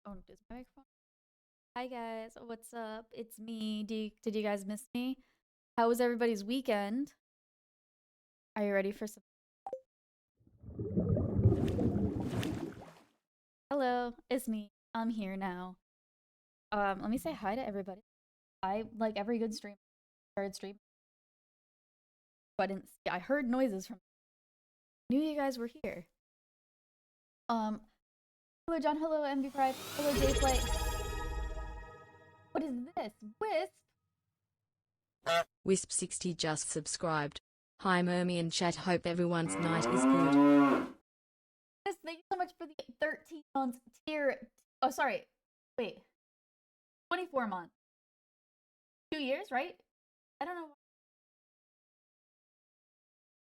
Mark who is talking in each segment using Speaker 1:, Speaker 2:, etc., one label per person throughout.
Speaker 1: Oh, is my microphone? Hi guys, what's up? It's me. Did you guys miss me? How was everybody's weekend? Are you ready for some? Hello, it's me. I'm here now. Let me say hi to everybody. I like every good stream started stream. But I didn't. I heard noises from. Knew you guys were here. Hello John. Hello MB Pride. Hello Jflight. What is this?
Speaker 2: Wisp60 just subscribed. Hi Mermy and chat, hope everyone's night is good.
Speaker 1: Yes, thank you so much for the 13 months tier. Oh, sorry. Wait. 24 months. 2 years, right? I don't know.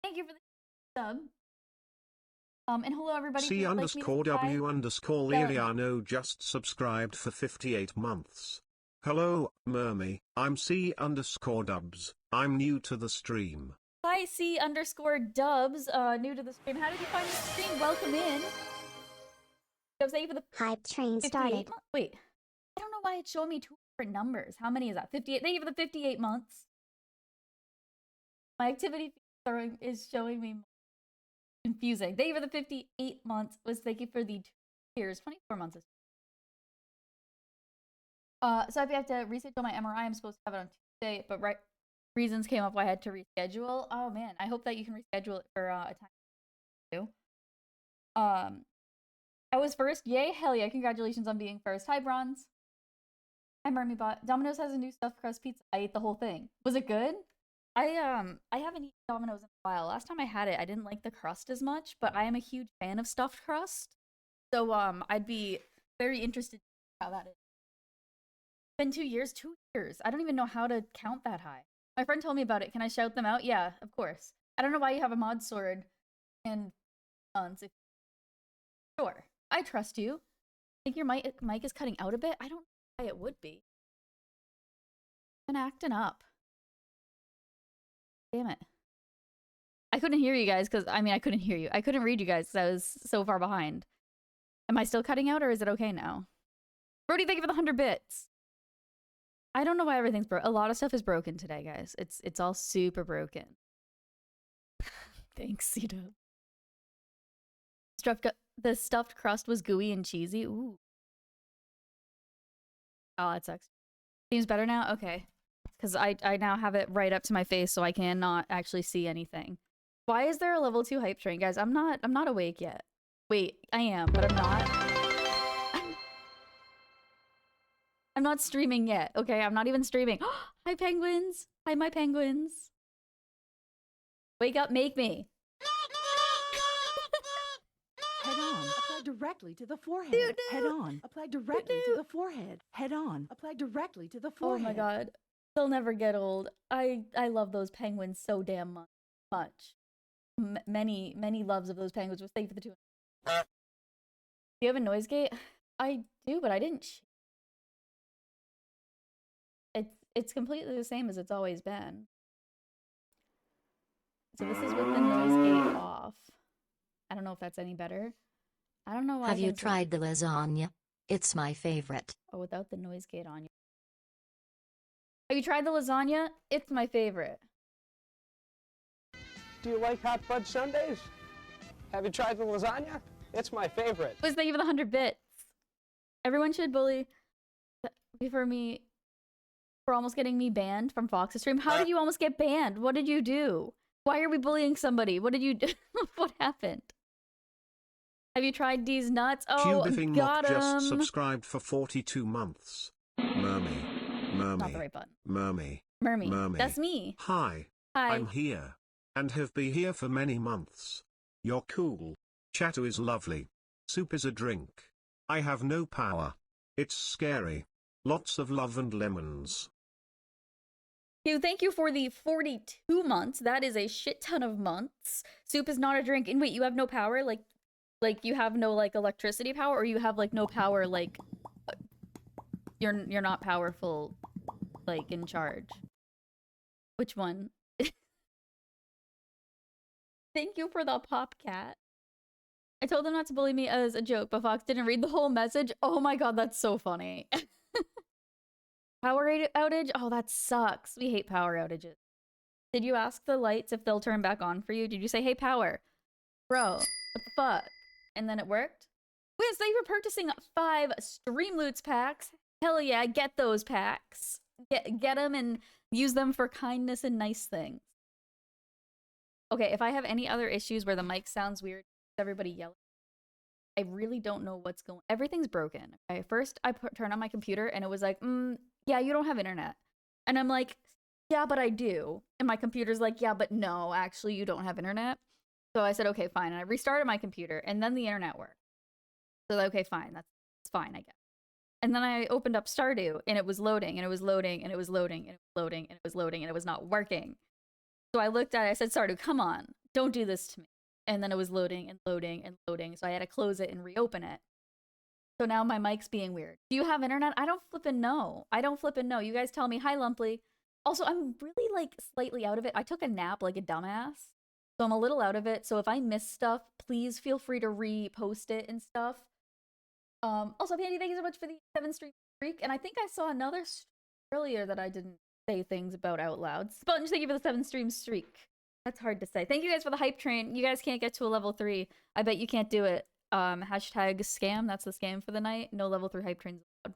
Speaker 1: Thank you for the sub. And hello everybody.
Speaker 3: C_W_Liliano just subscribed for 58 months. Hello, Mermy, I'm C_Dubs. I'm new to the stream.
Speaker 1: Hi C_Dubs, new to the stream. How did you find the stream? Welcome in. Dubs, thank you for the
Speaker 4: hype train started.
Speaker 1: Wait, I don't know why it's showing me two different numbers. How many is that? 58. Thank you for the 58 months. My activity is showing me confusing. Thank you for the 58 months. Thank you for the 2 years. 24 months. So if you have to reschedule my MRI, I'm supposed to have it on Tuesday, but reasons came up why I had to reschedule. Oh man, I hope that you can reschedule it for a time too. I was first. Yay, hell yeah! Congratulations on being first. Hi, Bronze. Hi, Mermybot. Domino's has a new stuffed crust pizza. I ate the whole thing. Was it good? I haven't eaten Domino's in a while. Last time I had it, I didn't like the crust as much, but I am a huge fan of stuffed crust. So I'd be very interested in how that is. It's been 2 years. 2 years. I don't even know how to count that high. My friend told me about it. Can I shout them out? Yeah, of course. I don't know why you have a mod sword and guns. Sure, I trust you. Think your mic is cutting out a bit? I don't know why it would be. Been acting up. Damn it. I couldn't hear you guys because, I couldn't hear you. I couldn't read you guys because I was so far behind. Am I still cutting out or is it okay now? Brody, thank you for the 100 bits. I don't know why everything's broken. A lot of stuff is broken today, guys. It's all super broken. Thanks, Cito. The stuffed crust was gooey and cheesy. Ooh. Oh, that sucks. Seems better now? Okay. Because I now have it right up to my face so I cannot actually see anything. Why is there a level 2 hype train? Guys, I'm not awake yet. Wait, I am, but I'm not. I'm not streaming yet. Okay, I'm not even streaming. Hi, penguins. Hi, my penguins. Wake up, make me.
Speaker 5: Head on. Apply directly to the forehead. Head on. Apply directly to the forehead. Head on. Apply directly to the forehead.
Speaker 1: Oh my god. They'll never get old. I love those penguins so damn much. Many loves of those penguins. Was thank you for the 2. Do you have a noise gate? I do, but I didn't. It's completely the same as it's always been. So this is with the noise gate off. I don't know if that's any better. I don't know why.
Speaker 4: Have you tried the lasagna? It's my favorite.
Speaker 1: Oh, without the noise gate on. Have you tried the lasagna? It's my favorite.
Speaker 6: Do you like hot fudge sundaes? Have you tried the lasagna? It's my favorite.
Speaker 1: Please thank you for the 100 bits. Everyone should bully for me for almost getting me banned from Fox's stream. How did you almost get banned? What did you do? Why are we bullying somebody? What did you do? What happened? Have you tried these nuts? Oh, got him.
Speaker 3: Just subscribed for 42 months. Mermy.
Speaker 1: Not the right button.
Speaker 3: Mermy.
Speaker 1: Mermy. That's me.
Speaker 3: Hi.
Speaker 1: Hi.
Speaker 3: I'm here. And have been here for many months. You're cool. Chattu is lovely. Soup is a drink. I have no power. It's scary. Lots of love and lemons.
Speaker 1: Thank you for the 42 months. That is a shit ton of months. Soup is not a drink. And wait, you have no power? Like you have no like electricity power, or you have like no power, like you're not powerful, like in charge? Which one? Thank you for the pop cat. I told them not to bully me as a joke, but Fox didn't read the whole message. Oh my god, that's so funny. Power outage? Oh, that sucks. We hate power outages. Did you ask the lights if they'll turn back on for you? Did you say, hey, power? Bro, what the fuck? And then it worked? Wait, thank you for purchasing 5 Stream Loots packs. Hell yeah, get those packs. Get them and use them for kindness and nice things. Okay, if I have any other issues where the mic sounds weird, everybody yelling, I really don't know what's going on. Everything's broken. Okay, first I turned on my computer and it was like, yeah, you don't have internet. And I'm like, yeah, but I do. And my computer's like, yeah, but no, actually you don't have internet. So I said, okay, fine. And I restarted my computer and then the internet worked. So okay, fine. That's fine, I guess. And then I opened up Stardew and it was loading and it was loading and it was loading and it was loading and it was loading and it was not working. So I looked at it, I said, Stardew, come on, don't do this to me. And then it was loading and loading and loading. So I had to close it and reopen it. So now my mic's being weird. Do you have internet? I don't flippin' know. You guys tell me. Hi, Lumply. Also, I'm really like slightly out of it. I took a nap like a dumbass. So I'm a little out of it. So if I miss stuff, please feel free to repost it and stuff. Also, Pandy, thank you so much for the 7-stream streak. And I think I saw another earlier that I didn't say things about out loud. Sponge, thank you for the 7-stream streak. That's hard to say. Thank you guys for the hype train. You guys can't get to a level 3. I bet you can't do it. Hashtag scam. That's the scam for the night. No level 3 hype trains allowed.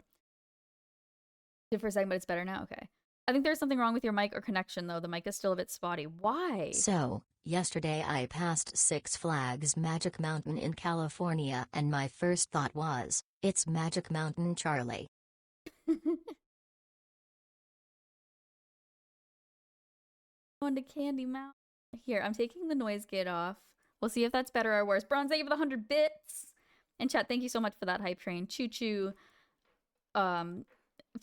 Speaker 1: Good for a second, but it's better now? Okay. I think there's something wrong with your mic or connection, though. The mic is still a bit spotty. Why?
Speaker 4: So, yesterday I passed Six Flags Magic Mountain in California and my first thought was, it's Magic Mountain Charlie.
Speaker 1: Going to Candy Mountain. Here, I'm taking the noise gate off. We'll see if that's better or worse. Bronze, thank you for the 100 bits. And chat, thank you so much for that hype train. Choo choo.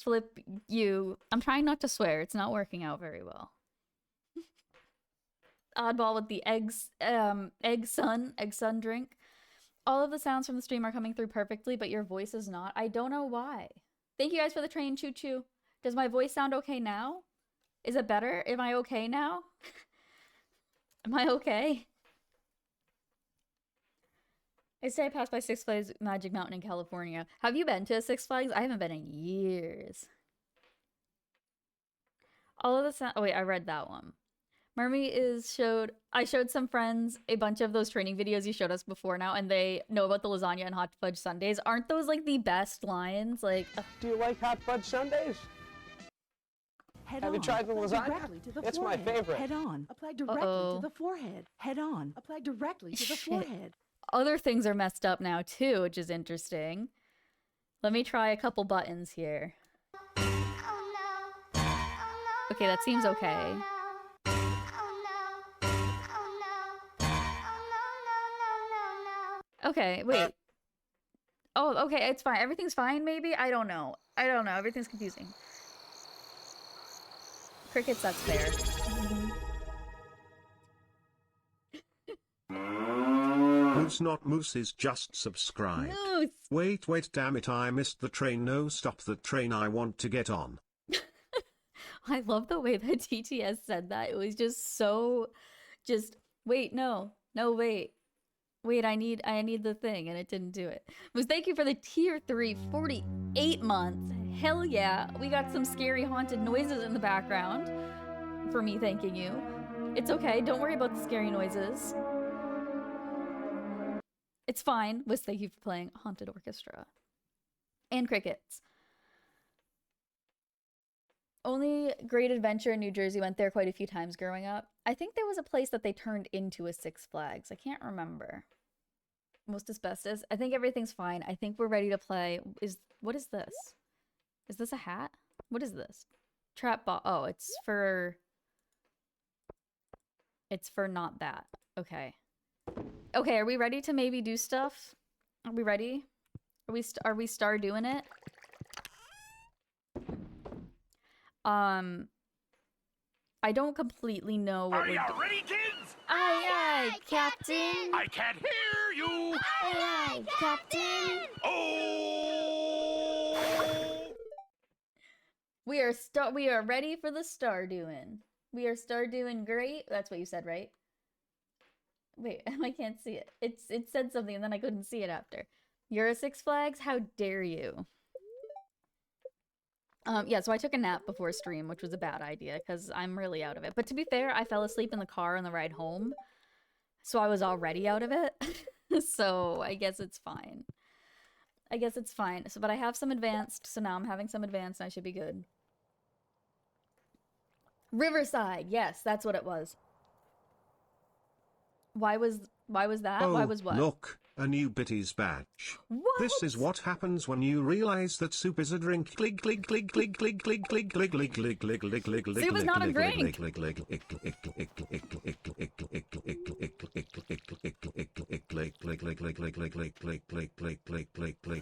Speaker 1: Flip you. I'm trying not to swear. It's not working out very well. Oddball with the egg sun drink. All of the sounds from the stream are coming through perfectly, but your voice is not. I don't know why. Thank you guys for the train. Choo choo. Does my voice sound okay now? Is it better? Am I okay now? Am I okay? I say I passed by Six Flags Magic Mountain in California. Have you been to Six Flags? I haven't been in years. All of the sound. Oh wait, I read that one. Mermy I showed some friends a bunch of those training videos you showed us before now, and they know about the lasagna and hot fudge sundaes. Aren't those like the best lines? Like,
Speaker 6: Do you like hot fudge sundaes? Have you tried the lasagna? It's my favorite.
Speaker 5: Head on. Apply directly to the forehead. Head on. Apply directly to the forehead.
Speaker 1: Other things are messed up now too, which is interesting. Let me try a couple buttons here. Okay, that seems okay. Okay, wait. Oh, okay, it's fine. Everything's fine, maybe? I don't know. Everything's confusing. Crickets, that's fair.
Speaker 3: Moose not Moose is just subscribed.
Speaker 1: Moose!
Speaker 3: Wait, damn it, I missed the train. No, stop the train, I want to get on.
Speaker 1: I love the way that TTS said that. It was just so Just wait, no, wait. Wait, I need the thing, and it didn't do it. Was thank you for the tier 3 48 months. Hell yeah. We got some scary haunted noises in the background for me thanking you. It's okay. Don't worry about the scary noises. It's fine. Was thank you for playing Haunted Orchestra. And crickets. Only Great Adventure in New Jersey. Went there quite a few times growing up. I think there was a place that they turned into a Six Flags. I can't remember. Most asbestos. I think everything's fine. I think we're ready to play. What is this? Is this a hat? What is this? Trap ball. Oh, it's for not that. Okay. Okay, are we ready to maybe do stuff? Are we ready? Are we star doing it? I don't completely know what we're doing.
Speaker 7: Are you ready, kids?
Speaker 1: Aye, aye, Captain.
Speaker 7: I can't hear you.
Speaker 1: Aye, aye, Captain.
Speaker 7: Oh!
Speaker 1: We are ready for the Stardew. We are Stardew great. That's what you said, right? Wait, I can't see it. It said something and then I couldn't see it after. You're a Six Flags? How dare you? Yeah, so I took a nap before stream, which was a bad idea because I'm really out of it. But to be fair, I fell asleep in the car on the ride home, so I was already out of it. So I guess it's fine. I guess it's fine. So, but I have some advanced, so now I'm having some advanced and I should be good. Riverside, yes, that's what it was. Why was that?
Speaker 3: Oh,
Speaker 1: Why was what?
Speaker 3: Look, a new Bitties badge.
Speaker 1: What?
Speaker 3: This is what happens when you realize that soup is a drink. Click, click, click, click, click, click, click, click, click, click, click, click, click, click.
Speaker 1: Soup is not a drink.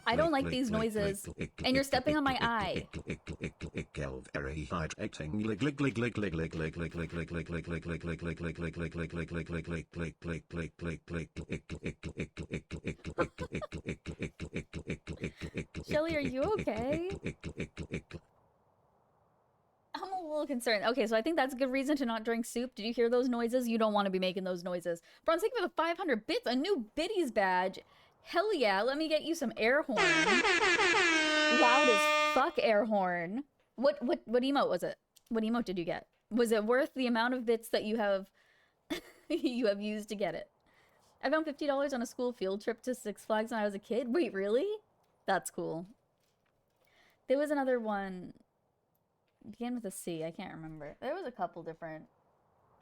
Speaker 1: I don't like these noises. And you're stepping on my eye.
Speaker 3: Very hydrating.
Speaker 1: Shelly, are you okay? I'm a little concerned. Okay, so I think that's a good reason to not drink soup. Did you hear those noises? You don't want to be making those noises. Bronze, thank you for the 500 bits. A new Biddies badge. Hell yeah, let me get you some air horn. Loud as fuck air horn. What emote was it? What emote did you get? Was it worth the amount of bits that you have used to get it? I found $50 on a school field trip to Six Flags when I was a kid. Wait, really? That's cool. There was another one. It began with a C. I can't remember. There was a couple different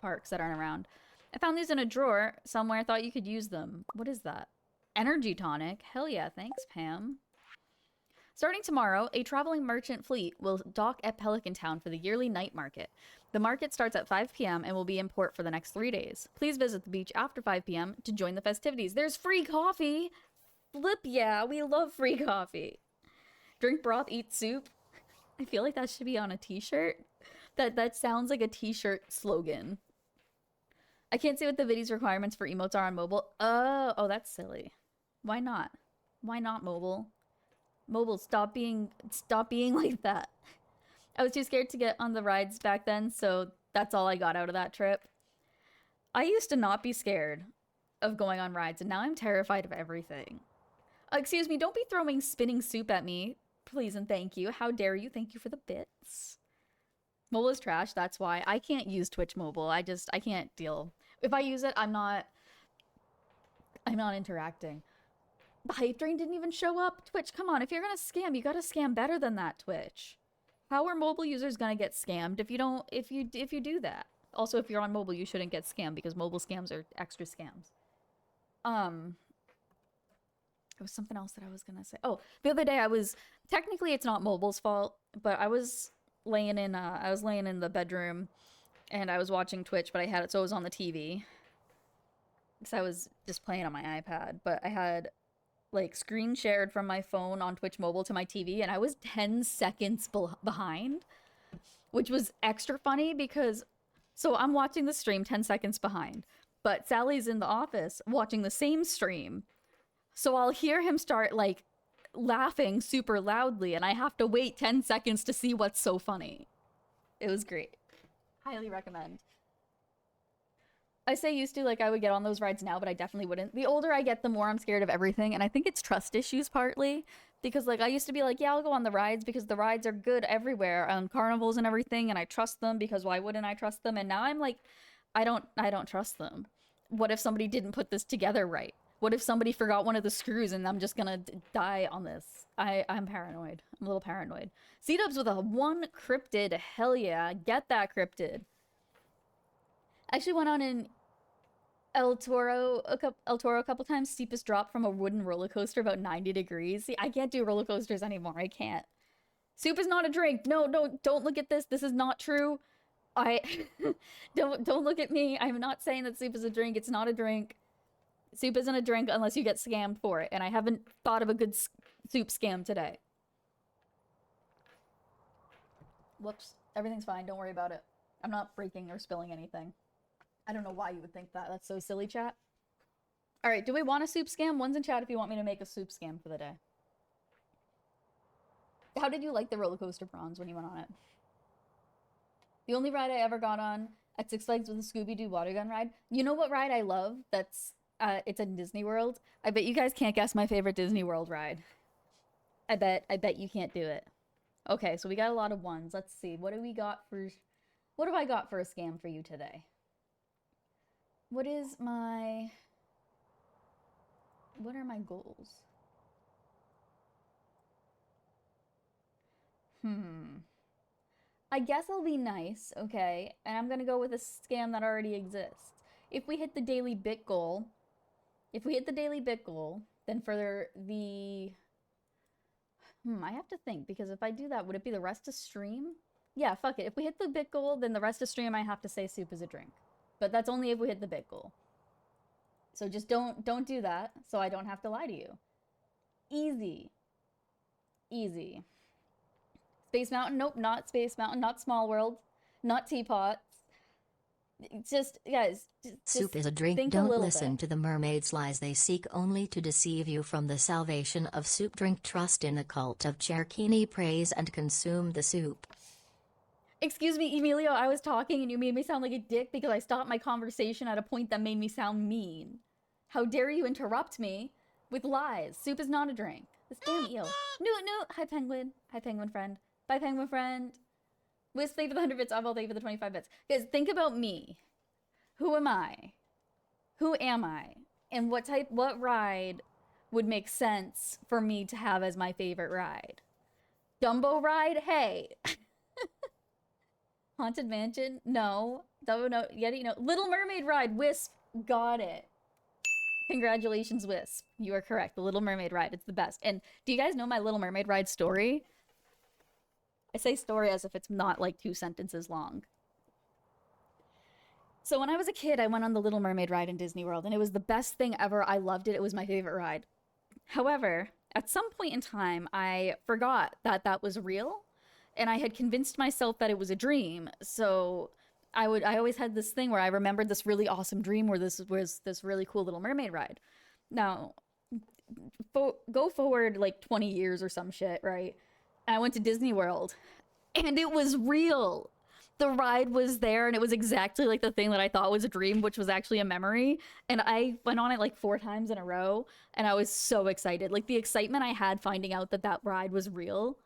Speaker 1: parks that aren't around. I found these in a drawer somewhere. Thought you could use them. What is that? Energy tonic. Hell yeah. Thanks, Pam. Starting tomorrow, a traveling merchant fleet will dock at Pelican Town for the yearly night market. The market starts at 5 p.m. and will be in port for the next 3 days. Please visit the beach after 5 p.m. to join the festivities. There's free coffee! Flip yeah, we love free coffee. Drink broth, eat soup. I feel like that should be on a t-shirt. That sounds like a t-shirt slogan. I can't see what the video's requirements for emotes are on mobile. Oh, that's silly. Why not? Why not mobile? Mobile, stop being like that. I was too scared to get on the rides back then, so that's all I got out of that trip. I used to not be scared of going on rides, and now I'm terrified of everything. Excuse me, don't be throwing spinning soup at me. Please and thank you. How dare you? Thank you for the bits. Mobile is trash, that's why. I can't use Twitch mobile. I can't deal. If I use it, I'm not interacting. The hype train didn't even show up. Twitch, come on. If you're gonna scam, you gotta scam better than that, Twitch. How are mobile users gonna get scammed if you do that? Also, if you're on mobile, you shouldn't get scammed because mobile scams are extra scams. There was something else that I was gonna say. Oh, the other day technically it's not mobile's fault, but I was laying in the bedroom and I was watching Twitch, but I had it so it was on the TV. Because I was just playing on my iPad, but I had like screen shared from my phone on Twitch mobile to my TV and I was 10 seconds behind, which was extra funny because so I'm watching the stream 10 seconds behind, but Sally's in the office watching the same stream. So I'll hear him start like laughing super loudly and I have to wait 10 seconds to see what's so funny. It was great. Highly recommend. I say used to, like, I would get on those rides now, but I definitely wouldn't. The older I get, the more I'm scared of everything, and I think it's trust issues partly. Because, like, I used to be like, yeah, I'll go on the rides because the rides are good everywhere on carnivals and everything, and I trust them because why wouldn't I trust them? And now I'm like, I don't trust them. What if somebody didn't put this together right? What if somebody forgot one of the screws and I'm just gonna die on this? I'm paranoid. I'm a little paranoid. C-dubs with a 1 cryptid. Hell yeah. Get that cryptid. I actually went on an El Toro a couple times. Steepest drop from a wooden roller coaster, about 90 degrees. See, I can't do roller coasters anymore. I can't. Soup is not a drink. No, don't look at this. This is not true. I don't look at me. I'm not saying that soup is a drink. It's not a drink. Soup isn't a drink unless you get scammed for it, and I haven't thought of a good soup scam today. Whoops. Everything's fine. Don't worry about it. I'm not breaking or spilling anything. I don't know why you would think that. That's so silly, chat. All right, do we want a soup scam? One's in chat if you want me to make a soup scam for the day. How did you like the roller coaster prawns when you went on it? The only ride I ever got on at Six Flags was the Scooby-Doo water gun ride. You know what ride I love? That's it's in Disney World. I bet you guys can't guess my favorite Disney World ride. I bet you can't do it. Okay, so we got a lot of ones. Let's see. What have I got for a scam for you today? What are my goals? I guess I'll be nice, okay? And I'm gonna go with a scam that already exists. If we hit the daily bit goal, then for the I have to think, because if I do that, would it be the rest of stream? Yeah, fuck it. If we hit the bit goal, then the rest of stream I have to say soup is a drink. But that's only if we hit the bit goal. So just don't do that, so I don't have to lie to you. Easy. Easy. Space Mountain? Nope, not Space Mountain, not Small World, not Teapots. Just, guys,
Speaker 4: Soup is a drink. Don't listen to the mermaids' lies. They seek only to deceive you from the salvation of soup. Drink, trust in the cult of Cherkini, praise and consume the soup.
Speaker 1: Excuse me, Emilio, I was talking and you made me sound like a dick because I stopped my conversation at a point that made me sound mean. How dare you interrupt me with lies? Soup is not a drink. This damn eel. No. Hi, Penguin. Hi, Penguin friend. Bye, Penguin friend. Wisp, thank you for the 100 bits. I'll thank you for the 25 bits. Guys, think about me. Who am I? Who am I? And what ride would make sense for me to have as my favorite ride? Dumbo ride? Hey. Haunted Mansion? No. No. Yeti? No. Little Mermaid ride. Wisp. Got it. Congratulations, Wisp. You are correct. The Little Mermaid ride. It's the best. And do you guys know my Little Mermaid ride story? I say story as if it's not like 2 sentences long. So when I was a kid, I went on the Little Mermaid ride in Disney World, and it was the best thing ever. I loved it. It was my favorite ride. However, at some point in time, I forgot that that was real, and I had convinced myself that it was a dream. So I always had this thing where I remembered this really awesome dream where this was this really cool Little Mermaid ride. Now, go forward like 20 years or some shit, right? I went to Disney World, and it was real. The ride was there, and it was exactly like the thing that I thought was a dream, which was actually a memory. And I went on it like 4 times in a row, and I was so excited. Like, the excitement I had finding out that that ride was real.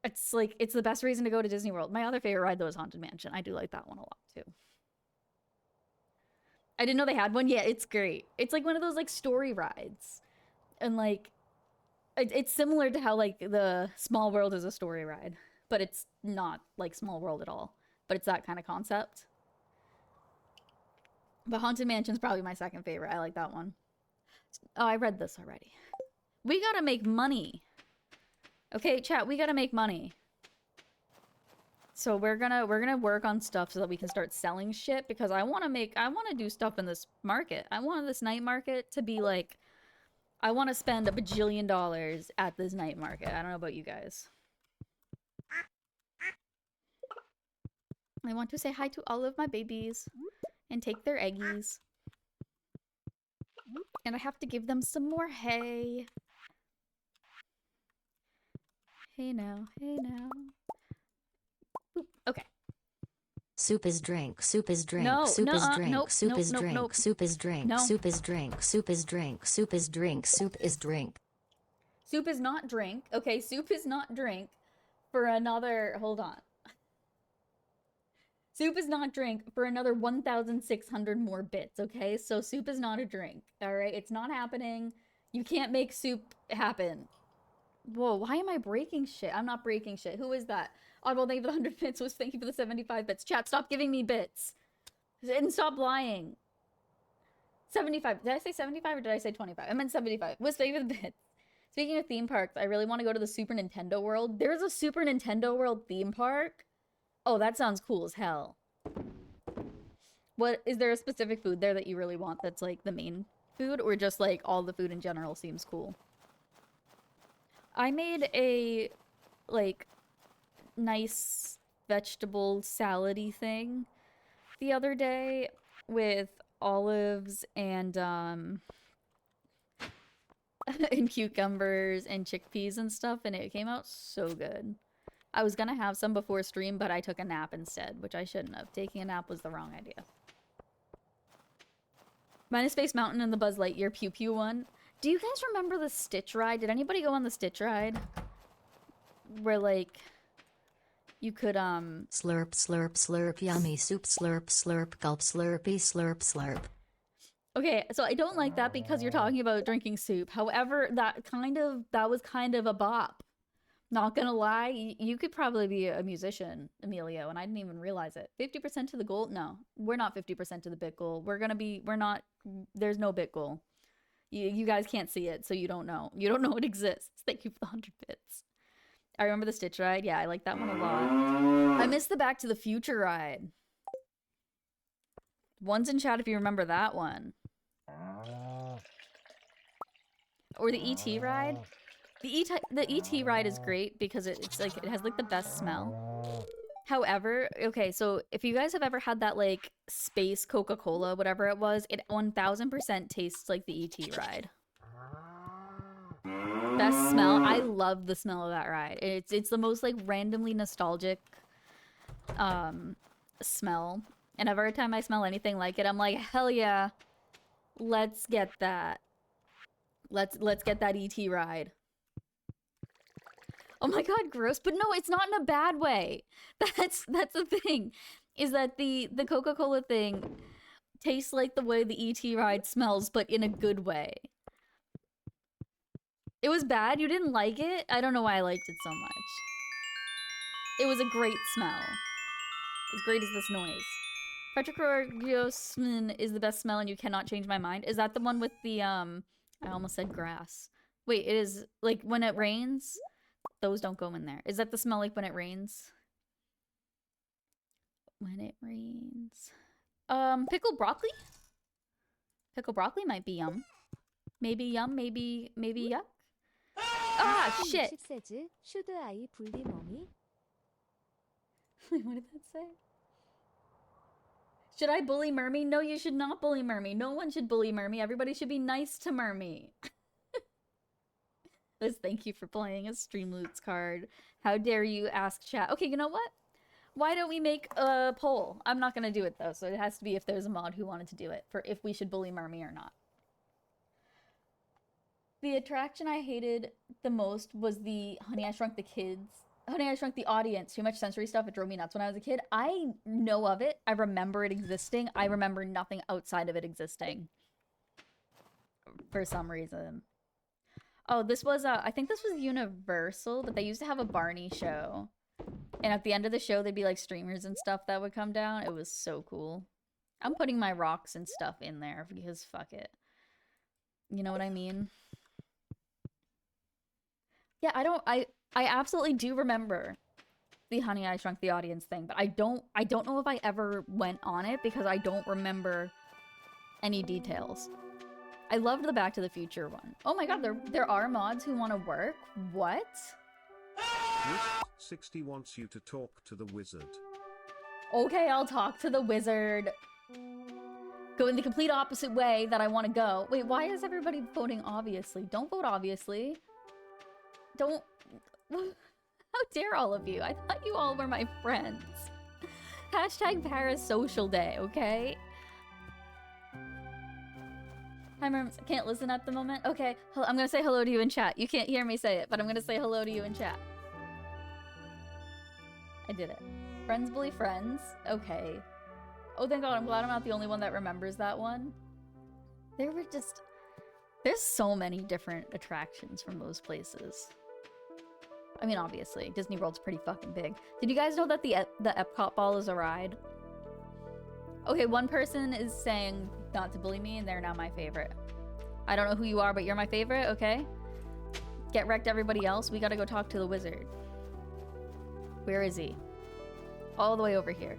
Speaker 1: It's like, it's the best reason to go to Disney World. My other favorite ride, though, is Haunted Mansion. I do like that one a lot, too. I didn't know they had one. Yeah, it's great. It's like one of those, like, story rides. And, like, it's similar to how, like, the Small World is a story ride, but it's not like Small World at all. But it's that kind of concept. But Haunted Mansion's probably my second favorite. I like that one. Oh, I read this already. We gotta make money. Okay, chat, we gotta make money. So we're gonna work on stuff so that we can start selling shit, because I wanna do stuff in this market. I want this night market to be like, I want to spend $1 bajillion at this night market. I don't know about you guys. I want to say hi to all of my babies and take their eggies. And I have to give them some more hay. Hey now, hey now. Oop, okay.
Speaker 4: Soup is drink, soup is drink,
Speaker 1: No,
Speaker 4: soup is
Speaker 1: nuh-uh,
Speaker 4: drink,
Speaker 1: nope,
Speaker 4: soup
Speaker 1: nope,
Speaker 4: is
Speaker 1: nope,
Speaker 4: drink,
Speaker 1: nope.
Speaker 4: soup is drink,
Speaker 1: No.
Speaker 4: soup is drink, soup is drink, soup is drink, soup is drink.
Speaker 1: Soup is not drink. Okay, soup is not drink for another, hold on. Soup is not drink for another 1,600 more bits, okay? So soup is not a drink, all right? It's not happening. You can't make soup happen. Whoa, why am I breaking shit? I'm not breaking shit. Who is that? Oddball, thank you for the 100 bits. Was thank you for the 75 bits. Chat, stop giving me bits. And stop lying. 75. Did I say 75 or did I say 25? I meant 75. Was thank you for the bits. Speaking of theme parks, I really want to go to the Super Nintendo World. There's a Super Nintendo World theme park. Oh, that sounds cool as hell. What is there a specific food there that you really want that's like the main food, or just like all the food in general seems cool? I made a like nice vegetable salad-y thing the other day with olives and and cucumbers and chickpeas and stuff, and it came out so good. I was gonna have some before stream, but I took a nap instead, which I shouldn't have. Taking a nap was the wrong idea. Minus Space Mountain and the Buzz Lightyear Pew Pew one. Do you guys remember the Stitch ride? Did anybody go on the Stitch ride? Where, like, you could,
Speaker 4: Slurp, slurp, slurp, yummy soup, slurp, slurp, gulp, slurpy, slurp, slurp.
Speaker 1: Okay, so I don't like that because you're talking about drinking soup. However, that was kind of a bop. Not gonna lie, you could probably be a musician, Emilio, and I didn't even realize it. 50% to the goal? No, we're not 50% to the bit goal. We're not, there's no bit goal. You guys can't see it, so you don't know. You don't know it exists. Thank you for the 100 bits. I remember the Stitch ride. Yeah, I like that one a lot. I miss the Back to the Future ride. One's in chat if you remember that one. Or the ET ride. The ET ride is great because it's like, it has like the best smell. However, okay, so if you guys have ever had that like space Coca-Cola, whatever it was, it 1000% tastes like the ET ride. Best smell. I love the smell of that ride. It's the most like randomly nostalgic smell. And every time I smell anything like it, I'm like, hell yeah, let's get that. Let's get that ET ride. Oh my god, gross. But no, it's not in a bad way. That's the thing. Is that the Coca-Cola thing tastes like the way the ET ride smells, but in a good way. It was bad? You didn't like it? I don't know why I liked it so much. It was a great smell. As great as this noise. Petrochlorosmin is the best smell and you cannot change my mind. Is that the one with the, I almost said grass. Wait, it is, like, when it rains? Those don't go in there. Is that the smell like when it rains? When it rains. Pickled broccoli? Pickled broccoli might be yum. Maybe yum, maybe yuck. Ah, shit! Wait, what did that say? Should I bully Mermy? No, you should not bully Mermy. No one should bully Mermy. Everybody should be nice to Mermy. Liz, thank you for playing a Streamloots card. How dare you ask chat? Okay, you know what? Why don't we make a poll? I'm not gonna do it though, so it has to be if there's a mod who wanted to do it, for if we should bully Mermy or not. The attraction I hated the most was the Honey, I Shrunk the Kids. Honey, I Shrunk the Audience. Too much sensory stuff. It drove me nuts when I was a kid. I know of it. I remember it existing. I remember nothing outside of it existing. For some reason. Oh, this was, I think this was Universal, but they used to have a Barney show. And at the end of the show, there'd be like streamers and stuff that would come down. It was so cool. I'm putting my rocks and stuff in there because fuck it. You know what I mean? Yeah, I absolutely do remember the Honey, I Shrunk the Audience thing, but I don't know if I ever went on it because I don't remember any details. I loved the Back to the Future one. Oh my god, there are mods who want to work? What?
Speaker 3: Wisp60 wants you to talk to the wizard.
Speaker 1: Okay, I'll talk to the wizard. Go in the complete opposite way that I want to go. Wait, why is everybody voting obviously? Don't vote obviously. Don't... How dare all of you? I thought you all were my friends. Hashtag parasocial day, okay? Hi, Merms. Can't listen at the moment. Okay, I'm gonna say hello to you in chat. You can't hear me say it, but I'm gonna say hello to you in chat. I did it. Friends bully friends. Okay. Oh, thank God. I'm glad I'm not the only one that remembers that one. There were just... There's so many different attractions from those places. I mean, obviously, Disney World's pretty fucking big. Did you guys know that the Epcot ball is a ride? Okay, one person is saying not to bully me, and they're now my favorite. I don't know who you are, but you're my favorite, okay? Get wrecked, everybody else. We gotta go talk to the wizard. Where is he? All the way over here.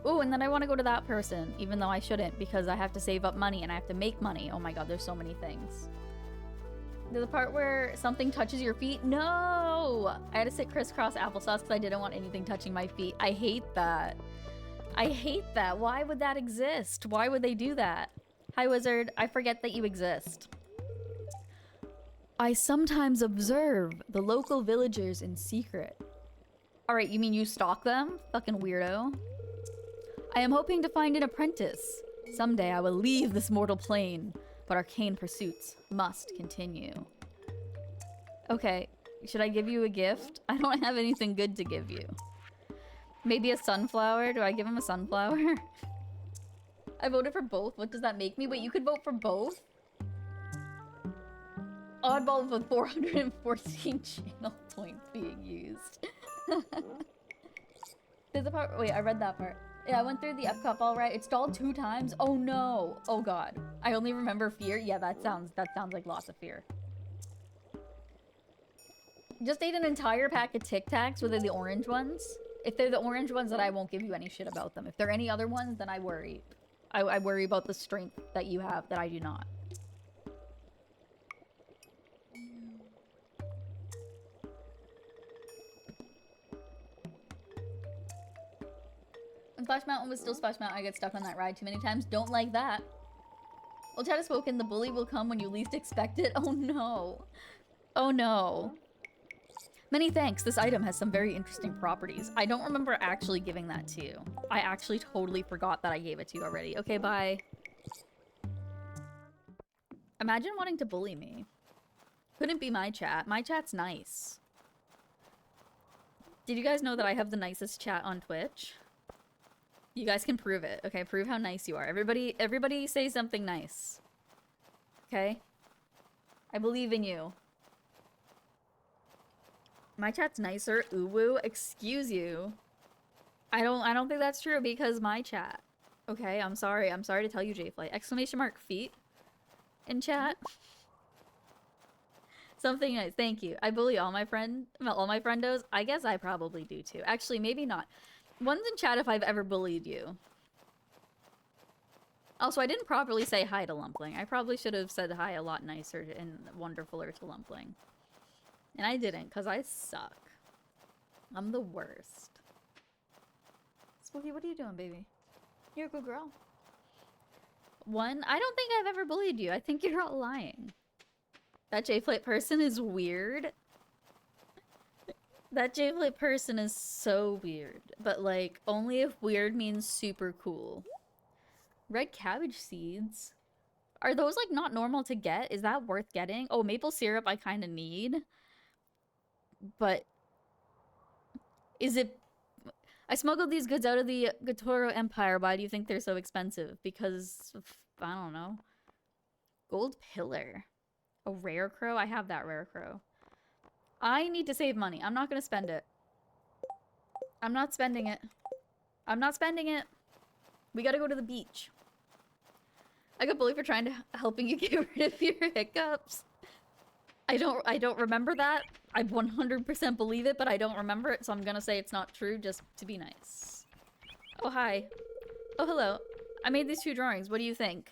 Speaker 1: Ooh, and then I want to go to that person, even though I shouldn't, because I have to save up money and I have to make money. Oh my God, there's so many things. The part where something touches your feet? No! I had to sit crisscross applesauce because I didn't want anything touching my feet. I hate that. I hate that. Why would that exist? Why would they do that? Hi, wizard. I forget that you exist. I sometimes observe the local villagers in secret. Alright, you mean you stalk them? Fucking weirdo. I am hoping to find an apprentice. Someday I will leave this mortal plane, but arcane pursuits must continue. Okay, should I give you a gift? I don't have anything good to give you. Maybe a sunflower? Do I give him a sunflower? I voted for both. What does that make me? Wait, you could vote for both? Oddball with 414 channel points being used. There's a part. Wait, I read that part. Yeah, I went through the Epcot ball ride. It stalled 2 times. Oh no. Oh God. I only remember fear. Yeah, that sounds like lots of fear. Just ate an entire pack of Tic Tacs. Were they the orange ones? If they're the orange ones, then I won't give you any shit about them. If they're any other ones, then I worry. I worry about the strength that you have that I do not. When Splash Mountain was still Splash Mountain, I get stuck on that ride too many times. Don't like that. Well, chat has spoken. The bully will come when you least expect it. Oh no. Oh no. Many thanks. This item has some very interesting properties. I don't remember actually giving that to you. I actually totally forgot that I gave it to you already. Okay, bye. Imagine wanting to bully me. Couldn't be my chat. My chat's nice. Did you guys know that I have the nicest chat on Twitch? You guys can prove it. Okay, prove how nice you are. Everybody say something nice. Okay? I believe in you. My chat's nicer. Ooh woo. Excuse you. I don't think that's true because my chat. Okay, I'm sorry. I'm sorry to tell you, J-Flight. Exclamation mark feet in chat. Something nice. Thank you. I bully all my friendos. I guess I probably do too. Actually, maybe not. One's in chat if I've ever bullied you. Also, I didn't properly say hi to Lumpling. I probably should have said hi a lot nicer and wonderfuler to Lumpling. And I didn't, because I suck. I'm the worst. Spooky, what are you doing, baby? You're a good girl. One, I don't think I've ever bullied you. I think you're all lying. That J-Flight person is weird. That J-Flight person is so weird. But, like, only if weird means super cool. Red cabbage seeds? Are those, like, not normal to get? Is that worth getting? Oh, maple syrup I kind of need. But is it... I smuggled these goods out of the Gatoro Empire. Why do you think they're so expensive? Because, I don't know. Gold pillar. A rare crow? I have that rare crow. I need to save money. I'm not going to spend it. I'm not spending it. I'm not spending it. We got to go to the beach. I got bullied for trying to helping you get rid of your hiccups. I don't remember that. I 100% believe it, but I don't remember it, so I'm gonna say it's not true just to be nice. Oh, hi. Oh, hello. I made these 2 drawings. What do you think?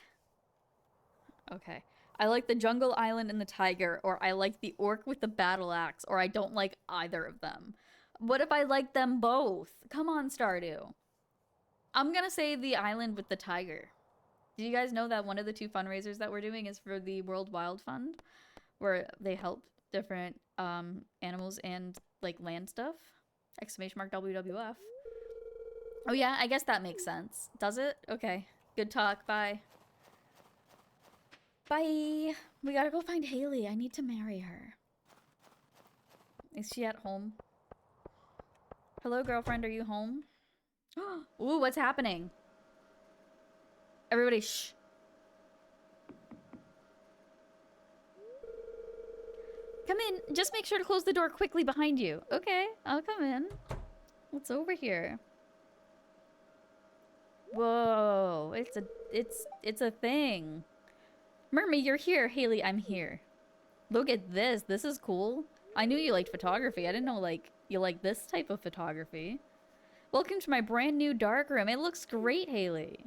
Speaker 1: Okay. I like the jungle island and the tiger, or I like the orc with the battle axe, or I don't like either of them. What if I like them both? Come on, Stardew. I'm gonna say the island with the tiger. Did you guys know that one of the 2 fundraisers that we're doing is for the World Wild Fund? Where they help different animals and like land stuff. Exclamation mark WWF. Oh yeah, I guess that makes sense. Does it? Okay. Good talk. Bye. Bye. We gotta go find Haley. I need to marry her. Is she at home? Hello, girlfriend. Are you home? Ooh, what's happening? Everybody, shh. Come in. Just make sure to close the door quickly behind you. Okay, I'll come in. What's over here? Whoa, it's a thing. Mermy, you're here. Haley, I'm here. Look at this. This is cool. I knew you liked photography. I didn't know, like, you like this type of photography. Welcome to my brand new darkroom. It looks great, Haley.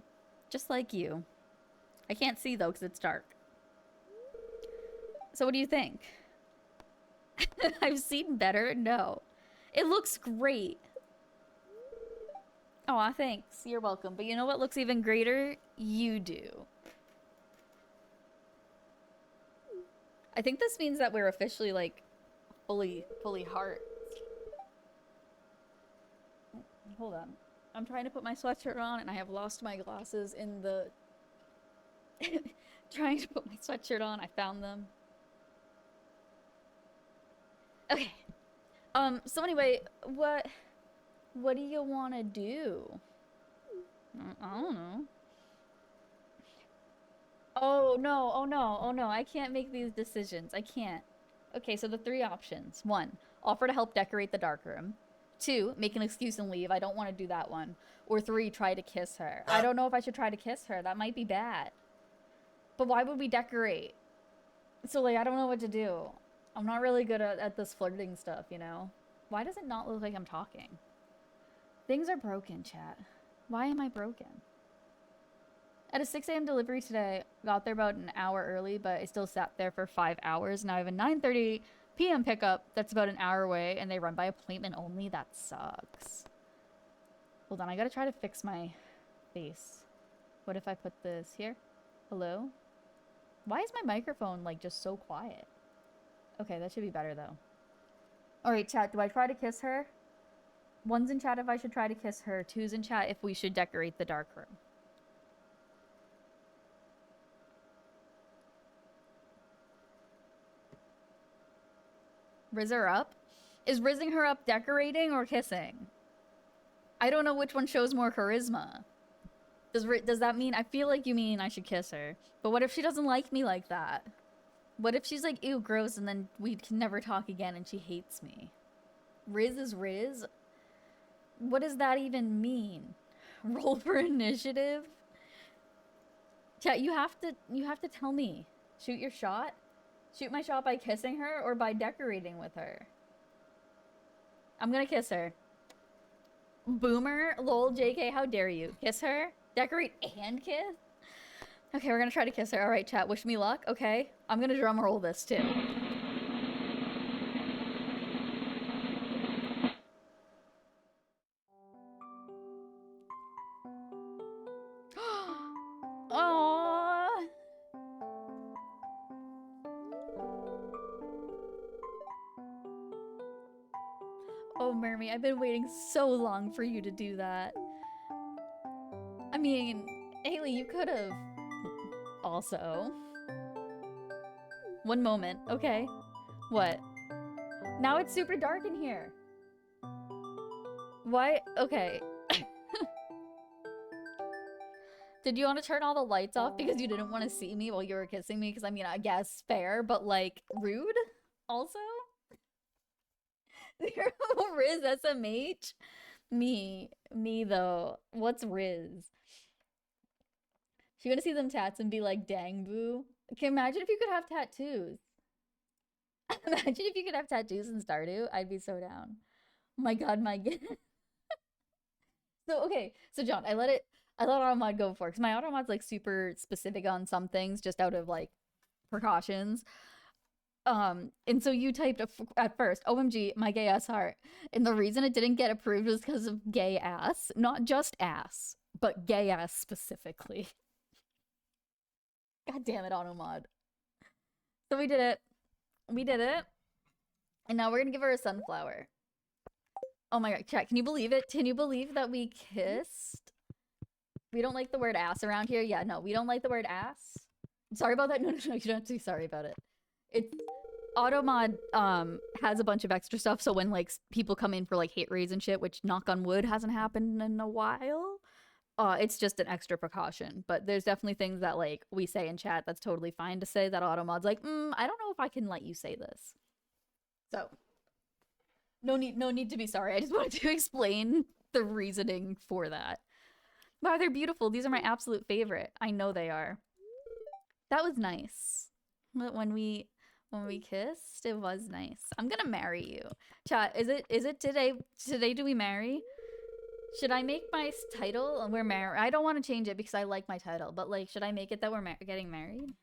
Speaker 1: Just like you. I can't see, though, because it's dark. So what do you think? I've seen better? No. It looks great. Aw, thanks. You're welcome. But you know what looks even greater? You do. I think this means that we're officially, like, fully hearts. Hold on. I'm trying to put my sweatshirt on, and I have lost my glasses in the... Trying to put my sweatshirt on. I found them. Okay. So anyway, what do you want to do? I don't know. Oh no, oh no, oh no, I can't make these decisions. I can't. Okay, so the 3 options. 1, offer to help decorate the darkroom. 2, make an excuse and leave. I don't want to do that one. Or 3, try to kiss her. I don't know if I should try to kiss her. That might be bad. But why would we decorate? So, like, I don't know what to do. I'm not really good at this flirting stuff, you know? Why does it not look like I'm talking? Things are broken, chat. Why am I broken? At a 6 a.m. delivery today, got there about an hour early, but I still sat there for 5 hours. Now I have a 9:30 p.m. pickup that's about an hour away, and they run by appointment only. That sucks. Hold on, I gotta try to fix my face. What if I put this here? Hello? Why is my microphone, like, just so quiet? Okay, that should be better, though. Alright, chat, do I try to kiss her? 1's in chat if I should try to kiss her. 2's in chat if we should decorate the darkroom. Riz her up? Is rizzing her up decorating or kissing? I don't know which one shows more charisma. Does that mean... I feel like you mean I should kiss her. But what if she doesn't like me like that? What if she's like, ew, gross, and then we can never talk again and she hates me? Riz is Riz? What does that even mean? Roll for initiative? Chat, you have to tell me. Shoot your shot? Shoot my shot by kissing her or by decorating with her? I'm gonna kiss her. Boomer? Lol, JK, how dare you? Kiss her? Decorate and kiss? Okay, we're gonna try to kiss her. Alright, chat, wish me luck. Okay. I'm gonna drum roll this too. Aww. Oh, Mermy, I've been waiting so long for you to do that. I mean, Haley, you could have also. One moment, okay. What? Now it's super dark in here. Why? Okay. Did you want to turn all the lights off because you didn't want to see me while you were kissing me? Because, I mean, I guess fair, but, like, rude also? Riz SMH? Me, though. What's Riz? She gonna see them tats and be like, dang, boo. Okay, imagine if you could have tattoos. Imagine if you could have tattoos in Stardew. I'd be so down. Oh my god, my... So, okay. So, John, I let automod go before. Because my automod's, like, super specific on some things just out of, like, precautions. And so you typed at first, OMG, my gay ass heart. And the reason it didn't get approved was because of gay ass. Not just ass, but gay ass specifically. God damn it, automod. So we did it. We did it. And now we're gonna give her a sunflower. Oh my god, chat, can you believe it? Can you believe that we kissed? We don't like the word ass around here. Yeah, no, we don't like the word ass. Sorry about that. No, you don't have to be sorry about it. It's Automod has a bunch of extra stuff, so when like people come in for like hate raids and shit, which knock on wood hasn't happened in a while, it's just an extra precaution. But there's definitely things that like we say in chat that's totally fine to say that Automod's like, I don't know if I can let you say this. So no need to be sorry. I just wanted to explain the reasoning for that. Wow, they're beautiful. These are my absolute favorite. I know they are. That was nice. When we kissed, it was nice. I'm gonna marry you. Chat, is it today do we marry? Should I make my title we're married? I don't want to change it because I like my title, but like, should I make it that we're getting married?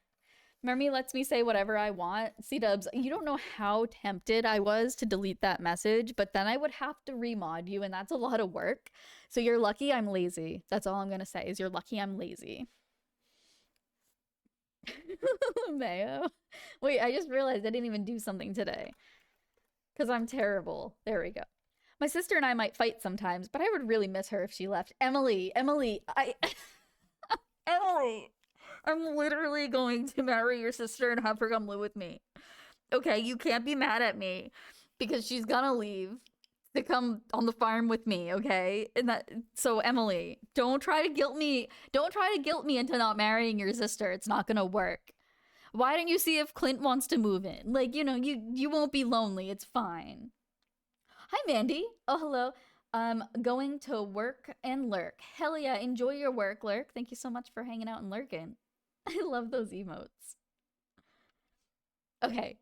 Speaker 1: Mermy lets me say whatever I want. C-dubs, you don't know how tempted I was to delete that message, but then I would have to remod you, and that's a lot of work. So you're lucky I'm lazy. That's all I'm gonna say, is you're lucky I'm lazy. Mayo. Wait, I just realized I didn't even do something today. Because I'm terrible. There we go. My sister and I might fight sometimes, but I would really miss her if she left. Emily, Emily, Emily, I'm literally going to marry your sister and have her come live with me. Okay, you can't be mad at me because she's gonna leave to come on the farm with me, okay? So Emily, don't try to guilt me into not marrying your sister. It's not gonna work. Why don't you see if Clint wants to move in? Like, you know, you won't be lonely. It's fine. Hi, Mandy. Oh, hello. I'm going to work and lurk. Hell yeah, enjoy your work, lurk. Thank you so much for hanging out and lurking. I love those emotes. Okay.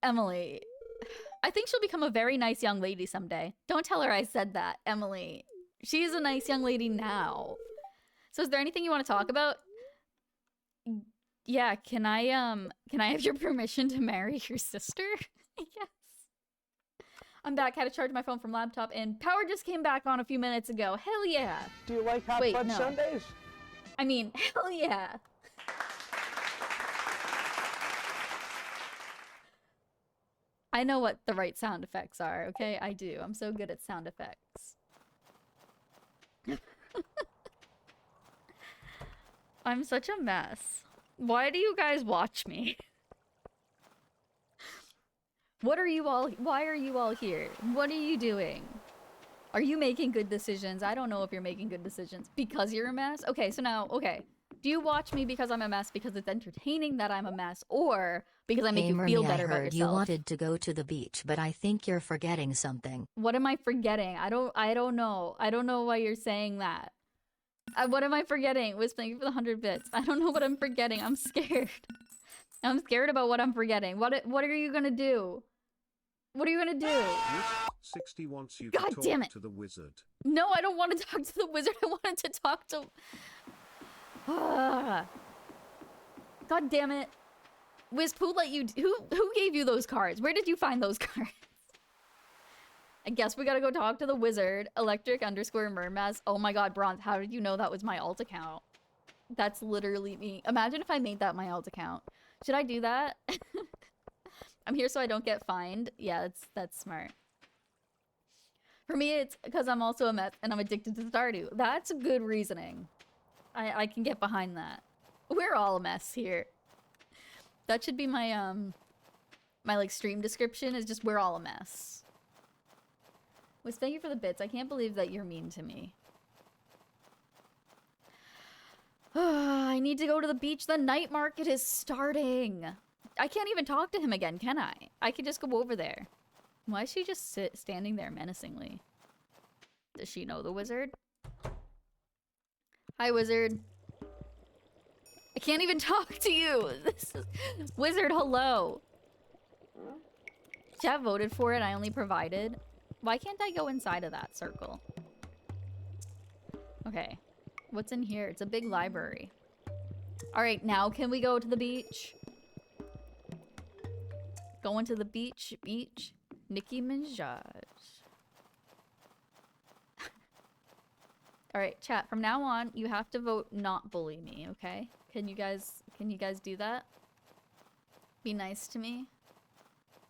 Speaker 1: Emily, I think she'll become a very nice young lady someday. Don't tell her I said that, Emily. She's a nice young lady now. So is there anything you want to talk about? Yeah, can I have your permission to marry your sister? Yes. I'm back. Had to charge my phone from laptop, and power just came back on a few minutes ago. Hell yeah.
Speaker 6: Do you like hot fudge sundaes?
Speaker 1: I mean, hell yeah. I know what the right sound effects are, okay? I do. I'm so good at sound effects. I'm such a mess. Why do you guys watch me? Why are you all here? What are you doing? Are you making good decisions? I don't know if you're making good decisions because you're a mess. Okay, so now, okay. Do you watch me because I'm a mess because it's entertaining that I'm a mess, or because I make you feel better about yourself?
Speaker 4: You wanted to go to the beach, but I think you're forgetting something.
Speaker 1: What am I forgetting? I don't know. I don't know why you're saying that. What am I forgetting? Wiz, thank you for the 100 bits. I don't know what I'm forgetting. I'm scared. I'm scared about what I'm forgetting. What are you gonna do? What are you gonna do?
Speaker 3: 60 wants you
Speaker 1: God
Speaker 3: to talk
Speaker 1: damn it.
Speaker 3: to the wizard.
Speaker 1: No, I don't want to talk to the wizard. I wanted to talk to... God damn it. Wiz, who let you... Who gave you those cards? Where did you find those cards? I guess we gotta go talk to the wizard. Electric_mermaz. Oh my god, Bronze, how did you know that was my alt account? That's literally me. Imagine if I made that my alt account. Should I do that? I'm here so I don't get fined. Yeah, that's smart. For me, it's because I'm also a mess and I'm addicted to Stardew. That's good reasoning. I can get behind that. We're all a mess here. That should be my my like stream description, is just we're all a mess. Wiz, thank you for the bits. I can't believe that you're mean to me. I need to go to the beach. The night market is starting. I can't even talk to him again, can I? I could just go over there. Why is she just standing there menacingly? Does she know the wizard? Hi, wizard. I can't even talk to you. This is... Wizard, hello. Chat voted for it. I only provided. Why can't I go inside of that circle? Okay. What's in here? It's a big library. All right, now can we go to the beach? Going to the beach. Nicki Minaj. All right, chat. From now on, you have to vote not bully me, okay? Can you guys do that? Be nice to me,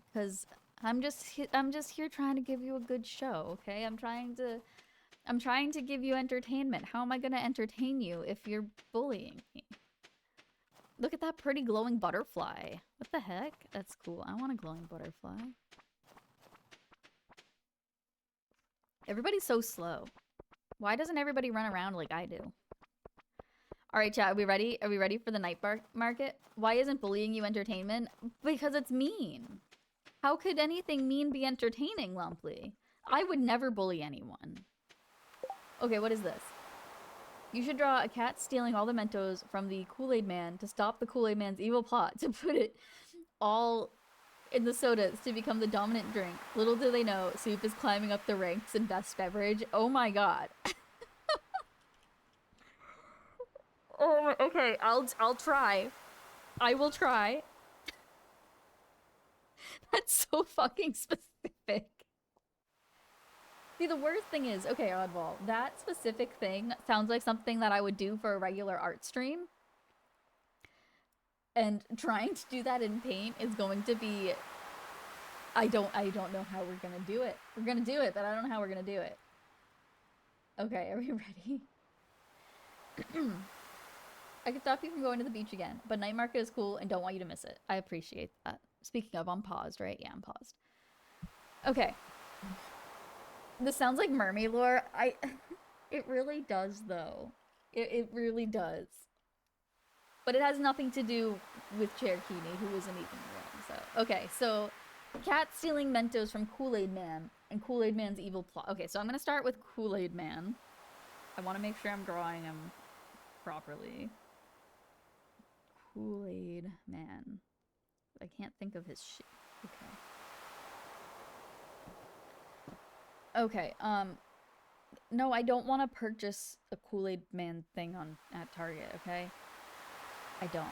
Speaker 1: because I'm just here trying to give you a good show, okay? I'm trying to give you entertainment. How am I gonna entertain you if you're bullying me? Look at that pretty glowing butterfly. What the heck? That's cool. I want a glowing butterfly. Everybody's so slow. Why doesn't everybody run around like I do? Alright, chat, are we ready? Are we ready for the night market? Why isn't bullying you entertainment? Because it's mean. How could anything mean be entertaining, Lumply? I would never bully anyone. Okay, what is this? You should draw a cat stealing all the Mentos from the Kool-Aid Man to stop the Kool-Aid Man's evil plot to put it all in the sodas to become the dominant drink. Little do they know, Soup is climbing up the ranks in best beverage. Oh my god. Oh, okay, I'll try. I will try. That's so fucking specific. See, the worst thing is, okay, Oddball, that specific thing sounds like something that I would do for a regular art stream. And trying to do that in paint is going to be... I don't know how we're gonna do it. We're gonna do it, but I don't know how we're gonna do it. Okay, are we ready? I could stop you from going to the beach again, but night market is cool and don't want you to miss it. I appreciate that. Speaking of, I'm paused, right? Yeah, I'm paused. Okay. This sounds like mermaid lore. It really does, though. It really does. But it has nothing to do with Cherokee, who isn't even real. So, okay, so cat stealing Mentos from Kool-Aid Man and Kool-Aid Man's evil plot. Okay, so I'm gonna start with Kool-Aid Man. I want to make sure I'm drawing him properly. Kool-Aid Man. I can't think of his shit. Okay. Okay, no, I don't want to purchase a Kool-Aid Man thing at Target, okay? I don't.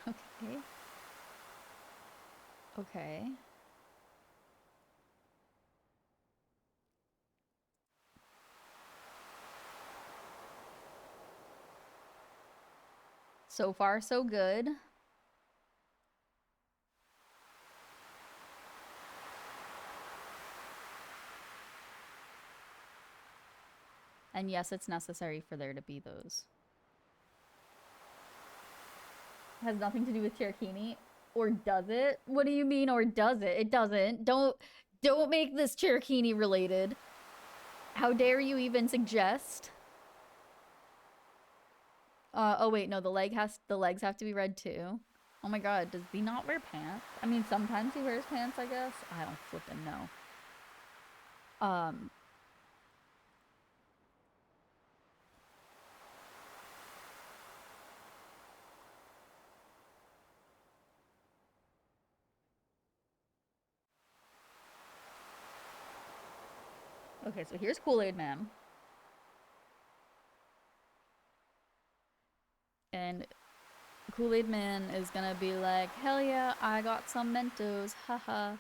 Speaker 1: Okay. Okay. So far, so good. And yes, it's necessary for there to be those. Has nothing to do with Cherokee. Or does it? What do you mean, or does it? It doesn't. Don't make this Cherokee related. How dare you even suggest? Oh wait, no, the legs have to be red too. Oh my god, does he not wear pants? I mean, sometimes he wears pants, I guess. I don't flippin' know. Okay, so here's Kool-Aid Man. And Kool-Aid Man is gonna be like, hell yeah, I got some Mentos, haha.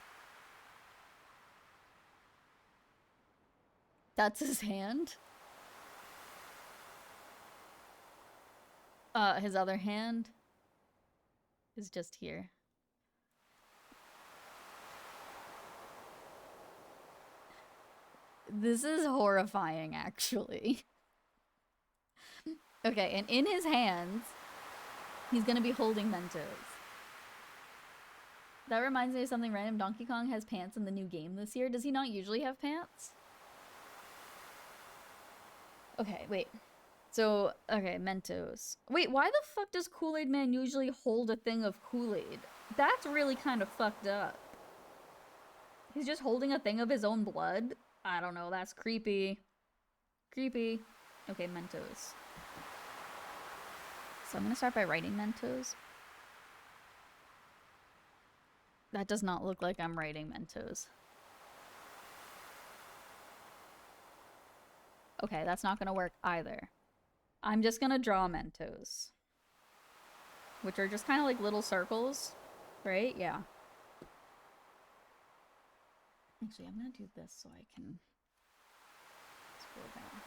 Speaker 1: That's his hand. His other hand is just here. This is horrifying, actually. Okay, and in his hands, he's gonna be holding Mentos. That reminds me of something random. Donkey Kong has pants in the new game this year. Does he not usually have pants? Okay, wait. So, okay, Mentos. Wait, why the fuck does Kool-Aid Man usually hold a thing of Kool-Aid? That's really kind of fucked up. He's just holding a thing of his own blood? I don't know, that's creepy. Creepy. Okay, Mentos. So I'm gonna start by writing Mentos. That does not look like I'm writing Mentos. Okay, that's not gonna work either. I'm just gonna draw Mentos. Which are just kind of like little circles, right? Yeah. Actually, I'm gonna do this so I can scroll down.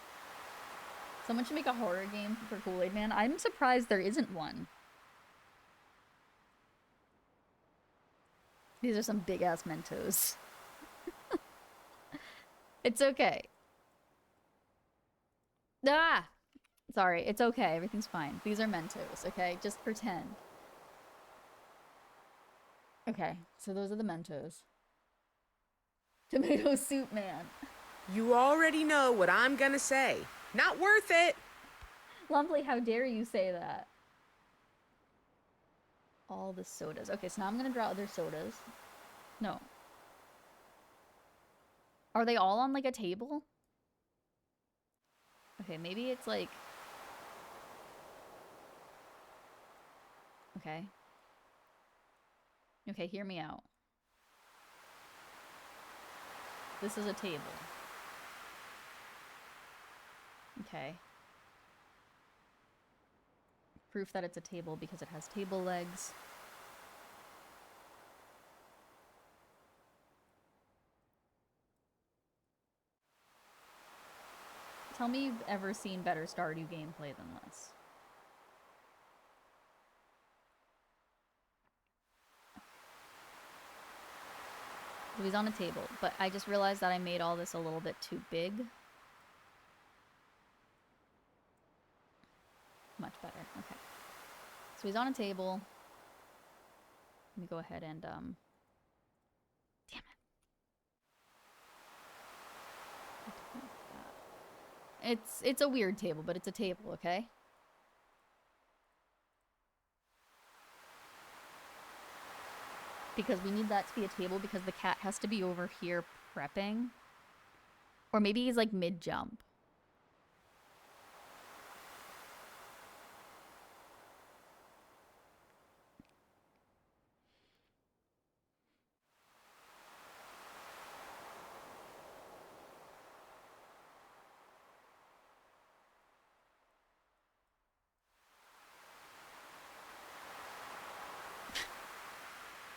Speaker 1: Someone should make a horror game for Kool-Aid Man. I'm surprised there isn't one. These are some big-ass Mentos. It's okay. Ah! Sorry, it's okay. Everything's fine. These are Mentos, okay? Just pretend. Okay, so those are the Mentos. Tomato soup man.
Speaker 8: You already know what I'm gonna say. Not worth it!
Speaker 1: Lovely, how dare you say that? All the sodas. Okay, so now I'm gonna draw other sodas. No. Are they all on, like, a table? Okay, maybe it's, like... Okay. Okay, hear me out. This is a table. Okay. Proof that it's a table because it has table legs. Tell me you've ever seen better Stardew gameplay than this. So he's on a table, but I just realized that I made all this a little bit too big. Much better. Okay. So he's on a table. Let me go ahead and, damn it. It's a weird table, but it's a table, okay? Because we need that to be a table because the cat has to be over here prepping. Or maybe he's like mid-jump.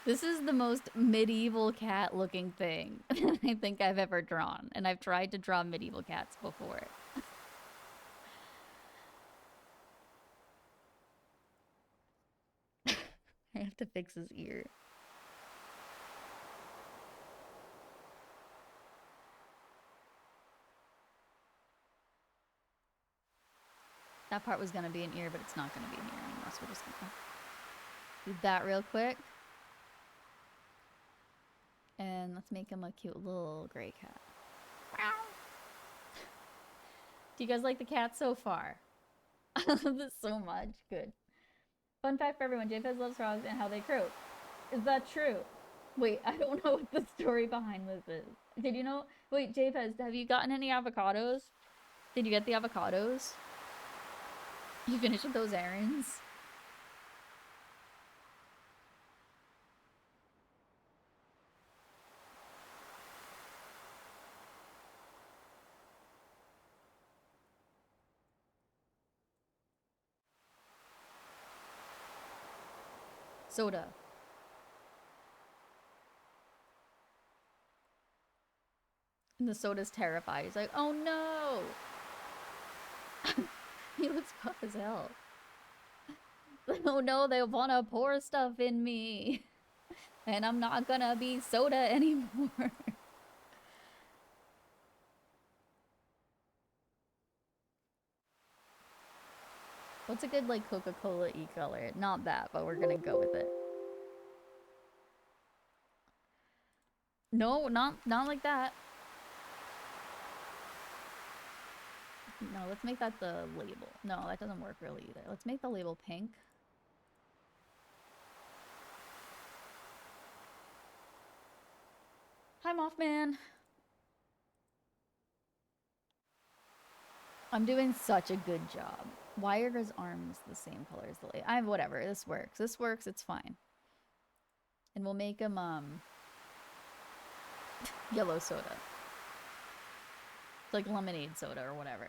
Speaker 1: This is the most medieval cat looking thing I think I've ever drawn. And I've tried to draw medieval cats before. I have to fix his ear. That part was gonna be an ear, but it's not gonna be an ear anymore, so we're just gonna do that real quick. And let's make him a cute little gray cat. Do you guys like the cat so far? I love this so much. Good. Fun fact for everyone, JFez loves frogs and how they croak. Is that true? Wait, I don't know what the story behind this is. Did you know? Wait, JFez, have you gotten any avocados? Did you get the avocados? You finished with those errands? Soda. And the soda's terrified. He's like, oh no! He looks tough as hell. Oh no, they wanna pour stuff in me. And I'm not gonna be soda anymore. What's a good, like, Coca-Cola-y color? Not that, but we're gonna go with it. No, not like that. No, let's make that the label. No, that doesn't work really either. Let's make the label pink. Hi, Mothman. I'm doing such a good job. Why are his arms the same color as the label? Whatever. This works. This works. It's fine. And we'll make him, yellow soda. It's like lemonade soda or whatever.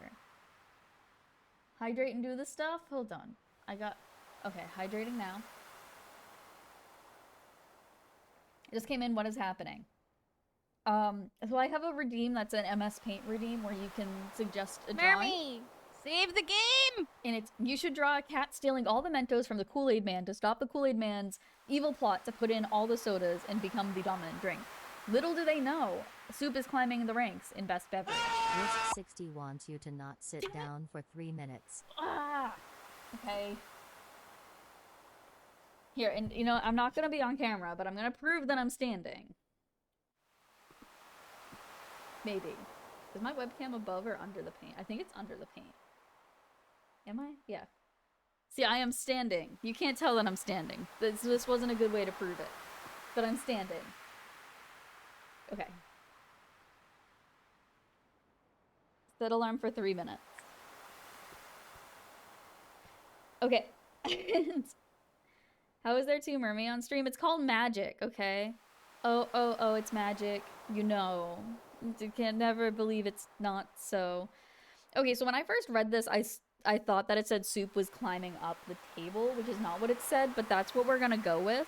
Speaker 1: Hydrate and do the stuff? Hold on. Okay, hydrating now. It just came in. What is happening? So I have a redeem that's an MS Paint redeem where you can suggest a drawing. Save the game! And it's, you should draw a cat stealing all the Mentos from the Kool-Aid Man to stop the Kool-Aid Man's evil plot to put in all the sodas and become the dominant drink. Little do they know, Soup is climbing the ranks in Best Beverage.
Speaker 4: Risk 60 wants you to not sit down for 3 minutes.
Speaker 1: Ah! Okay. Here, and you know, I'm not gonna be on camera, but I'm gonna prove that I'm standing. Maybe. Is my webcam above or under the paint? I think it's under the paint. Am I? Yeah. See, I am standing. You can't tell that I'm standing. This wasn't a good way to prove it. But I'm standing. Okay. Set alarm for 3 minutes. Okay. How is there 2 mermaid on stream? It's called magic, okay? Oh, it's magic. You know. You can never believe it's not so. Okay, so when I first read this, I thought that it said Soup was climbing up the table, which is not what it said, but that's what we're gonna go with.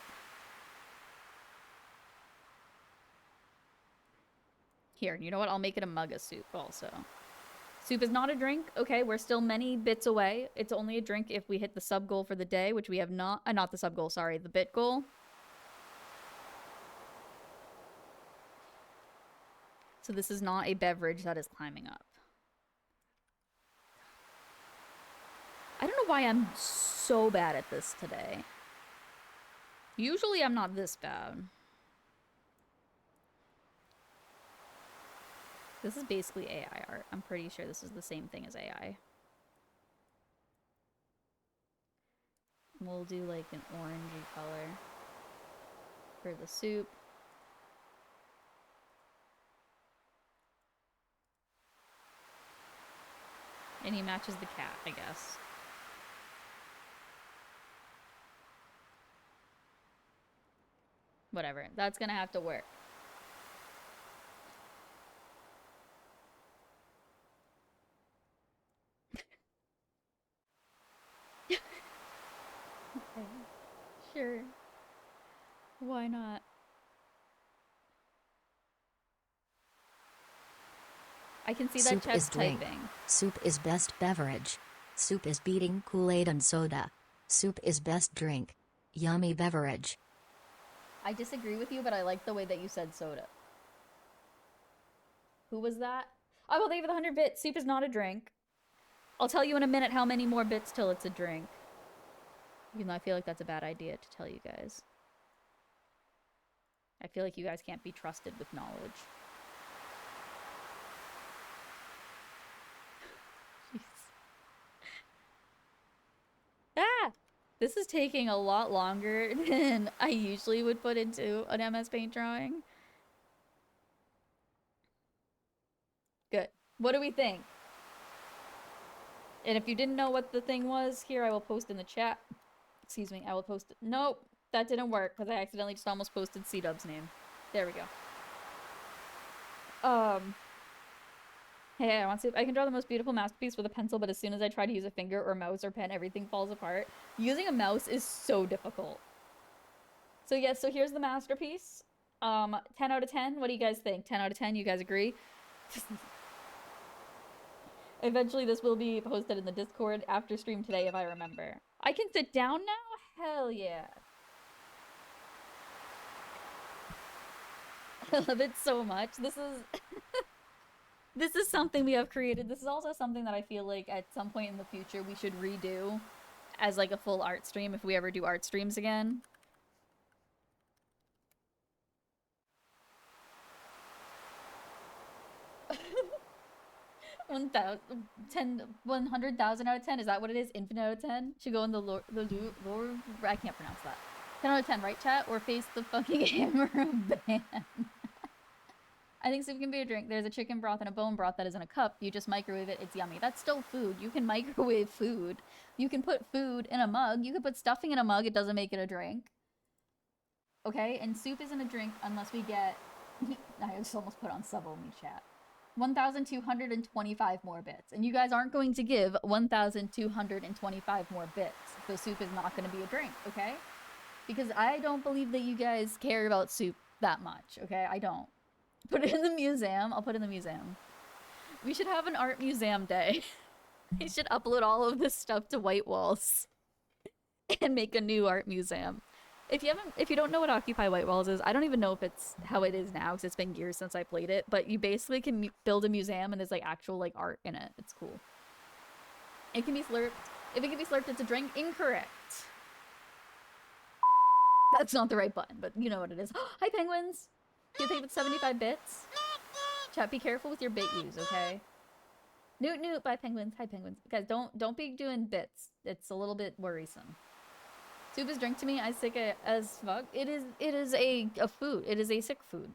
Speaker 1: Here, you know what? I'll make it a mug of soup also. Soup is not a drink. Okay, we're still many bits away. It's only a drink if we hit the sub goal for the day, which we have not. Not the sub goal, sorry, the bit goal. So this is not a beverage that is climbing up. I don't know why I'm so bad at this today. Usually I'm not this bad. This is basically AI art. I'm pretty sure this is the same thing as AI. We'll do like an orangey color for the soup. And he matches the cat, I guess. Whatever. That's gonna have to work. Okay. Sure. Why not? I can see that
Speaker 4: Soup
Speaker 1: chat's
Speaker 4: is drink.
Speaker 1: typing.
Speaker 4: Soup is best beverage. Soup is beating Kool-Aid and soda. Soup is best drink. Yummy beverage.
Speaker 1: I disagree with you, but I like the way that you said soda. Who was that? I will leave with 100 bits. Soup is not a drink. I'll tell you in a minute how many more bits till it's a drink. Even though I feel like that's a bad idea to tell you guys. I feel like you guys can't be trusted with knowledge. Jeez. Ah! This is taking a lot longer than I usually would put into an MS Paint drawing. Good. What do we think? And if you didn't know what the thing was, here I will post in the chat. Excuse me, I will post it. Nope, that didn't work because I accidentally just almost posted C-Dub's name. There we go. Hey, I want to. I can draw the most beautiful masterpiece with a pencil, but as soon as I try to use a finger or mouse or pen, everything falls apart. Using a mouse is so difficult. So yes, so here's the masterpiece. 10 out of 10. What do you guys think? 10 out of 10. You guys agree? Eventually, this will be posted in the Discord after stream today, if I remember. I can sit down now? Hell yeah. I love it so much. This is... This is something we have created. This is also something that I feel like at some point in the future we should redo as like a full art stream if we ever do art streams again. 100,000 out of 10. Is that what it is? Infinite out of 10? Should go in the lore. I can't pronounce that. 10 out of 10, right, chat? Or face the fucking hammer of ban. I think soup can be a drink. There's a chicken broth and a bone broth that is in a cup. You just microwave it. It's yummy. That's still food. You can microwave food. You can put food in a mug. You can put stuffing in a mug. It doesn't make it a drink. Okay? And soup isn't a drink unless we get... I just almost put on sub-only chat. 1,225 more bits. And you guys aren't going to give 1,225 more bits. So soup is not going to be a drink, okay? Because I don't believe that you guys care about soup that much, okay? I don't. Put it in the museum. I'll put it in the museum. We should have an art museum day. I should upload all of this stuff to White Walls and make a new art museum. If you don't know what Occupy White Walls is, I don't even know if it's how it is now because it's been years since I played it. But you basically can build a museum and there's like actual like art in it. It's cool. It can be slurped. If it can be slurped, it's a drink. Incorrect. That's not the right button, but you know what it is. Hi, penguins. Do you think it's 75 bits? Chat, be careful with your bit use, okay? Newt newt. Bye, penguins. Hi, penguins. Guys, don't be doing bits. It's a little bit worrisome. Soup is drink to me. I sick it as fuck. It is a food. It is a sick food.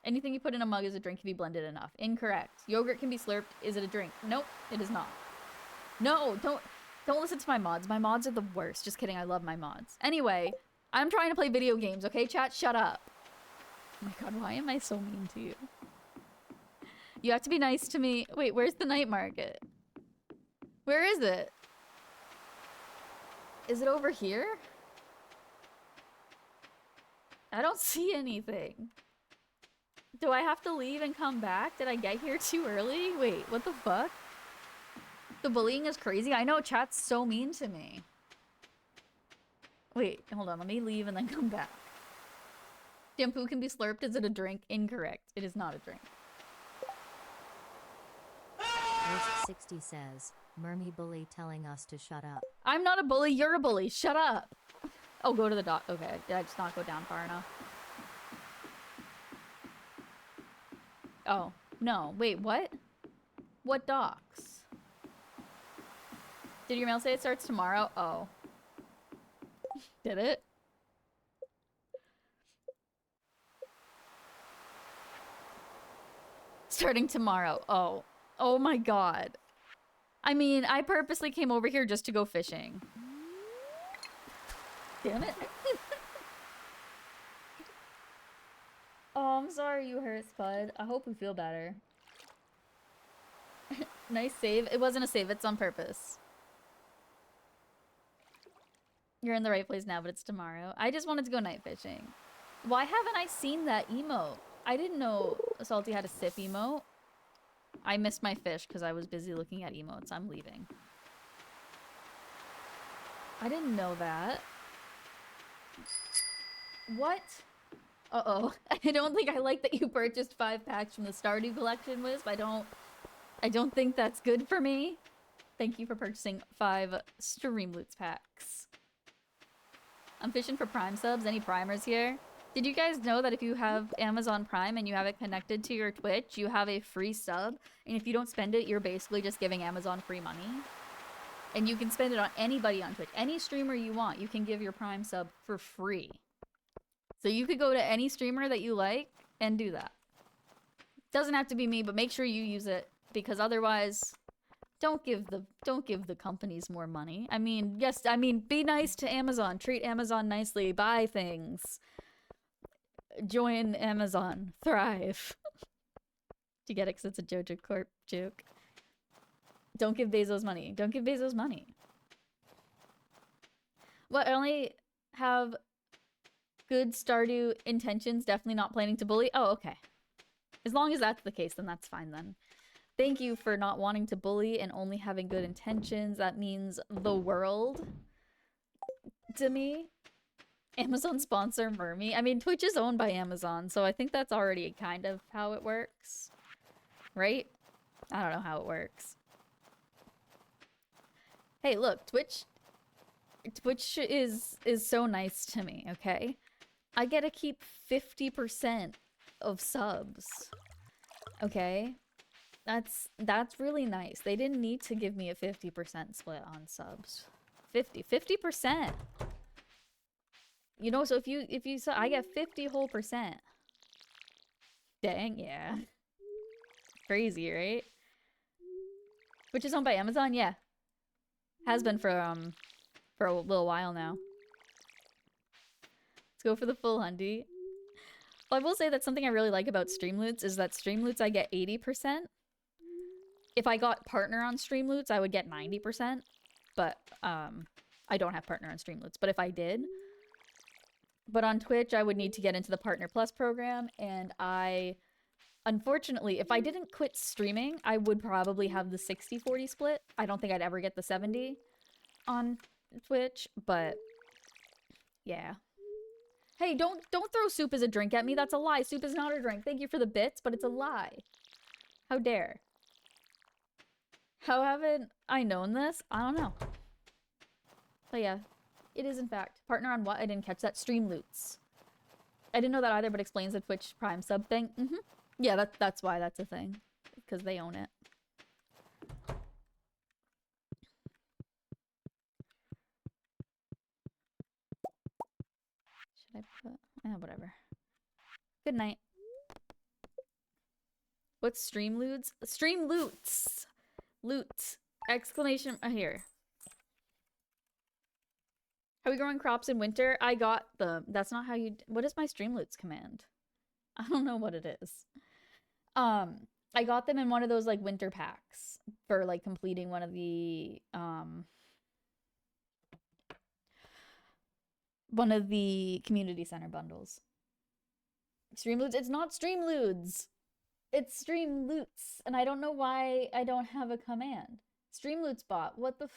Speaker 1: Anything you put in a mug is a drink if you blend it enough. Incorrect. Yogurt can be slurped. Is it a drink? Nope, it is not. No, don't listen to my mods. My mods are the worst. Just kidding. I love my mods. Anyway, I'm trying to play video games. Okay, chat. Shut up. Oh my god, why am I so mean to you? You have to be nice to me. Wait, where's the night market? Where is it? Is it over here? I don't see anything. Do I have to leave and come back? Did I get here too early? Wait, what the fuck? The bullying is crazy. I know, chat's so mean to me. Wait, hold on. Let me leave and then come back. Shampoo can be slurped. Is it a drink? Incorrect. It is not a drink.
Speaker 4: Verse 60 says, Mermy bully telling us to shut up.
Speaker 1: I'm not a bully. You're a bully. Shut up. Oh, go to the dock. Okay, did I just not go down far enough? Oh, no. Wait, what? What docks? Did your mail say it starts tomorrow? Oh. Did it? Starting tomorrow. Oh. Oh my god. I mean, I purposely came over here just to go fishing. Damn it. Oh, I'm sorry you hurt, Spud. I hope you feel better. Nice save. It wasn't a save, it's on purpose. You're in the right place now, but it's tomorrow. I just wanted to go night fishing. Why haven't I seen that emote? I didn't know Salty had a sip emote. I missed my fish because I was busy looking at emotes. I'm leaving. I didn't know that. What? Uh-oh. I don't think I like that you purchased 5 packs from the Stardew collection, Wisp. I don't think that's good for me. Thank you for purchasing 5 Streamloots packs. I'm fishing for Prime subs. Any primers here? Did you guys know that if you have Amazon Prime and you have it connected to your Twitch, you have a free sub? And if you don't spend it, you're basically just giving Amazon free money. And you can spend it on anybody on Twitch. Any streamer you want, you can give your Prime sub for free. So you could go to any streamer that you like and do that. Doesn't have to be me, but make sure you use it, because otherwise don't give the companies more money. I mean, yes, I mean, be nice to Amazon. Treat Amazon nicely. Buy things. Join Amazon. Thrive. Do you get it? 'Cause it's a Jojo Corp joke. Don't give Bezos money. Don't give Bezos money. What, I only have good Stardew intentions, definitely not planning to bully? Oh, okay. As long as that's the case, then that's fine then. Thank you for not wanting to bully and only having good intentions. That means the world to me. Amazon sponsor Mermy. I mean, Twitch is owned by Amazon, so I think that's already kind of how it works. Right? I don't know how it works. Hey, look, Twitch is so nice to me, okay? I get to keep 50% of subs. Okay? That's really nice. They didn't need to give me a 50% split on subs. 50%. You know, so if you I get 50 whole %. Dang, yeah. Crazy, right? Which is owned by Amazon, yeah. Has been for a little while now. Let's go for the full hundy. Well, I will say that something I really like about Streamloots is that Streamloots I get 80%. If I got partner on Streamloots, I would get 90%. But I don't have partner on Streamloots. But if I did, but on Twitch, I would need to get into the Partner Plus program, and I Unfortunately, if I didn't quit streaming, I would probably have the 60-40 split. I don't think I'd ever get the 70 on Twitch, but yeah. Hey, don't throw soup as a drink at me. That's a lie. Soup is not a drink. Thank you for the bits, but it's a lie. How dare. How haven't I known this? I don't know. But yeah, it is in fact. Partner on what? I didn't catch that. Stream loots. I didn't know that either, but explains the Twitch Prime sub thing. Yeah, that's why that's a thing. Because they own it. Should I put... whatever. Good night. What's stream loots? Stream loots! Loot! Exclamation... here. Are we growing crops in winter? I got them. That's not how you... What is my stream loots command? I don't know what it is. I got them in one of those, like, winter packs for, like, completing one of the, community center bundles. Streamloots? It's not Streamloots! It's Streamloots, and I don't know why I don't have a command. Streamloots bot. What the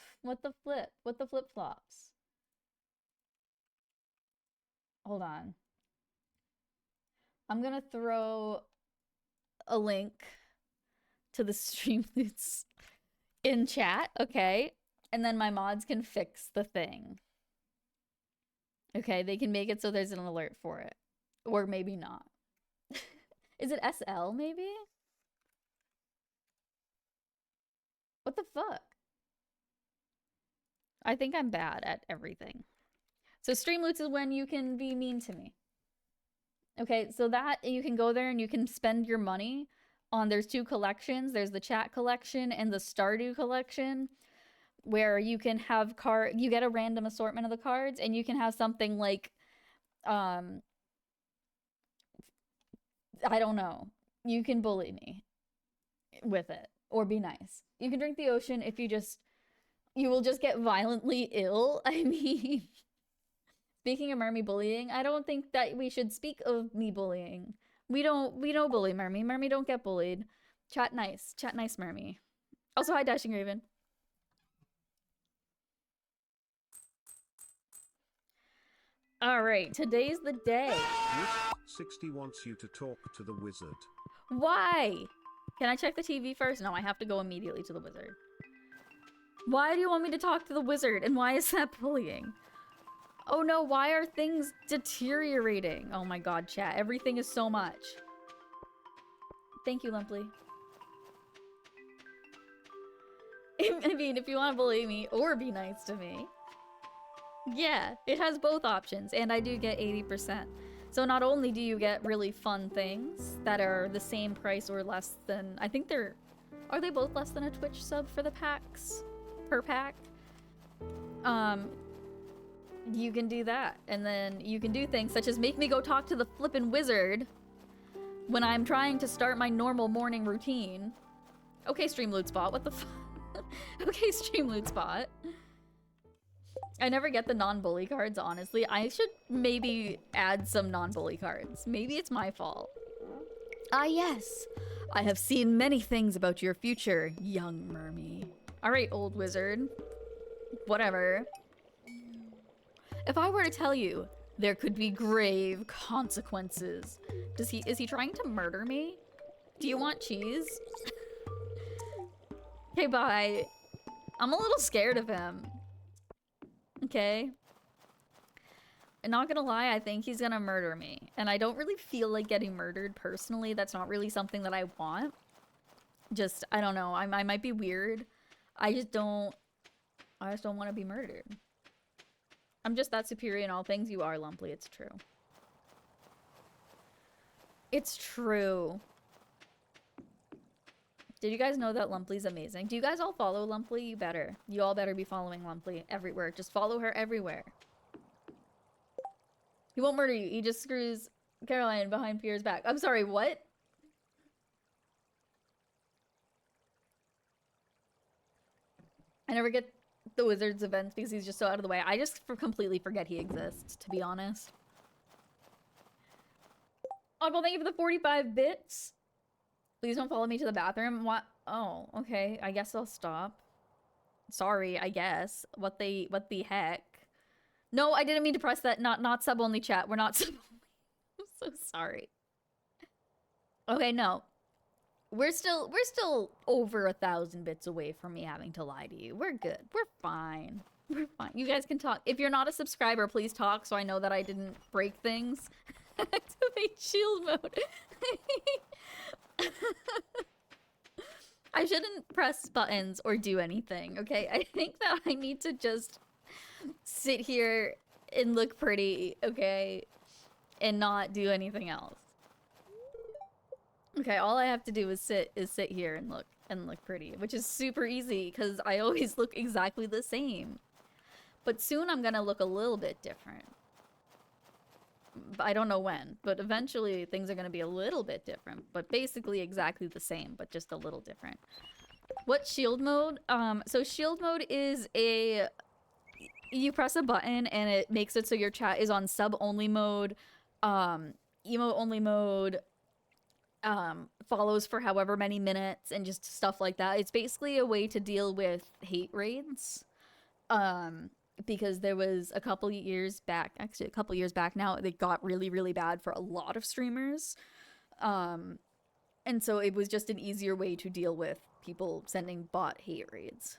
Speaker 1: flip? What the flip-flops? Hold on. I'm gonna throw a link to the Streamloots in chat, okay? And then my mods can fix the thing. Okay, they can make it so there's an alert for it. Or maybe not. Is it SL, maybe? What the fuck? I think I'm bad at everything. So Streamloots is when you can be mean to me. Okay, so that you can go there and you can spend your money on, there's two collections. There's the chat collection and the Stardew collection, where you can have you get a random assortment of the cards, and you can have something like, I don't know. You can bully me with it or be nice. You can drink the ocean if you will just get violently ill. I mean, speaking of Mermy bullying, I don't think that we should speak of me bullying. We don't bully Mermy. Mermy don't get bullied. Chat nice, Mermy. Also, hi, Dashing Raven. All right, today's the day.
Speaker 3: 60 wants you to talk to the wizard.
Speaker 1: Why? Can I check the TV first? No, I have to go immediately to the wizard. Why do you want me to talk to the wizard? And why is that bullying? Oh no, why are things deteriorating? Oh my god, chat. Everything is so much. Thank you, Lumply. I mean, if you want to bully me or be nice to me. Yeah, it has both options, and I do get 80%. So not only do you get really fun things that are the same price or less than... I think they're... Are they both less than a Twitch sub for the packs? Per pack? You can do that. And then you can do things such as make me go talk to the flippin' wizard when I'm trying to start my normal morning routine. Okay, Streamloot what the f... Okay, Streamloot. I never get the non-bully cards, honestly. I should maybe add some non-bully cards. Maybe it's my fault. Ah, yes. I have seen many things about your future, young Mermy. Alright, old wizard. Whatever. If I were to tell you, there could be grave consequences. Is he trying to murder me? Do you want cheese? Okay, bye. I'm a little scared of him. Okay. I'm not gonna lie, I think he's gonna murder me. And I don't really feel like getting murdered personally. That's not really something that I want. Just, I don't know. I might be weird. I just don't want to be murdered. I'm just that superior in all things. You are, Lumply. It's true. It's true. Did you guys know that Lumply's amazing? Do you guys all follow Lumply? You better. You all better be following Lumply everywhere. Just follow her everywhere. He won't murder you. He just screws Caroline behind Pierre's back. I'm sorry, what? I never get the Wizards events because he's just so out of the way. I just completely forget he exists, to be honest. Uncle, thank you for the 45 bits. Please don't follow me to the bathroom. What? Oh, okay. I guess I'll stop. Sorry, I guess. What the heck? No, I didn't mean to press that. Not sub only chat. We're not sub only. I'm so sorry. Okay, no. We're still over 1,000 bits away from me having to lie to you. We're good. We're fine. We're fine. You guys can talk. If you're not a subscriber, please talk so I know that I didn't break things. Activate shield mode. I shouldn't press buttons or do anything, okay? I think that I need to just sit here and look pretty, okay? And not do anything else. Okay, all I have to do is sit here and look pretty, which is super easy because I always look exactly the same. But soon I'm gonna look a little bit different. I don't know when, but eventually things are gonna be a little bit different, but basically exactly the same, but just a little different. What shield mode? So shield mode is you press a button and it makes it so your chat is on sub only mode, emote only mode, follows for however many minutes and just stuff like that. It's basically a way to deal with hate raids. Because there was a couple years back, actually a couple years back now, they got really, really bad for a lot of streamers. And so it was just an easier way to deal with people sending bot hate raids.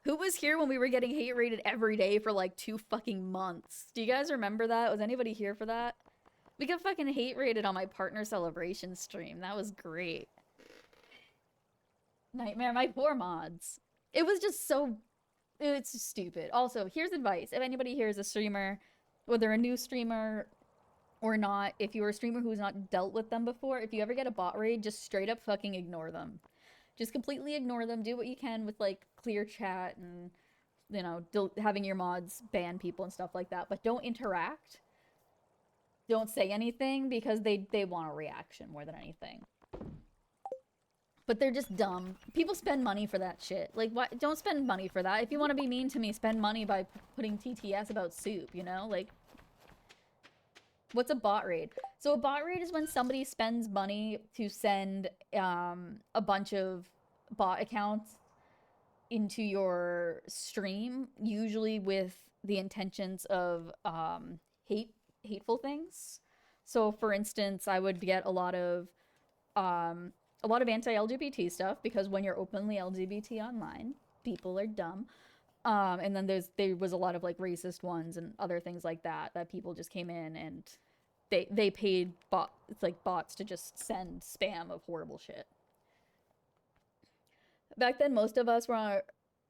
Speaker 1: Who was here when we were getting hate raided every day for like 2 fucking months? Do you guys remember that? Was anybody here for that? We got fucking hate raided on my partner celebration stream. That was great. Nightmare, my poor mods. It was just so... It's stupid. Also, here's advice. If anybody here is a streamer, whether a new streamer or not, if you're a streamer who's not dealt with them before, if you ever get a bot raid, just straight up fucking ignore them. Just completely ignore them. Do what you can with, like, clear chat and, you know, having your mods ban people and stuff like that. But don't interact. Don't say anything because they want a reaction more than anything. But they're just dumb. People spend money for that shit. Like, what? Don't spend money for that. If you want to be mean to me, spend money by putting TTS about soup, you know? Like, what's a bot raid? So a bot raid is when somebody spends money to send a bunch of bot accounts into your stream, usually with the intentions of hateful things. So, for instance, I would get a lot of anti-LGBT stuff because when you're openly LGBT online, people are dumb. And then there was a lot of like racist ones and other things like that people just came in and they paid bots to just send spam of horrible shit. Back then, most of us were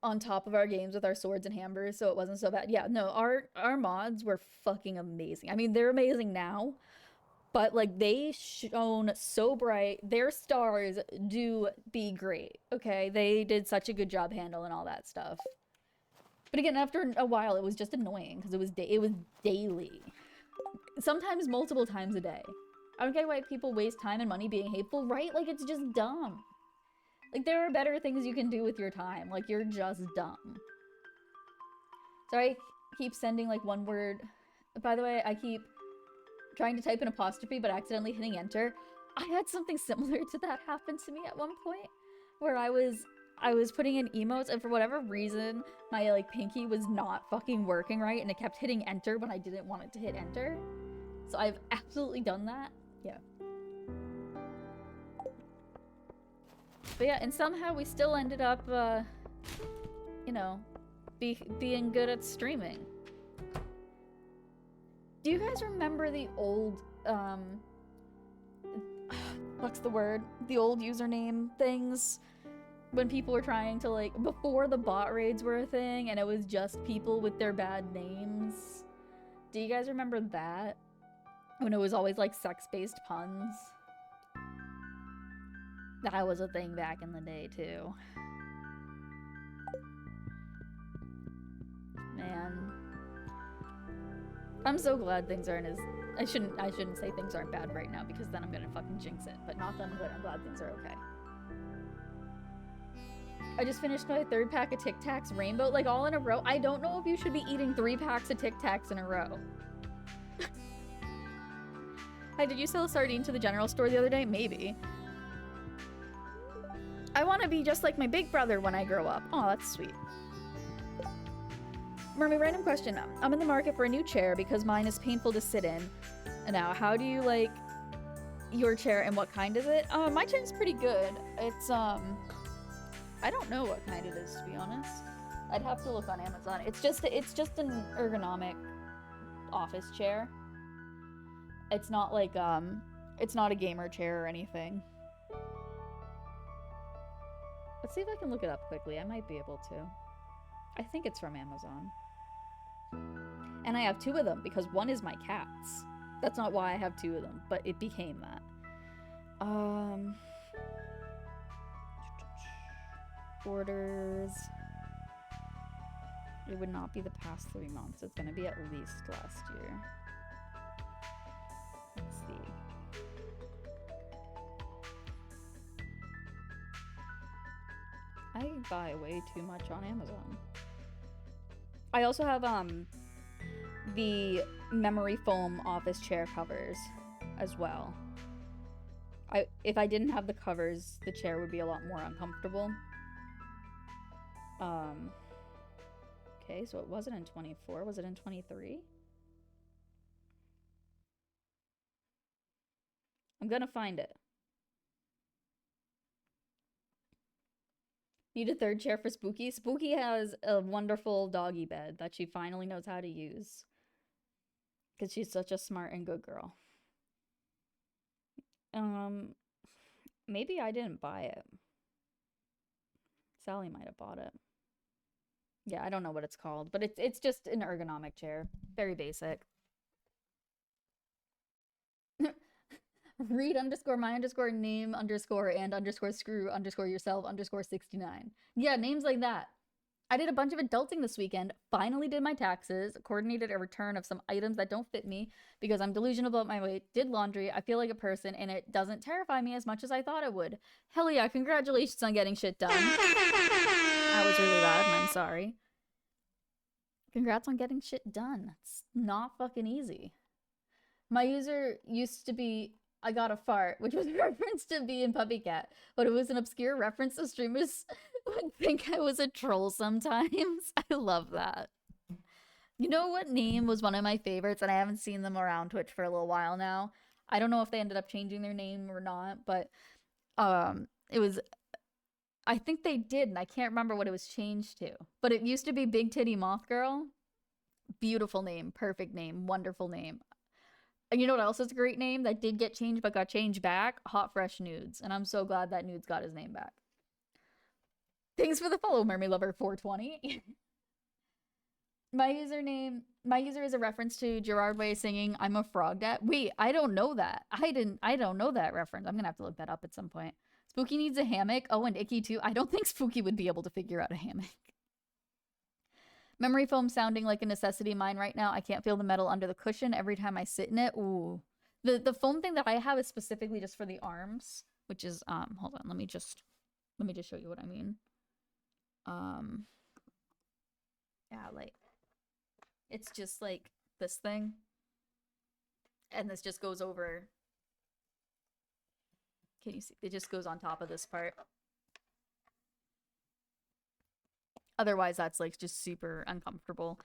Speaker 1: on top of our games with our swords and hammers, so it wasn't so bad. Yeah, no, our mods were fucking amazing. I mean, they're amazing now. But, like, they shone so bright. Their stars do be great, okay? They did such a good job handling all that stuff. But again, after a while, it was just annoying because it was daily. Sometimes multiple times a day. I don't get why people waste time and money being hateful, right? Like, it's just dumb. Like, there are better things you can do with your time. Like, you're just dumb. Sorry, I keep sending, like, one word. By the way, I keep trying to type an apostrophe but accidentally hitting enter. I had something similar to that happen to me at one point where I was putting in emotes and for whatever reason my like pinky was not fucking working right and it kept hitting enter when I didn't want it to hit enter. So I've absolutely done that. Yeah. But yeah, and somehow we still ended up you know, being good at streaming. Do you guys remember the old, what's the word? The old username things? When people were trying to, like, before the bot raids were a thing, and it was just people with their bad names? Do you guys remember that? When it was always, like, sex-based puns? That was a thing back in the day, too. Man. I'm so glad things aren't as... I shouldn't say things aren't bad right now because then I'm gonna fucking jinx it. But not that I'm good. I'm glad things are okay. I just finished my 3rd pack of Tic Tacs Rainbow, like all in a row. I don't know if you should be eating 3 packs of Tic Tacs in a row. Hi, did you sell a sardine to the general store the other day? Maybe. I want to be just like my big brother when I grow up. Oh, that's sweet. Mermaid, random question. I'm in the market for a new chair because mine is painful to sit in. And now, how do you like your chair and what kind is it? My chair is pretty good. It's, I don't know what kind it is, to be honest. I'd have to look on Amazon. It's just an ergonomic office chair. It's not like, it's not a gamer chair or anything. Let's see if I can look it up quickly. I might be able to. I think it's from Amazon. And I have 2 of them because one is my cat's. That's not why I have 2 of them, but it became that. Orders. It would not be the past 3 months. It's gonna be at least last year. Let's see. I buy way too much on Amazon. I also have the memory foam office chair covers as well. If I didn't have the covers, the chair would be a lot more uncomfortable. Okay, so it wasn't in 24. Was it in 23? I'm gonna find it. Need a 3rd chair for Spooky? Spooky has a wonderful doggy bed that she finally knows how to use. Because she's such a smart and good girl. Maybe I didn't buy it. Sally might have bought it. Yeah, I don't know what it's called, but it's just an ergonomic chair. Very basic. Read _ my _ name _ and _ screw _ yourself _ 69. Yeah, names like that. I did a bunch of adulting this weekend, finally did my taxes, coordinated a return of some items that don't fit me because I'm delusional about my weight, did laundry, I feel like a person, and it doesn't terrify me as much as I thought it would. Hell yeah, congratulations on getting shit done. That was really loud, and I'm sorry. Congrats on getting shit done. It's not fucking easy. My user used to be I got a fart, which was a reference to me and Puppy Cat, but it was an obscure reference so streamers would think I was a troll sometimes. I love that. You know what name was one of my favorites, and I haven't seen them around Twitch for a little while now. I don't know if they ended up changing their name or not, but it was, I think they did, and I can't remember what it was changed to. But it used to be Big Titty Moth Girl. Beautiful name, perfect name, wonderful name. And you know what else is a great name that did get changed but got changed back? Hot Fresh Nudes. And I'm so glad that Nudes got his name back. Thanks for the follow, Mermaid Lover 420. My user is a reference to Gerard Way singing I'm a Frog Dad. Wait, I don't know that. I don't know that reference. I'm gonna have to look that up at some point. Spooky needs a hammock. Oh, and Icky too. I don't think Spooky would be able to figure out a hammock. Memory foam sounding like a necessity of mine right now. I can't feel the metal under the cushion every time I sit in it. Ooh. The foam thing that I have is specifically just for the arms, which is hold on, let me just show you what I mean. Yeah, like it's just like this thing. And this just goes over. Can you see? It just goes on top of this part. Otherwise, that's like just super uncomfortable.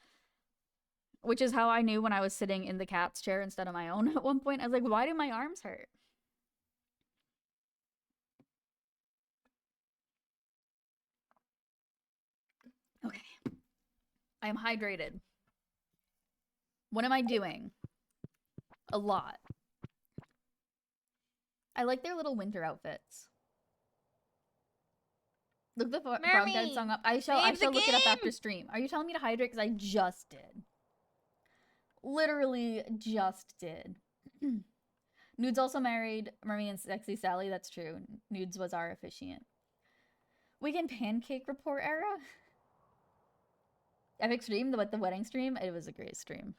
Speaker 1: Which is how I knew when I was sitting in the cat's chair instead of my own at one point. I was like, why do my arms hurt? Okay. I am hydrated. What am I doing? A lot. I like their little winter outfits. Look the Frog Dad song up. I shall look it up after stream. Are you telling me to hydrate? Because I just did. Literally just did. Nudes also married Murray and Sexy Sally. That's true. Nudes was our officiant. Weekend pancake report era? Epic stream, the wedding stream. It was a great stream.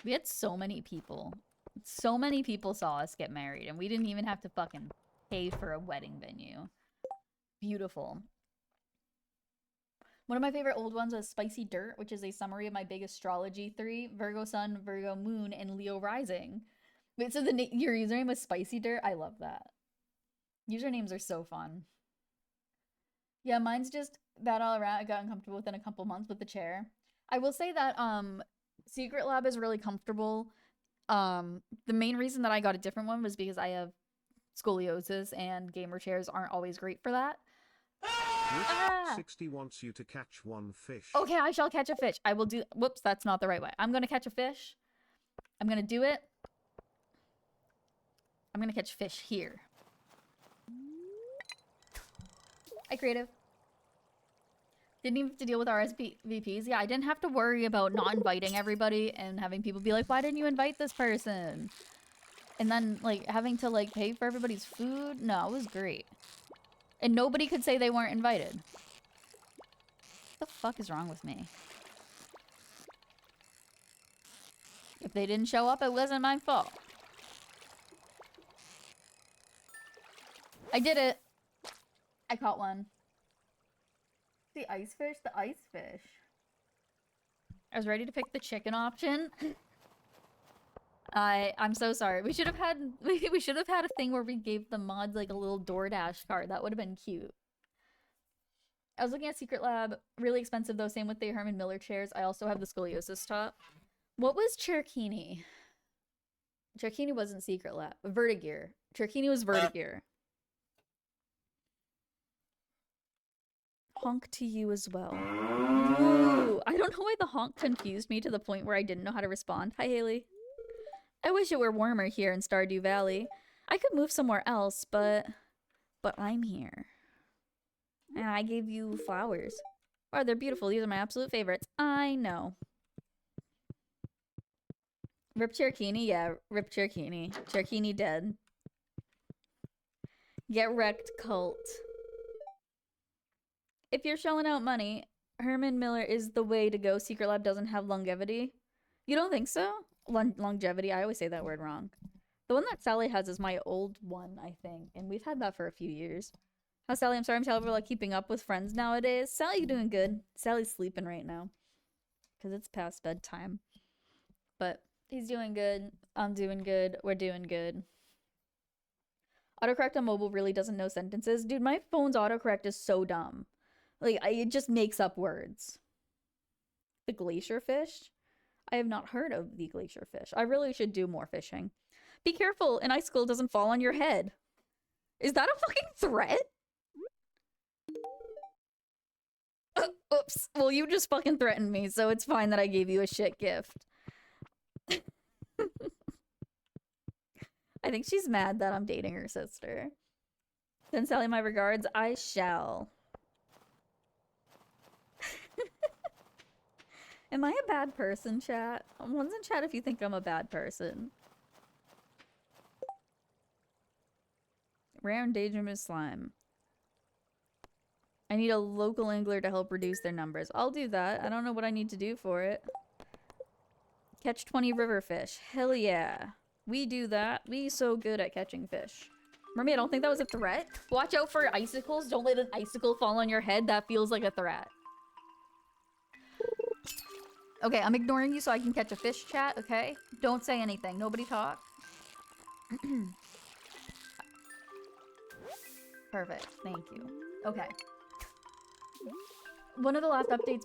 Speaker 1: We had so many people. So many people saw us get married, and we didn't even have to fucking pay for a wedding venue. Beautiful. One of my favorite old ones was Spicy Dirt, which is a summary of my big astrology 3, Virgo Sun, Virgo Moon, and Leo Rising. Wait, so your username was Spicy Dirt? I love that. Usernames are so fun. Yeah, mine's just bad all around. I got uncomfortable within a couple months with the chair. I will say that Secret Lab is really comfortable. The main reason that I got a different one was because I have scoliosis and gamer chairs aren't always great for that.
Speaker 3: Ah! 60 wants you to catch one fish.
Speaker 1: Okay, I shall catch a fish. I will do. Whoops, that's not the right way. I'm gonna catch a fish. I'm gonna do it. I'm gonna catch fish here. Hi, creative. Didn't even have to deal with RSVPs. Yeah, I didn't have to worry about not inviting everybody and having people be like, why didn't you invite this person? And then, like, having to, like, pay for everybody's food. No, it was great. And nobody could say they weren't invited. What the fuck is wrong with me? If they didn't show up, it wasn't my fault. I did it. I caught one. The ice fish? The ice fish. I was ready to pick the chicken option. I'm so sorry. We should have had a thing where we gave the mods like a little DoorDash card. That would have been cute. I was looking at Secret Lab. Really expensive though. Same with the Herman Miller chairs. I also have the scoliosis top. What was Cherkini? Cherkini wasn't Secret Lab. Vertigear. Cherkini was Vertigear. Honk to you as well. Ooh, I don't know why the honk confused me to the point where I didn't know how to respond. Hi, Haley. I wish it were warmer here in Stardew Valley. I could move somewhere else, but I'm here. And I gave you flowers. Oh, they're beautiful. These are my absolute favorites. I know. Rip Cherkini? Yeah, rip Cherkini. Cherkini dead. Get wrecked, cult. If you're shelling out money, Herman Miller is the way to go. Secret Lab doesn't have longevity. You don't think so? Longevity? I always say that word wrong. The one that Sally has is my old one, I think. And we've had that for a few years. How's Sally? I'm sorry I'm terrible like keeping up with friends nowadays. Sally doing good. Sally's sleeping right now. Because it's past bedtime. But he's doing good. I'm doing good. We're doing good. Autocorrect on mobile really doesn't know sentences. Dude, my phone's autocorrect is so dumb. Like, it just makes up words. The glacier fish? I have not heard of the glacier fish. I really should do more fishing. Be careful, an icicle doesn't fall on your head. Is that a fucking threat? Oops. Well, you just fucking threatened me, so it's fine that I gave you a shit gift. I think she's mad that I'm dating her sister. Send Sally my regards. I shall. Am I a bad person, chat? One's in chat if you think I'm a bad person. Rare endangerment slime. I need a local angler to help reduce their numbers. I'll do that. I don't know what I need to do for it. Catch 20 river fish. Hell yeah. We do that. We so good at catching fish. Mermaid, I don't think that was a threat. Watch out for icicles. Don't let an icicle fall on your head. That feels like a threat. Okay, I'm ignoring you so I can catch a fish, chat, okay? Don't say anything. Nobody talk. Perfect. Thank you. Okay. One of the last updates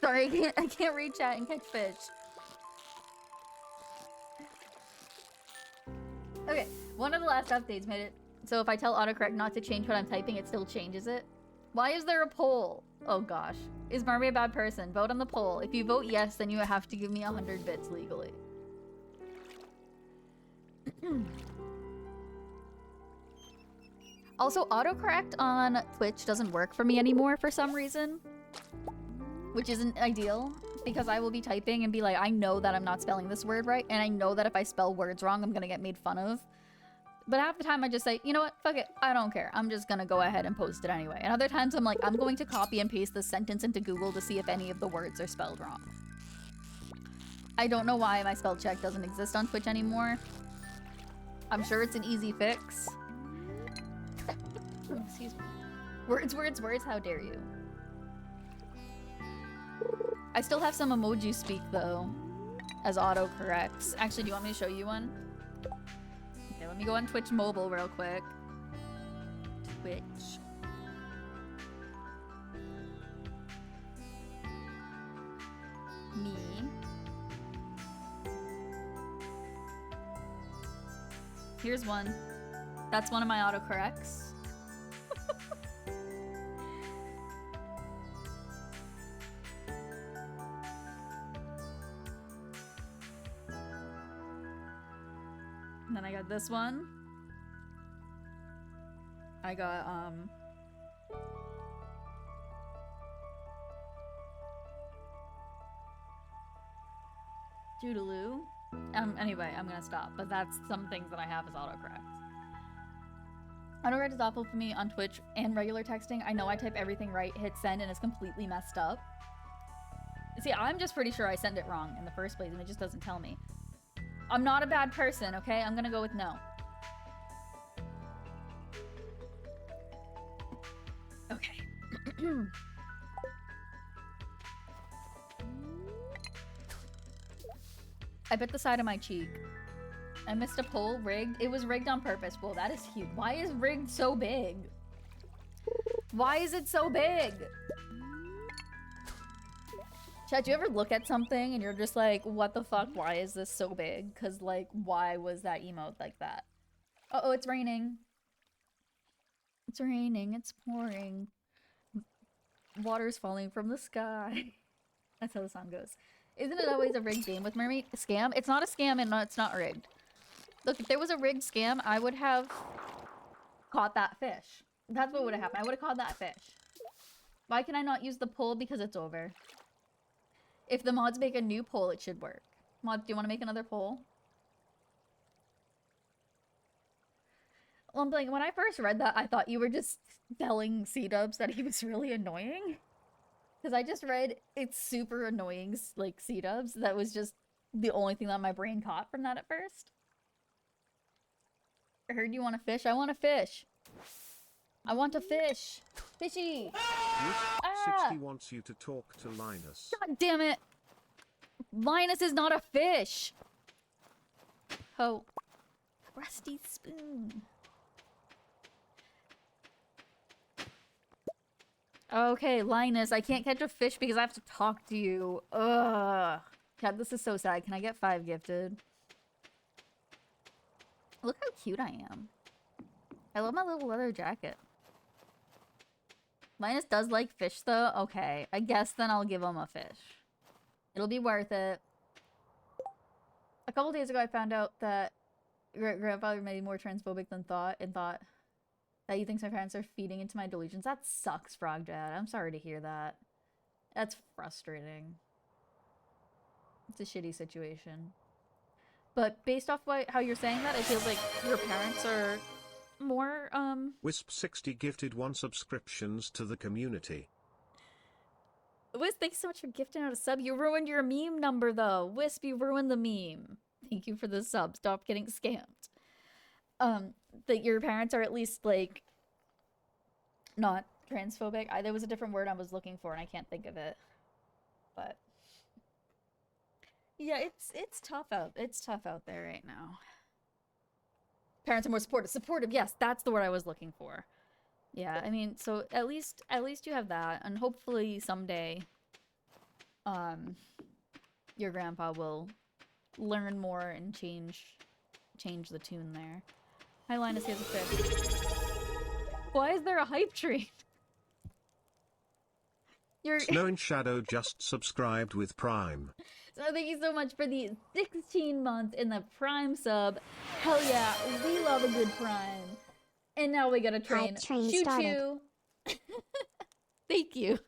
Speaker 1: Sorry, I can't read chat and catch fish. Okay, one of the last updates made it so if I tell autocorrect not to change what I'm typing, it still changes it. Why is there a poll? Oh gosh. Is Marmy a bad person? Vote on the poll. If you vote yes, then you have to give me 100 bits legally. Also, autocorrect on Twitch doesn't work for me anymore for some reason. Which isn't ideal, because I will be typing and be like, I know that I'm not spelling this word right, and I know that if I spell words wrong, I'm gonna get made fun of. But half the time I just say, you know what, fuck it, I don't care. I'm just gonna go ahead and post it anyway. And other times I'm like, I'm going to copy and paste this sentence into Google to see if any of the words are spelled wrong. I don't know why my spell check doesn't exist on Twitch anymore. I'm sure it's an easy fix. Excuse me. Words, words, words, how dare you. I still have some emoji speak though, as autocorrects. Actually, do you want me to show you one? Okay, let me go on Twitch mobile real quick. Twitch. Me. Here's one. That's one of my autocorrects. And then I got this one. I got, Doodaloo. Anyway, I'm gonna stop, but that's some things that I have as autocorrect. Autocorrect is awful for me on Twitch and regular texting. I know I type everything right, hit send, and it's completely messed up. See, I'm just pretty sure I send it wrong in the first place, and it just doesn't tell me. I'm not a bad person, okay? I'm gonna go with no. Okay. I bit the side of my cheek. I missed a poll. Rigged. It was rigged on purpose. Well, that is huge. Why is rigged so big? Why is it so big? Chat, do you ever look at something and you're just like, what the fuck? Why is this so big? Because, like, why was that emote like that? Uh-oh, it's raining. It's raining. It's pouring. Water's falling from the sky. That's how the song goes. Isn't it always a rigged game with Mermaid? A scam? It's not a scam and it's not rigged. Look, if there was a rigged scam, I would have caught that fish. That's what would have happened. I would have caught that fish. Why can I not use the poll? Because it's over. If the mods make a new poll, it should work. Mods, do you want to make another poll? Well, I'm like, when I first read that, I thought you were just telling C-dubs that he was really annoying. Because I just read it's super annoying, like, C-dubs. That was just the only thing that my brain caught from that at first. I heard you want to fish. I want to fish. I want to fish. Fishy.
Speaker 3: Wisp 60 wants you to talk to Linus.
Speaker 1: God damn it. Linus is not a fish. Oh. Rusty spoon. Okay, Linus, I can't catch a fish because I have to talk to you. Ugh. God, this is so sad. Can I get 5 gifted? Look how cute I am. I love my little leather jacket. Linus does like fish, though? Okay, I guess then I'll give him a fish. It'll be worth it. A couple days ago, I found out that grandfather may be more transphobic than thought, and thought that he thinks my parents are feeding into my delusions. That sucks, Frog Dad. I'm sorry to hear that. That's frustrating. It's a shitty situation. But based off how you're saying that, it feels like your parents are more,
Speaker 3: Wisp 60 gifted 1 subscriptions to the community.
Speaker 1: Wisp, thanks so much for gifting out a sub. You ruined your meme number, though. Wisp, you ruined the meme. Thank you for the sub. Stop getting scammed. That your parents are at least, like, not transphobic. There was a different word I was looking for, and I can't think of it. But yeah, it's tough out. It's tough out there right now. Parents are more supportive. Supportive, yes, that's the word I was looking for. Yeah, I mean, so at least you have that, and hopefully someday, your grandpa will learn more and change the tune there. Hi, Linus, he has a fish. Why is there a hype train?
Speaker 3: Snow and Shadow just subscribed with Prime.
Speaker 1: So thank you so much for the 16 months in the Prime sub. Hell yeah, we love a good Prime. And now we got a train.
Speaker 9: Train
Speaker 1: Choo
Speaker 9: started.
Speaker 1: choo. Thank you.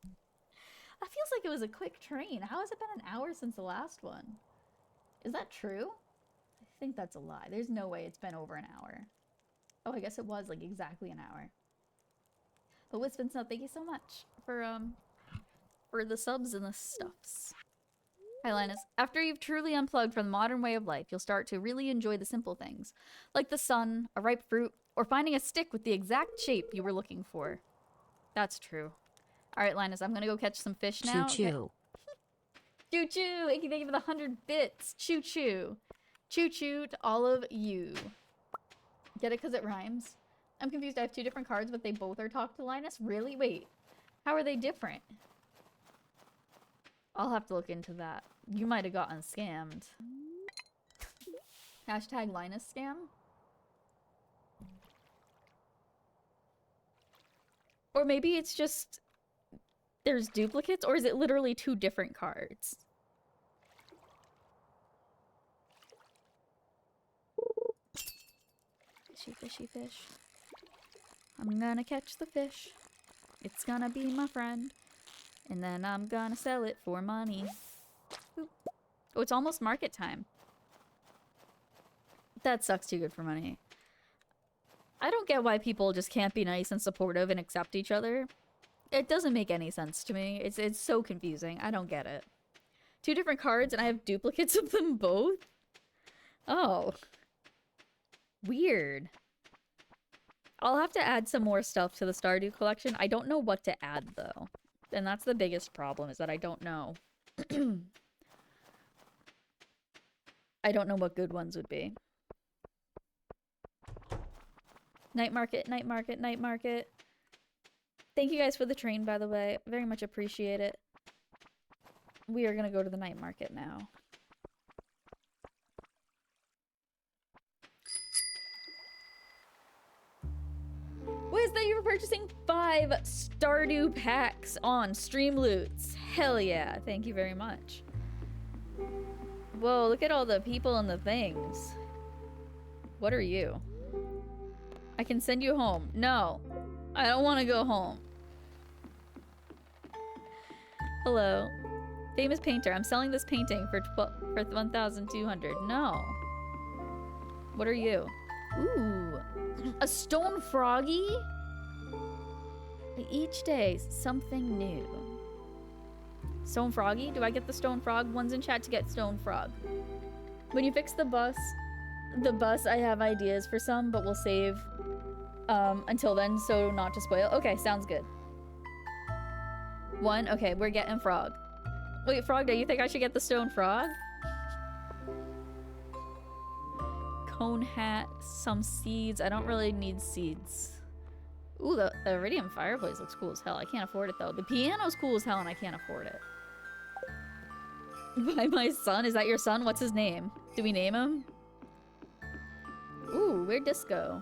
Speaker 1: That feels like it was a quick train. How has it been an hour since the last one? Is that true? I think that's a lie. There's no way it's been over an hour. Oh, I guess it was like exactly an hour. But Wisp and Snow, thank you so much for the subs and the stuffs. Hi, Linus. After you've truly unplugged from the modern way of life, you'll start to really enjoy the simple things, like the sun, a ripe fruit, or finding a stick with the exact shape you were looking for. That's true. All right, Linus, I'm gonna go catch some fish now.
Speaker 4: Choo-choo.
Speaker 1: Okay. Choo-choo! Thank you for the 100 bits. Choo-choo. Choo-choo to all of you. Get it because it rhymes? I'm confused. I have 2 different cards, but they both are talk to Linus? Really? Wait. How are they different? I'll have to look into that. You might have gotten scammed. Hashtag Linus scam? Or maybe it's just... there's duplicates? Or is it literally 2 different cards? Fishy, fishy, fish. I'm gonna catch the fish. It's gonna be my friend. And then I'm gonna sell it for money. Boop. Oh, it's almost market time. That sucks too good for money. I don't get why people just can't be nice and supportive and accept each other. It doesn't make any sense to me. It's so confusing. I don't get it. 2 different cards and I have duplicates of them both? Oh. Weird. I'll have to add some more stuff to the Stardew collection. I don't know what to add, though. And that's the biggest problem, is that I don't know. I don't know what good ones would be. Night market, night market, night market. Thank you guys for the train, by the way. Very much appreciate it. We are gonna go to the night market now. Wiz, thank you for purchasing 5 Stardew packs on Streamloots. Hell yeah, thank you very much. Whoa, look at all the people and the things. What are you? I can send you home. No, I don't want to go home. Hello. Famous painter. I'm selling this painting for 1,200. No. What are you? Ooh. A stone froggy? Each day, something new. Stone froggy? Do I get the stone frog? One's in chat to get stone frog. When you fix the bus, I have ideas for some, but we'll save until then, so not to spoil. Okay, sounds good. 1, okay, we're getting frog. Wait, frog, do you think I should get the stone frog? Cone hat, some seeds. I don't really need seeds. Ooh, the iridium fireplace looks cool as hell. I can't afford it though. The piano's cool as hell and I can't afford it. By my son? Is that your son? What's his name? Do we name him? Ooh, weird disco.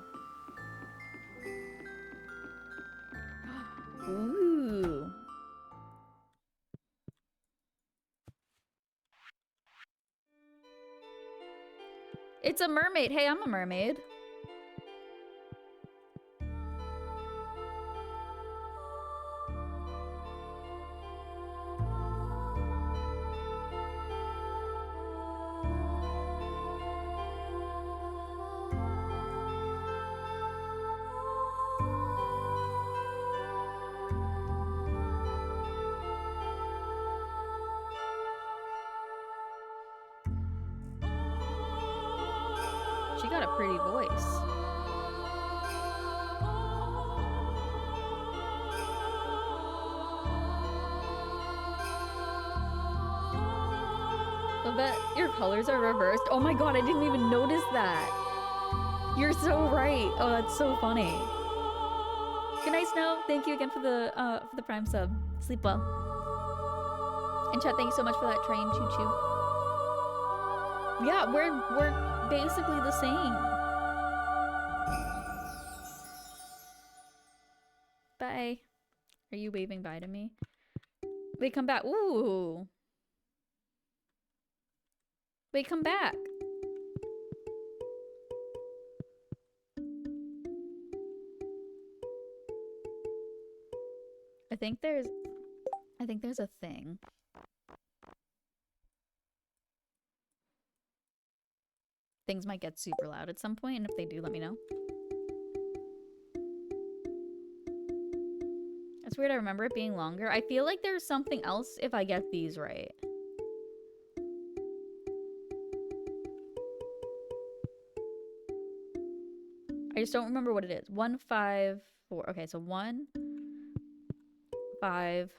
Speaker 1: Ooh. It's a mermaid. Hey, I'm a mermaid. She got a pretty voice. I bet your colors are reversed. Oh my god, I didn't even notice that. You're so right. Oh, that's so funny. Good night, Snow. Thank you again for the Prime sub. Sleep well. And chat, thank you so much for that train. Choo choo. Yeah, we're basically the same. Bye. Are you waving bye to me? Wait, come back. Ooh. Wait, come back. I think there's a thing. Things might get super loud at some point, and if they do, let me know. It's weird, I remember it being longer. I feel like there's something else if I get these right. I just don't remember what it is. 1, 5, 4. Okay, so 1, 5,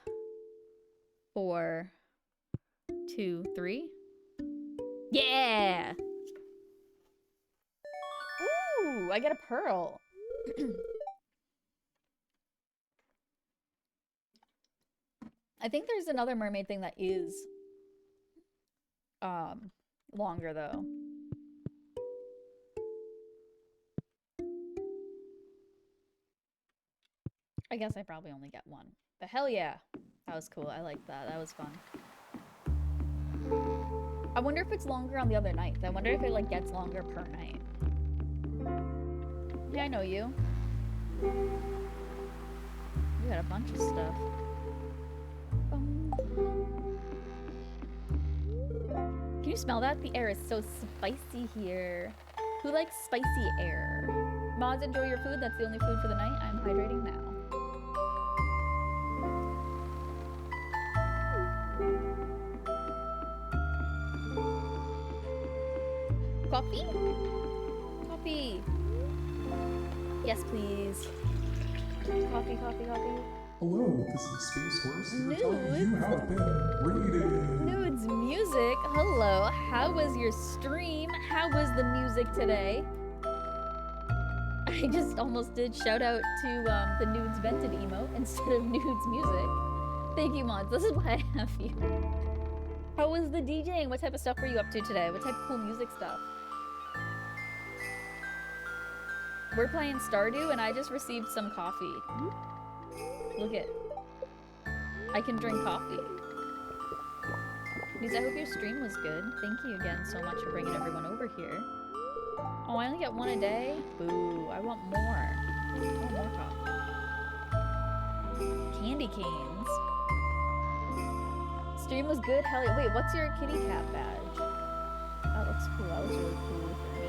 Speaker 1: 4, 2, 3. Yeah! Ooh, I get a pearl. I think there's another mermaid thing that is longer though. I guess I probably only get one. But hell yeah. That was cool. I like that. That was fun. I wonder if it's longer on the other nights. I wonder if it like gets longer per night. Yeah, I know you. You got a bunch of stuff. Can you smell that? The air is so spicy here. Who likes spicy air? Mods, enjoy your food. That's the only food for the night. I'm hydrating now. Coffee? Coffee. Yes, please. Coffee, coffee, coffee.
Speaker 9: Hello, this is Space Horse.
Speaker 1: Nudes.
Speaker 9: You have been reading.
Speaker 1: Nudes music. Hello. How was your stream? How was the music today? I just almost did shout out to the nudes vented emote instead of nudes music. Thank you, mods. This is why I have you. How was the DJing? What type of stuff were you up to today? What type of cool music stuff? We're playing Stardew and I just received some coffee. Look it. I can drink coffee. Because I hope your stream was good. Thank you again so much for bringing everyone over here. Oh, I only get one a day? Boo, I want more. I want more coffee. Candy canes. Stream was good? Hell yeah. Wait, what's your kitty cat badge? That looks cool. That was really cool for me.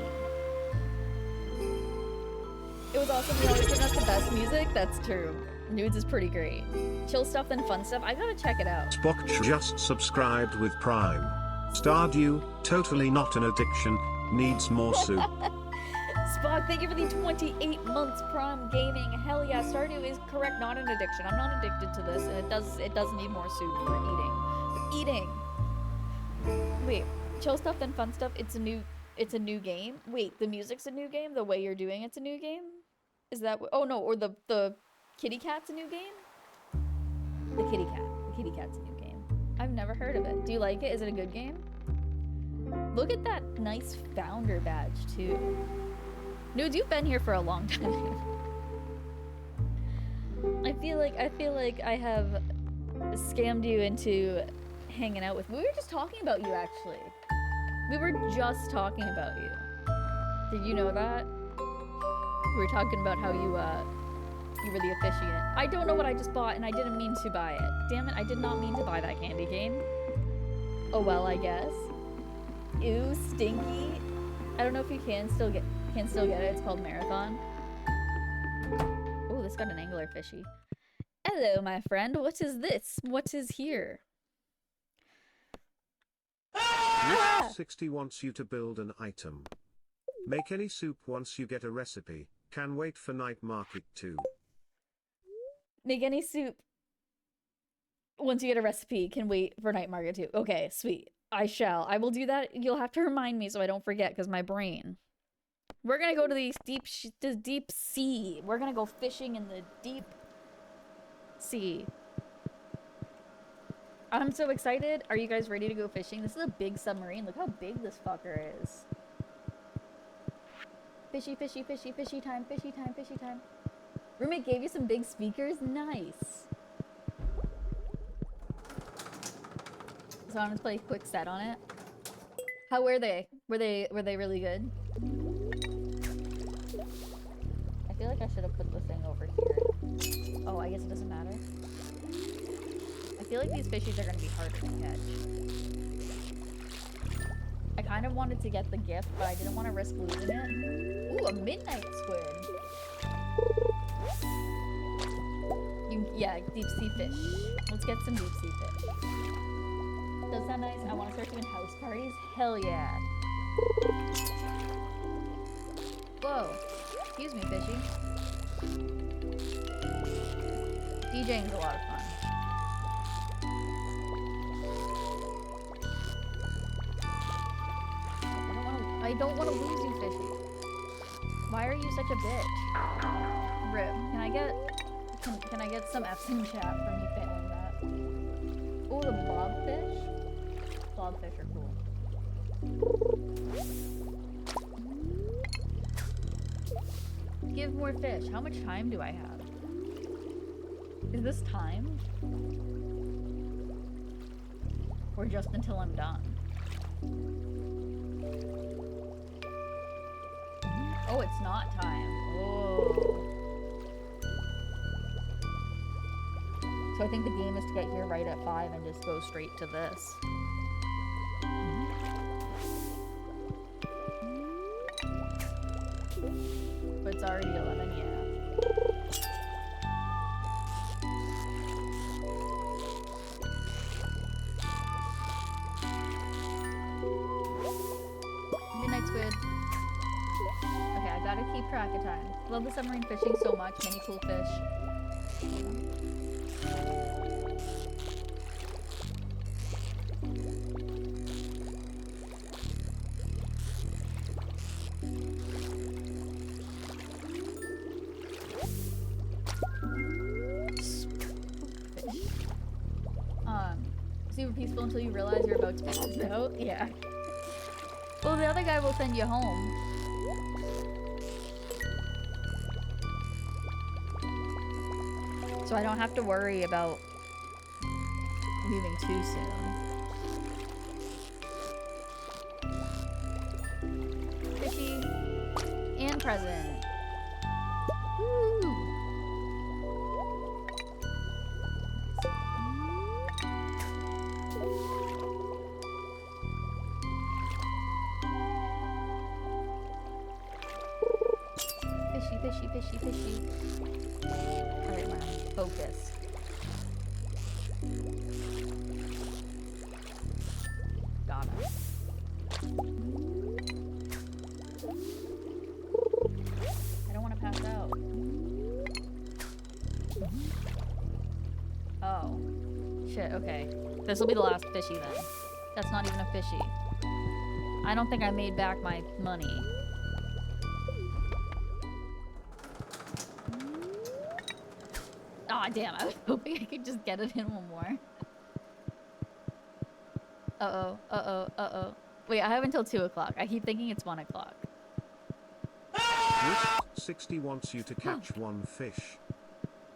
Speaker 1: It was awesome. You always giving us the best music. That's true. Nudes is pretty great. Chill stuff and fun stuff. I gotta check it out.
Speaker 3: Spock just subscribed with Prime. Stardew, totally not an addiction, needs more soup.
Speaker 1: Spock, thank you for the 28 months Prime gaming. Hell yeah, Stardew is correct, not an addiction. I'm not addicted to this, and it does need more soup for eating. Wait, chill stuff and fun stuff. It's a new game. Wait, the music's a new game. The way you're doing it's a new game. Is that? Oh no, or the kitty cat's a new game. The kitty cat's a new game. I've never heard of it. Do you like it? Is it a good game? Look at that nice founder badge too. Nudes, you've been here for a long time. I feel like I have scammed you into hanging out with me. We were just talking about you, actually. We were just talking about you. Did you know that? We were talking about how you were the officiant. I don't know what I just bought, and I didn't mean to buy it. Damn it, I did not mean to buy that candy cane. Oh well, I guess. Ew, stinky. I don't know if you can still get it. It's called Marathon. Oh, this got an angler fishy. Hello, my friend. What is this? What is here?
Speaker 3: Risk 60 wants you to build an item. Make any soup once you get a recipe. Can wait for night market too.
Speaker 1: Make any soup once you get a recipe. Can wait for night market too. Okay, sweet. I shall. I will do that. You'll have to remind me so I don't forget, because my brain. We're gonna go to the deep sea. We're gonna go fishing in the deep sea. I'm so excited. Are you guys ready to go fishing? This is a big submarine. Look how big this fucker is. Fishy, fishy, fishy, fishy time, fishy time, fishy time. Roommate gave you some big speakers? Nice. So I'm gonna play a quick set on it. How were they? Were they really good? I feel like I should have put the thing over here. Oh, I guess it doesn't matter. I feel like these fishies are gonna be harder to catch. I kind of wanted to get the gift, but I didn't want to risk losing it. Ooh, a midnight squid. Yeah, deep sea fish. Let's get some deep sea fish. Does sound nice. I want to start doing house parties. Hell yeah. Whoa. Excuse me, fishy. DJing's a lot of fun. I don't want to lose you, fishy. Why are you such a bitch? Rip. Can I get some F's in chat for me failing that? Oh, the blobfish? Blobfish are cool. Give more fish. How much time do I have? Is this time? Or just until I'm done? Oh, it's not time. Oh. So I think the game is to get here right at 5 and just go straight to this. But it's already 11, yeah. Midnight squid. Okay, I gotta keep track of time. Love the submarine fishing so much. Many cool fish. Super peaceful until you realize you're about to pass out. Yeah. Well, the other guy will send you home. So I don't have to worry about leaving too soon. Fishy and present. Woo! Fishy, fishy, fishy, fishy. Alright, man. Focus. Got it. I don't want to pass out. Oh. Shit, okay. This will be the last fishy then. That's not even a fishy. I don't think I made back my money. Aw, damn, I was hoping I could just get it in one more. Uh-oh, uh-oh, uh-oh. Wait, I have until 2 o'clock. I keep thinking it's 1 o'clock.
Speaker 3: Wisp60 wants you to catch one fish.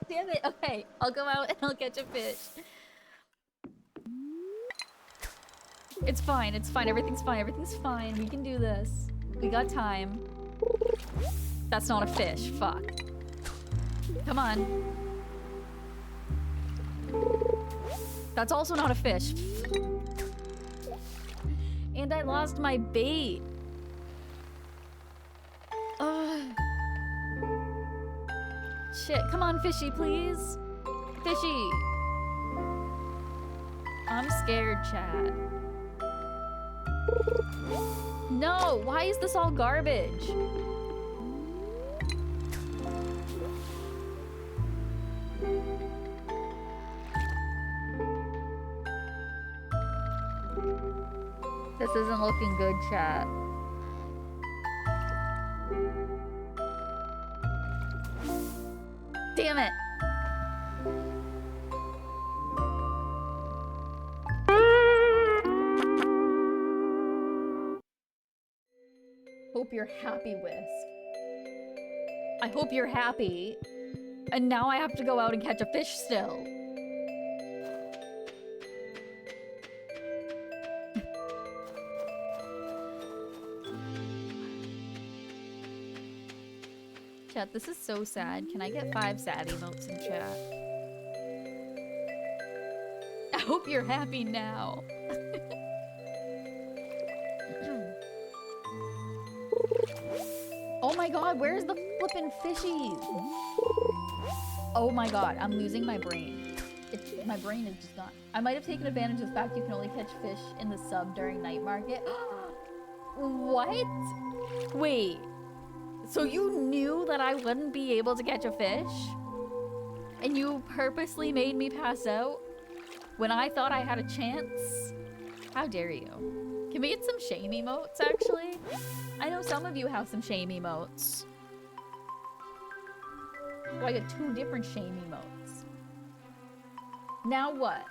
Speaker 1: Damn it, okay. I'll go out and I'll catch a fish. It's fine, everything's fine, everything's fine. We can do this. We got time. That's not a fish, fuck. Come on. That's also not a fish. And I lost my bait. Ugh. Shit, come on, fishy, please. Fishy. I'm scared, chat. No, why is this all garbage? This isn't looking good, chat. Damn it! Hope you're happy, Wisp. I hope you're happy. And now I have to go out and catch a fish still. Chat, this is so sad. Can I get 5 sad emotes in chat? I hope you're happy now. Oh my god, where's the flippin' fishies? Oh my god, I'm losing my brain. My brain is just gone. I might have taken advantage of the fact you can only catch fish in the sub during night market. What? Wait. So you knew that I wouldn't be able to catch a fish? And you purposely made me pass out? When I thought I had a chance? How dare you? Can we get some shame emotes, actually? I know some of you have some shame emotes. Oh, I get 2 different shame emotes. Now what?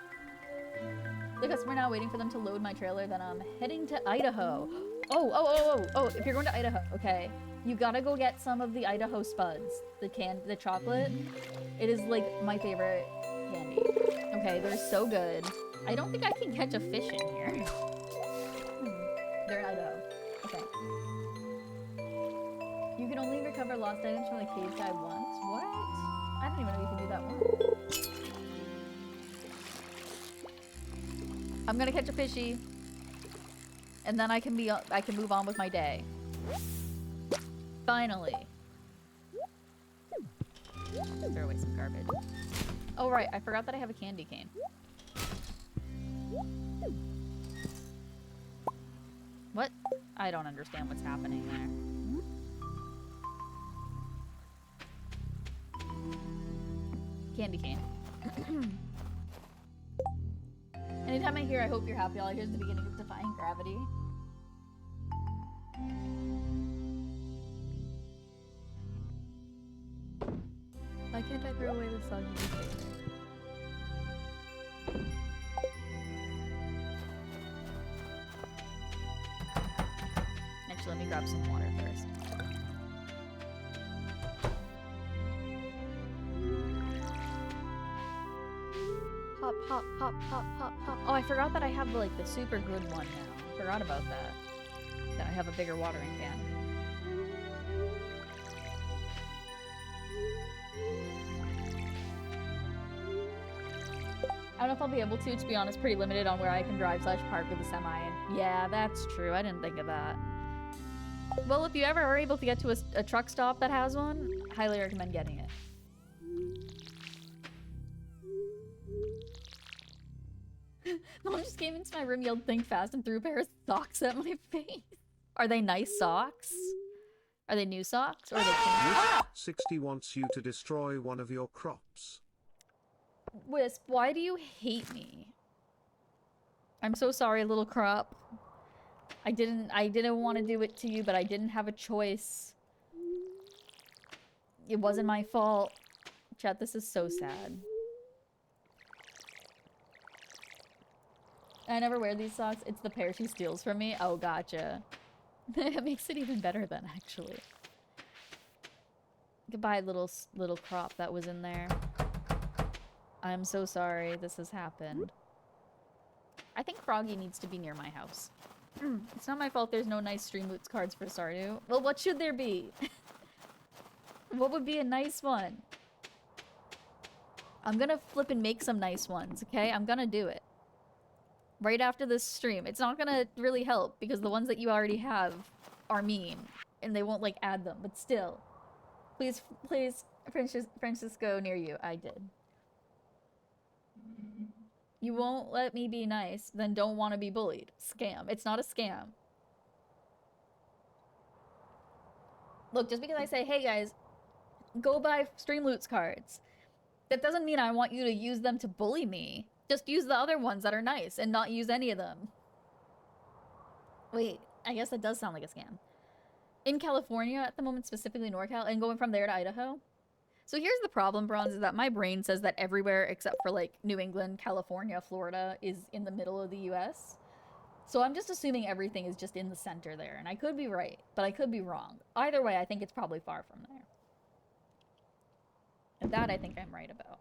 Speaker 1: The customer now waiting for them to load my trailer, then I'm heading to Idaho. Oh, if you're going to Idaho, okay. You gotta go get some of the Idaho Spuds. The chocolate. It is like my favorite candy. Okay, they're so good. I don't think I can catch a fish in here. They're in Idaho. Okay. You can only recover lost items from the cave side once. What? I don't even know you can do that once. I'm gonna catch a fishy, and then I can move on with my day. Finally. Throw away some garbage. Oh right, I forgot that I have a candy cane. What? I don't understand what's happening there. Candy cane. Anytime I hear I hope you're happy, all I hear is the beginning of Defying Gravity. Why can't I throw away the soggy newspaper? Actually, let me grab some water first. Hop, hop, hop, hop, hop, hop. Oh, I forgot that I have like the super good one now. Forgot about that. That I have a bigger watering can. I don't know if I'll be able to be honest, pretty limited on where I can drive / park with a semi. And yeah, that's true. I didn't think of that. Well, if you ever are able to get to a truck stop that has one, highly recommend getting it. Mom just came into my room, yelled "think fast," and threw a pair of socks at my face. Are they nice socks? Are they new socks? Or are they
Speaker 3: Wisp 60 wants you to destroy one of your crops.
Speaker 1: Wisp, why do you hate me? I'm so sorry, little crop. I didn't want to do it to you, but I didn't have a choice. It wasn't my fault. Chat, this is so sad. I never wear these socks. It's the pair she steals from me. Oh, gotcha. It makes it even better then, actually. Goodbye, little crop that was in there. I'm so sorry this has happened. I think Froggy needs to be near my house. It's not my fault there's no nice Stream Loots cards for Stardew. Well, what should there be? What would be a nice one? I'm gonna flip and make some nice ones, okay? I'm gonna do it. Right after this stream. It's not gonna really help because the ones that you already have are mean and they won't like add them, but still. Please, Francisco near you. I did. You won't let me be nice, then don't want to be bullied. Scam. It's not a scam. Look, just because I say, hey guys, go buy Stream Loots cards, that doesn't mean I want you to use them to bully me. Just use the other ones that are nice and not use any of them. Wait, I guess that does sound like a scam. In California at the moment, specifically NorCal, and going from there to Idaho. So here's the problem, Bronze, is that my brain says that everywhere except for like New England, California, Florida is in the middle of the US. So I'm just assuming everything is just in the center there. And I could be right, but I could be wrong. Either way, I think it's probably far from there. And that I think I'm right about.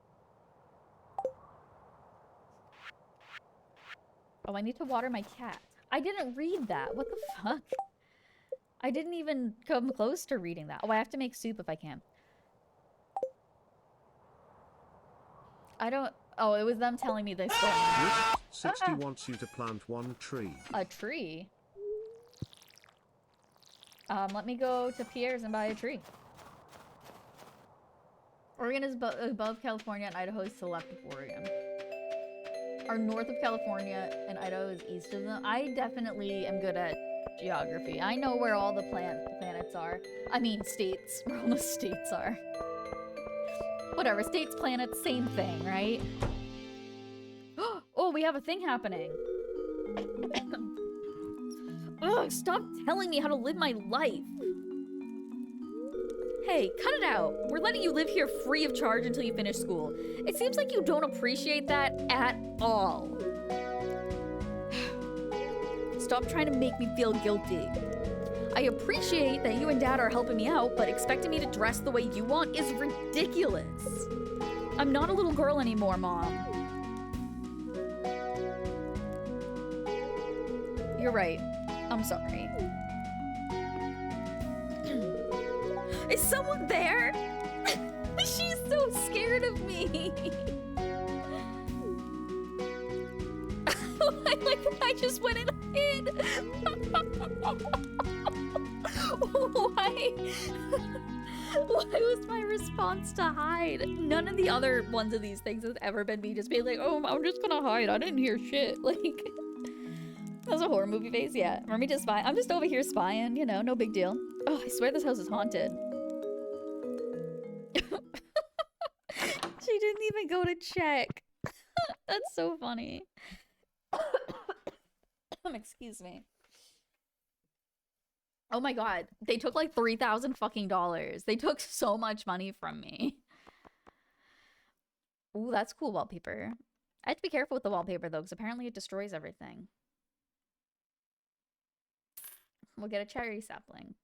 Speaker 1: Oh, I need to water my cat. I didn't read that. What the fuck? I didn't even come close to reading that. Oh, I have to make soup if I can. I don't... Oh, it was them telling me they stole me.
Speaker 3: Wisp 60 wants you to plant one tree.
Speaker 1: A tree? Let me go to Pierre's and buy a tree. Oregon is above California and Idaho is to the left of Oregon. Are north of California and Idaho is east of them. I definitely am good at geography. I know where all the planets are. I mean states. Where all the states are. Whatever, states, planets, same thing, right? Oh, we have a thing happening. Ugh, stop telling me how to live my life. Hey, cut it out. We're letting you live here free of charge until you finish school. It seems like you don't appreciate that at all. Stop trying to make me feel guilty. I appreciate that you and Dad are helping me out, but expecting me to dress the way you want is ridiculous. I'm not a little girl anymore, Mom. You're right. I'm sorry. Is someone there? She's so scared of me. I just went and hid. Why? Why was my response to hide? None of the other ones of these things has ever been me just being like, oh, I'm just gonna hide. I didn't hear shit. Like, that's a horror movie face. Yeah, Mermy just spy. I'm just over here spying, you know, no big deal. Oh, I swear this house is haunted. She didn't even go to check. That's so funny. Excuse me. Oh my god, they took like $3,000 fucking dollars. They took so much money from me. Ooh, that's cool wallpaper. I have to be careful with the wallpaper though, because apparently it destroys everything. We'll get a cherry sapling.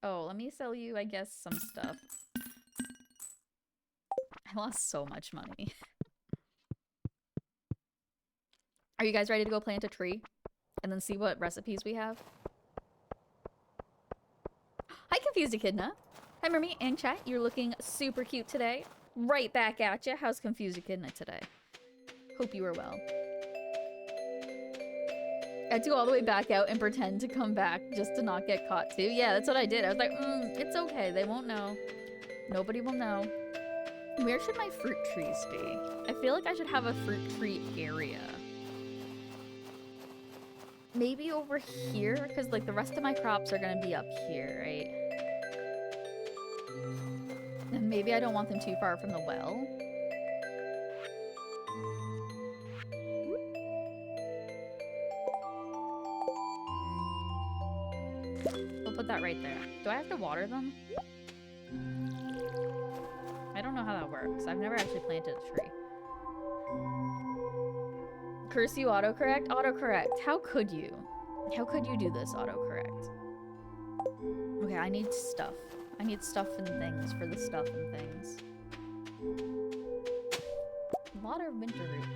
Speaker 1: Oh, let me sell you, I guess, some stuff. I lost so much money. Are you guys ready to go plant a tree? And then see what recipes we have? Hi, Confused Echidna. Hi, Mermy and chat. You're looking super cute today. Right back at you. How's Confused Echidna today? Hope you are well. I had to go all the way back out and pretend to come back just to not get caught too. Yeah, that's what I did. I was like, it's okay. They won't know. Nobody will know. Where should my fruit trees be? I feel like I should have a fruit tree area. Maybe over here? Because like the rest of my crops are going to be up here, right? And maybe I don't want them too far from the well. We'll put that right there. Do I have to water them? I don't know how that works. I've never actually planted a tree. Curse you, autocorrect? Autocorrect. How could you? How could you do this, autocorrect? Okay, I need stuff. I need stuff and things for the stuff and things. Water winter root.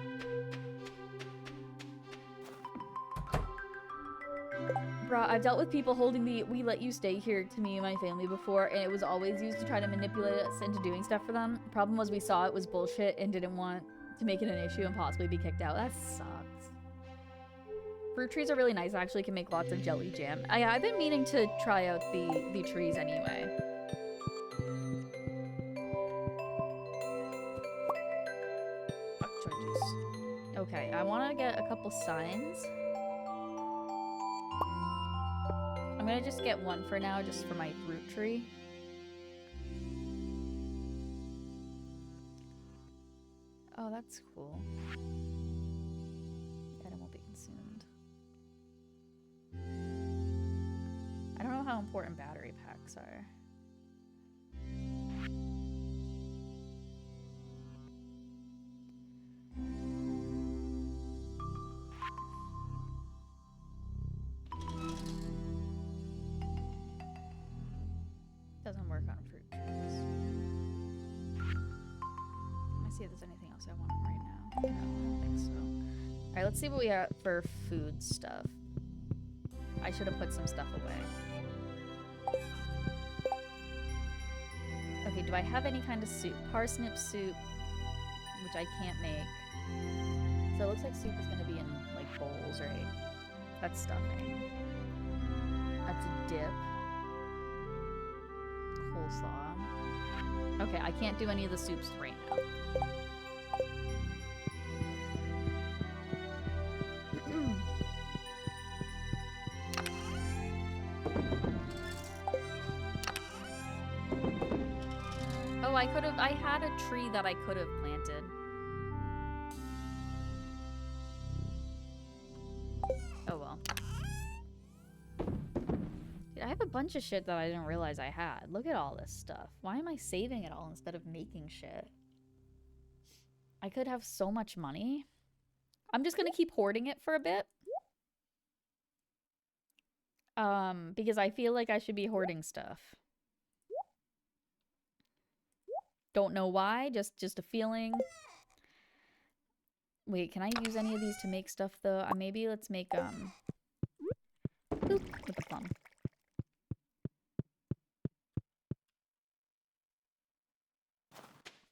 Speaker 1: Bruh, I've dealt with people holding the "we let you stay here" to me and my family before, and it was always used to try to manipulate us into doing stuff for them. The problem was we saw it was bullshit and didn't want to make it an issue and possibly be kicked out. That sucks. Fruit trees are really nice. I actually can make lots of jelly jam. I've been meaning to try out the trees anyway. Bok choy juice. Okay, I want to get a couple signs. I'm gonna just get one for now, just for my fruit tree. Oh, that's cool. The item won't be consumed. I don't know how important battery packs are. Doesn't work on fruit trees. Let me see if there's anything else I want right now. No, I don't think so. Alright, let's see what we have for food stuff. I should have put some stuff away. Okay, do I have any kind of soup? Parsnip soup, which I can't make. So it looks like soup is going to be in, like, bowls, right? That's stuffing. That's a dip. Coleslaw. Okay, I can't do any of the soups right now. Oh, I had a tree that I could have planted. Oh well. Dude, I have a bunch bunch of shit that I didn't realize I had. Look at all this stuff. Why am I saving it all instead of making shit? I could have so much money. I'm just gonna keep hoarding it for a bit. Because I feel like I should be hoarding stuff. Don't know why, just a feeling. Wait, can I use any of these to make stuff though? Maybe let's make boop, with the plum.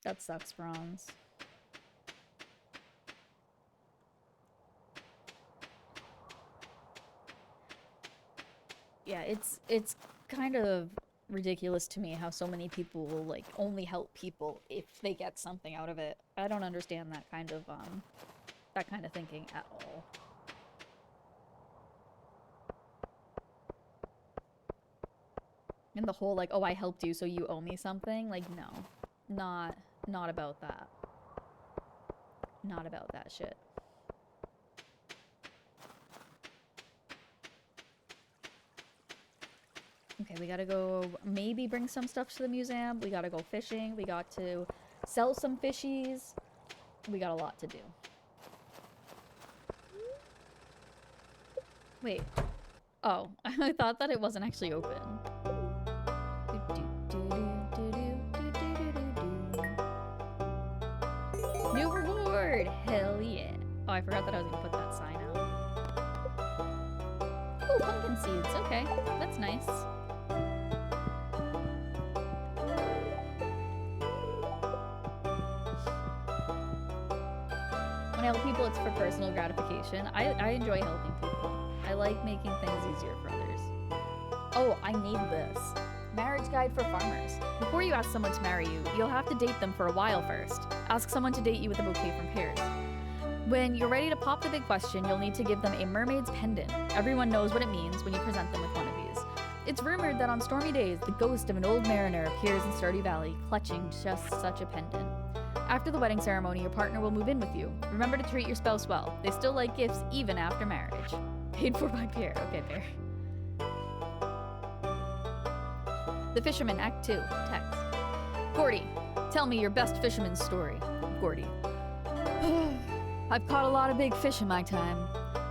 Speaker 1: That sucks, bronze. Yeah, it's kind of ridiculous to me how so many people will like only help people if they get something out of it. I don't understand that kind of thinking at all. And the whole like, oh, I helped you so you owe me something, like no. Not about that. Not about that shit. Okay, we gotta go maybe bring some stuff to the museum. We gotta go fishing. We got to sell some fishies. We got a lot to do. Wait. Oh, I thought that it wasn't actually open. New reward! Hell yeah. Oh, I forgot that I was gonna put that sign out. Oh, pumpkin seeds. Okay, that's nice. When I help people, it's for personal gratification. I enjoy helping people. I like making things easier for others. Oh, I need this. Marriage guide for farmers. Before you ask someone to marry you, you'll have to date them for a while first. Ask someone to date you with a bouquet from pears. When you're ready to pop the big question, you'll need to give them a mermaid's pendant. Everyone knows what it means when you present them with one of these. It's rumored that on stormy days, the ghost of an old mariner appears in Stardew Valley, clutching just such a pendant. After the wedding ceremony, your partner will move in with you. Remember to treat your spouse well. They still like gifts even after marriage. Paid for by Pear. Okay, Pear. The Fisherman, Act 2. Text. Gordy, tell me your best fisherman's story. Gordy. I've caught a lot of big fish in my time,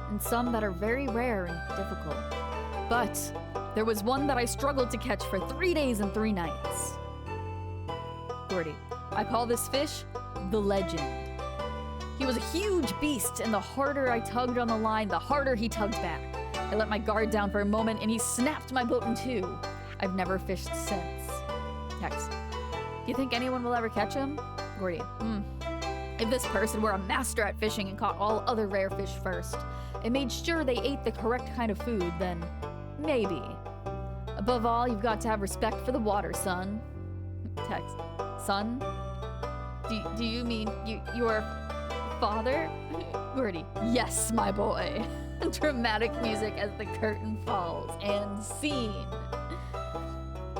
Speaker 1: and some that are very rare and difficult. But there was one that I struggled to catch for 3 days and 3 nights. Gordy. I call this fish the Legend. He was a huge beast, and the harder I tugged on the line, the harder he tugged back. I let my guard down for a moment, and he snapped my boat in two. I've never fished since. Text. Do you think anyone will ever catch him? Gordy. If this person were a master at fishing and caught all other rare fish first, and made sure they ate the correct kind of food, then maybe. Above all, you've got to have respect for the water, son. Text. Son? Do you mean your father? Gordy. Yes, my boy. Dramatic music as the curtain falls. And scene.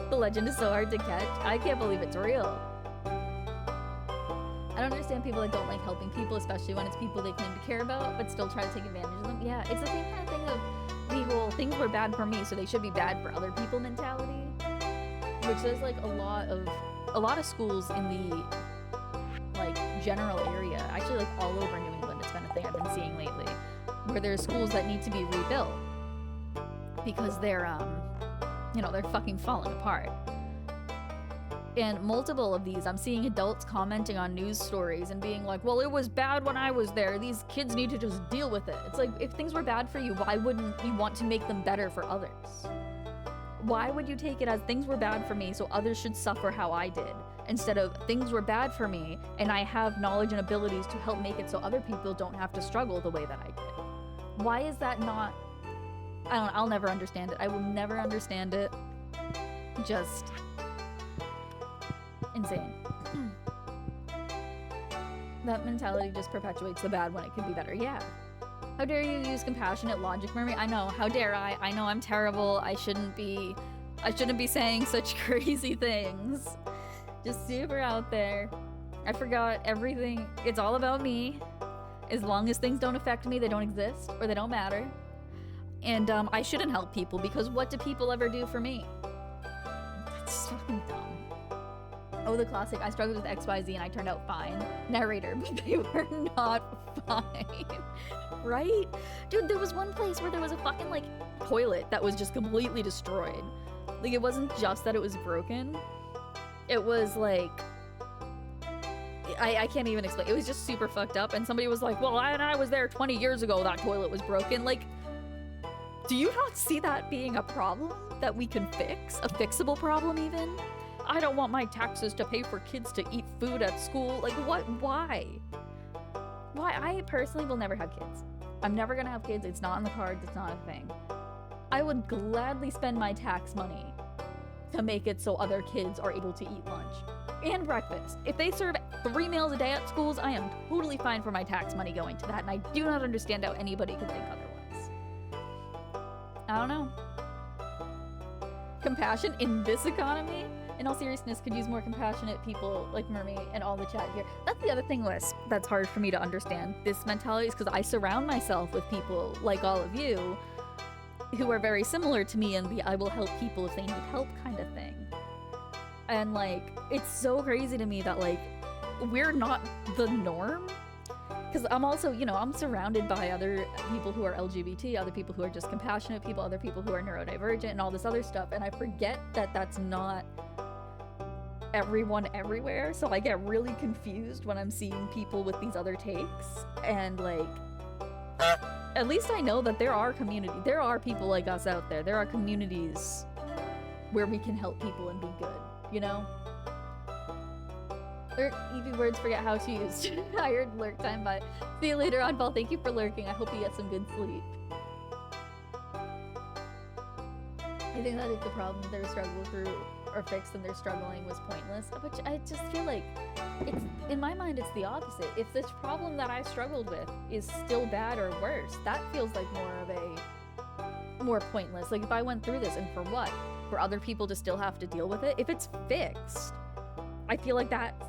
Speaker 1: The legend is so hard to catch. I can't believe it's real. I don't understand people that don't like helping people, especially when it's people they claim to care about, but still try to take advantage of them. Yeah, it's the same kind of thing of the whole things were bad for me, so they should be bad for other people mentality. Which there's like a lot of schools in the like general area, actually like all over New England. It's been a thing I've been seeing lately, where there's schools that need to be rebuilt because they're they're fucking falling apart. And multiple of these, I'm seeing adults commenting on news stories and being like, well, it was bad when I was there. These kids need to just deal with it. It's like, if things were bad for you, why wouldn't you want to make them better for others? Why would you take it as things were bad for me, so others should suffer how I did, instead of things were bad for me and I have knowledge and abilities to help make it so other people don't have to struggle the way that I did? Why is that not... I'll never understand it. I will never understand it. Just... insane. That mentality just perpetuates the bad when it could be better. Yeah. How dare you use compassionate logic, Mermaid? I know. How dare I? I know I'm terrible. I shouldn't be saying such crazy things. Just super out there. I forgot everything. It's all about me. As long as things don't affect me, they don't exist or they don't matter. And I shouldn't help people because what do people ever do for me? That's fucking dumb. Oh, the classic, I struggled with XYZ and I turned out fine. Narrator, but they were not fine. Right? Dude, there was one place where there was a fucking, like, toilet that was just completely destroyed. Like, it wasn't just that it was broken. It was, like... I can't even explain. It was just super fucked up, and somebody was like, well, I was there 20 years ago, that toilet was broken. Like, do you not see that being a problem that we can fix? A fixable problem, even? I don't want my taxes to pay for kids to eat food at school. Like, what? Why? Why? I personally will never have kids. I'm never gonna have kids. It's not in the cards. It's not a thing. I would gladly spend my tax money to make it so other kids are able to eat lunch and breakfast. If they serve 3 meals a day at schools, I am totally fine for my tax money going to that, and I do not understand how anybody could think otherwise. I don't know. Compassion in this economy? In all seriousness, could use more compassionate people like Mermy and all the chat here. That's the other thing, Liz, that's hard for me to understand. This mentality is because I surround myself with people like all of you who are very similar to me in the I will help people if they need help kind of thing. And like, it's so crazy to me that like, we're not the norm. Because I'm also, you know, I'm surrounded by other people who are LGBT, other people who are just compassionate people, other people who are neurodivergent and all this other stuff. And I forget that that's not everyone everywhere. So I get really confused when I'm seeing people with these other takes. And like, at least I know that there are there are people like us out there. There are communities where we can help people and be good, you know? Eevee words forget how to use. I heard lurk time, but see you later on, Paul. Thank you for lurking. I hope you get some good sleep. I think that if the problem they're struggling through or fixed and they're struggling was pointless, but I just feel like it's, in my mind, it's the opposite. If this problem that I struggled with is still bad or worse, that feels like more pointless. Like if I went through this and for what? For other people to still have to deal with it? If it's fixed, I feel like that's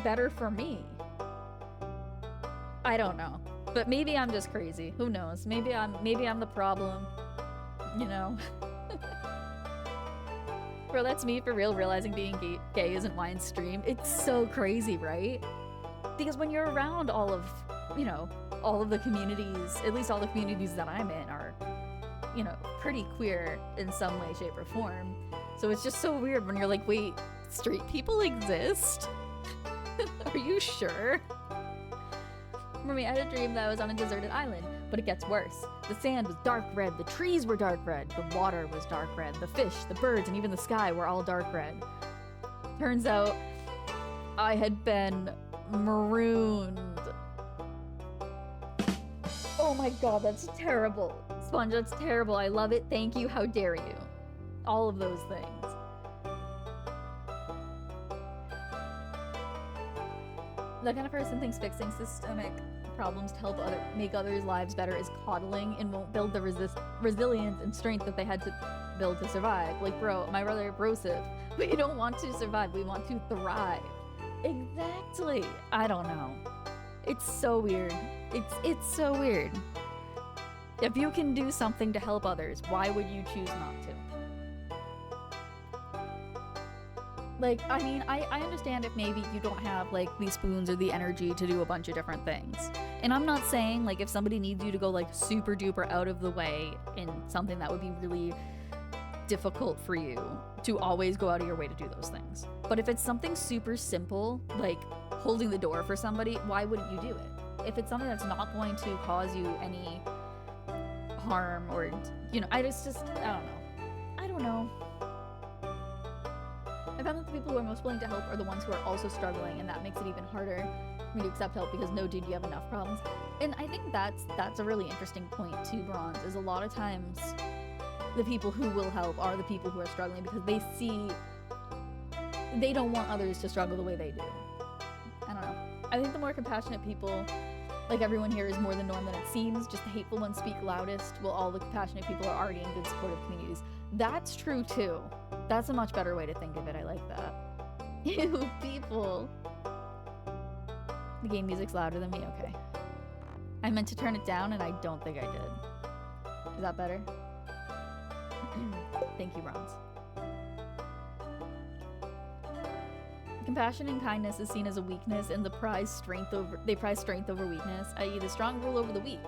Speaker 1: better for me. I don't know. But maybe I'm just crazy. Who knows? Maybe I'm the problem. You know? Bro, that's me for real, realizing being gay isn't Wine's stream. It's so crazy, right? Because when you're around all of, you know, all of the communities, at least all the communities that I'm in are, you know, pretty queer in some way, shape, or form. So it's just so weird when you're like, wait, straight people exist? Are you sure? Mommy, I had a dream that I was on a deserted island, but it gets worse. The sand was dark red, the trees were dark red, the water was dark red, the fish, the birds, and even the sky were all dark red. Turns out, I had been marooned. Oh my god, that's terrible. Sponge, that's terrible. I love it. Thank you. How dare you? All of those things. The kind of person thinks fixing systemic problems to help make others' lives better is coddling and won't build the resilience and strength that they had to build to survive. Like, bro, my brother Broseph, we don't want to survive, we want to thrive. Exactly. I don't know. It's so weird. It's so weird. If you can do something to help others, why would you choose not to? Like, I mean, I understand if maybe you don't have, like, the spoons or the energy to do a bunch of different things. And I'm not saying, like, if somebody needs you to go, like, super duper out of the way in something that would be really difficult for you to always go out of your way to do those things. But if it's something super simple, like holding the door for somebody, why wouldn't you do it? If it's something that's not going to cause you any harm or, you know, I don't know. I found that the people who are most willing to help are the ones who are also struggling, and that makes it even harder for me to accept help because no, dude, you have enough problems. And I think that's a really interesting point too, Bronze, is a lot of times the people who will help are the people who are struggling because they don't want others to struggle the way they do. I don't know. I think the more compassionate people, like everyone here, is more the norm than it seems. Just the hateful ones speak loudest, while all the compassionate people are already in good supportive communities. That's true too. That's a much better way to think of it. I like that. Ew, people. The game music's louder than me. Okay. I meant to turn it down and I don't think I did. Is that better? Thank you, Bronze. Compassion and kindness is seen as a weakness, and they prize strength over weakness, i.e. the strong rule over the weak.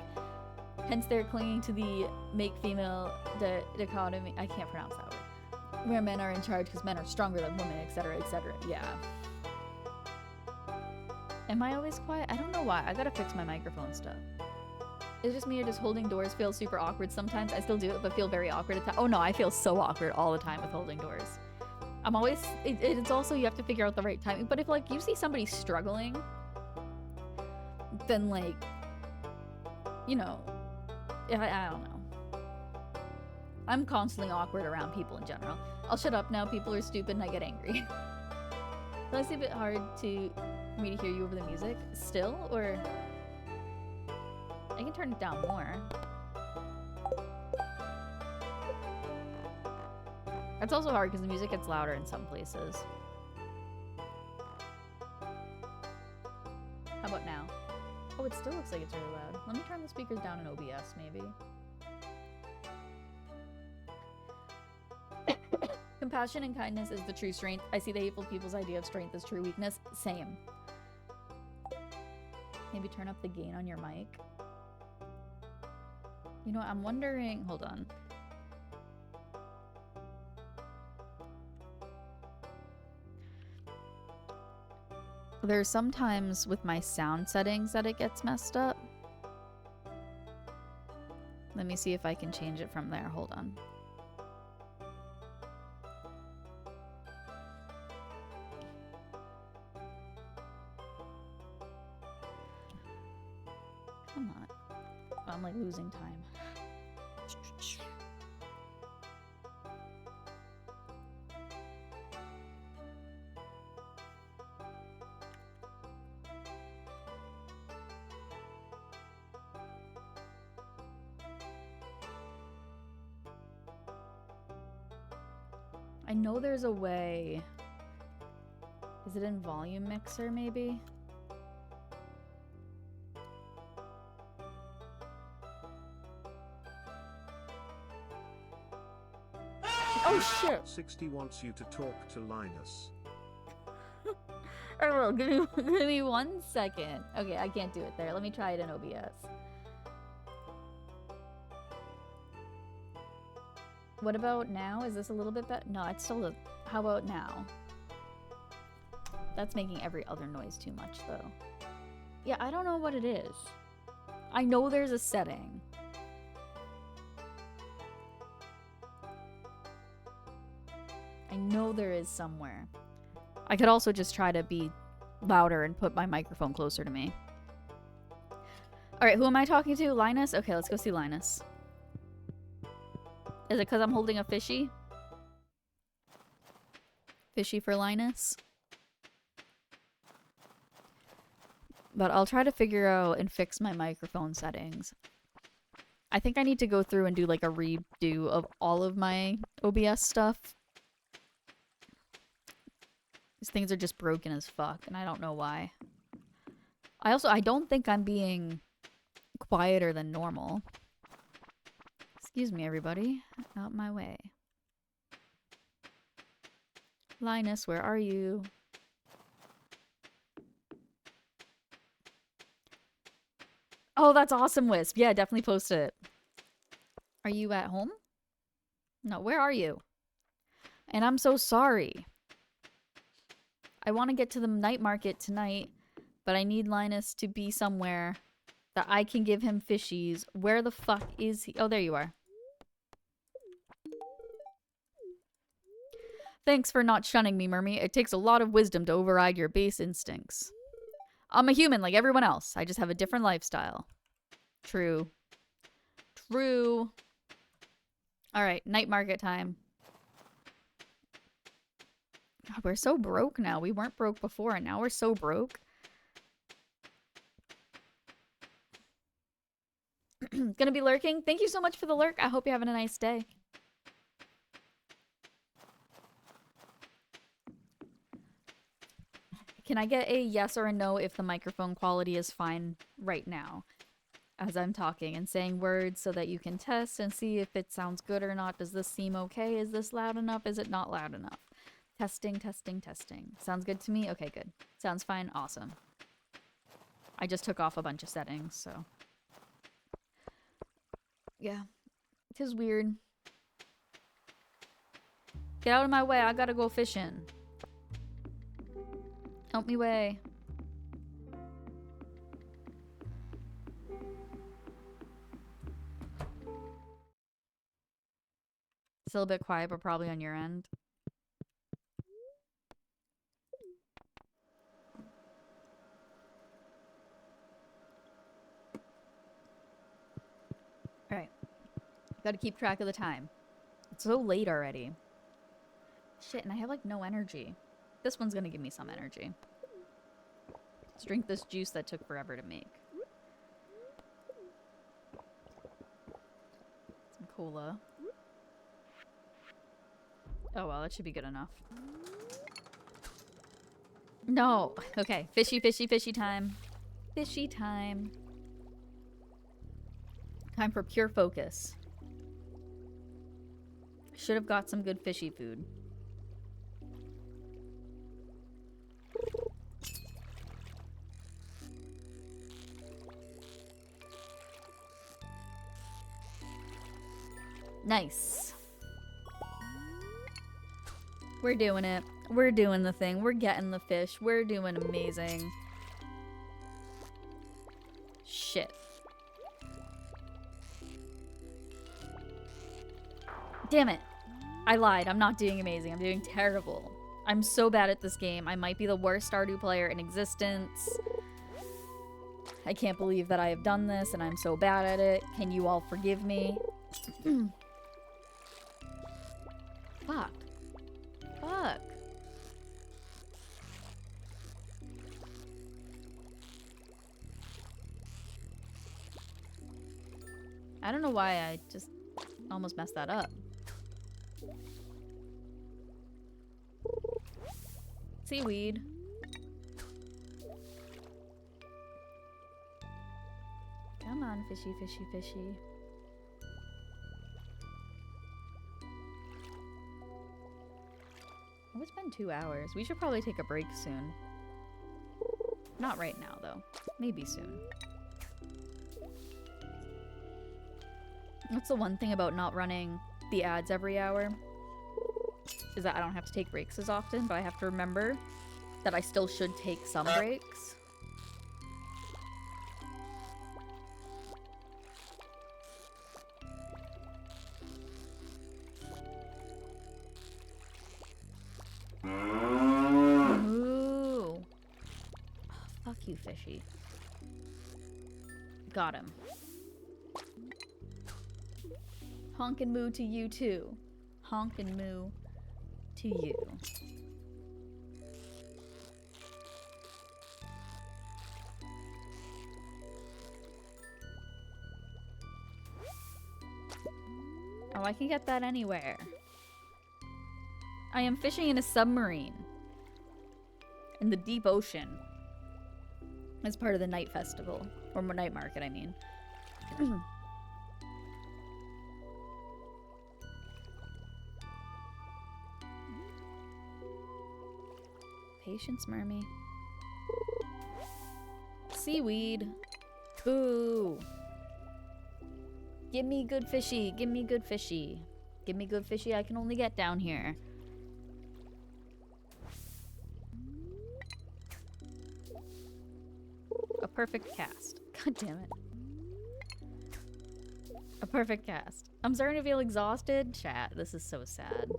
Speaker 1: Hence, they're clinging to the make-female dichotomy. I can't pronounce that word. Where men are in charge because men are stronger than women, etc., etc. Yeah. Am I always quiet? I don't know why. I gotta fix my microphone stuff. It's just me or just holding doors feels super awkward sometimes. I still do it, but feel very awkward at times. Oh no, I feel so awkward all the time with holding doors. I'm always, it's also, you have to figure out the right timing. But if like you see somebody struggling, then like, you know, I don't know. I'm constantly awkward around people in general. I'll shut up now, people are stupid and I get angry. So it's a bit hard for me to hear you over the music still, or I can turn it down more. That's also hard because the music gets louder in some places. How about now? Oh, it still looks like it's really loud. Let me turn the speakers down in OBS, maybe. Compassion and kindness is the true strength. I see the hateful people's idea of strength as true weakness. Same. Maybe turn up the gain on your mic. You know, I'm wondering... Hold on. There's sometimes with my sound settings that it gets messed up. Let me see if I can change it from there. Hold on. Come on. I'm like losing time. I know there's a way. Is it in volume mixer maybe? Oh shit!
Speaker 3: 60 wants you to talk to Linus.
Speaker 1: I will. Give me 1 second. Okay, I can't do it there. Let me try it in OBS. What about now? Is this a little bit better? No, it's still a... How about now? That's making every other noise too much, though. Yeah, I don't know what it is. I know there's a setting. I know there is somewhere. I could also just try to be louder and put my microphone closer to me. Alright, who am I talking to? Linus? Okay, let's go see Linus. Is it because I'm holding a fishy? Fishy for Linus? But I'll try to figure out and fix my microphone settings. I think I need to go through and do like a redo of all of my OBS stuff. These things are just broken as fuck, and I don't know why. I don't think I'm being quieter than normal. Excuse me, everybody. Out my way. Linus, where are you? Oh, that's awesome, Wisp. Yeah, definitely post it. Are you at home? No, where are you? And I'm so sorry. I want to get to the night market tonight, but I need Linus to be somewhere that I can give him fishies. Where the fuck is he? Oh, there you are. Thanks for not shunning me, Mermy. It takes a lot of wisdom to override your base instincts. I'm a human like everyone else. I just have a different lifestyle. True. True. Alright, night market time. God, we're so broke now. We weren't broke before, and now we're so broke. Gonna be lurking. Thank you so much for the lurk. I hope you're having a nice day. Can I get a yes or a no if the microphone quality is fine right now? as I'm talking and saying words so that you can test and see if it sounds good or not. Does this seem okay? Is this loud enough? Is it not loud enough? Testing, testing, testing. Sounds good to me? Okay, good. Sounds fine? Awesome. I just took off a bunch of settings, so. Yeah. It is weird. Get out of my way. I gotta go fishing. Help me way. Still a bit quiet, but probably on your end. Alright. Gotta keep track of the time. It's so late already. Shit, and I have like no energy. This one's gonna give me some energy. Let's drink this juice that took forever to make. Some cola. Oh well, that should be good enough. No! Okay, fishy, fishy, fishy time. Fishy time. Time for pure focus. Should have got some good fishy food. Nice. We're doing it. We're doing the thing. We're getting the fish. We're doing amazing. Shit. Damn it. I lied. I'm not doing amazing. I'm doing terrible. I'm so bad at this game. I might be the worst Stardew player in existence. I can't believe that I have done this and I'm so bad at it. Can you all forgive me? Fuck. Fuck. I don't know why I just almost messed that up. Seaweed. Come on, fishy, fishy, fishy. Oh, it's been 2 hours. We should probably take a break soon. Not right now, though. Maybe soon. That's the one thing about not running the ads every hour, is that I don't have to take breaks as often, but I have to remember that I still should take some breaks. Ooh. Oh, fuck you, fishy. Got him. Honk and moo to you too. Honk and moo to you. Oh, I can get that anywhere. I am fishing in a submarine. In the deep ocean. As part of the night festival. Or night market, I mean. Patience, Mermy. Seaweed. Boo. Give me good fishy. Give me good fishy. Give me good fishy I can only get down here. A perfect cast. God damn it. A perfect cast. I'm starting to feel exhausted. Chat, this is so sad.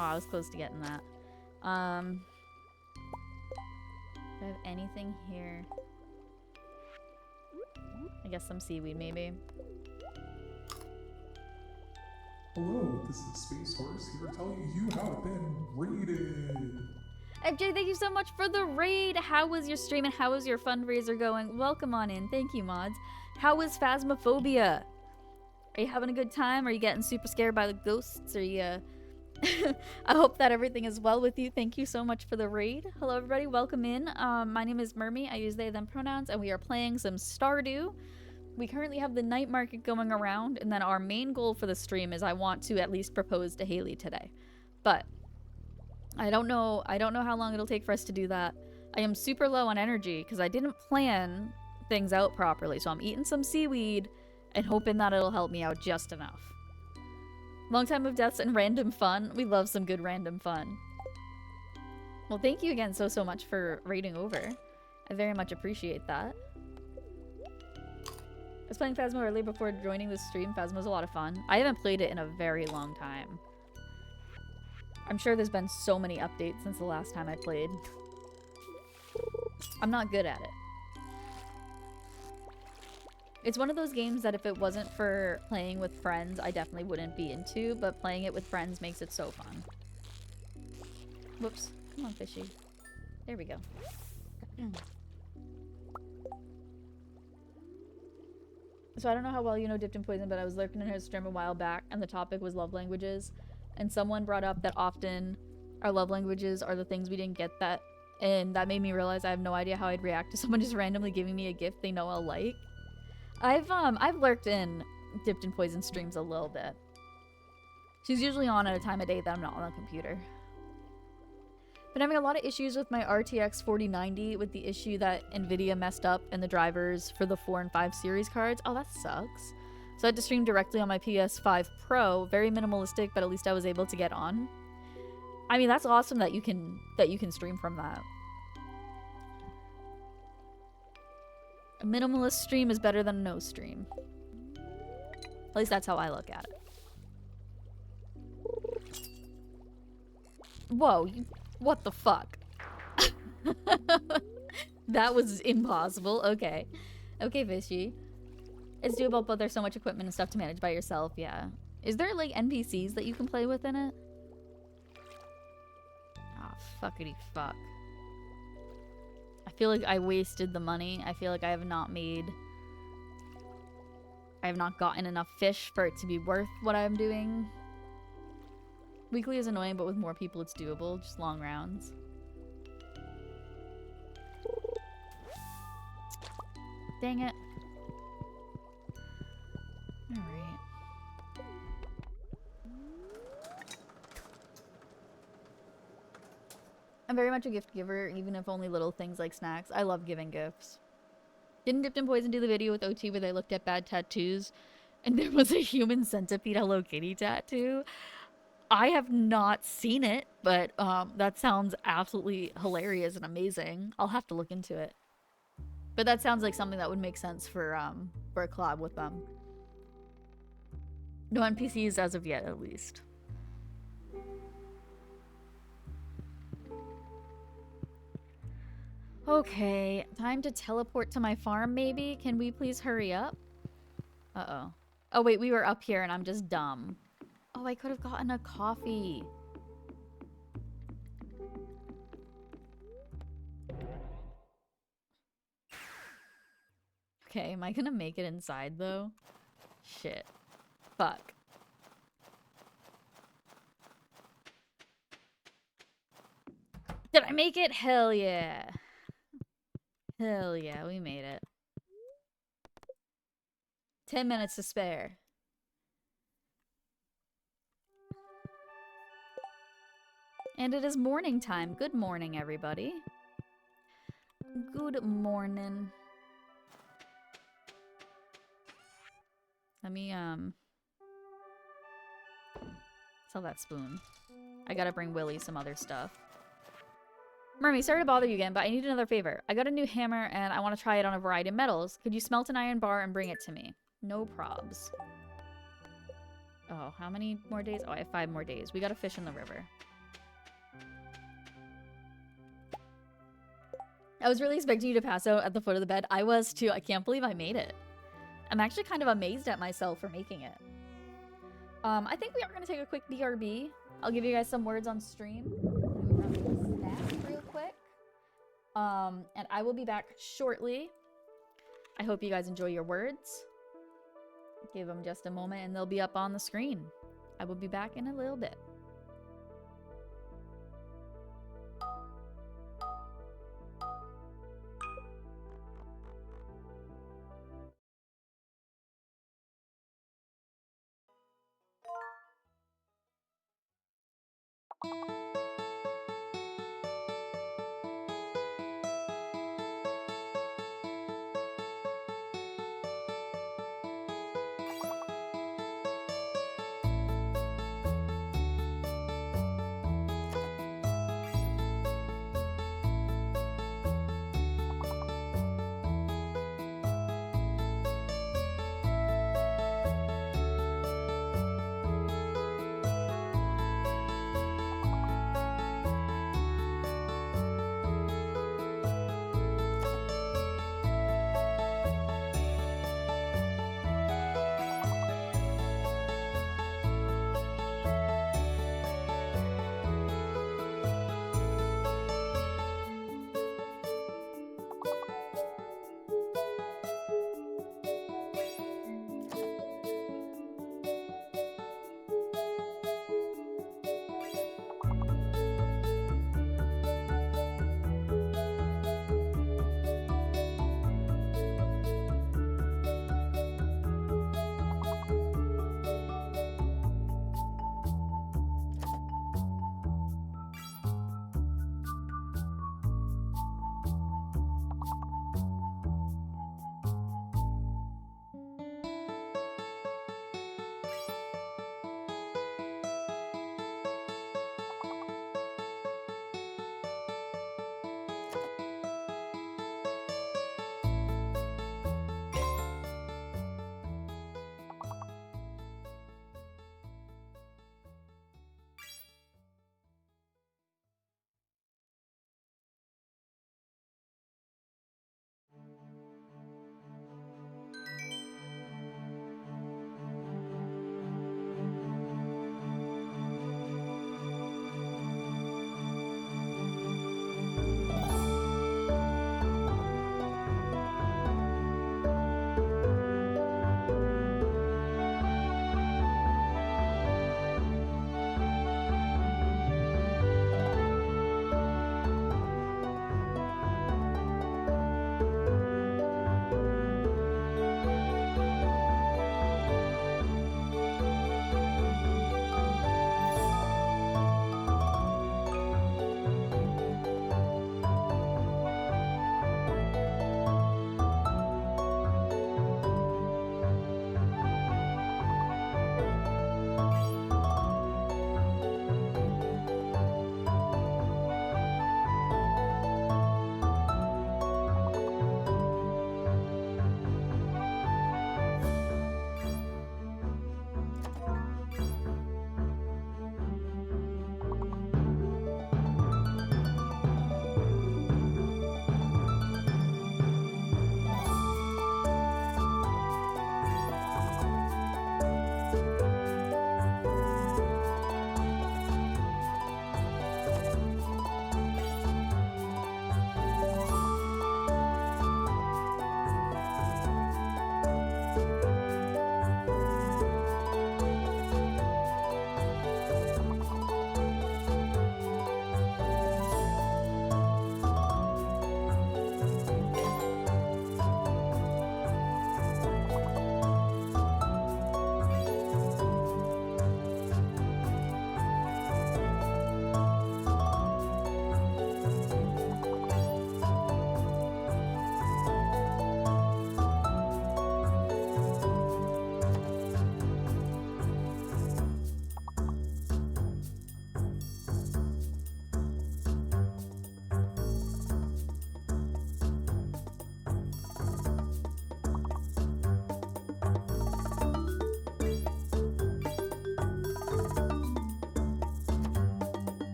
Speaker 1: Oh, I was close to getting that. Do I have anything here? I guess some seaweed, maybe.
Speaker 9: Hello, this is Space Horse here to tell you have been raided.
Speaker 1: FJ, thank you so much for the raid. How was your stream and how was your fundraiser going? Welcome on in. Thank you, mods. How was Phasmophobia? Are you having a good time? Are you getting super scared by the ghosts? Are you I hope that everything is well with you. Thank you so much for the raid. Hello, everybody. Welcome in. My name is Mermy. I use they, them pronouns, and we are playing some Stardew. We currently have the night market going around, and then our main goal for the stream is I want to at least propose to Haley today. But I don't know how long it'll take for us to do that. I am super low on energy because I didn't plan things out properly, so I'm eating some seaweed and hoping that it'll help me out just enough. Long time of deaths and random fun. We love some good random fun. Well, thank you again so much for raiding over. I very much appreciate that. I was playing Phasmo earlier before joining the stream. Phasmo's a lot of fun. I haven't played it in a very long time. I'm sure there's been so many updates since the last time I played. I'm not good at it. It's one of those games that if it wasn't for playing with friends, I definitely wouldn't be into, but playing it with friends makes it so fun. Whoops. Come on, fishy. There we go. So I don't know how well you know Dipped in Poison, but I was lurking in her stream a while back, and the topic was love languages. And someone brought up that often our love languages are the things we didn't get that. And that made me realize I have no idea how I'd react to someone just randomly giving me a gift they know I'll like. I've lurked in Dipped in Poison streams a little bit. She's usually on at a time of day that I'm not on the computer. Been having a lot of issues with my RTX 4090 with the issue that Nvidia messed up in the drivers for the 4 and 5 series cards. Oh, that sucks. So I had to stream directly on my PS5 Pro. Very minimalistic, but at least I was able to get on. I mean, that's awesome that you can stream from that. A minimalist stream is better than no stream. At least that's how I look at it. Whoa, what the fuck? That was impossible. Okay. Okay, fishy. It's doable, but there's so much equipment and stuff to manage by yourself, yeah. Is there, like, NPCs that you can play with in it? Oh, fuckity fuck. I feel like I wasted the money. I feel like I have not gotten enough fish for it to be worth what I'm doing. Weekly is annoying, but with more people it's doable. Just long rounds. Dang it. Alright. I'm very much a gift giver, even if only little things like snacks. I love giving gifts. Didn't Dipped in Poison do the video with OT where they looked at bad tattoos and there was a human centipede Hello Kitty tattoo? I have not seen it, but that sounds absolutely hilarious and amazing. I'll have to look into it. But that sounds like something that would make sense for a collab with them. No NPCs as of yet, at least. Okay, time to teleport to my farm, maybe? Can we please hurry up? Uh-oh. Oh, wait, we were up here and I'm just dumb. Oh, I could have gotten a coffee. Okay, am I gonna make it inside, though? Shit. Fuck. Did I make it? Hell yeah. Hell yeah, we made it. 10 minutes to spare. And it is morning time. Good morning, everybody. Good morning. Let me, sell that spoon. I gotta bring Willy some other stuff. Mermy, sorry to bother you again, but I need another favor. I got a new hammer and I want to try it on a variety of metals. Could you smelt an iron bar and bring it to me? No probs. Oh, how many more days? Oh, I have 5 more days. We gotta fish in the river. I was really expecting you to pass out at the foot of the bed. I was too. I can't believe I made it. I'm actually kind of amazed at myself for making it. I think we are going to take a quick BRB. I'll give you guys some words on stream. Real quick. And I will be back shortly. I hope you guys enjoy your words. Give them just a moment and they'll be up on the screen. I will be back in a little bit.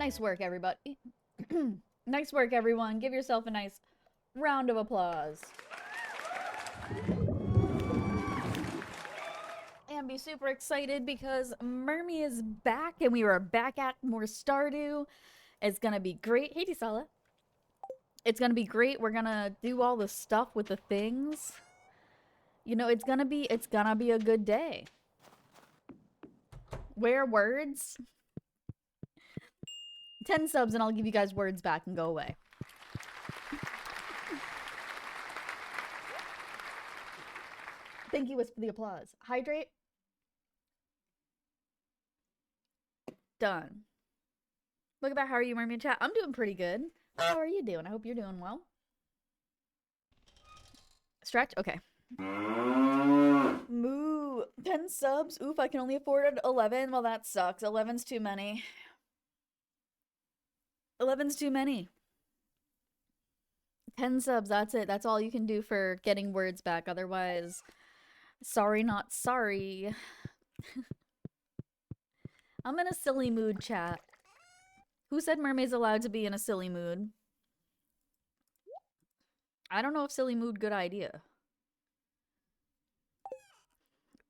Speaker 1: Nice work, everybody. Nice work, everyone. Give yourself a nice round of applause. And be super excited because Mermy is back and we are back at more Stardew. It's gonna be great. Hey, Tisala. It's gonna be great. We're gonna do all the stuff with the things. You know, it's gonna be a good day. Where words? 10 subs and I'll give you guys words back and go away. Thank you, Wisp, for the applause. Hydrate. Done. Look at that. How are you, Mermaid Chat? I'm doing pretty good. How are you doing? I hope you're doing well. Stretch? Okay. Moo. 10 subs. Oof, I can only afford 11. Well, that sucks. 11's too many. 11's too many. 10 subs, that's it. That's all you can do for getting words back. Otherwise, sorry, not sorry. I'm in a silly mood, chat. Who said mermaid's allowed to be in a silly mood? I don't know if silly mood good idea.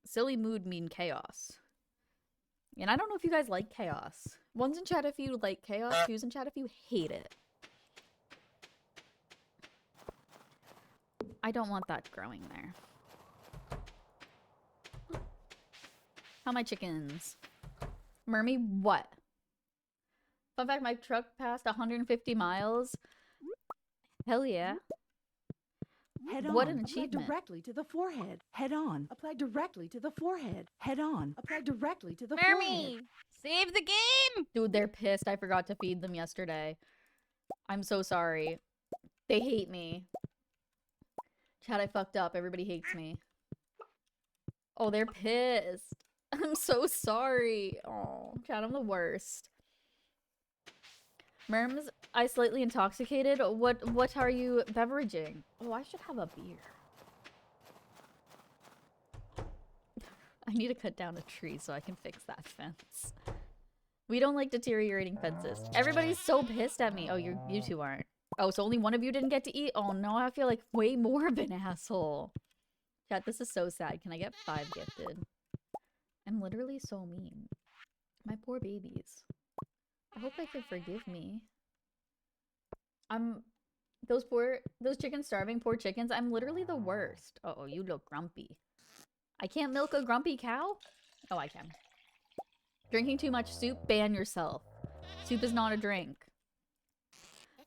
Speaker 1: Silly mood mean chaos. And I don't know if you guys like chaos. One's in chat if you like chaos, two's in chat if you hate it. I don't want that growing there. How my chickens? Mermy, what? Fun fact, my truck passed 150 miles. Hell yeah.
Speaker 5: Head on.
Speaker 1: What an achievement.
Speaker 5: Apply directly to the forehead. Head on. Apply directly to the forehead. Head on. Apply directly to the forehead.
Speaker 1: Save the game! Dude, they're pissed. I forgot to feed them yesterday. I'm so sorry. They hate me. Chat, I fucked up. Everybody hates me. Oh, they're pissed. I'm so sorry. Oh, chat, I'm the worst. Merms, I slightly intoxicated. What are you beveraging? Oh, I should have a beer. I need to cut down a tree so I can fix that fence. We don't like deteriorating fences. Everybody's so pissed at me. Oh, you two aren't. Oh, so only one of you didn't get to eat? Oh no, I feel like way more of an asshole. Chat, this is so sad. Can I get 5 gifted? I'm literally so mean. My poor babies. I hope they can forgive me. Those chickens starving, poor chickens. I'm literally the worst. Uh oh, you look grumpy. I can't milk a grumpy cow? Oh, I can. Drinking too much soup, ban yourself. Soup is not a drink.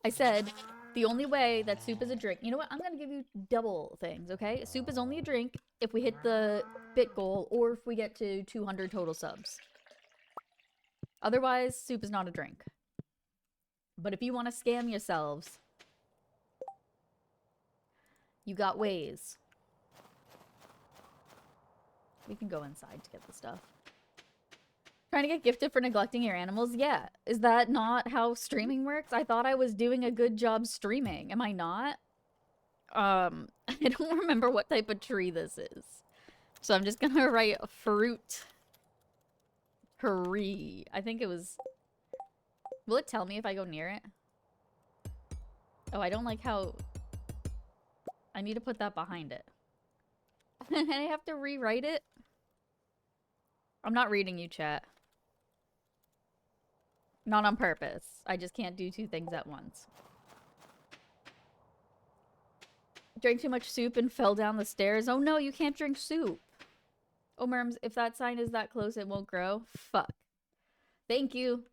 Speaker 1: I said, the only way that soup is a drink... You know what? I'm gonna give you double things, okay? Soup is only a drink if we hit the bit goal or if we get to 200 total subs. Otherwise, soup is not a drink. But if you want to scam yourselves, you got ways. We can go inside to get the stuff. Trying to get gifted for neglecting your animals? Yeah. Is that not how streaming works? I thought I was doing a good job streaming. Am I not? I don't remember what type of tree this is. So I'm just gonna write fruit tree. I think it was... Will it tell me if I go near it? Oh, I don't like how... I need to put that behind it. And I have to rewrite it? I'm not reading you, chat. Not on purpose. I just can't do 2 things at once. Drank too much soup and fell down the stairs. Oh no, you can't drink soup. Oh, Merms, if that sign is that close, it won't grow. Fuck. Thank you.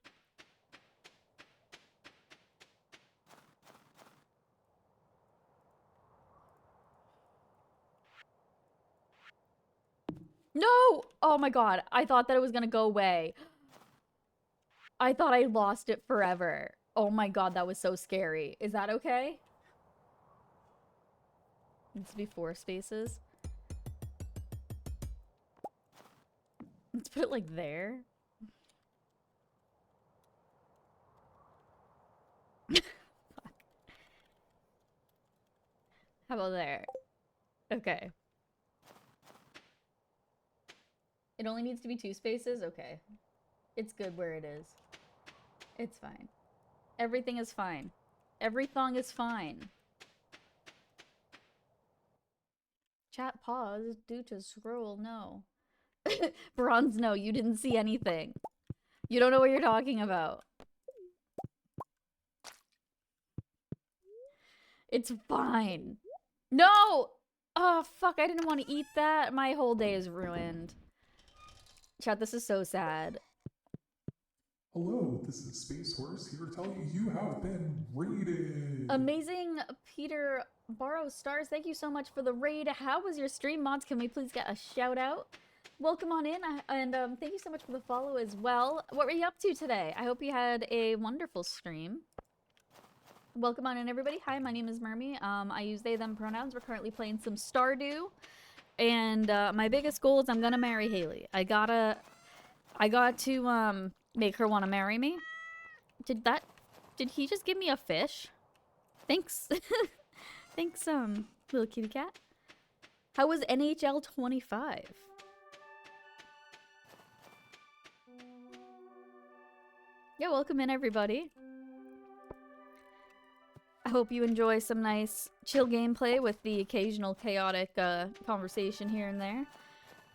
Speaker 1: No! Oh my god. I thought that it was gonna go away. I thought I lost it forever. Oh my god, that was so scary. Is that okay? Needs to be 4 spaces. Let's put it like there. Fuck. How about there? Okay. It only needs to be 2 spaces? Okay. It's good where it is. It's fine. Everything is fine. Everything is fine. Chat pause due to scroll. No. Bronze, no. You didn't see anything. You don't know what you're talking about. It's fine. No! Oh, fuck. I didn't want to eat that. My whole day is ruined. Chat, this is so sad.
Speaker 9: Hello, this is Space Horse here to tell you you have been raided.
Speaker 1: Amazing Peter Borrow Stars, thank you so much for the raid. How was your stream, mods? Can we please get a shout out? Welcome on in, and thank you so much for the follow as well. What were you up to today? I hope you had a wonderful stream. Welcome on in, everybody. Hi, my name is Mermy. I use they, them pronouns. We're currently playing some Stardew, and my biggest goal is I'm gonna marry Haley. I got to make her want to marry me. Did he just give me a fish? Thanks. Thanks, little kitty cat. How was NHL 25? Yeah, welcome in, everybody. I hope you enjoy some nice chill gameplay with the occasional chaotic conversation here and there.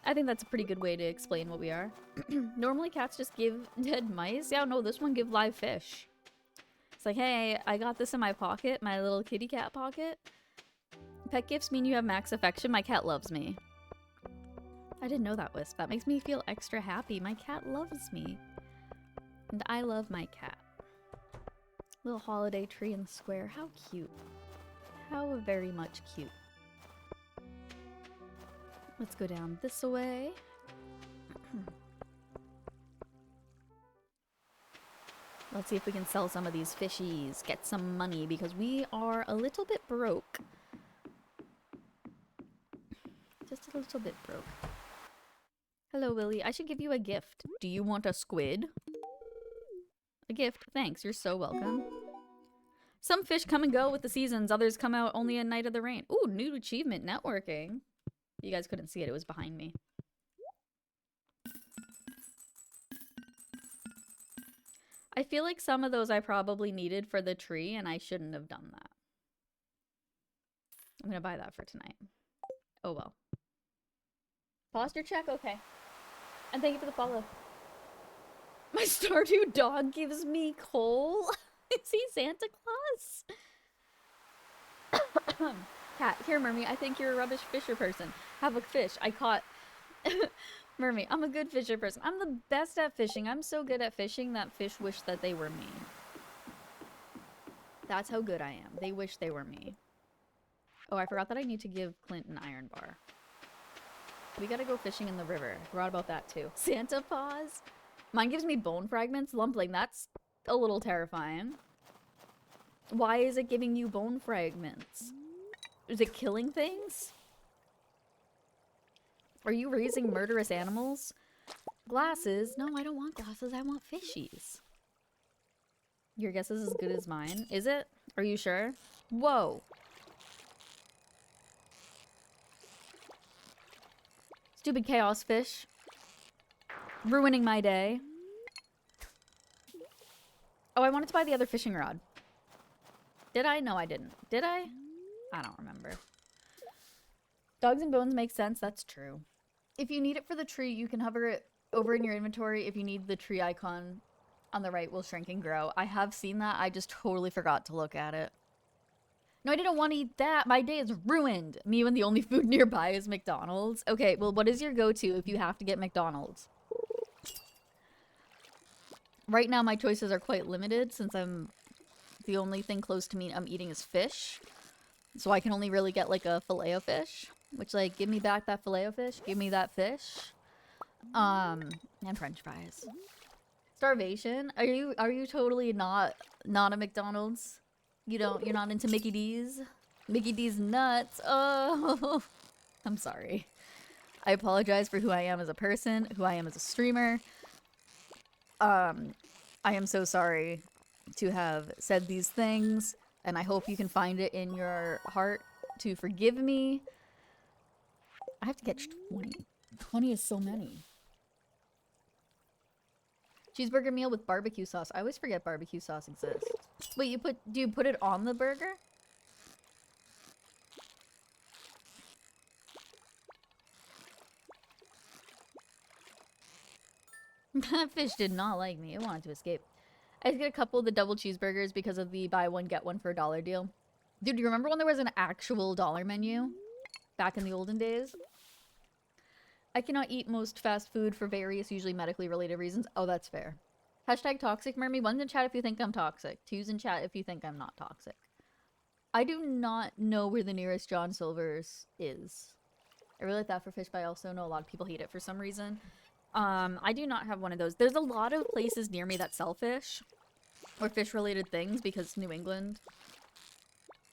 Speaker 1: I think that's a pretty good way to explain what we are. Normally cats just give dead mice. Yeah, no, this one give live fish. It's like, hey, I got this in my pocket, my little kitty cat pocket. Pet gifts mean you have max affection. My cat loves me. I didn't know that, Wisp. That makes me feel extra happy. My cat loves me. And I love my cat. Little holiday tree in the square. How cute. How very much cute. Let's go down this way. Let's see if we can sell some of these fishies. Get some money because we are a little bit broke. Just a little bit broke. Hello, Willie. I should give you a gift. Do you want a squid? A gift? Thanks. You're so welcome. Some fish come and go with the seasons. Others come out only at night of the rain. Ooh, new achievement, networking. You guys couldn't see it. It was behind me. I feel like some of those I probably needed for the tree, and I shouldn't have done that. I'm gonna buy that for tonight. Oh well. Posture check? Okay. And thank you for the follow. My Stardew dog gives me coal. Is he Santa Claus? Cat, here, Mermy. I think you're a rubbish fisher person. Have a fish. I caught... Mermy, I'm a good fisher person. I'm the best at fishing. I'm so good at fishing that fish wish that they were me. That's how good I am. They wish they were me. Oh, I forgot that I need to give Clint an iron bar. We gotta go fishing in the river. Forgot about that too. Santa paws? Mine gives me bone fragments. Lumpling, that's a little terrifying. Why is it giving you bone fragments? Is it killing things? Are you raising murderous animals? Glasses? No, I don't want glasses. I want fishies. Your guess is as good as mine. Is it? Are you sure? Whoa. Stupid chaos fish. Ruining my day. Oh, I wanted to buy the other fishing rod. Did I? No, I didn't. Did I? I don't remember. Dogs and bones make sense. That's true. If you need it for the tree, you can hover it over in your inventory. If you need the tree icon on the right, will shrink and grow. I have seen that. I just totally forgot to look at it. No, I didn't want to eat that. My day is ruined. Me when the only food nearby is McDonald's. Okay, well, what is your go-to if you have to get McDonald's? Right now, my choices are quite limited since I'm... The only thing close to me I'm eating is fish. So I can only really get, like, a filet-o-fish. Which, like, give me back that filet-o-fish. Give me that fish. And french fries. Starvation? Are you totally not a McDonald's? You're not into Mickey D's? Mickey D's nuts. Oh, I'm sorry. I apologize for who I am as a person, who I am as a streamer. I am so sorry to have said these things, and I hope you can find it in your heart to forgive me. I have to get 20. 20 is so many. Cheeseburger meal with barbecue sauce. I always forget barbecue sauce exists. Wait, do you put it on the burger? That fish did not like me. It wanted to escape. I get a couple of the double cheeseburgers because of the buy one get one for $1 deal. Dude, do you remember when there was an actual dollar menu? Back in the olden days? I cannot eat most fast food for various, usually medically related reasons. Oh, that's fair. Hashtag toxic mermy. One's in chat if you think I'm toxic. Two's in chat if you think I'm not toxic. I do not know where the nearest John Silver's is. I really like that for fish, but I also know a lot of people hate it for some reason. I do not have one of those. There's a lot of places near me that sell fish. Or fish-related things because New England.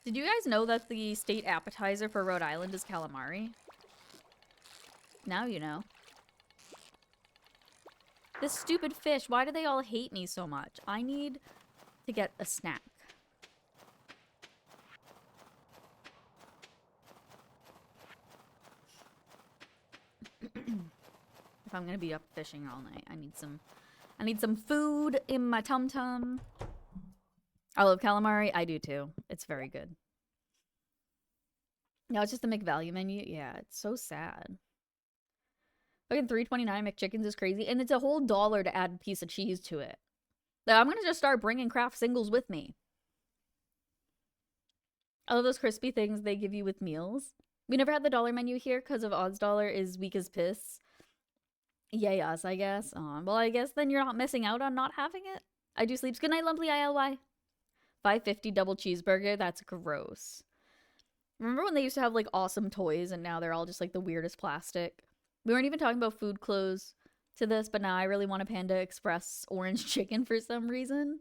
Speaker 1: Did you guys know that the state appetizer for Rhode Island is calamari? Now you know. This stupid fish, why do they all hate me so much? I need to get a snack. If I'm gonna be up fishing all night, I need some food in my tum-tum. I love calamari. I do too. It's very good. No, it's just the McValue menu. Yeah, it's so sad. Fucking $3.29 McChickens is crazy. And it's a whole $1 to add a piece of cheese to it. I'm gonna just start bringing craft singles with me. I love those crispy things they give you with meals. We never had the dollar menu here because of Odds Dollar is weak as piss. Yay us, I guess. Well, I guess then you're not missing out on not having it. I do sleeps. Good night, Lumpy ILY. $5.50 double cheeseburger. That's gross. Remember when they used to have like awesome toys and now they're all just like the weirdest plastic? We weren't even talking about food clothes to this, but now I really want a Panda Express orange chicken for some reason.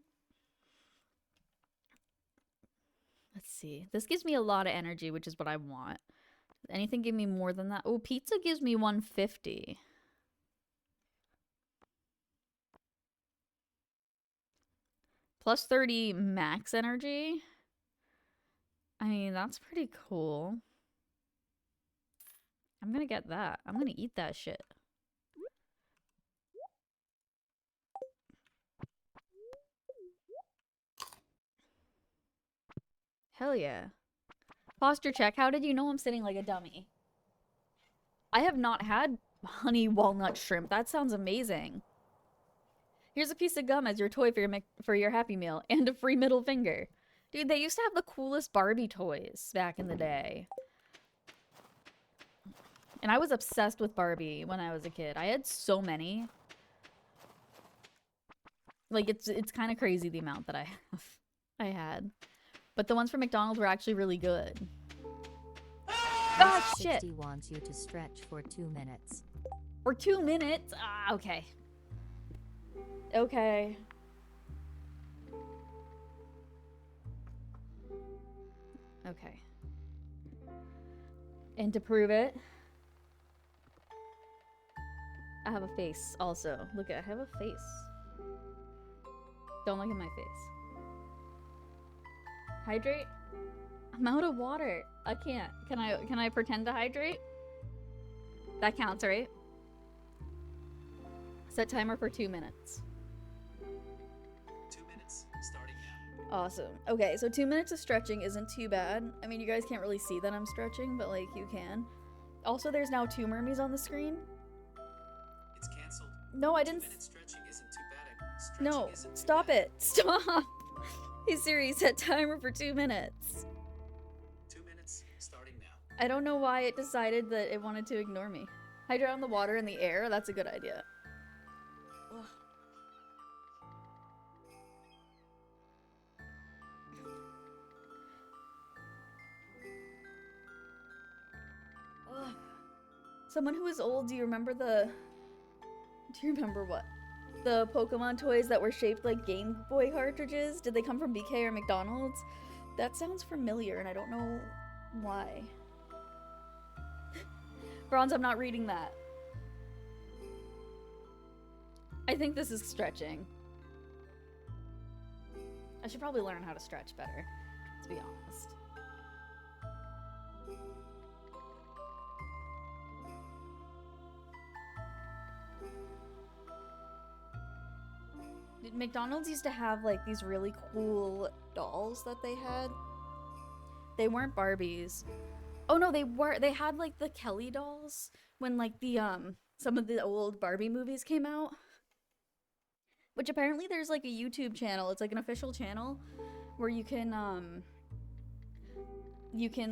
Speaker 1: Let's see. This gives me a lot of energy, which is what I want. Does anything give me more than that? Oh, pizza gives me 150. Plus 30 max energy. I mean, that's pretty cool. I'm gonna get that. I'm gonna eat that shit. Hell yeah. Posture check. How did you know I'm sitting like a dummy? I have not had honey walnut shrimp. That sounds amazing. Here's a piece of gum as your toy for your Happy Meal and a free middle finger. Dude, they used to have the coolest Barbie toys back in the day. And I was obsessed with Barbie when I was a kid. I had so many. Like, it's kind of crazy the amount that I had. But the ones from McDonald's were actually really good. Ah, shit!
Speaker 4: 60 wants you to stretch for 2 minutes.
Speaker 1: For 2 minutes? Ah, okay. Okay. Okay. And to prove it, I have a face also. Look at, I have a face. Don't look at my face. Hydrate? I'm out of water. I can't. Can I pretend to hydrate? That counts, right? Set timer for 2 minutes.
Speaker 10: 2 minutes, starting now.
Speaker 1: Awesome. Okay, so 2 minutes of stretching isn't too bad. I mean, you guys can't really see that I'm stretching, but like, you can. Also, there's now 2 mermies on the screen.
Speaker 10: It's cancelled.
Speaker 1: No, I didn't.
Speaker 10: 2 minute stretching isn't too bad. Stretching
Speaker 1: No,
Speaker 10: isn't too
Speaker 1: stop
Speaker 10: bad.
Speaker 1: it. Stop. Hey Siri, set timer for 2 minutes.
Speaker 10: 2 minutes, starting now.
Speaker 1: I don't know why it decided that it wanted to ignore me. Hydrate on the water and the air, that's a good idea. Ugh. Ugh. Someone who is old, do you remember what? The Pokemon toys that were shaped like Game Boy cartridges? Did they come from BK or McDonald's? That sounds familiar and I don't know why. Bronze, I'm not reading that. I think this is stretching. I should probably learn how to stretch better, to be honest. McDonald's used to have like these really cool dolls that they had. They weren't Barbies. Oh no, they were. They had like the Kelly dolls when like the some of the old Barbie movies came out. Which apparently there's like a YouTube channel. It's like an official channel where you can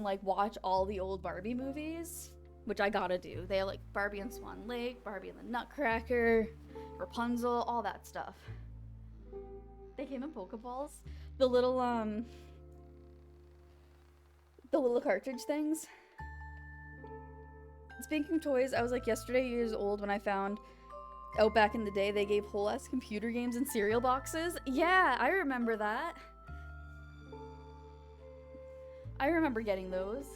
Speaker 1: like watch all the old Barbie movies, which I gotta do. They have like Barbie and Swan Lake, Barbie and the Nutcracker, Rapunzel, all that stuff. They came in Pokeballs. The little cartridge things. Speaking of toys, I was like years old when I found out back in the day they gave whole ass computer games in cereal boxes. Yeah, I remember that. I remember getting those.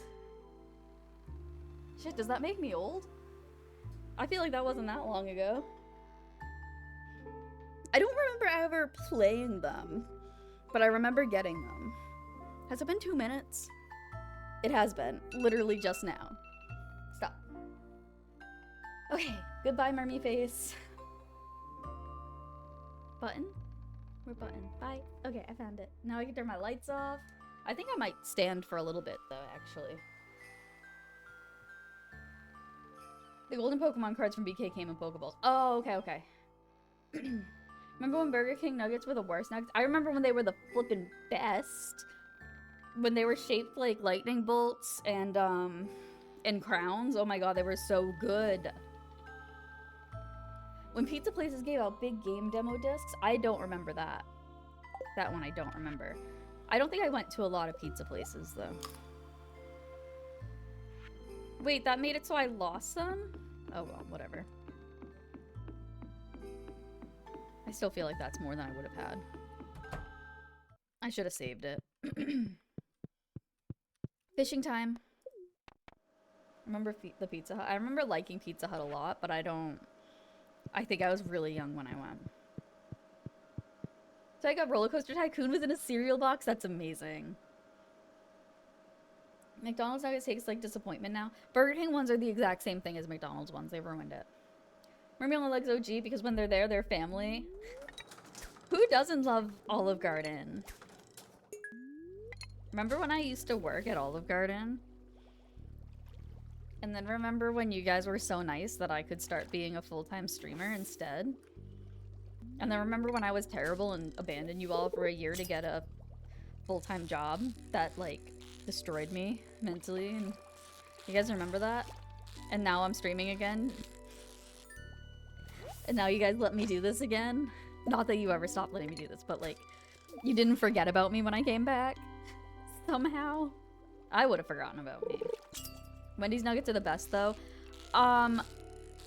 Speaker 1: Shit, does that make me old? I feel like that wasn't that long ago. I don't remember ever playing them, but I remember getting them. Has it been 2 minutes? It has been. Literally just now. Stop. Okay, goodbye, Mermy Face. Button? Where button? Bye. Okay, I found it. Now I can turn my lights off. I think I might stand for a little bit, though, actually. The golden Pokemon cards from BK came in Pokeballs. Oh, okay. Remember when Burger King nuggets were the worst nuggets? I remember when they were the flippin' best. When they were shaped like lightning bolts and crowns. Oh my god, they were so good. When pizza places gave out big game demo discs, I don't remember that. That one I don't remember. I don't think I went to a lot of pizza places, though. Wait, that made it so I lost them? Oh well, whatever. I still feel like that's more than I would have had. I should have saved it. Fishing time. Remember the Pizza Hut? I remember liking Pizza Hut a lot, but I think I was really young when I went. So I got Roller Coaster Tycoon was in a cereal box? That's amazing. McDonald's nuggets taste like disappointment now. Burger King ones are the exact same thing as McDonald's ones. They ruined it. Mermy only likes OG because when they're there, they're family. Who doesn't love Olive Garden? Remember when I used to work at Olive Garden? And then remember when you guys were so nice that I could start being a full-time streamer instead? And then remember when I was terrible and abandoned you all for a year to get a full-time job that, like, destroyed me mentally? And you guys remember that? And now I'm streaming again? And now you guys let me do this again? Not that you ever stopped letting me do this, but, like, you didn't forget about me when I came back? Somehow? I would have forgotten about me. Wendy's nuggets are the best, though.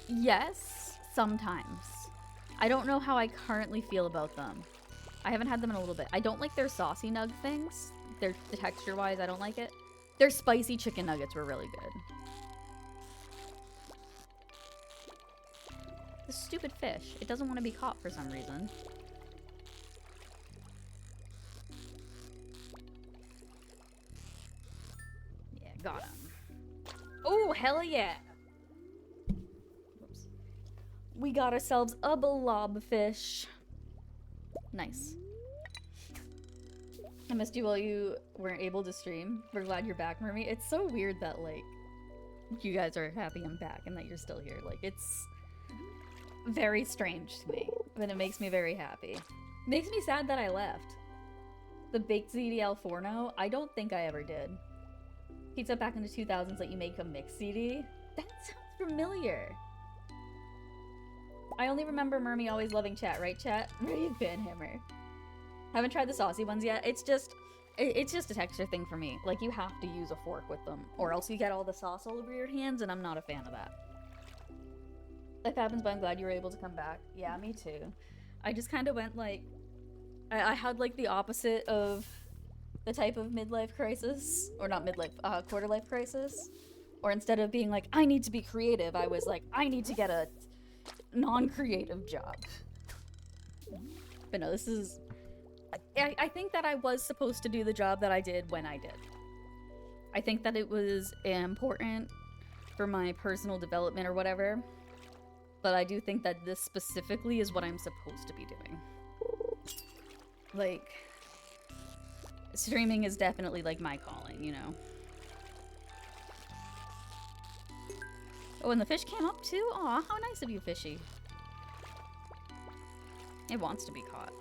Speaker 1: Yes, sometimes. I don't know how I currently feel about them. I haven't had them in a little bit. I don't like their saucy nug things. The texture-wise, I don't like it. Their spicy chicken nuggets were really good. The stupid fish. It doesn't want to be caught for some reason. Yeah, got him. Oh, hell yeah! Whoops. We got ourselves a blobfish. Nice. I missed you while you weren't able to stream. We're glad you're back, Mermy. It's so weird that, like, you guys are happy I'm back and that you're still here. Like, it's very strange to me, but it makes me very happy. Makes me sad that I left. The baked ZD Al Forno, I don't think I ever did. Pizza back in the 2000s let you make a mixed CD? That sounds familiar. I only remember Mermy always loving chat, right chat? Where you been, Hammer? Haven't tried the saucy ones yet. It's just a texture thing for me. Like, you have to use a fork with them, or else you get all the sauce all over your hands, and I'm not a fan of that. Life happens, but I'm glad you were able to come back. Yeah, me too. I just kind of went, like... I had, like, the opposite of the type of midlife crisis. Or not midlife, quarter-life crisis. Or instead of being like, I need to be creative, I was like, I need to get a non-creative job. But no, this is... I think that I was supposed to do the job that I did when I did. I think that it was important for my personal development or whatever. But I do think that this specifically is what I'm supposed to be doing. Like, streaming is definitely like my calling, you know? Oh, and the fish came up too? Aw, how nice of you, fishy. It wants to be caught.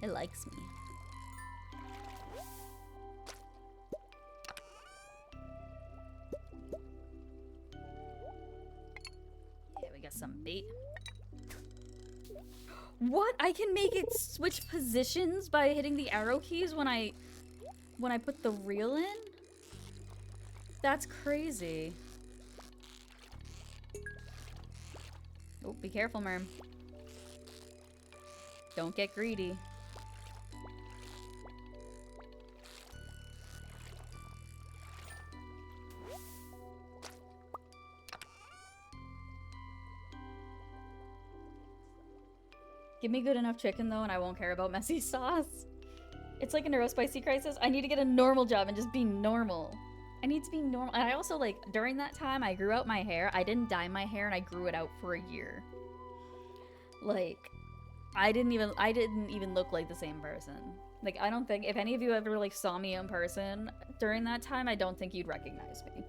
Speaker 1: It likes me. Yeah, we got some bait. What? I can make it switch positions by hitting the arrow keys when I put the reel in? That's crazy. Oh, be careful, Merm. Don't get greedy. Give me good enough chicken though and I won't care about messy sauce. It's like a neurospicy crisis. I need to get a normal job and just be normal. I need to be normal. And I also, like, during that time I grew out my hair. I didn't dye my hair and I grew it out for a year. Like, I didn't even look like the same person. Like, I don't think, if any of you ever like saw me in person during that time, I don't think you'd recognize me.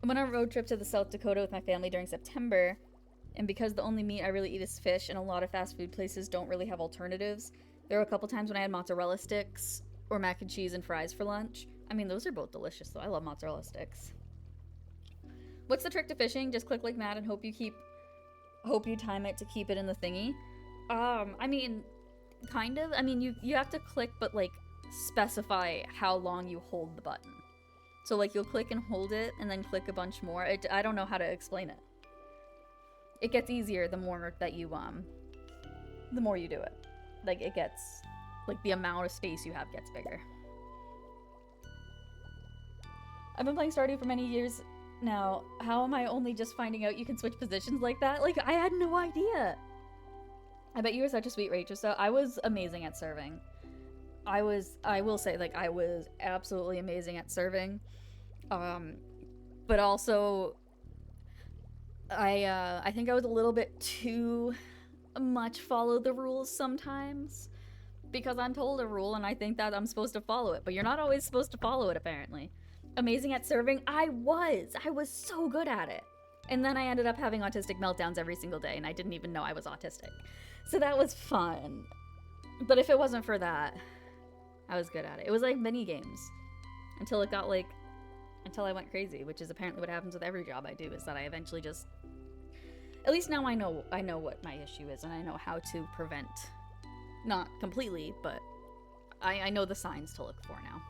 Speaker 1: I went on a road trip to the South Dakota with my family during September. And because the only meat I really eat is fish and a lot of fast food places don't really have alternatives, there were a couple times when I had mozzarella sticks or mac and cheese and fries for lunch. I mean, those are both delicious though. I love mozzarella sticks. What's the trick to fishing? Just click like mad and hope you time it to keep it in the thingy. I mean, kind of. I mean, you have to click, but like specify how long you hold the button. So like you'll click and hold it and then click a bunch more. I don't know how to explain it. It gets easier the more that you the more you do it. Like it gets, like the amount of space you have gets bigger. I've been playing Stardew for many years now. How am I only just finding out you can switch positions like that? Like, I had no idea. I bet you were such a sweet waitress though. I was amazing at serving. I will say, like, I was absolutely amazing at serving. But also, I think I was a little bit too much follow the rules sometimes. Because I'm told a rule and I think that I'm supposed to follow it. But you're not always supposed to follow it, apparently. Amazing at serving? I was so good at it. And then I ended up having autistic meltdowns every single day and I didn't even know I was autistic. So that was fun. But if it wasn't for that, I was good at it. It was like mini games. Until it got like, until I went crazy, which is apparently what happens with every job I do, is that I eventually just, at least now I know what my issue is and I know how to prevent, not completely, but I know the signs to look for now.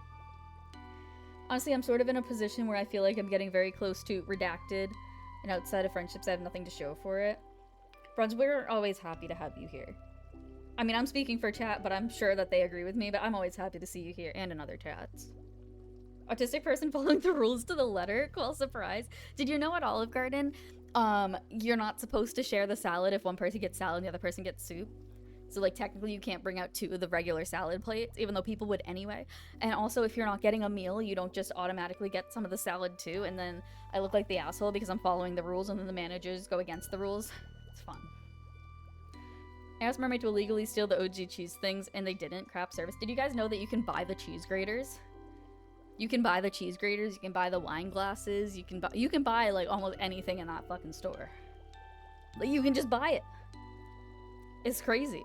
Speaker 1: Honestly, I'm sort of in a position where I feel like I'm getting very close to redacted, and outside of friendships, I have nothing to show for it. Bronze, we're always happy to have you here. I mean, I'm speaking for chat, but I'm sure that they agree with me, but I'm always happy to see you here, and in other chats. Autistic person following the rules to the letter? Cool, surprise. Did you know at Olive Garden, you're not supposed to share the salad if one person gets salad and the other person gets soup? So, like, technically you can't bring out two of the regular salad plates, even though people would anyway. And also, if you're not getting a meal, you don't just automatically get some of the salad too, and then I look like the asshole because I'm following the rules and then the managers go against the rules. It's fun. I asked Mermaid to illegally steal the OG cheese things, and they didn't. Crap service. Did you guys know that you can buy the cheese graters? You can buy the cheese graters, you can buy the wine glasses, you can buy, like, almost anything in that fucking store. Like, you can just buy it. It's crazy.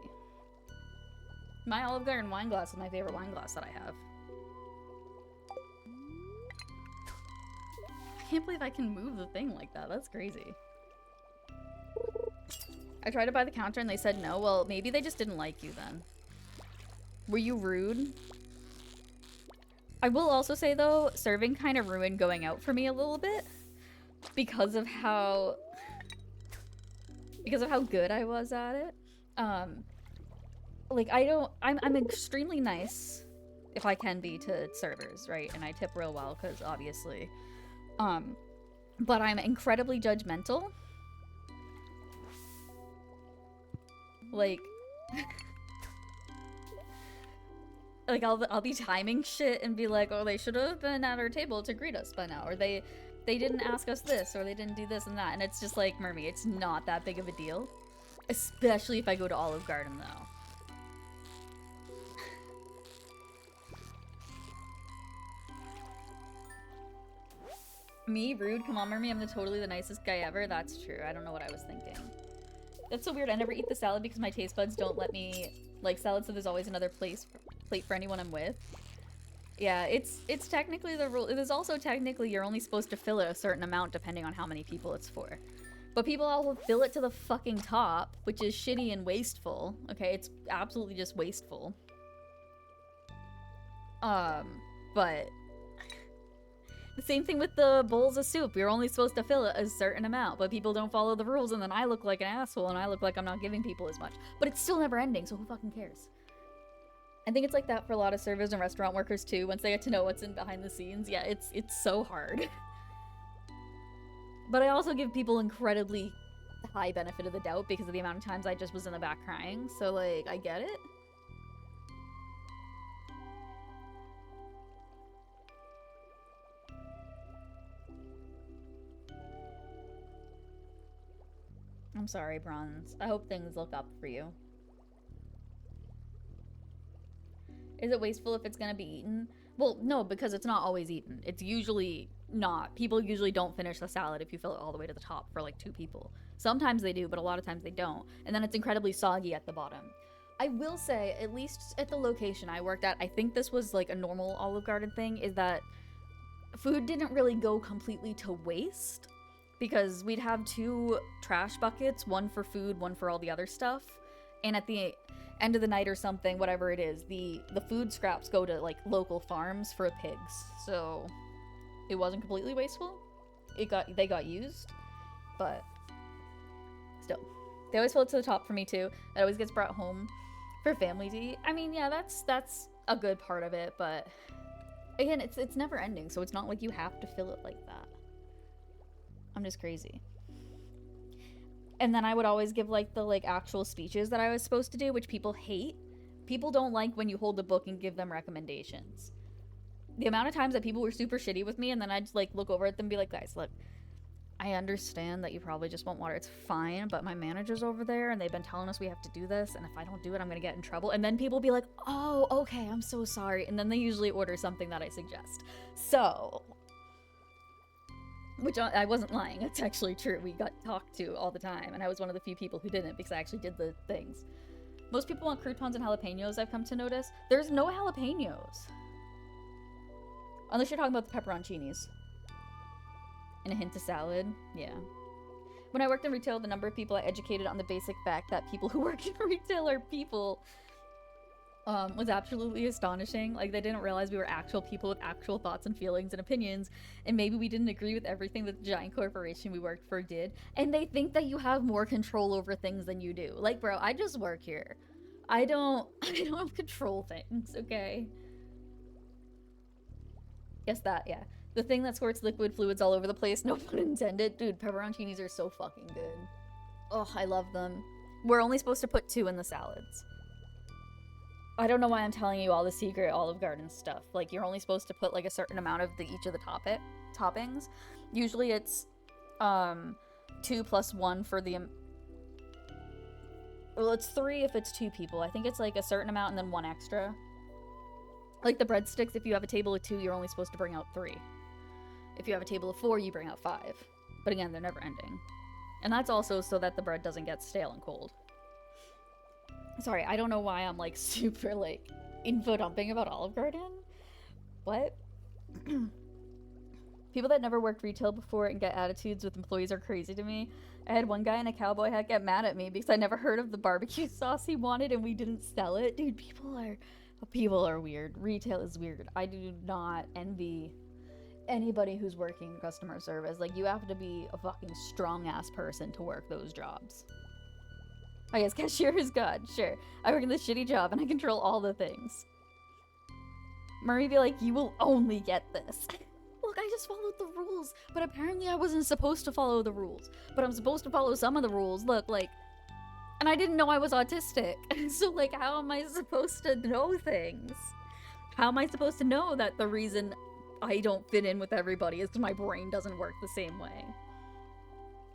Speaker 1: My Olive Garden wine glass is my favorite wine glass that I have. I can't believe I can move the thing like that. That's crazy. I tried to buy the counter and they said no. Well, maybe they just didn't like you then. Were you rude? I will also say though, serving kind of ruined going out for me a little bit. Because of how good I was at it. Like, I'm extremely nice, if I can be, to servers, right? And I tip real well, because obviously. But I'm incredibly judgmental. Like, like I'll be timing shit and be like, oh, they should have been at our table to greet us by now, or they didn't ask us this, or they didn't do this and that, and it's just like, Mermy, it's not that big of a deal. Especially if I go to Olive Garden, though. Me? Rude? Come on, Mermy, I'm totally the nicest guy ever. That's true. I don't know what I was thinking. That's so weird. I never eat the salad because my taste buds don't let me like salad, so there's always another plate for anyone I'm with. Yeah, it's technically the rule. It is also technically you're only supposed to fill it a certain amount depending on how many people it's for. But people all fill it to the fucking top, which is shitty and wasteful. Okay, it's absolutely just wasteful. But the same thing with the bowls of soup. You're only supposed to fill it a certain amount, but people don't follow the rules, and then I look like an asshole, and I look like I'm not giving people as much. But it's still never ending, so who fucking cares? I think it's like that for a lot of servers and restaurant workers too. Once they get to know what's in behind the scenes, yeah, it's so hard. But I also give people incredibly high benefit of the doubt because of the amount of times I just was in the back crying. So like, I get it. I'm sorry, Bronze. I hope things look up for you. Is it wasteful if it's gonna be eaten? Well, no, because it's not always eaten. It's usually not. People usually don't finish the salad if you fill it all the way to the top for like 2 people. Sometimes they do, but a lot of times they don't. And then it's incredibly soggy at the bottom. I will say, at least at the location I worked at, I think this was like a normal Olive Garden thing, is that food didn't really go completely to waste. Because we'd have 2 trash buckets, one for food, one for all the other stuff. And at the end of the night or something, whatever it is, the food scraps go to like local farms for pigs. So it wasn't completely wasteful. They got used, but still. They always fill it to the top for me too. It always gets brought home for family to eat. I mean, yeah, that's a good part of it, but again, it's never ending, so it's not like you have to fill it like that. I'm just crazy. And then I would always give like the actual speeches that I was supposed to do, which people hate. People don't like when you hold the book and give them recommendations. The amount of times that people were super shitty with me, and then I'd like look over at them and be like, guys, look, I understand that you probably just want water. It's fine, but my manager's over there and they've been telling us we have to do this, and if I don't do it, I'm gonna get in trouble. And then people be like, oh, okay, I'm so sorry. And then they usually order something that I suggest. So, which I wasn't lying, it's actually true. We got talked to all the time, and I was one of the few people who didn't because I actually did the things. Most people want croutons and jalapenos, I've come to notice. There's no jalapenos. Unless you're talking about the pepperoncinis. And a hint of salad, yeah. When I worked in retail, the number of people I educated on the basic fact that people who work in retail are people was absolutely astonishing. Like, they didn't realize we were actual people with actual thoughts and feelings and opinions, and maybe we didn't agree with everything that the giant corporation we worked for did, and they think that you have more control over things than you do. Like, bro, I just work here. I don't control things, okay? Guess that, yeah. The thing that squirts liquid fluids all over the place, no pun intended. Dude, pepperoncinis are so fucking good. Oh, I love them. We're only supposed to put 2 in the salads. I don't know why I'm telling you all the secret Olive Garden stuff. Like, you're only supposed to put like a certain amount of each of the toppings. Usually it's 2 plus 1 for the well, it's 3 if it's 2 people. I think it's like a certain amount and then 1 extra. Like the breadsticks, if you have a table of 2, you're only supposed to bring out 3. If you have a table of 4, you bring out 5. But again, they're never ending. And that's also so that the bread doesn't get stale and cold. Sorry, I don't know why I'm like super like info dumping about Olive Garden. What? People that never worked retail before and get attitudes with employees are crazy to me. I had one guy in a cowboy hat get mad at me because I never heard of the barbecue sauce he wanted and we didn't sell it. Dude, people are weird. Retail is weird. I do not envy anybody who's working customer service. Like, you have to be a fucking strong ass person to work those jobs. I guess cashier is God, sure. I work in this shitty job and I control all the things. Murray be like, you will only get this. Look, I just followed the rules, but apparently I wasn't supposed to follow the rules. But I'm supposed to follow some of the rules. Look, like, and I didn't know I was autistic. So, like, how am I supposed to know things? How am I supposed to know that the reason I don't fit in with everybody is because my brain doesn't work the same way?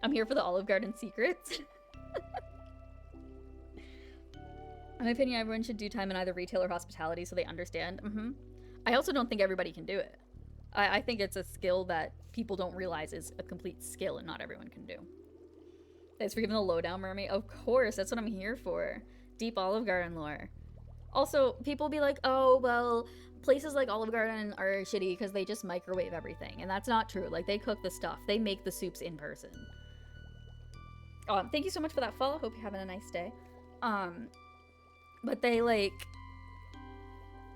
Speaker 1: I'm here for the Olive Garden secrets. In my opinion, everyone should do time in either retail or hospitality so they understand. I also don't think everybody can do it. I think it's a skill that people don't realize is a complete skill and not everyone can do. Thanks for giving the lowdown, Mermaid. Of course, that's what I'm here for. Deep Olive Garden lore. Also, people be like, oh, well, places like Olive Garden are shitty because they just microwave everything. And that's not true. Like, they cook the stuff. They make the soups in person. Thank you so much for that follow. Hope you're having a nice day. But they, like...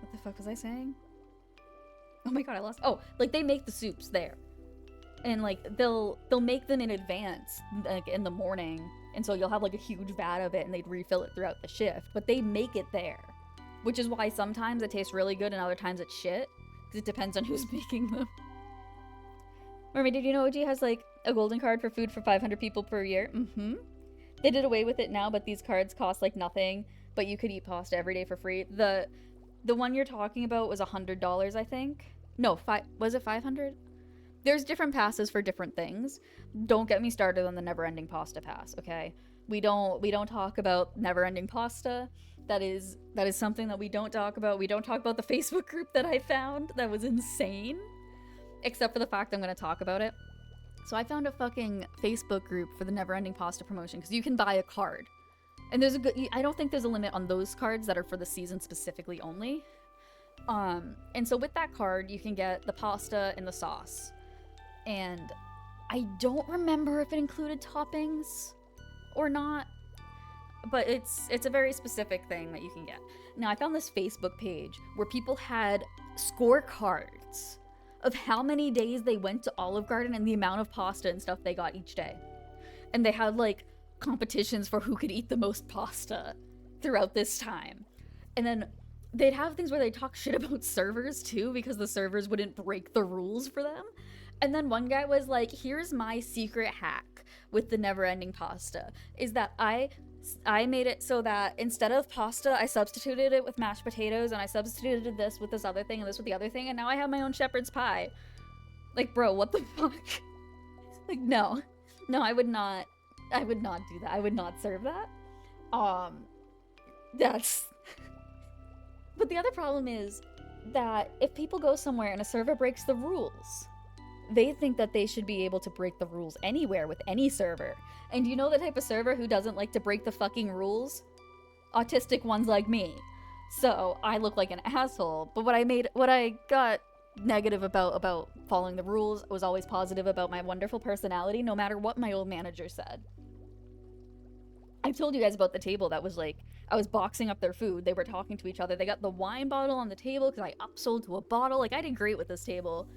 Speaker 1: What the fuck was I saying? Oh my god, I lost... Oh, like, they make the soups there. And, like, they'll make them in advance, like, in the morning. And so you'll have, like, a huge vat of it, and they'd refill it throughout the shift. But they make it there. Which is why sometimes it tastes really good and other times it's shit. Because it depends on who's making them. Mermaid, did you know OG has, like, a golden card for food for 500 people per year? Mm-hmm. They did away with it now, but these cards cost, like, nothing. But you could eat pasta every day for free. The one you're talking about was $100, I think. No, was it 500? There's different passes for different things. Don't get me started on the never-ending pasta pass, okay? We don't talk about never-ending pasta. That is something that we don't talk about. We don't talk about the Facebook group that I found. That was insane. Except for the fact I'm going to talk about it. So I found a fucking Facebook group for the never-ending pasta promotion because you can buy a card. And there's I don't think there's a limit on those cards that are for the season specifically only. And so with that card, you can get the pasta and the sauce. And I don't remember if it included toppings or not, but it's a very specific thing that you can get. Now, I found this Facebook page where people had scorecards of how many days they went to Olive Garden and the amount of pasta and stuff they got each day. And they had, like, competitions for who could eat the most pasta throughout this time. And then they'd have things where they talk shit about servers, too, because the servers wouldn't break the rules for them. And then one guy was like, here's my secret hack with the never-ending pasta, is that I made it so that instead of pasta, I substituted it with mashed potatoes, and I substituted this with this other thing, and this with the other thing, and now I have my own shepherd's pie. Like, bro, what the fuck? Like, no, I would not do that. I would not serve that. That's... But the other problem is that if people go somewhere and a server breaks the rules, they think that they should be able to break the rules anywhere with any server. And you know the type of server who doesn't like to break the fucking rules? Autistic ones like me. So I look like an asshole. But what I got negative about following the rules was always positive about my wonderful personality, no matter what my old manager said. I've told you guys about the table that was like, I was boxing up their food. They were talking to each other. They got the wine bottle on the table because I upsold to a bottle. Like, I did great with this table.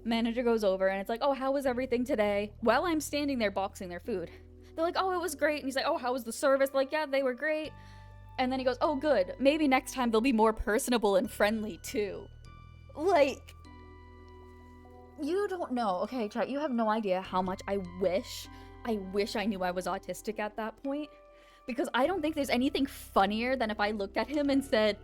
Speaker 1: Manager goes over and it's like, oh, how was everything today? While I'm standing there boxing their food. They're like, oh, it was great. And he's like, oh, how was the service? Like, yeah, they were great. And then he goes, oh, good. Maybe next time they'll be more personable and friendly, too. Like, you don't know. Okay, chat, you have no idea how much I wish I knew I was autistic at that point. Because I don't think there's anything funnier than if I looked at him and said,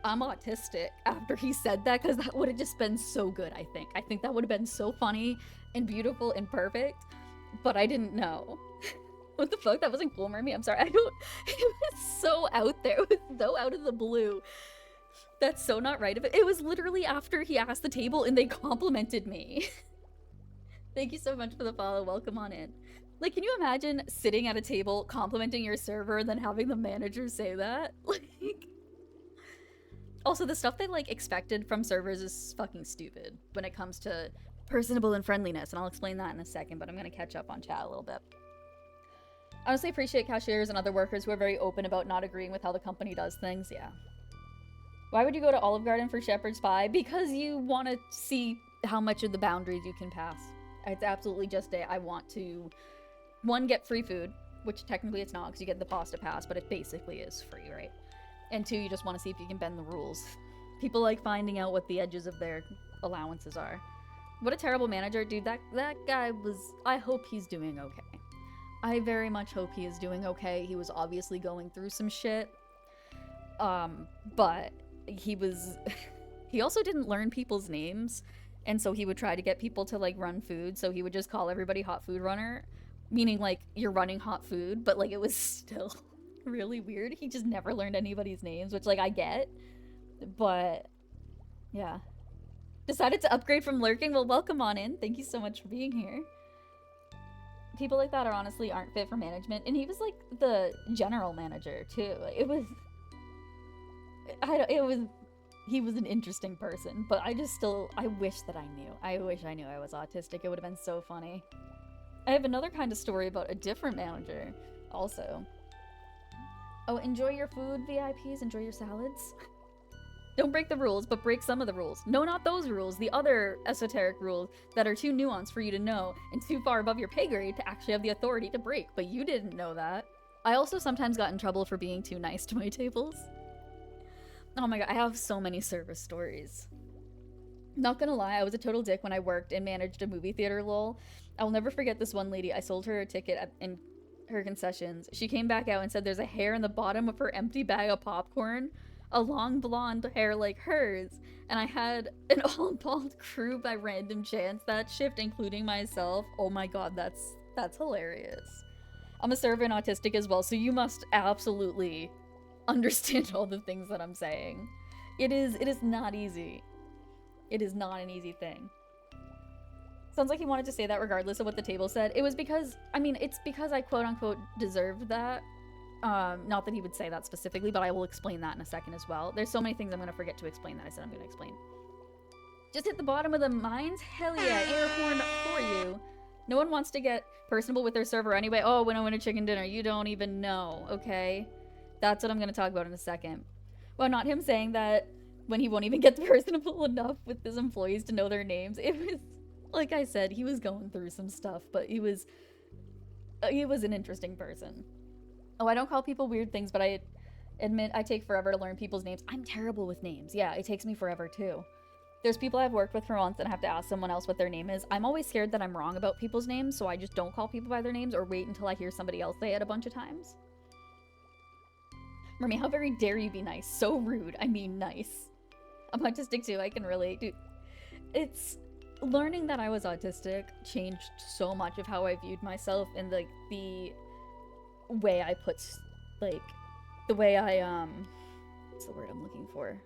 Speaker 1: I'm autistic after he said that, because that would have just been so good, I think. I think that would have been so funny and beautiful and perfect, but I didn't know. What the fuck? That wasn't cool, Mermy. I'm sorry. It was so out there. It was so out of the blue. That's so not right of it. It was literally after he asked the table and they complimented me. Thank you so much for the follow. Welcome on in. Like, can you imagine sitting at a table complimenting your server and then having the manager say that? Like... Also, the stuff they, like, expected from servers is fucking stupid when it comes to personable and friendliness, and I'll explain that in a second, but I'm gonna catch up on chat a little bit. I honestly appreciate cashiers and other workers who are very open about not agreeing with how the company does things, yeah. Why would you go to Olive Garden for shepherd's pie? Because you want to see how much of the boundaries you can pass. It's absolutely just I want to, one, get free food, which technically it's not because you get the pasta pass, but it basically is free, right? And two, you just want to see if you can bend the rules. People like finding out what the edges of their allowances are. What a terrible manager. Dude, that guy was... I hope he's doing okay. I very much hope he is doing okay. He was obviously going through some shit. But he was... he also didn't learn people's names. And so he would try to get people to, like, run food. So he would just call everybody hot food runner. Meaning, like, you're running hot food. But, like, it was still... really weird. He just never learned anybody's names, which, like, I get, but yeah. Decided to upgrade from lurking? Well, welcome on in. Thank you so much for being here. People like that are honestly aren't fit for management. And he was like the general manager too. It was... He was an interesting person, but I wish that I knew. I wish I knew I was autistic. It would have been so funny. I have another kind of story about a different manager also. Oh, enjoy your food, VIPs. Enjoy your salads. Don't break the rules, but break some of the rules. No, not those rules. The other esoteric rules that are too nuanced for you to know and too far above your pay grade to actually have the authority to break, but you didn't know that. I also sometimes got in trouble for being too nice to my tables. Oh my god, I have so many service stories. Not gonna lie, I was a total dick when I worked and managed a movie theater, lol. I'll never forget this one lady. I sold her a ticket in her concessions. She came back out and said there's a hair in the bottom of her empty bag of popcorn. A long blonde hair like hers. And I had an all bald crew by random chance that shift, including myself. Oh my god, that's hilarious. I'm a server and autistic as well, so you must absolutely understand all the things that I'm saying. It is not easy. It is not an easy thing. Sounds like he wanted to say that regardless of what the table said. It was because, I mean, it's because I quote-unquote deserved that. Not that he would say that specifically, but I will explain that in a second as well. There's so many things I'm gonna forget to explain that I said I'm gonna explain. Just hit the bottom of the mines? Hell yeah, air horn for you. No one wants to get personable with their server anyway. Oh, winner winner chicken dinner. You don't even know, okay? That's what I'm gonna talk about in a second. Well, not him saying that when he won't even get personable enough with his employees to know their names. It was, like I said, he was going through some stuff, but he was an interesting person. Oh, I don't call people weird things, but I admit I take forever to learn people's names. I'm terrible with names. Yeah, it takes me forever too. There's people I've worked with for months and I have to ask someone else what their name is. I'm always scared that I'm wrong about people's names, so I just don't call people by their names or wait until I hear somebody else say it a bunch of times. Mermy, how very dare you be nice? So rude. I mean nice. I'm autistic too, I can relate. Dude, it's... Learning that I was autistic changed so much of how I viewed myself and the way I put, like, the way I, what's the word I'm looking for?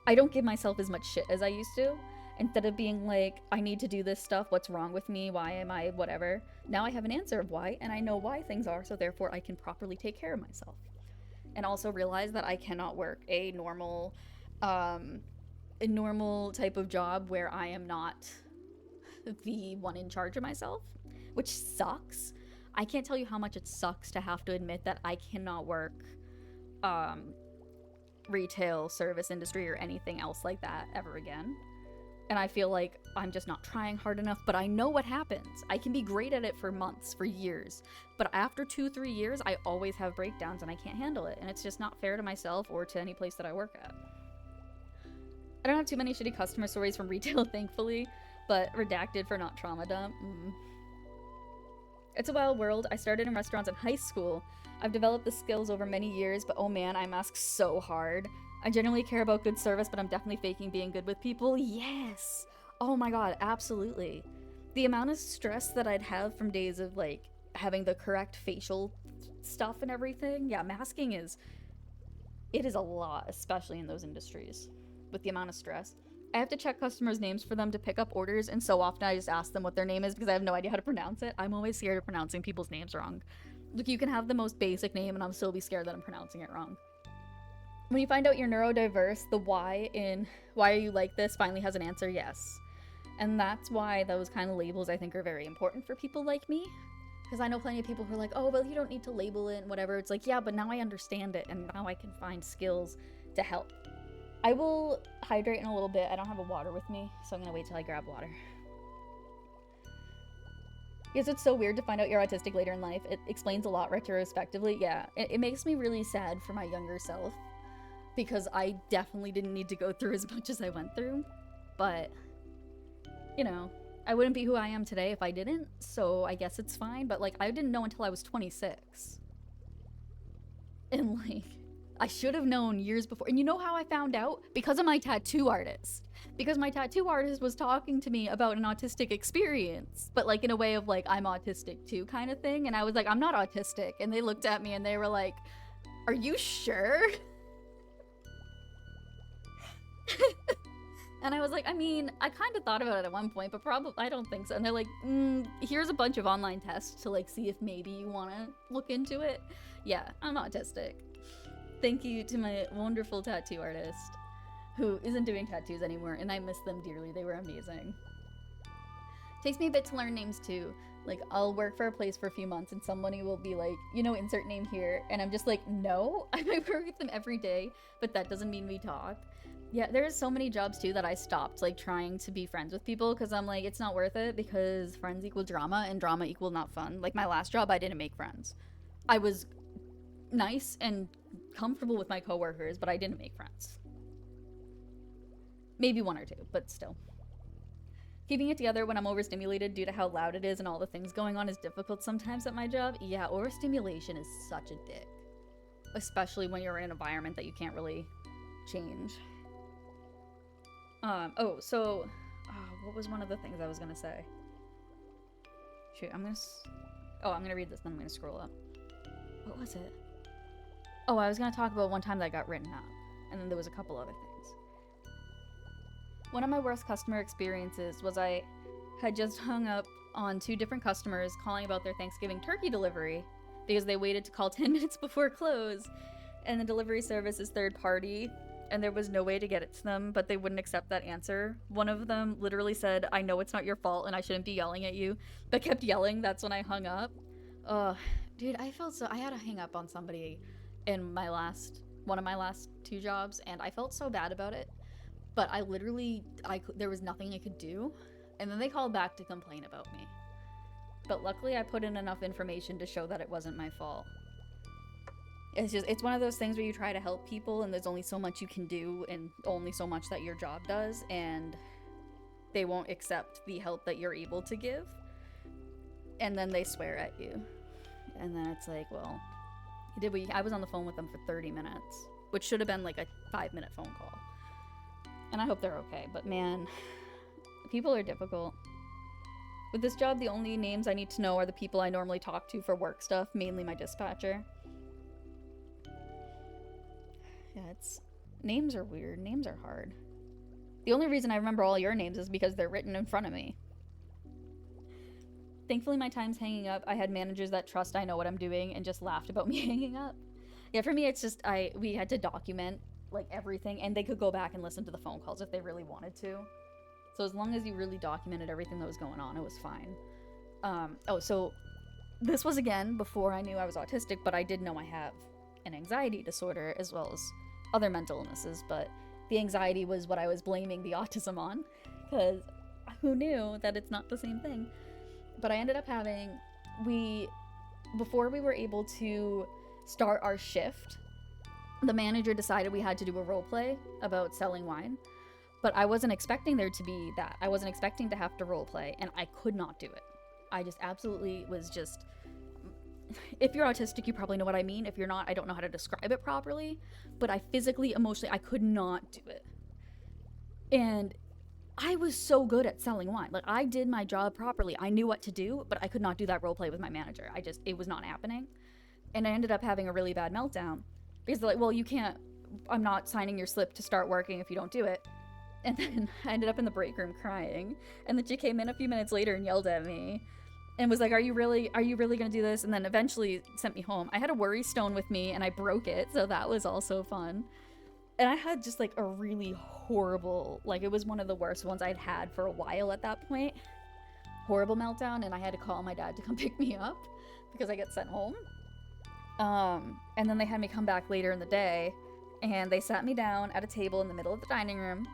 Speaker 1: I don't give myself as much shit as I used to. Instead of being like, I need to do this stuff, what's wrong with me, why am I, whatever. Now I have an answer of why, and I know why things are, so therefore I can properly take care of myself. And also realize that I cannot work a normal type of job where I am not the one in charge of myself, which sucks. I can't tell you how much it sucks to have to admit that I cannot work retail, service industry, or anything else like that ever again. And I feel like I'm just not trying hard enough, but I know what happens. I can be great at it for months, for years, but after 2-3 years, I always have breakdowns and I can't handle it, and it's just not fair to myself or to any place that I work at. I don't have too many shitty customer stories from retail, thankfully, but redacted for not trauma dump. It's a wild world. I started in restaurants in high school. I've developed the skills over many years, but oh man, I mask so hard. I genuinely care about good service, but I'm definitely faking being good with people. Yes! Oh my god, absolutely. The amount of stress that I'd have from days of, like, having the correct facial stuff and everything. Yeah, masking is a lot, especially in those industries, with the amount of stress. I have to check customers' names for them to pick up orders, and so often I just ask them what their name is because I have no idea how to pronounce it. I'm always scared of pronouncing people's names wrong. Like, you can have the most basic name and I'll still be scared that I'm pronouncing it wrong. When you find out you're neurodiverse, the why in why are you like this finally has an answer, yes. And that's why those kind of labels I think are very important for people like me. Because I know plenty of people who are like, oh, well, you don't need to label it and whatever. It's like, yeah, but now I understand it and now I can find skills to help. I will hydrate in a little bit. I don't have a water with me, so I'm gonna wait till I grab water. Yes, it's so weird to find out you're autistic later in life. It explains a lot retrospectively. Yeah, it makes me really sad for my younger self, because I definitely didn't need to go through as much as I went through. But, you know, I wouldn't be who I am today if I didn't, so I guess it's fine. But, like, I didn't know until I was 26. And, like, I should have known years before. And you know how I found out? Because of my tattoo artist. Because my tattoo artist was talking to me about an autistic experience, but like in a way of like, I'm autistic too kind of thing. And I was like, I'm not autistic. And they looked at me and they were like, are you sure? And I was like, I mean, I kind of thought about it at one point, but probably I don't think so. And they're like, here's a bunch of online tests to like see if maybe you want to look into it. Yeah, I'm autistic. Thank you to my wonderful tattoo artist who isn't doing tattoos anymore, and I miss them dearly. They were amazing. Takes me a bit to learn names too. Like, I'll work for a place for a few months and somebody will be like, you know, insert name here. And I'm just like, no, I might work with them every day, but that doesn't mean we talk. Yeah, there's so many jobs too that I stopped like trying to be friends with people because I'm like, it's not worth it because friends equal drama and drama equal not fun. Like my last job, I didn't make friends. I was nice and comfortable with my coworkers, but I didn't make friends. Maybe one or two, but still. Keeping it together when I'm overstimulated due to how loud it is and all the things going on is difficult sometimes at my job. Yeah, overstimulation is such a dick. Especially when you're in an environment that you can't really change. What was one of the things I was gonna say? Shoot, I'm gonna read this, then I'm gonna scroll up. What was it? Oh, I was gonna talk about one time that I got written up, and then there was a couple other things. One of my worst customer experiences was I had just hung up on 2 different customers calling about their Thanksgiving turkey delivery because they waited to call 10 minutes before close, and the delivery service is third party, and there was no way to get it to them, but they wouldn't accept that answer. One of them literally said, I know it's not your fault and I shouldn't be yelling at you, but kept yelling. That's when I hung up. Dude, I had to hang up on somebody in one of my last 2 jobs, and I felt so bad about it, but there was nothing I could do, and then they called back to complain about me. But luckily I put in enough information to show that it wasn't my fault. It's one of those things where you try to help people and there's only so much you can do and only so much that your job does, and they won't accept the help that you're able to give, and then they swear at you, and then it's like, well, I was on the phone with them for 30 minutes, which should have been like a 5-minute phone call, and I hope they're okay, but man, people are difficult. With this job, the only names I need to know are the people I normally talk to for work stuff, mainly my dispatcher. Yeah, names are weird. Names are hard. The only reason I remember all your names is because they're written in front of me. Thankfully, my time's hanging up. I had managers that trust I know what I'm doing and just laughed about me hanging up. Yeah, for me, it's just, we had to document, like, everything, and they could go back and listen to the phone calls if they really wanted to. So as long as you really documented everything that was going on, it was fine. So this was, again, before I knew I was autistic, but I did know I have an anxiety disorder as well as other mental illnesses, but the anxiety was what I was blaming the autism on, because who knew that it's not the same thing. But I ended up before we were able to start our shift, the manager decided we had to do a role play about selling wine, but I wasn't expecting there to be that. I wasn't expecting to have to role play, and I could not do it. I just absolutely was just... If you're autistic, you probably know what I mean. If you're not, I don't know how to describe it properly, but I physically, emotionally, I could not do it. And I was so good at selling wine. Like, I did my job properly. I knew what to do, but I could not do that role play with my manager. It was not happening. And I ended up having a really bad meltdown because they're like, well, you can't, I'm not signing your slip to start working if you don't do it. And then I ended up in the break room crying. And then she came in a few minutes later and yelled at me and was like, are you really gonna do this? And then eventually sent me home. I had a worry stone with me and I broke it, so that was also fun. And I had just like a really horrible, like, it was one of the worst ones I'd had for a while at that point. Horrible meltdown, and I had to call my dad to come pick me up because I get sent home. And then they had me come back later in the day, and they sat me down at a table in the middle of the dining room,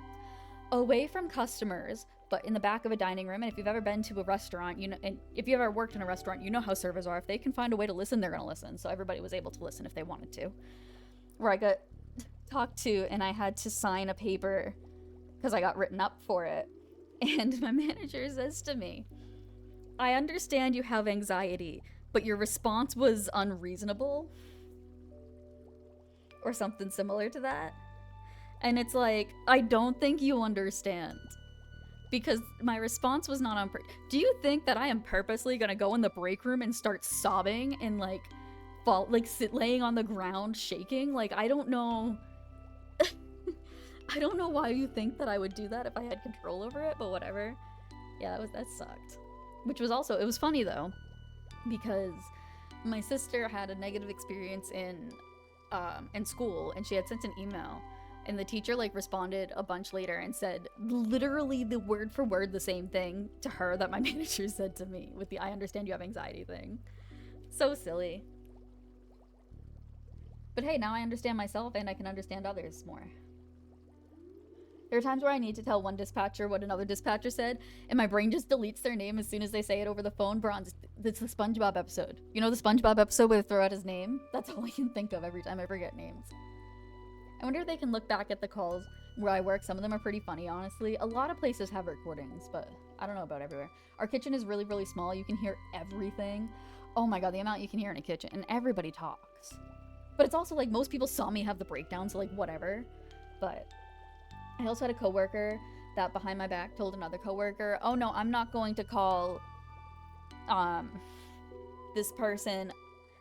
Speaker 1: away from customers, but in the back of a dining room. And if you've ever been to a restaurant, you know, and if you've ever worked in a restaurant, you know how servers are. If they can find a way to listen, they're gonna listen. So everybody was able to listen if they wanted to. Where I got talked to, and I had to sign a paper because I got written up for it. And my manager says to me, I understand you have anxiety, but your response was unreasonable. Or something similar to that. And it's like, I don't think you understand. Because my response was not on purpose. Do you think that I am purposely gonna go in the break room and start sobbing and like laying on the ground shaking? Like, I don't know. I don't know why you think that I would do that if I had control over it, but whatever. Yeah, that sucked. Which was also, it was funny though, because my sister had a negative experience in school, and she had sent an email, and the teacher like responded a bunch later and said literally the word for word the same thing to her that my manager said to me with the "I understand you have anxiety" thing. So silly. But hey, now I understand myself and I can understand others more. There are times where I need to tell one dispatcher what another dispatcher said, and my brain just deletes their name as soon as they say it over the phone. Bronze, it's the SpongeBob episode. You know the SpongeBob episode where they throw out his name? That's all I can think of every time I forget names. I wonder if they can look back at the calls where I work. Some of them are pretty funny, honestly. A lot of places have recordings, but I don't know about everywhere. Our kitchen is really, really small. You can hear everything. Oh my god, the amount you can hear in a kitchen. And everybody talks. But it's also like most people saw me have the breakdown, so like whatever. But I also had a coworker that behind my back told another coworker, "Oh no, I'm not going to call this person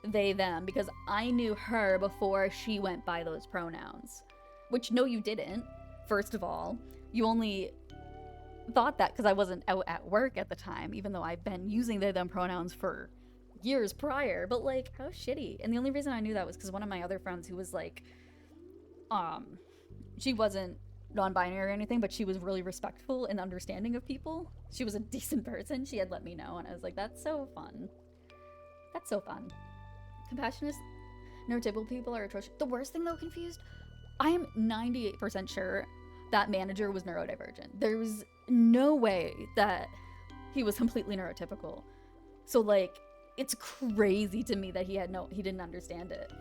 Speaker 1: they them because I knew her before she went by those pronouns." Which no, you didn't. First of all, you only thought that because I wasn't out at work at the time, even though I've been using they them pronouns for years prior. But like, how shitty. And the only reason I knew that was because one of my other friends who was like, she wasn't non-binary or anything, but she was really respectful and understanding of people. She was a decent person. She had let me know, and I was like, that's so fun. That's so fun. Compassionate, neurotypical people are atrocious. The worst thing though, confused, I am 98% sure that manager was neurodivergent. There was no way that he was completely neurotypical. So like, it's crazy to me that he didn't understand it.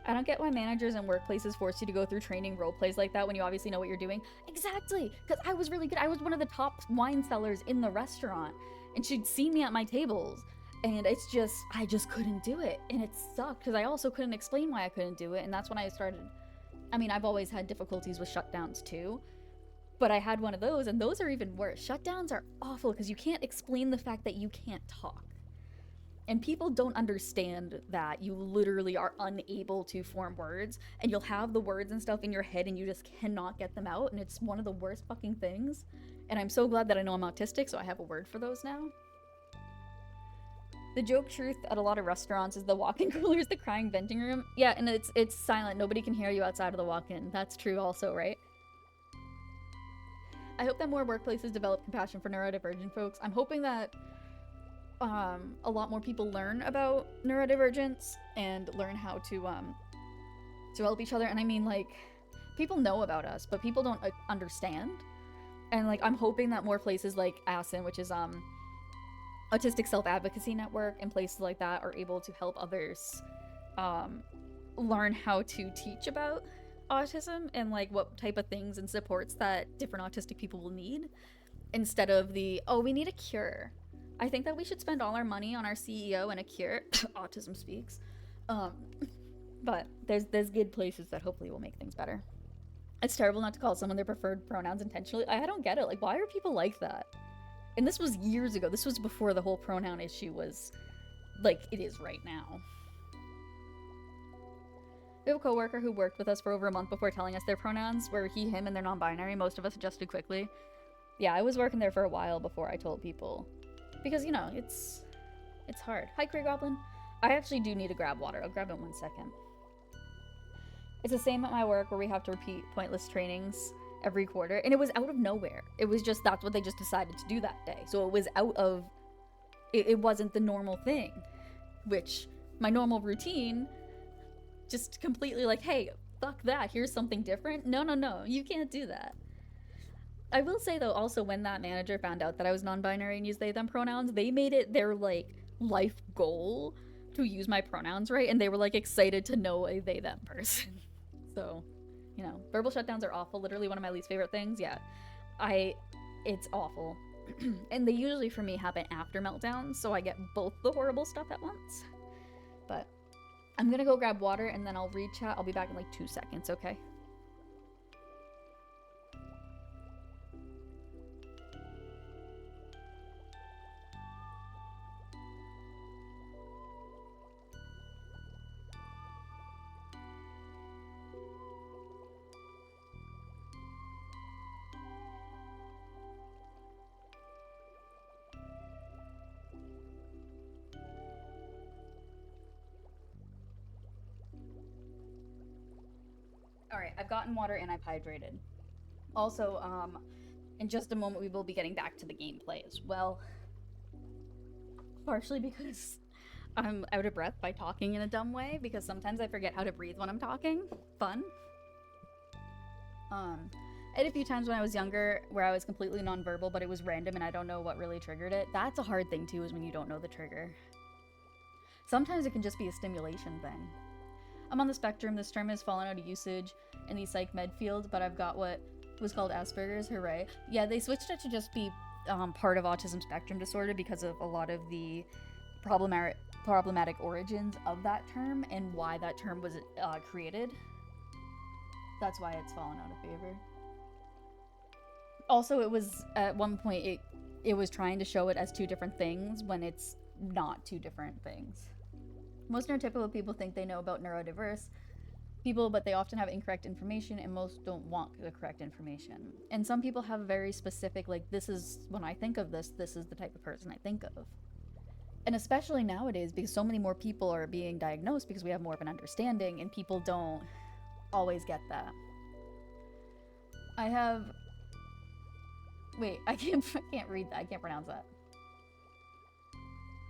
Speaker 1: I don't get why managers and workplaces force you to go through training role plays like that when you obviously know what you're doing. Exactly, because I was really good. I was one of the top wine sellers in the restaurant, and she'd seen me at my tables, and it's just, I just couldn't do it, and it sucked, because I also couldn't explain why I couldn't do it, and that's when I started, I mean, I've always had difficulties with shutdowns too, but I had one of those, and those are even worse. Shutdowns are awful, because you can't explain the fact that you can't talk. And people don't understand that you literally are unable to form words, and you'll have the words and stuff in your head and you just cannot get them out, and it's one of the worst fucking things. And I'm so glad that I know I'm autistic, so I have a word for those now. The joke truth at a lot of restaurants is the walk-in cooler is the crying venting room. Yeah, and it's silent. Nobody can hear you outside of the walk-in. That's true also, right? I hope that more workplaces develop compassion for neurodivergent folks. I'm hoping that a lot more people learn about neurodivergence and learn how to help each other. And I mean, like, people know about us, but people don't understand. And like, I'm hoping that more places like ASIN, which is Autistic Self-Advocacy Network, and places like that are able to help others learn how to teach about autism and like what type of things and supports that different autistic people will need, instead of the, oh, we need a cure. I think that we should spend all our money on our CEO and a cure. Autism speaks. But there's good places that hopefully will make things better. It's terrible not to call someone their preferred pronouns intentionally. I don't get it. Like, why are people like that? And this was years ago. This was before the whole pronoun issue was like it is right now. We have a coworker who worked with us for over a month before telling us their pronouns were he, him, and they're non-binary. Most of us adjusted quickly. Yeah, I was working there for a while before I told people. Because, you know, it's hard. Hi, Kree Goblin. I actually do need to grab water. I'll grab it in 1 second. It's the same at my work where we have to repeat pointless trainings every quarter. And it was out of nowhere. It was just, that's what they just decided to do that day. So it was out of, it wasn't the normal thing. Which, my normal routine, just completely like, hey, fuck that. Here's something different. No, you can't do that. I will say though, also when that manager found out that I was non-binary and used they them pronouns, they made it their like life goal to use my pronouns right, and they were like excited to know a they them person. So, you know, verbal shutdowns are awful. Literally one of my least favorite things. Yeah, it's awful. And they usually for me happen after meltdowns, so I get both the horrible stuff at once. But I'm gonna go grab water and then I'll read chat. I'll be back in like 2 seconds, okay? I've gotten water and I've hydrated. Also, in just a moment we will be getting back to the gameplay as well. Partially because I'm out of breath by talking in a dumb way, because sometimes I forget how to breathe when I'm talking. Fun. I had a few times when I was younger where I was completely nonverbal, but it was random and I don't know what really triggered it. That's a hard thing too, is when you don't know the trigger. Sometimes it can just be a stimulation thing. I'm on the spectrum. This term has fallen out of usage in the psych med field, but I've got what was called Asperger's. Hooray. Yeah, they switched it to just be part of autism spectrum disorder because of a lot of the problematic origins of that term and why that term was created. That's why it's fallen out of favor. Also, it was at one point it was trying to show it as two different things when it's not two different things. Most neurotypical people think they know about neurodiverse people, but they often have incorrect information, and most don't want the correct information. And some people have very specific, like, this is, when I think of this is the type of person I think of. And especially nowadays, because so many more people are being diagnosed because we have more of an understanding, and people don't always get that. Wait, I can't read that. I can't pronounce that.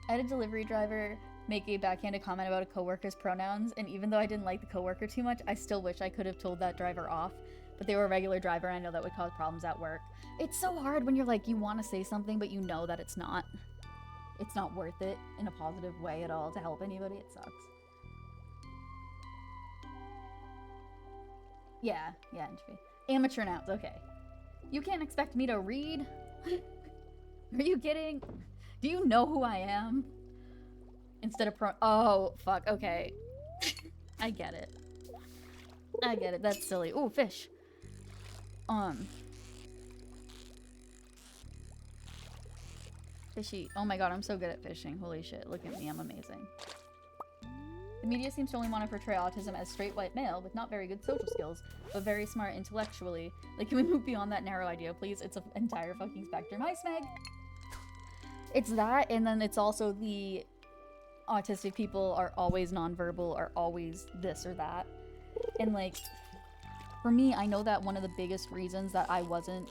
Speaker 1: I had a delivery driver make a backhanded comment about a coworker's pronouns, and even though I didn't like the coworker too much, I still wish I could have told that driver off. But they were a regular driver, and I know that would cause problems at work. It's so hard when you're like, you want to say something, but you know that it's not worth it in a positive way at all to help anybody. It sucks. Yeah, amateur nouns, okay. You can't expect me to read? Are you kidding? Do you know who I am? Instead of oh, fuck, okay. I get it. That's silly. Ooh, fish. Fishy. Oh my god, I'm so good at fishing. Holy shit, look at me, I'm amazing. The media seems to only want to portray autism as straight white male with not very good social skills, but very smart intellectually. Like, can we move beyond that narrow idea, please? It's an entire fucking spectrum. Hi, Smeg! It's that, and then it's also the autistic people are always nonverbal, are always this or that. And, like, for me, I know that one of the biggest reasons that I wasn't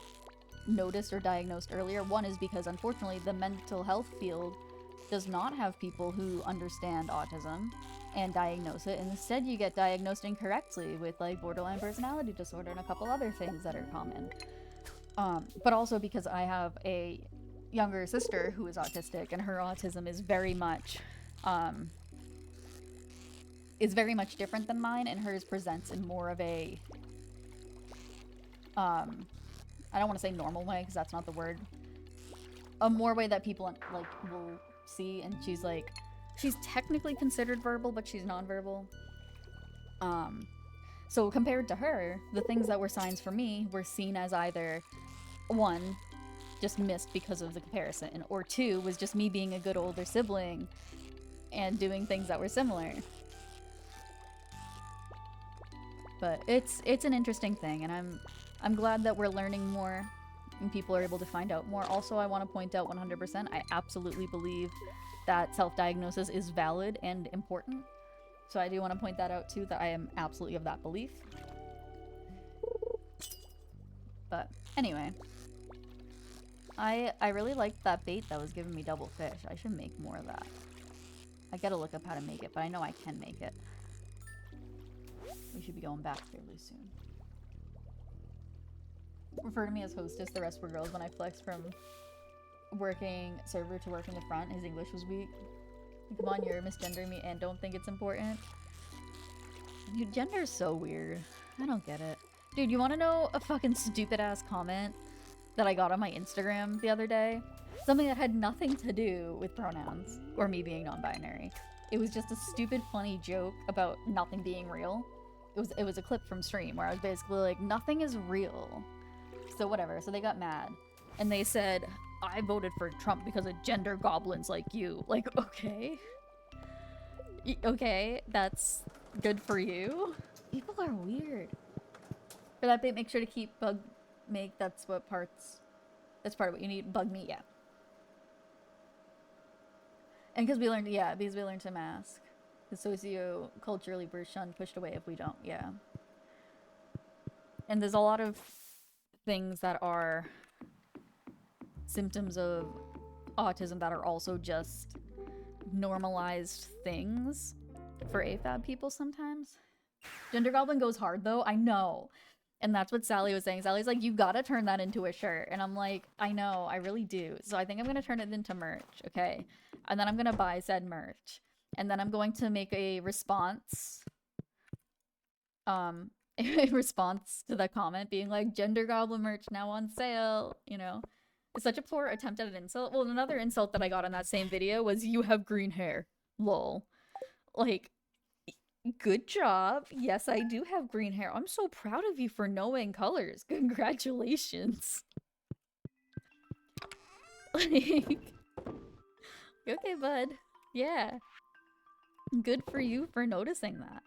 Speaker 1: noticed or diagnosed earlier, one is because, unfortunately, the mental health field does not have people who understand autism and diagnose it, and instead you get diagnosed incorrectly with, like, borderline personality disorder and a couple other things that are common. But also because I have a younger sister who is autistic, and her autism is very much different than mine, and hers presents in more of a I don't want to say normal way, because that's not the word. A more way that people, like, will see, and she's technically considered verbal, but she's nonverbal. So compared to her, the things that were signs for me were seen as either, one, just missed because of the comparison, or two, was just me being a good older sibling and doing things that were similar. But it's an interesting thing, and I'm glad that we're learning more and people are able to find out more. Also, I want to point out 100%, I absolutely believe that self-diagnosis is valid and important. So I do want to point that out too, that I am absolutely of that belief. But anyway, I really liked that bait that was giving me double fish. I should make more of that. I gotta look up how to make it, but I know I can make it. We should be going back fairly soon. Refer to me as hostess, the rest were girls. When I flexed from working server to working the front, his English was weak. Come on, you're misgendering me and don't think it's important. Dude, gender is so weird. I don't get it. Dude, you want to know a fucking stupid ass comment that I got on my Instagram the other day? Something that had nothing to do with pronouns or me being non-binary. It was just a stupid funny joke about nothing being real. It was a clip from stream where I was basically like, nothing is real. So whatever, so they got mad. And they said, I voted for Trump because of gender goblins like you. Like, okay. Okay, that's good for you. People are weird. For that bit, make sure to keep that's part of what you need. Bug meat, yeah. And because we learned to mask. The socio-culturally we're shunned, pushed away if we don't, yeah. And there's a lot of things that are symptoms of autism that are also just normalized things for AFAB people sometimes. Gender Goblin goes hard though, I know. And that's what Sally was saying. Sally's like, you gotta turn that into a shirt. And I'm like, I know, I really do. So I think I'm gonna turn it into merch, okay? And then I'm gonna buy said merch. And then I'm going to make a response. A response to the comment being like, Gender Goblin merch now on sale, you know? It's such a poor attempt at an insult. Well, another insult that I got in that same video was, you have green hair. Lol. Like, good job. Yes, I do have green hair. I'm so proud of you for knowing colors. Congratulations. Like, okay, bud. Yeah. Good for you for noticing that.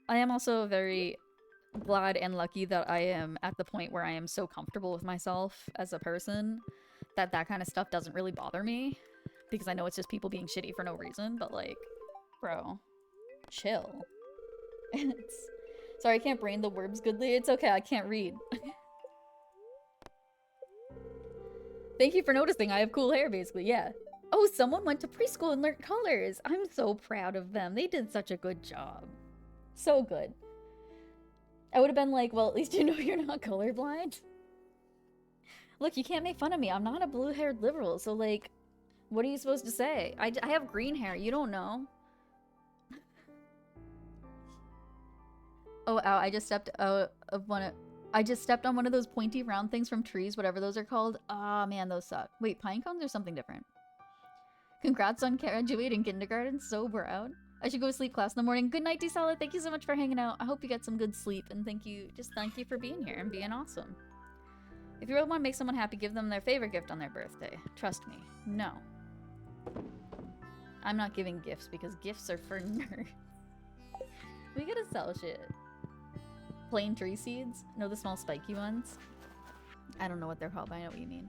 Speaker 1: I am also very glad and lucky that I am at the point where I am so comfortable with myself as a person that that kind of stuff doesn't really bother me. Because I know it's just people being shitty for no reason, but like, bro, chill. Sorry, I can't brain the words goodly. It's okay, I can't read. Thank you for noticing. I have cool hair, basically, yeah. Oh, someone went to preschool and learned colors. I'm so proud of them. They did such a good job. So good. I would have been like, well, at least you know you're not colorblind. Look, you can't make fun of me. I'm not a blue-haired liberal, so like, what are you supposed to say? I have green hair. You don't know. Oh, ow, I just stepped out of I just stepped on one of those pointy round things from trees, whatever those are called. Ah, man, those suck. Wait, pine cones or something different? Congrats on graduating kindergarten. So proud. I should go to sleep class in the morning. Good night, D-Solid. Thank you so much for hanging out. I hope you get some good sleep, and thank you for being here and being awesome. If you really want to make someone happy, give them their favorite gift on their birthday. Trust me. No. I'm not giving gifts because gifts are for nerds. We gotta sell shit. Plain tree seeds? No, the small spiky ones? I don't know what they're called, but I know what you mean.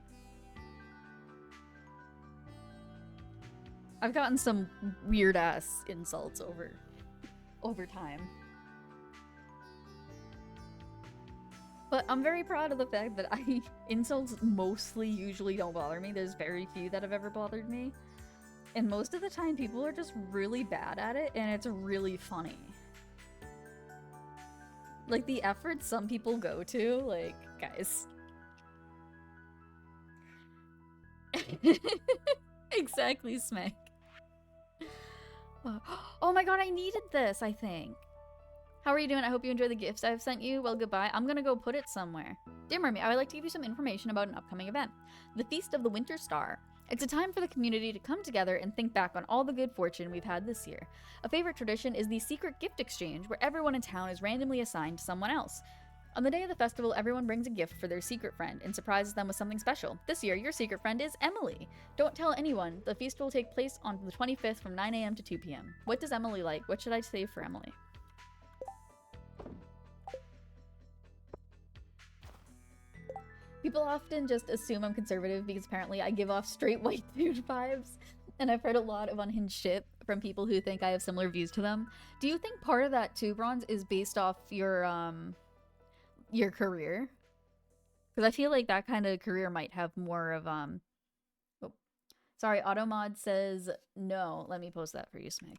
Speaker 1: I've gotten some weird-ass insults over time. But I'm very proud of the fact that insults mostly usually don't bother me. There's very few that have ever bothered me. And most of the time, people are just really bad at it, and it's really funny. Like, the effort some people go to, like, guys. Exactly, Smack. Oh my god, I needed this, I think. How are you doing? I hope you enjoy the gifts I've sent you. Well, goodbye. I'm gonna go put it somewhere. Dear Mermy, I would like to give you some information about an upcoming event. The Feast of the Winter Star. It's a time for the community to come together and think back on all the good fortune we've had this year. A favorite tradition is the secret gift exchange, where everyone in town is randomly assigned to someone else. On the day of the festival, everyone brings a gift for their secret friend and surprises them with something special. This year, your secret friend is Emily. Don't tell anyone. The feast will take place on the 25th from 9 a.m. to 2 p.m. What does Emily like? What should I save for Emily? People often just assume I'm conservative because apparently I give off straight white dude vibes. And I've heard a lot of unhinged shit from people who think I have similar views to them. Do you think part of that too, Bronze, is based off your career? Because I feel like that kind of career might have more of, oh. Sorry, Automod says no. Let me post that for you, Smig.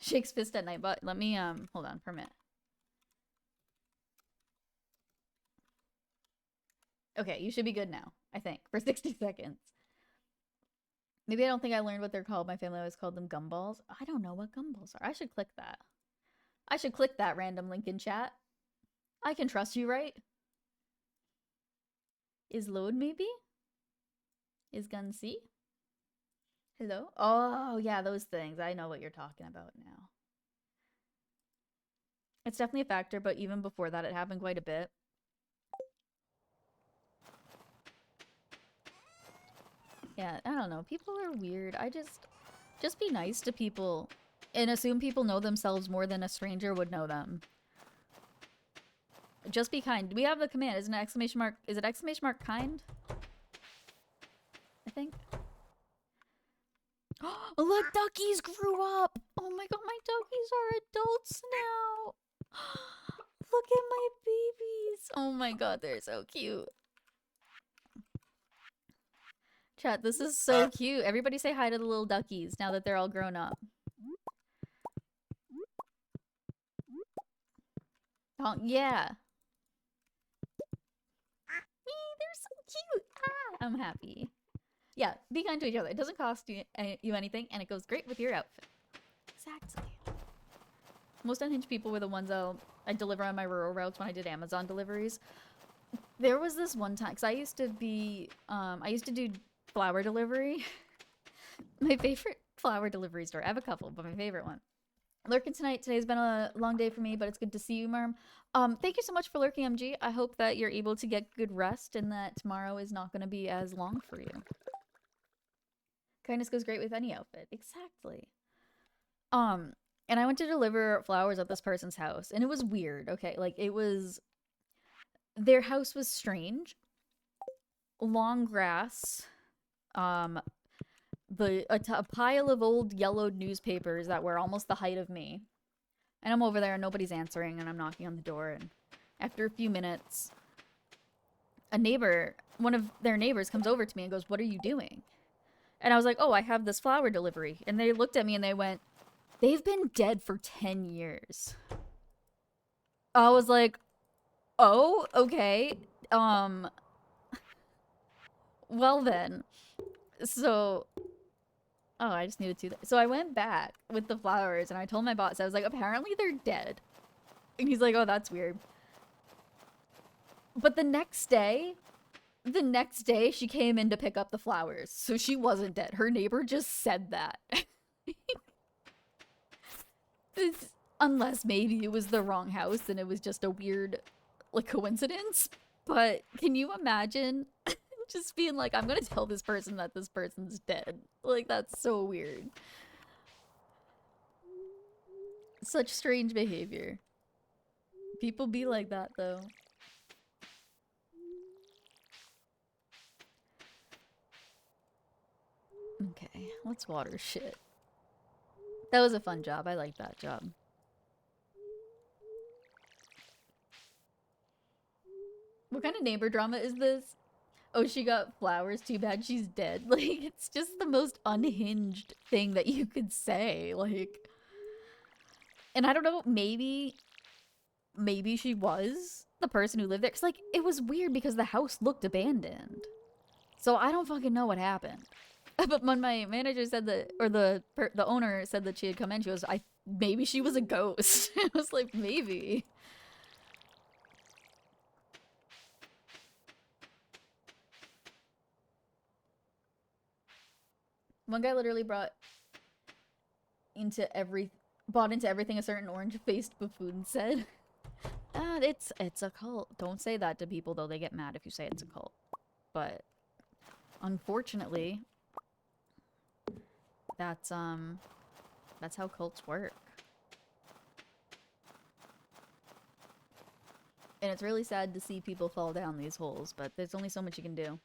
Speaker 1: Shakes fist at night, but let me, hold on for a minute. Okay, you should be good now, I think, for 60 seconds. Maybe I don't think I learned what they're called. My family always called them gumballs. I don't know what gumballs are. I should click that. I should click that random link in chat. I can trust you, right? Is load maybe? Is gun C? Hello? Oh, yeah, those things. I know what you're talking about now. It's definitely a factor, but even before that, it happened quite a bit. Yeah, I don't know. People are weird. Just be nice to people and assume people know themselves more than a stranger would know them. Just be kind. We have the command. Isn't it exclamation mark? Is it exclamation mark kind? I think. Oh, look, duckies grew up. Oh my god, my doggies are adults now. Look at my babies. Oh my god, they're so cute. Chat, this is so cute. Everybody say hi to the little duckies now that they're all grown up. Oh, yeah. They're so cute. Ah, I'm happy. Yeah, be kind to each other. It doesn't cost you anything, and it goes great with your outfit. Exactly. Most unhinged people were the ones I deliver on my rural routes when I did Amazon deliveries. There was this one time, because I used to do flower delivery. My favorite flower delivery store. I have a couple, but my favorite one. Lurking tonight. Today's been a long day for me, but it's good to see you, Merm. Thank you so much for lurking, MG. I hope that you're able to get good rest and that tomorrow is not going to be as long for you. Kindness goes great with any outfit. Exactly. And I went to deliver flowers at this person's house, and it was weird, okay? Like, their house was strange. Long grass. A pile of old yellowed newspapers that were almost the height of me. And I'm over there and nobody's answering, and I'm knocking on the door, and after a few minutes, one of their neighbors comes over to me and goes, "What are you doing?" And I was like, "Oh, I have this flower delivery." And they looked at me and they went, "They've been dead for 10 years. I was like, "Oh, okay. Well then." So, oh, I just needed to. So I went back with the flowers and I told my boss, I was like, "Apparently they're dead." And he's like, "Oh, that's weird." But the next day she came in to pick up the flowers. So she wasn't dead. Her neighbor just said that. Unless maybe it was the wrong house and it was just a weird, like, coincidence. But can you imagine just being like, "I'm gonna tell this person that this person's dead"? Like, that's so weird. Such strange behavior. People be like that, though. Okay, let's water shit. That was a fun job. I liked that job. What kind of neighbor drama is this? "Oh, she got flowers. Too bad she's dead." Like, it's just the most unhinged thing that you could say. Like, and I don't know, maybe she was the person who lived there. 'Cause, like, it was weird because the house looked abandoned. So I don't fucking know what happened. But when my manager said that, or the owner said that she had come in, she was, maybe she was a ghost. I was like, maybe. One guy literally bought into everything a certain orange-faced buffoon said. It's a cult. Don't say that to people, though. They get mad if you say it's a cult. But unfortunately, that's how cults work. And it's really sad to see people fall down these holes, but there's only so much you can do.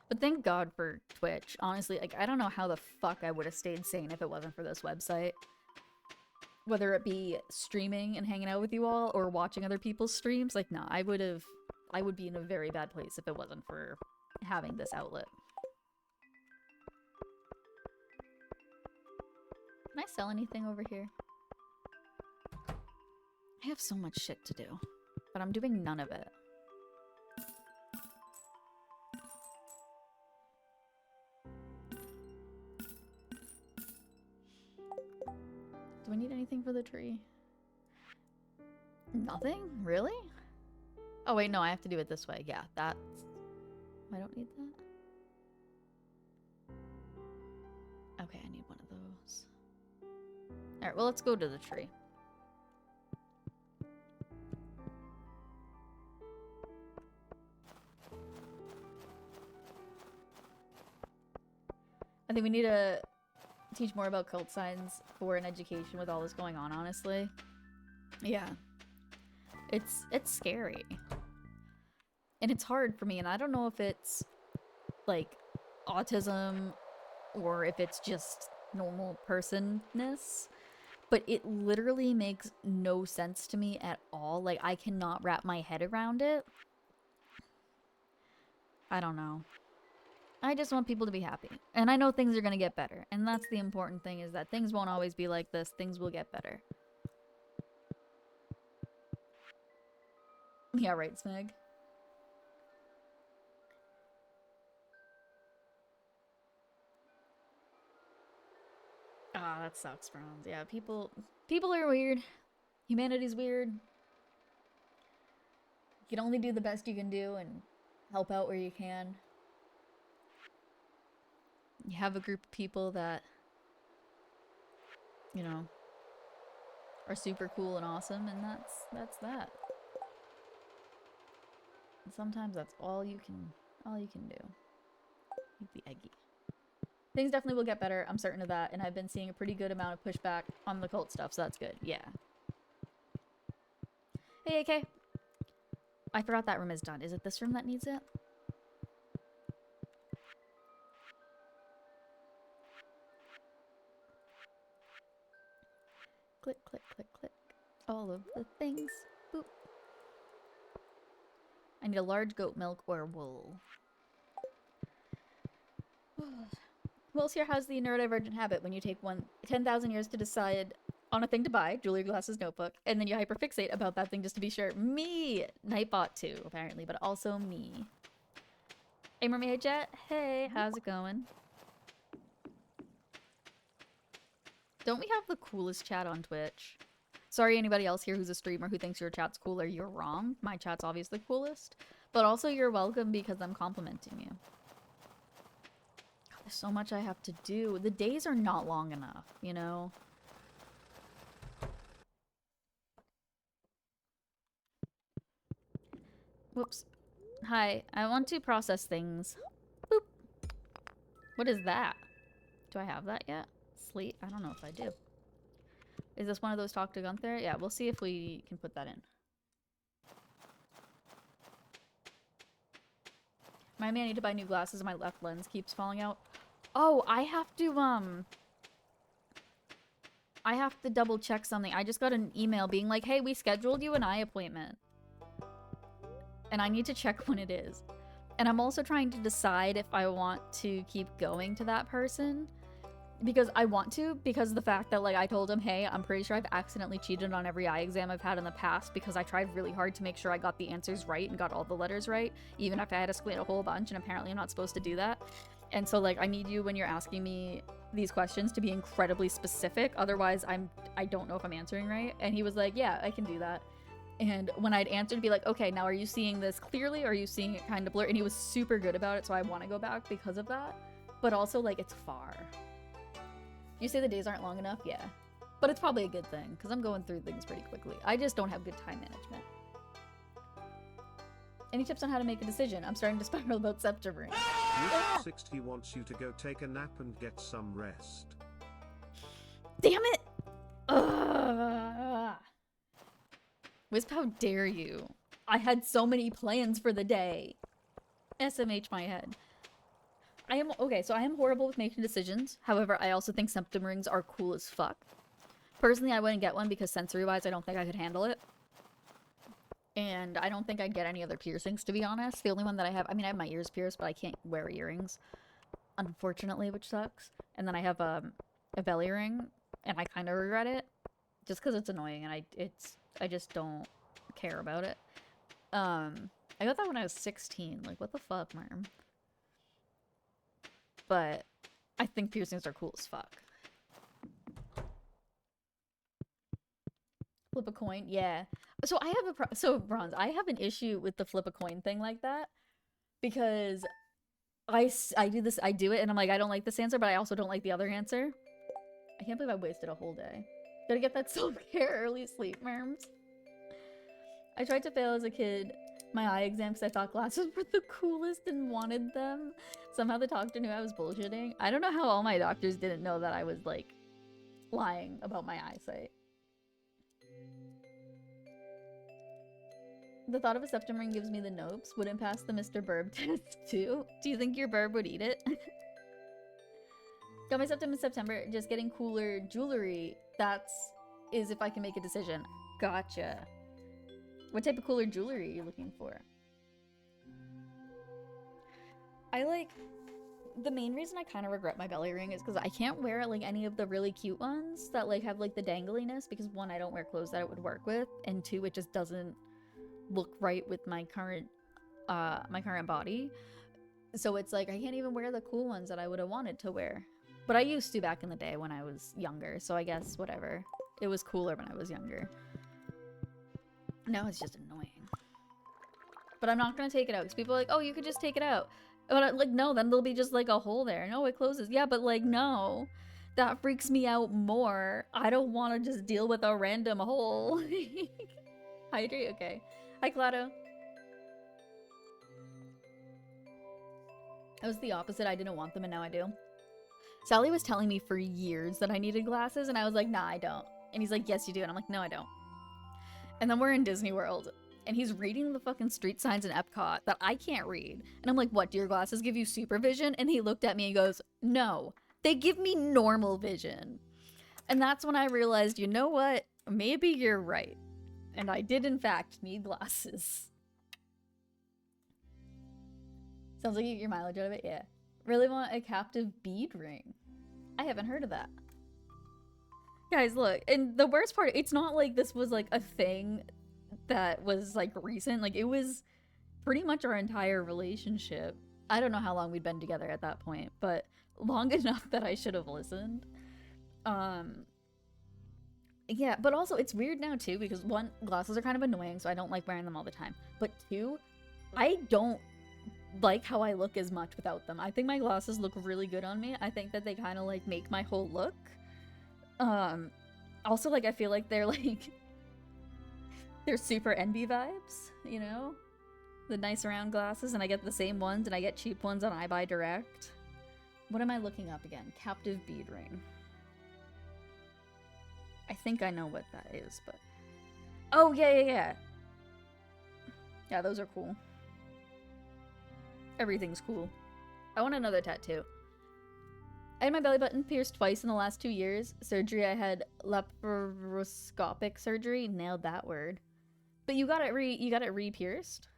Speaker 1: But thank God for Twitch. Honestly, like, I don't know how the fuck I would have stayed sane if it wasn't for this website. Whether it be streaming and hanging out with you all or watching other people's streams, like, nah, I would be in a very bad place if it wasn't for having this outlet. Can I sell anything over here? I have so much shit to do, but I'm doing none of it. Do I need anything for the tree? Nothing? Really? Oh wait, no, I have to do it this way. Yeah, that's... I don't need that. Okay, I need one of those. Alright, well, let's go to the tree. I think we need to teach more about cult signs for an education with all this going on, honestly. Yeah. It's scary. And it's hard for me, and I don't know if it's, like, autism or if it's just normal personness. But it literally makes no sense to me at all. Like, I cannot wrap my head around it. I don't know. I just want people to be happy. And I know things are going to get better. And that's the important thing, is that things won't always be like this. Things will get better. Yeah, right, Smeg. Ah, that sucks, Bronze. Yeah, people are weird. Humanity's weird. You can only do the best you can do and help out where you can. You have a group of people that, you know, are super cool and awesome, and that's that. And sometimes that's all you can do. Eat the eggy. Things definitely will get better, I'm certain of that, and I've been seeing a pretty good amount of pushback on the cult stuff, so that's good. Yeah. Hey, AK. I forgot that room is done. Is it this room that needs it? Click, click, click, click. All of the things. Boop. I need a large goat milk or wool. Who else here has the neurodivergent habit when you take 10,000 years to decide on a thing to buy, Julia Glass's notebook, and then you hyperfixate about that thing just to be sure? Me! Nightbot too, apparently, but also me. Hey, Mermaid Jet. Hey, how's it going? Don't we have the coolest chat on Twitch? Sorry, anybody else here who's a streamer who thinks your chat's cooler, you're wrong. My chat's obviously the coolest. But also, you're welcome because I'm complimenting you. There's so much I have to do. The days are not long enough, you know? Whoops. Hi, I want to process things. Boop. What is that? Do I have that yet? Slate? I don't know if I do. Is this one of those talk to Gunther? Yeah, we'll see if we can put that in. Remind me I need to buy new glasses. My left lens keeps falling out. Oh, I have to double check something. I just got an email being like, hey, we scheduled you an eye appointment. And I need to check when it is. And I'm also trying to decide if I want to keep going to that person. Because I want to, because of the fact that, like, I told him, hey, I'm pretty sure I've accidentally cheated on every eye exam I've had in the past because I tried really hard to make sure I got the answers right and got all the letters right, even if I had to split a whole bunch, and apparently I'm not supposed to do that. And so, like, I need you, when you're asking me these questions, to be incredibly specific, otherwise I don't know if I'm answering right. And he was like, yeah, I can do that. And when I'd answered, be like, okay, now are you seeing this clearly, or are you seeing it kind of blurry? And he was super good about it, so I want to go back because of that. But also, like, it's far. You say the days aren't long enough? Yeah. But it's probably a good thing, because I'm going through things pretty quickly. I just don't have good time management. Any tips on how to make a decision? I'm starting to spiral about September.
Speaker 3: Wisp 60 wants you to go take a nap and get some rest.
Speaker 1: Damn it! Ugh. Wisp, how dare you? I had so many plans for the day. SMH my head. So I am horrible with making decisions. However, I also think septum rings are cool as fuck. Personally, I wouldn't get one because sensory-wise, I don't think I could handle it. And I don't think I'd get any other piercings, to be honest. The only one that I have, I mean, I have my ears pierced, but I can't wear earrings, unfortunately, which sucks. And then I have a belly ring, and I kind of regret it, just because it's annoying, and I just don't care about it. I got that when I was 16. Like, what the fuck, Marm? But I think piercings are cool as fuck. Flip a coin, yeah. So I have Bronze, I have an issue with the flip a coin thing like that, because I do it, and I'm like, I don't like this answer, but I also don't like the other answer. I can't believe I wasted a whole day. Gotta get that self-care early sleep, merms. I tried to fail as a kid my eye exam because I thought glasses were the coolest and wanted them. Somehow the doctor knew I was bullshitting. I don't know how all my doctors didn't know that I was, like, lying about my eyesight. The thought of a septum ring gives me the nopes. Wouldn't pass the Mr. Burb test too. Do you think your burb would eat it? Got my septum in September. Just getting cooler jewelry. Is if I can make a decision. Gotcha. What type of cooler jewelry are you looking for? The main reason I kind of regret my belly ring is because I can't wear like any of the really cute ones that like have like the dangliness, because one, I don't wear clothes that it would work with, and two, it just doesn't look right with my current body. So it's like I can't even wear the cool ones that I would have wanted to wear. But I used to back in the day when I was younger, so I guess whatever. It was cooler when I was younger. Now it's just annoying. But I'm not gonna take it out because people are like, oh, you could just take it out. But like, no, then there'll be just like a hole there. No, it closes. Yeah, but like, no. That freaks me out more. I don't want to just deal with a random hole. Hydrate? Okay. Hi, Clado. It was the opposite. I didn't want them and now I do. Sally was telling me for years that I needed glasses and I was like, nah, I don't. And he's like, yes, you do. And I'm like, no, I don't. And then we're in Disney World and he's reading the fucking street signs in Epcot that I can't read. And I'm like, what, do your glasses give you supervision? And he looked at me and goes, no, they give me normal vision. And that's when I realized, you know what? Maybe you're right. And I did, in fact, need glasses. Sounds like you get your mileage out of it, yeah. Really want a captive bead ring. I haven't heard of that. Guys, look, and the worst part, it's not like this was like a thing that was like recent. Like it was pretty much our entire relationship. I don't know how long we'd been together at that point, but long enough that I should have listened. Yeah, but also it's weird now too because one, glasses are kind of annoying, so I don't like wearing them all the time. But two, I don't like how I look as much without them. I think my glasses look really good on me. I think that they kind of like make my whole look. Also, like, I feel like they're like they're super envy vibes, you know? The nice round glasses, and I get the same ones, and I get cheap ones on iBuy Direct. What am I looking up again? Captive bead ring. I think I know what that is, but... Oh, yeah. Yeah, those are cool. Everything's cool. I want another tattoo. I had my belly button pierced twice in the last 2 years. Surgery, I had laparoscopic surgery. Nailed that word. But you got it re-pierced?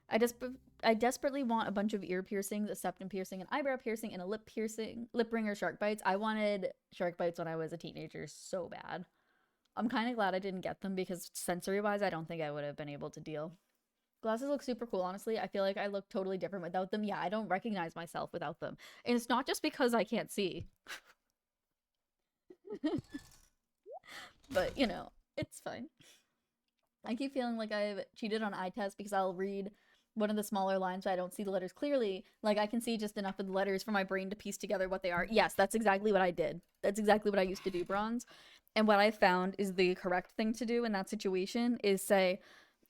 Speaker 1: I desperately want a bunch of ear piercings, a septum piercing, an eyebrow piercing, and a lip piercing. Lip ring or shark bites. I wanted shark bites when I was a teenager so bad. I'm kind of glad I didn't get them because sensory-wise, I don't think I would have been able to deal. Glasses look super cool, honestly. I feel like I look totally different without them. Yeah, I don't recognize myself without them. And it's not just because I can't see. But, you know, it's fine. I keep feeling like I've cheated on eye test because I'll read one of the smaller lines but I don't see the letters clearly. Like, I can see just enough of the letters for my brain to piece together what they are. Yes, that's exactly what I did. That's exactly what I used to do, Bronze. And what I found is the correct thing to do in that situation is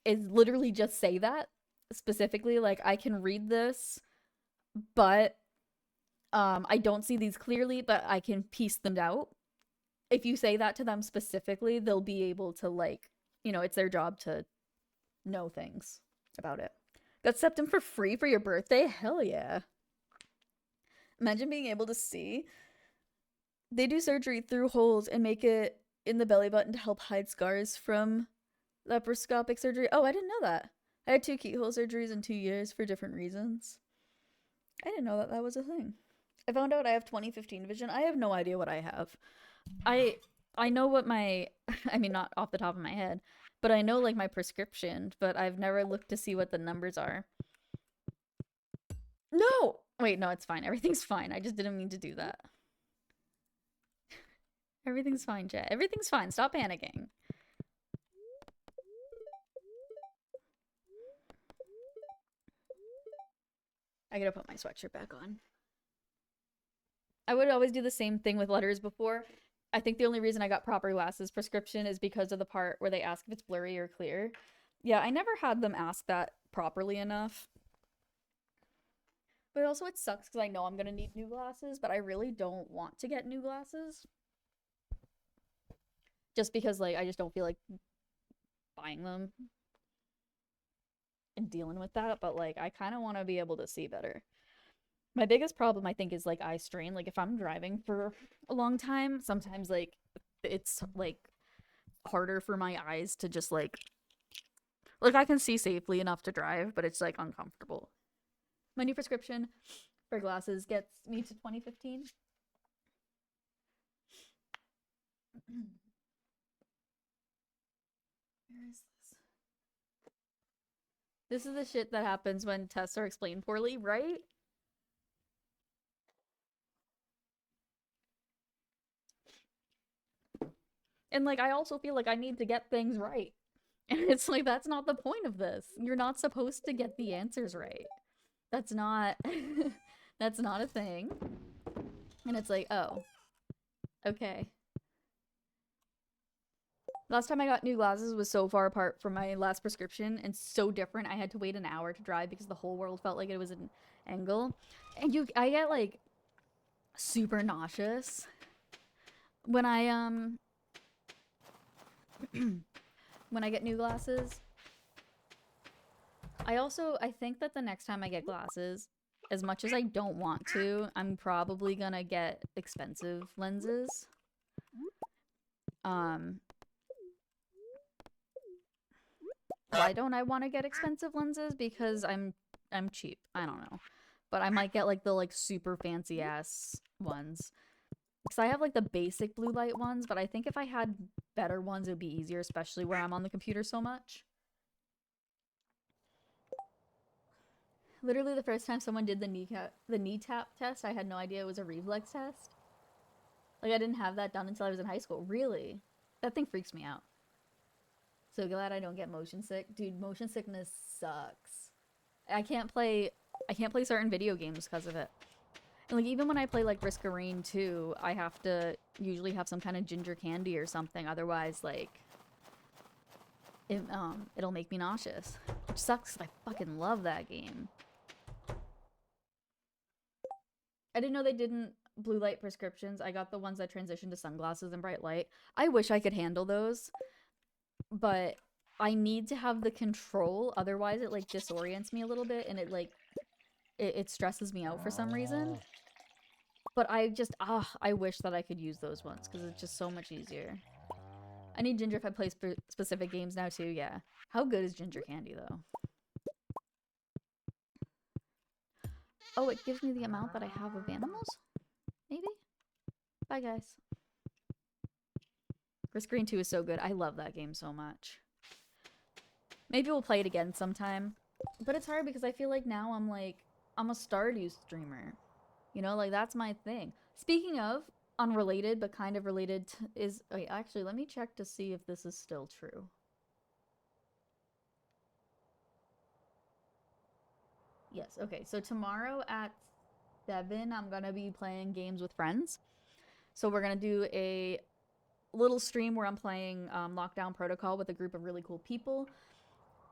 Speaker 1: literally just say that specifically, like, I can read this, but I don't see these clearly, but I can piece them out. If you say that to them specifically, they'll be able to, like, you know, it's their job to know things about it. Got septum for free for your birthday? Hell yeah. Imagine being able to see. They do surgery through holes and make it in the belly button to help hide scars from laparoscopic surgery. Oh, I didn't know that. I had 2 keyhole surgeries in 2 years for different reasons. I didn't know that that was a thing. I found out I have 20/15 vision. I have no idea what I have. I know what my... I mean, not off the top of my head, but I know, like, my prescription, but I've never looked to see what the numbers are. No! Wait, no, it's fine. Everything's fine. I just didn't mean to do that. Everything's fine, Jet. Everything's fine. Stop panicking. I gotta put my sweatshirt back on. I would always do the same thing with letters before. I think the only reason I got proper glasses prescription is because of the part where they ask if it's blurry or clear. Yeah, I never had them ask that properly enough. But also it sucks because I know I'm gonna need new glasses, but I really don't want to get new glasses. Just because, like, I just don't feel like buying them. and dealing with that, but like I kind of want to be able to see better. My biggest problem, I think, is like eye strain. Like if I'm driving for a long time, sometimes like it's like harder for my eyes to just like I can see safely enough to drive, but it's like uncomfortable. My new prescription for glasses gets me to 2015. Where is this? This is the shit that happens when tests are explained poorly, right? And like I also feel like I need to get things right. And it's like that's not the point of this. You're not supposed to get the answers right. That's not that's not a thing. And it's like, oh. Okay. Last time I got new glasses was so far apart from my last prescription and so different. I had to wait an hour to drive because the whole world felt like it was an angle. And I get like super nauseous when I when I get new glasses. I think that the next time I get glasses, as much as I don't want to, I'm probably gonna get expensive lenses. Why don't I want to get expensive lenses? Because I'm cheap. I don't know. But I might get like the like super fancy ass ones. Because I have like the basic blue light ones, but I think if I had better ones it would be easier, especially where I'm on the computer so much. Literally the first time someone did the knee tap test, I had no idea it was a reflex test. Like I didn't have that done until I was in high school. Really? That thing freaks me out. So glad I don't get motion sick. Dude, motion sickness sucks. I can't play certain video games because of it. And like even when I play like Risk of Rain 2, I have to usually have some kind of ginger candy or something, otherwise like it'll make me nauseous. Which sucks because I fucking love that game. I didn't know they didn't blue light prescriptions. I got the ones that transition to sunglasses and bright light. I wish I could handle those. But I need to have the control, otherwise it like disorients me a little bit and it like it stresses me out for some reason. But I wish that I could use those ones because it's just so much easier. I need ginger if I play specific games now too, yeah. How good is ginger candy though? Oh, it gives me the amount that I have of animals? Maybe? Bye guys. Risk Green 2 is so good. I love that game so much. Maybe we'll play it again sometime. But it's hard because I feel like now I'm a Stardew streamer. You know, like that's my thing. Speaking of, unrelated but kind of related is... Wait, actually, let me check to see if this is still true. Yes, okay. So tomorrow at 7, I'm gonna be playing games with friends. So we're gonna do a little stream where I'm playing Lockdown Protocol with a group of really cool people.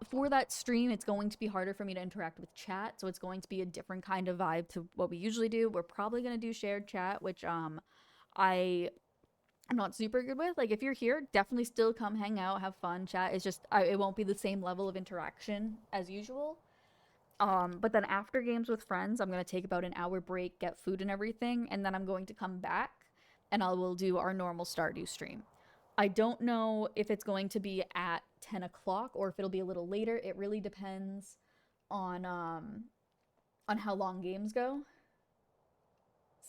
Speaker 1: For that stream, it's going to be harder for me to interact with chat, so it's going to be a different kind of vibe to what we usually do. We're probably going to do shared chat, which I'm not super good with. Like, if you're here, definitely still come hang out, have fun, chat. It's just, it won't be the same level of interaction as usual. But then after games with friends, I'm going to take about an hour break, get food and everything, and then I'm going to come back and I will do our normal Stardew stream. I don't know if it's going to be at 10 o'clock or if it'll be a little later. It really depends on how long games go.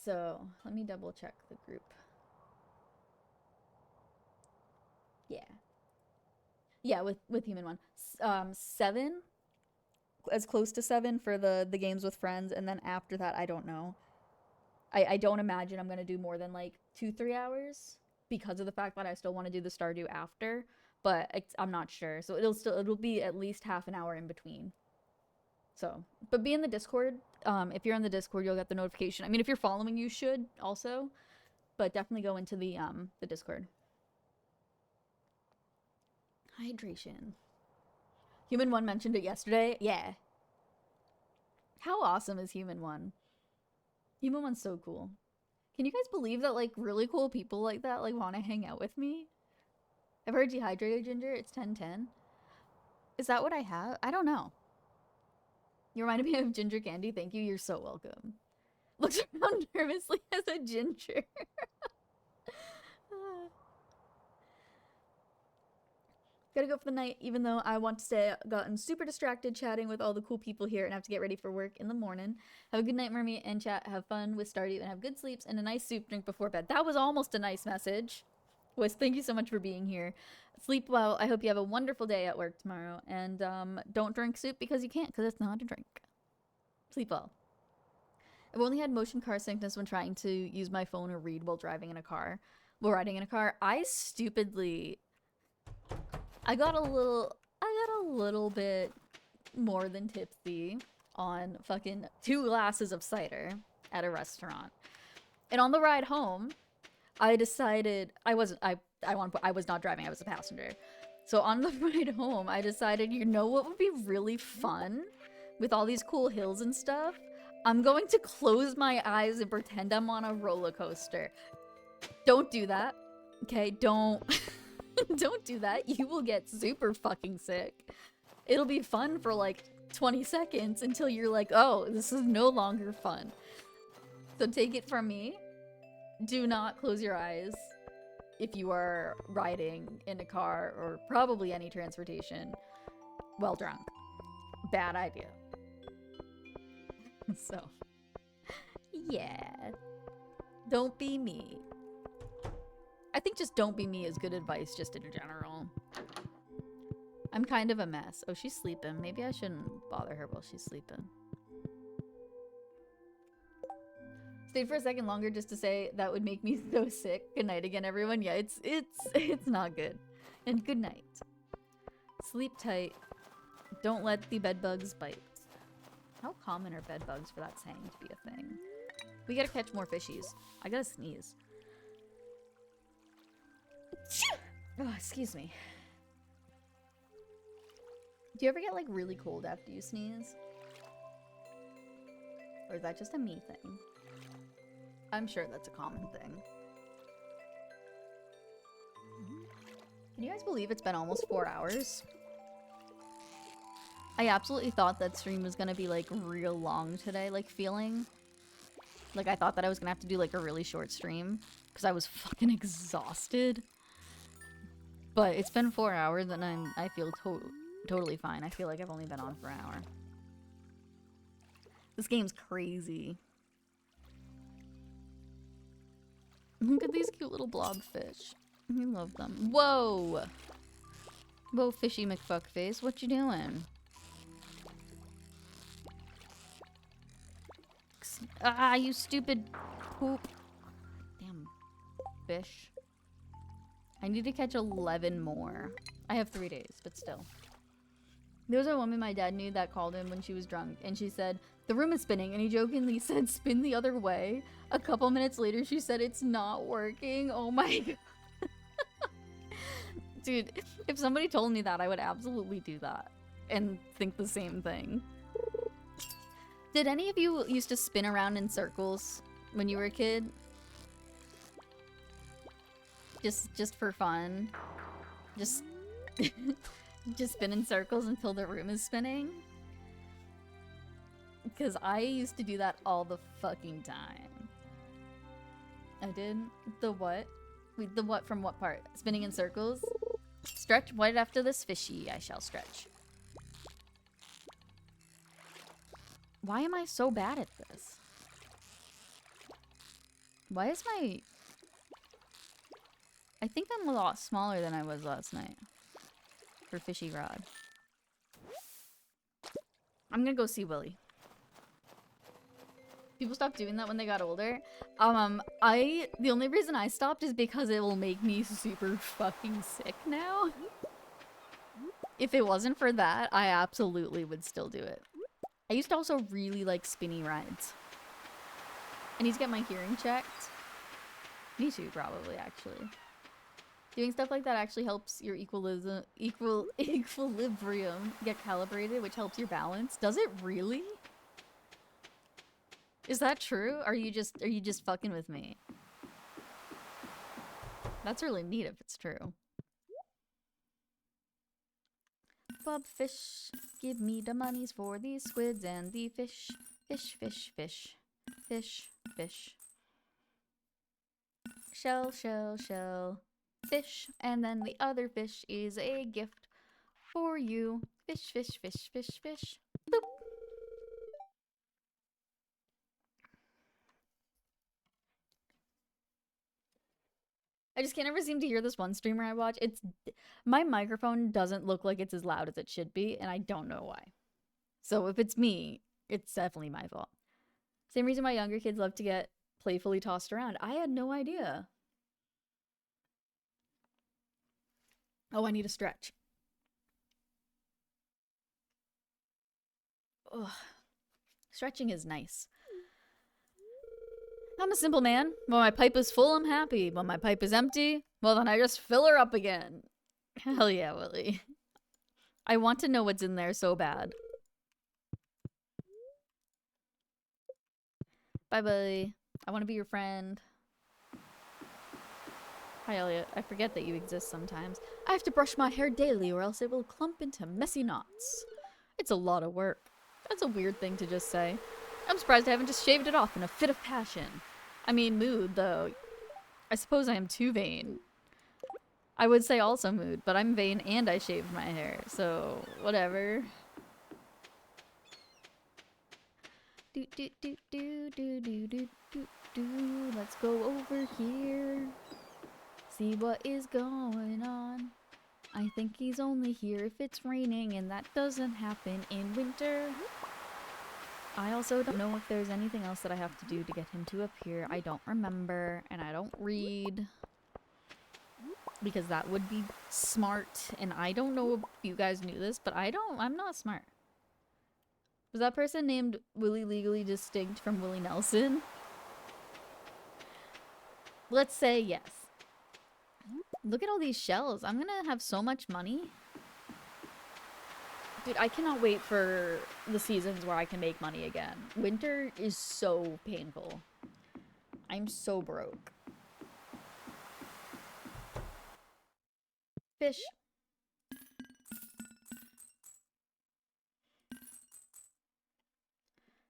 Speaker 1: So let me double check the group. Yeah, with Human One. 7, as close to 7 for the games with friends, and then after that, I don't know. I don't imagine I'm going to do more than like 2-3 hours because of the fact that I still want to do the Stardew after, but I'm not sure. So it'll be at least half an hour in between. So, but be in the Discord. If you're in the Discord, you'll get the notification. I mean, if you're following, you should also, but definitely go into the Discord. Hydration. Human One mentioned it yesterday. Yeah. How awesome is Human One? Human One's so cool. Can you guys believe that like really cool people like that like want to hang out with me? I've heard dehydrated ginger. It's 10:10. Is that what I have? I don't know. You reminded me of ginger candy. Thank you. You're so welcome. Looks around nervously as a ginger. Gotta go for the night, even though I want to stay. Gotten super distracted chatting with all the cool people here and have to get ready for work in the morning. Have a good night, Mermy, and chat. Have fun with Stardew and have good sleeps and a nice soup drink before bed. That was almost a nice message. Wes, thank you so much for being here. Sleep well. I hope you have a wonderful day at work tomorrow. And don't drink soup because you can't, because it's not a drink. Sleep well. I've only had motion car sickness when trying to use my phone or read while driving in a car. While riding in a car, I got a little bit more than tipsy on fucking 2 glasses of cider at a restaurant. And on the ride home, I decided I was not driving, I was a passenger. So on the ride home, I decided, you know what would be really fun with all these cool hills and stuff? I'm going to close my eyes and pretend I'm on a roller coaster. Don't do that. Okay, don't don't do that. You will get super fucking sick. It'll be fun for like 20 seconds until you're like, oh, this is no longer fun. So take it from me. Do not close your eyes if you are riding in a car or probably any transportation while drunk. Bad idea. So, yeah. Don't be me. I think just don't be me is good advice just in general. I'm kind of a mess. Oh, she's sleeping. Maybe I shouldn't bother her while she's sleeping. Stayed for a second longer just to say that would make me so sick. Good night again, everyone. Yeah, it's not good. And good night. Sleep tight. Don't let the bed bugs bite. How common are bed bugs for that saying to be a thing? We gotta catch more fishies. I gotta sneeze. Oh, excuse me. Do you ever get like really cold after you sneeze? Or is that just a me thing? I'm sure that's a common thing. Can you guys believe it's been almost 4 hours? I absolutely thought that stream was gonna be like real long today, like feeling. Like I thought that I was gonna have to do like a really short stream because I was fucking exhausted. But it's been 4 hours and I feel totally fine. I feel like I've only been on for an hour. This game's crazy. Look at these cute little blobfish. I love them. Whoa! Whoa, fishy McFuckface, what you doing? Ah, you stupid poop. Damn fish. I need to catch 11 more. I have 3 days, but still. There was a woman my dad knew that called him when she was drunk, and she said, "The room is spinning," and he jokingly said, "Spin the other way." A couple minutes later, she said, "It's not working." Oh my god. Dude, if somebody told me that, I would absolutely do that. And think the same thing. Did any of you used to spin around in circles when you were a kid? Just for fun? Just just spin in circles until the room is spinning? Because I used to do that all the fucking time. I did? The what? Wait, the what from what part? Spinning in circles? Stretch right after this fishy, I shall stretch. Why am I so bad at this? Why is my... I think I'm a lot smaller than I was last night. For fishy rod. I'm gonna go see Willy. People stopped doing that when they got older. The only reason I stopped is because it will make me super fucking sick now. If it wasn't for that, I absolutely would still do it. I used to also really like spinny rides. I need to get my hearing checked. Me too, probably, actually. Doing stuff like that actually helps your equilibrium get calibrated, which helps your balance. Does it really? Is that true? Are you just fucking with me? That's really neat if it's true. SpongeBob fish, give me the monies for these squids and the fish. Fish, fish, fish. Fish, fish. Shell, shell, shell. Fish. And then the other fish is a gift for you. Fish, fish, fish, fish, fish. Boop. I just can't ever seem to hear this one streamer I watch. My microphone doesn't look like it's as loud as it should be, and I don't know why. So if it's me, it's definitely my fault. Same reason why younger kids love to get playfully tossed around. I had no idea. Oh, I need a stretch. Ugh. Stretching is nice. I'm a simple man. When my pipe is full, I'm happy. When my pipe is empty, well, then I just fill her up again. Hell yeah, Willie. I want to know what's in there so bad. Bye, Willie. I want to be your friend. Hi, Elliot. I forget that you exist sometimes. I have to brush my hair daily or else it will clump into messy knots. It's a lot of work. That's a weird thing to just say. I'm surprised I haven't just shaved it off in a fit of passion. I mean, mood, though. I suppose I am too vain. I would say also mood, but I'm vain and I shaved my hair, so whatever. Do do do do do do do do do. Let's go over here. See what is going on. I think he's only here if it's raining, and that doesn't happen in winter. I also don't know if there's anything else that I have to do to get him to appear. I don't remember, and I don't read. Because that would be smart, and I don't know if you guys knew this, but I'm not smart. Was that person named Willie Legally distinct from Willie Nelson? Let's say yes. Look at all these shells. I'm gonna have so much money. Dude, I cannot wait for the seasons where I can make money again. Winter is so painful. I'm so broke. Fish.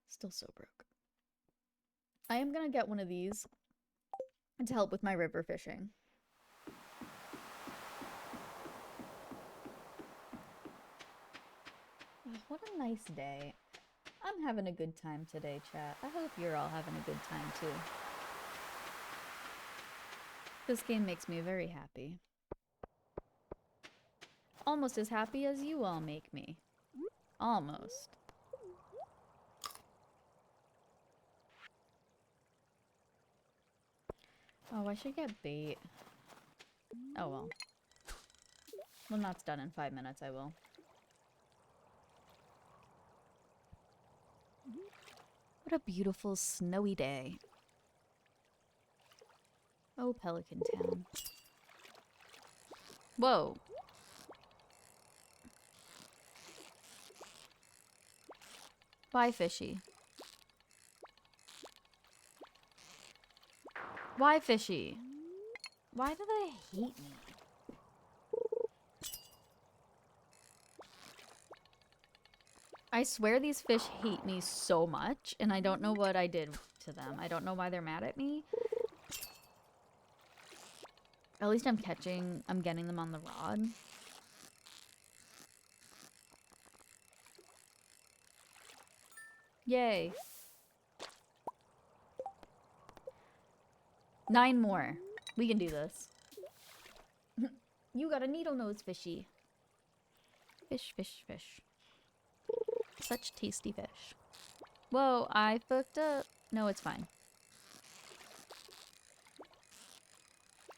Speaker 1: Still so broke. I am gonna get one of these to help with my river fishing. What a nice day. I'm having a good time today, chat. I hope you're all having a good time too. This game makes me very happy. Almost as happy as you all make me. Almost. Oh, I should get bait. Oh well. When that's done in 5 minutes, I will. What a beautiful snowy day. Oh, Pelican Town. Whoa. Bye, fishy. Why, fishy? Why do they hate me? I swear these fish hate me so much, and I don't know what I did to them. I don't know why they're mad at me. At least I'm getting them on the rod. Yay. 9 more. We can do this. You got a needle nose, fishy. Fish, fish, fish. Such tasty fish. Whoa, I fucked up. No, it's fine.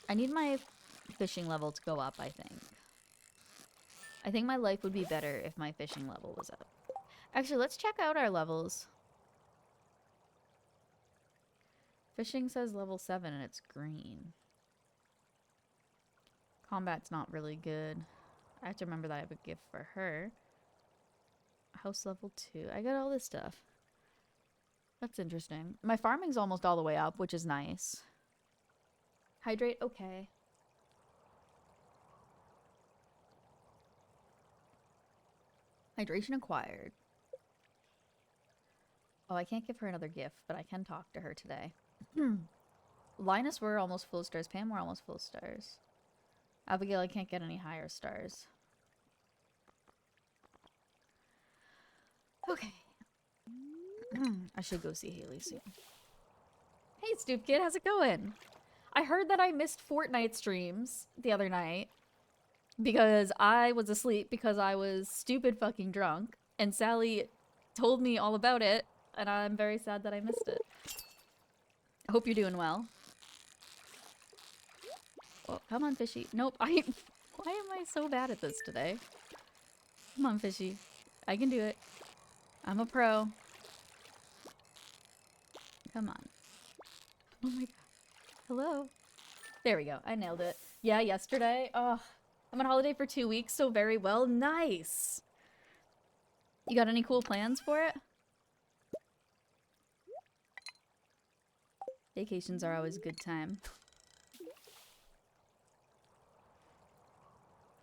Speaker 1: I need my fishing level to go up, I think. I think my life would be better if my fishing level was up. Actually, let's check out our levels. Fishing says level 7 and it's green. Combat's not really good. I have to remember that I have a gift for her. House level 2. I got all this stuff. That's interesting. My farming's almost all the way up, which is nice. Hydrate, okay. Hydration acquired. Oh, I can't give her another gift, but I can talk to her today. Linus, we're almost full stars. Pam, we're almost full stars. Abigail, I can't get any higher stars. Okay. I should go see Haley soon. Hey, Stoop Kid, how's it going? I heard that I missed Fortnite streams the other night because I was asleep because I was stupid fucking drunk, and Sally told me all about it, and I'm very sad that I missed it. I hope you're doing well. Oh, come on, Fishy. Nope, why am I so bad at this today? Come on, Fishy. I can do it. I'm a pro. Come on. Oh my god. Hello. There we go. I nailed it. Yeah, yesterday. Oh, I'm on holiday for 2 weeks, so very well. Nice. You got any cool plans for it? Vacations are always a good time.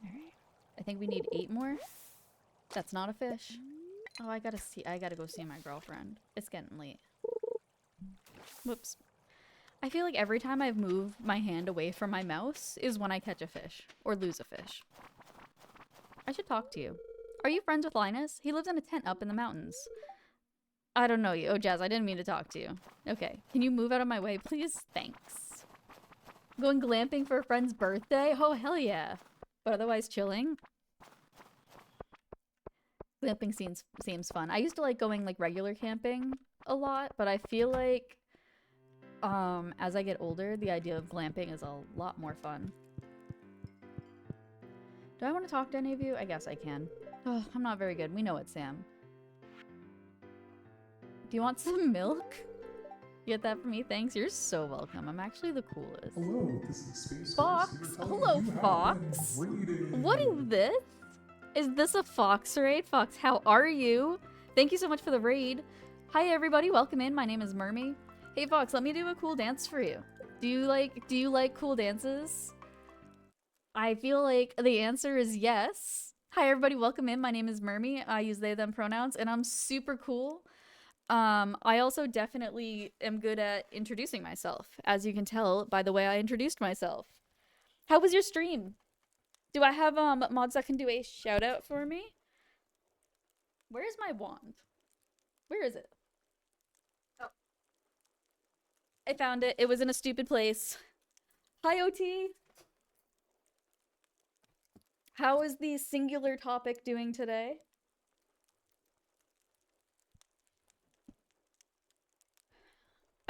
Speaker 1: Alright. I think we need 8 more. That's not a fish. Oh, I gotta go see my girlfriend. It's getting late. Whoops. I feel like every time I've moved my hand away from my mouse is when I catch a fish. Or lose a fish. I should talk to you. Are you friends with Linus? He lives in a tent up in the mountains. I don't know you. Oh, Jazz, I didn't mean to talk to you. Okay. Can you move out of my way, please? Thanks. Going glamping for a friend's birthday? Oh, hell yeah. But otherwise chilling? Glamping seems fun. I used to like going like regular camping a lot, but I feel like as I get older, the idea of glamping is a lot more fun. Do I want to talk to any of you? I guess I can. Oh, I'm not very good. We know it, Sam. Do you want some milk? You get that for me? Thanks. You're so welcome. I'm actually the coolest.
Speaker 9: Hello, this is Space
Speaker 1: Fox? Hello, Fox. What is this? Is this a Fox raid? Fox, how are you? Thank you so much for the raid. Hi, everybody. Welcome in. My name is Mermy. Hey, Fox, let me do a cool dance for you. Do you like cool dances? I feel like the answer is yes. Hi, everybody. Welcome in. My name is Mermy. I use they, them pronouns, and I'm super cool. I also definitely am good at introducing myself, as you can tell by the way I introduced myself. How was your stream? Do I have mods that can do a shout out for me? Where is my wand? Where is it? Oh. I found it. It was in a stupid place. Hi, OT. How is the singular topic doing today?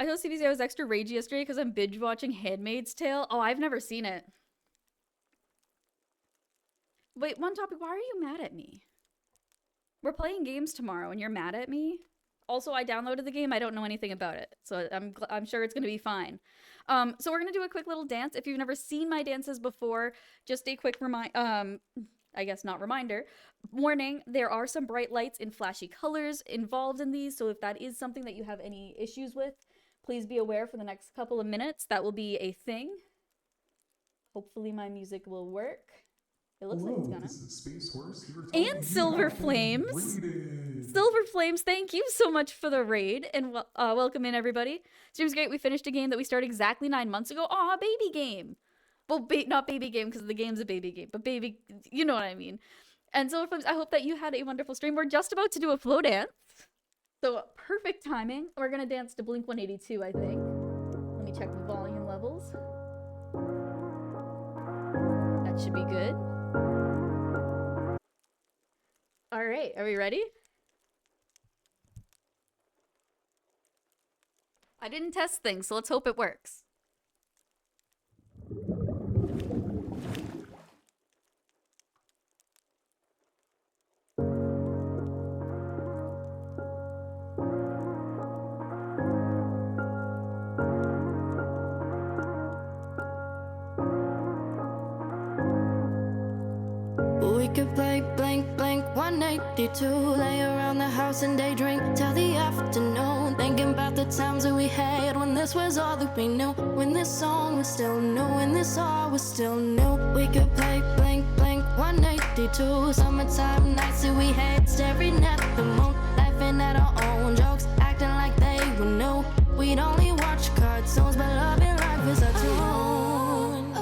Speaker 1: I told CBC I was extra ragey yesterday because I'm binge watching Handmaid's Tale. Oh, I've never seen it. Wait, one topic. Why are you mad at me? We're playing games tomorrow and you're mad at me? Also, I downloaded the game. I don't know anything about it. So I'm sure it's going to be fine. So we're going to do a quick little dance. If you've never seen my dances before, just a quick I guess not reminder. Warning, there are some bright lights in flashy colors involved in these. So if that is something that you have any issues with, please be aware for the next couple of minutes. That will be a thing. Hopefully my music will work. It looks like it's gonna.
Speaker 9: This is Space Horse here
Speaker 1: and Silver Flames. Silver Flames, thank you so much for the raid. And welcome in, everybody. Stream's great. We finished a game that we started exactly 9 months ago. Aw, baby game. Well, not baby game because the game's a baby game. But baby, you know what I mean. And Silver Flames, I hope that you had a wonderful stream. We're just about to do a flow dance. So perfect timing. We're going to dance to Blink 182, I think. Let me check the volume levels. That should be good. All right, are we ready? I didn't test things, so let's hope it works.
Speaker 11: We could play blank, blank 182. Lay around the house and daydream till the afternoon. Thinking about the times that we had when this was all that we knew. When this song was still new, when this all was still new. We could play blank, blank 182, summertime nights that we had, staring at the moon, laughing at our own jokes, acting like they were new. We'd only watch cartoons, but love and life is our tune.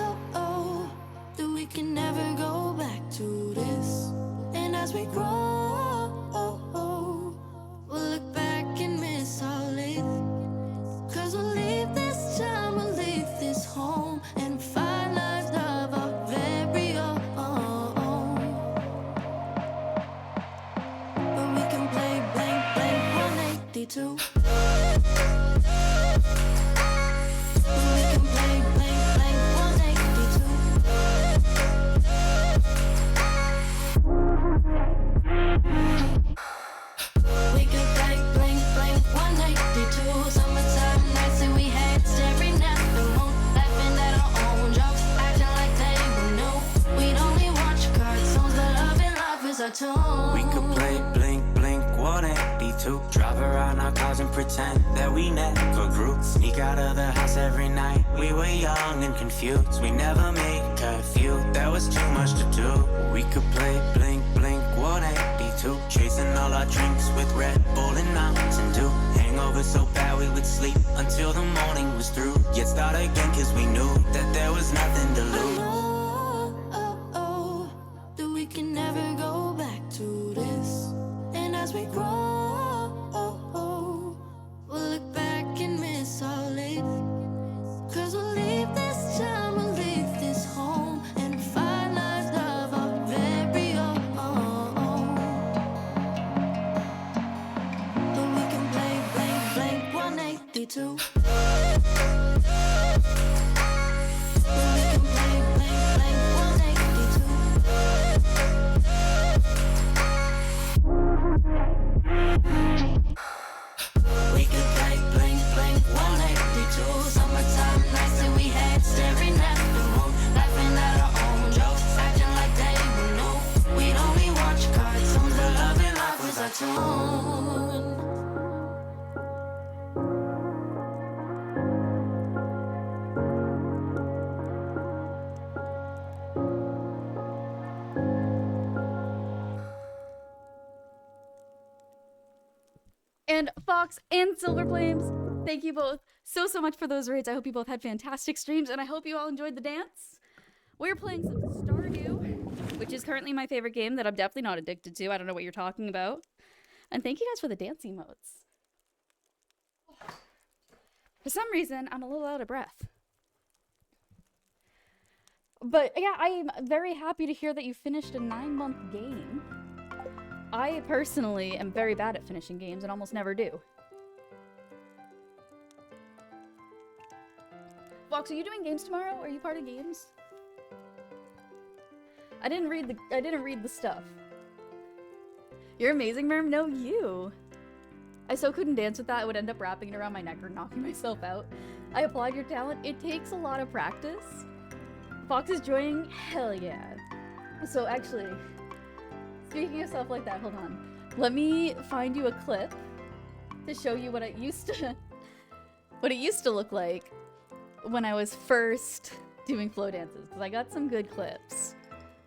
Speaker 11: That we can never go back to this. And as we grow, we'll look back and miss our leave. Cause we'll leave this time, we'll leave this home, and find lives of our very own. But we can play blank, blank 182. We can play blank, blank 182. We could play blank, blank 182. Summertime nights that we had, staring at the moon, laughing at our own jokes, acting like they were new. We'd only watch cartoons, but love and life is our tune.
Speaker 12: We could play blink, blink 182. Drive around our cars and pretend that we never grew. Sneak out of the house every night. We were young and confused. We never made curfew. There was too much to do. We could play blink, blink 182. Chasing all our drinks with Red Bull and Mountain Dew. Hangover so bad we would sleep until the morning was through. Yet start again cause we knew that there was nothing to lose.
Speaker 11: That we can never go back to this. And as we grow, we'll look back and miss our leave. Cause we'll leave this time, we'll leave this home, and find lives of our very own. But we can play blank, blank 182. But we can play blank, blank 182. We could play blank, blank 182. Summertime nights that we had, staring at the moon, laughing at our own jokes, acting like they were new. We'd only watch cartoons, but love and life was our tune.
Speaker 1: And Fox and Silver Flames, thank you both so much for those raids. I hope you both had fantastic streams, and I hope you all enjoyed the dance. We're playing some Stardew, which is currently my favorite game that I'm definitely not addicted to. I don't know what you're talking about. And thank you guys for the dance emotes. For some reason, I'm a little out of breath. But yeah, I'm very happy to hear that you finished a 9-month game. I personally am very bad at finishing games and almost never do. Fox, are you doing games tomorrow? Are you part of games? I didn't read the stuff. You're amazing, Merm. No, you. I so couldn't dance with that. I would end up wrapping it around my neck or knocking myself out. I applaud your talent. It takes a lot of practice. Fox is joining? Hell yeah. So actually, speaking of stuff like that, hold on. Let me find you a clip to show you what it used to look like when I was first doing flow dances, because I got some good clips.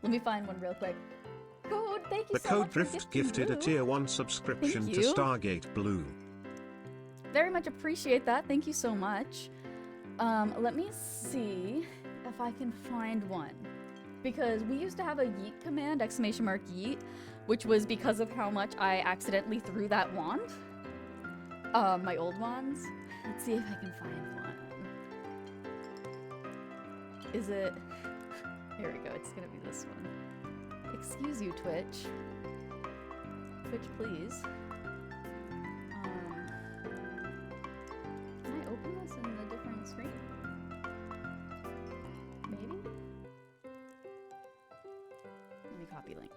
Speaker 1: Let me find one real quick. Code, thank you
Speaker 3: The
Speaker 1: so
Speaker 3: Code
Speaker 1: much for
Speaker 3: Drift gifted a
Speaker 1: Blue.
Speaker 3: tier 1 subscription
Speaker 1: Thank
Speaker 3: to
Speaker 1: you.
Speaker 3: Stargate Blue.
Speaker 1: Very much appreciate that. Thank you so much. Let me see if I can find one. Because we used to have a yeet command, ! Yeet, which was because of how much I accidentally threw that wand. My old wands. Let's see if I can find one. Is it... Here we go, it's gonna be this one. Excuse you, Twitch. Twitch, please. Can I open this in a different screen? Maybe? Let me copy link.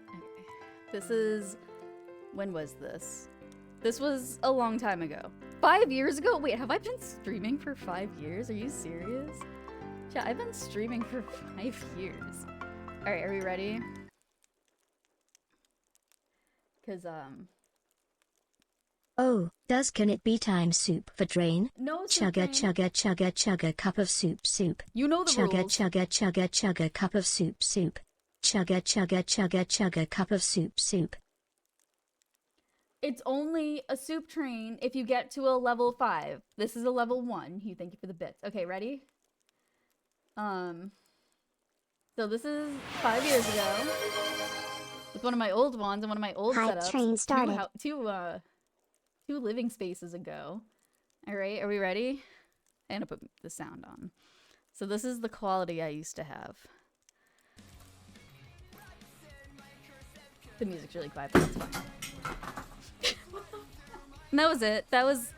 Speaker 1: Okay. This is... When was this? This was a long time ago. 5 years ago? Wait, have I been streaming for 5 years? Are you serious? Chat, I've been streaming for 5 years. Alright, are we ready? Because,
Speaker 4: Oh, can it be time soup for drain?
Speaker 1: No soup
Speaker 4: Chugga
Speaker 1: drain.
Speaker 4: chugga chugga chugga cup of soup.
Speaker 1: You know the
Speaker 4: chugga
Speaker 1: rules.
Speaker 4: chugga chugga chugga cup of soup. Chugga chugga chugga chugga cup of soup.
Speaker 1: It's only a soup train if you get to a level 5. This is a level 1. You thank you for the bits. Okay, ready? So this is 5 years ago. It's one of my old ones and one of my old
Speaker 13: Hype
Speaker 1: setups.
Speaker 13: train started.
Speaker 1: Two living spaces ago. All right, are we ready? I'm gonna put the sound on. So this is the quality I used to have. The music's really quiet, but that's fine. And that was it. That was...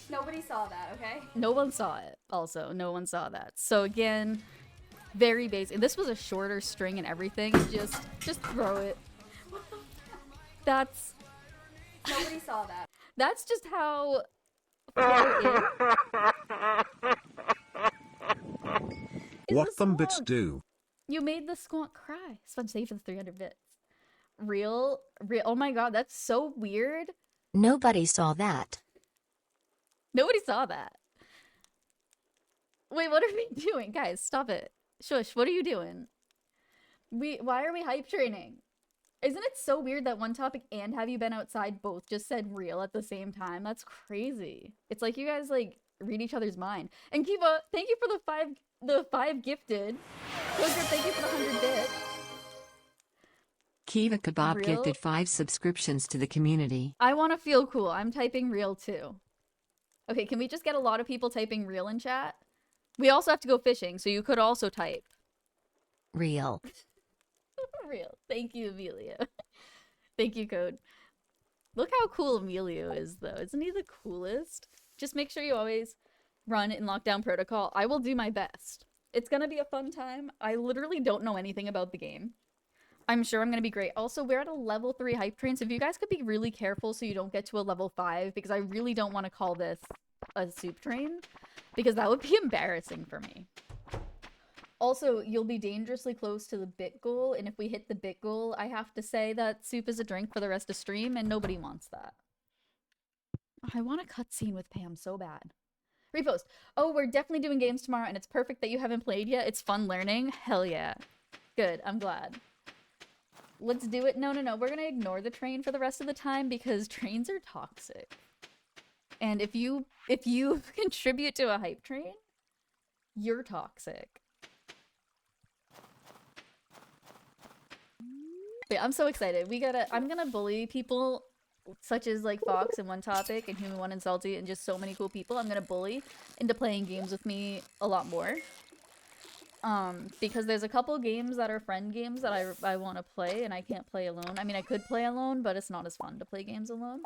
Speaker 13: Nobody saw that, okay?
Speaker 1: No one saw it. Also, no one saw that. So again, very basic. This was a shorter string and everything. Just throw it. That's...
Speaker 13: Nobody saw that.
Speaker 1: That's just how... Flow is.
Speaker 3: What them bits do?
Speaker 1: You made the squonk cry. Sponge, thank you for the 300 bits. Real. Oh my god, that's so weird.
Speaker 4: Nobody saw that.
Speaker 1: Nobody saw that. Wait, what are we doing? Guys, stop it. Shush, what are you doing? Why are we hype training? Isn't it so weird that one topic and have you been outside both just said real at the same time? That's crazy. It's like you guys like read each other's mind. And Kiva, thank you for the five gifted. Koger, thank you for the 100 bits.
Speaker 2: Kiva Kebab
Speaker 1: Real?
Speaker 2: gifted 5 subscriptions to the community.
Speaker 1: I want to feel cool. I'm typing real too. Okay, can we just get a lot of people typing real in chat? We also have to go fishing, so you could also type.
Speaker 4: Real.
Speaker 1: Real. Thank you, Emilio. Thank you, Code. Look how cool Emilio is, though. Isn't he the coolest? Just make sure you always run in lockdown protocol. I will do my best. It's gonna be a fun time. I literally don't know anything about the game. I'm sure I'm gonna be great. Also, we're at a level 3 hype train, so if you guys could be really careful so you don't get to a level 5, because I really don't want to call this a soup train, because that would be embarrassing for me. Also, you'll be dangerously close to the bit goal, and if we hit the bit goal, I have to say that soup is a drink for the rest of stream, and nobody wants that. I want a cutscene with Pam so bad. Repost. Oh, we're definitely doing games tomorrow, and it's perfect that you haven't played yet. It's fun learning. Hell yeah. Good, I'm glad. Let's do it. No. We're gonna ignore the train for the rest of the time because trains are toxic. And if you contribute to a hype train, you're toxic. Wait, I'm so excited. I'm gonna bully people such as like Fox and One Topic and Human One and Salty and just so many cool people. I'm gonna bully into playing games with me a lot more. Because there's a couple games that are friend games that I want to play and I can't play alone. I mean, I could play alone, but it's not as fun to play games alone.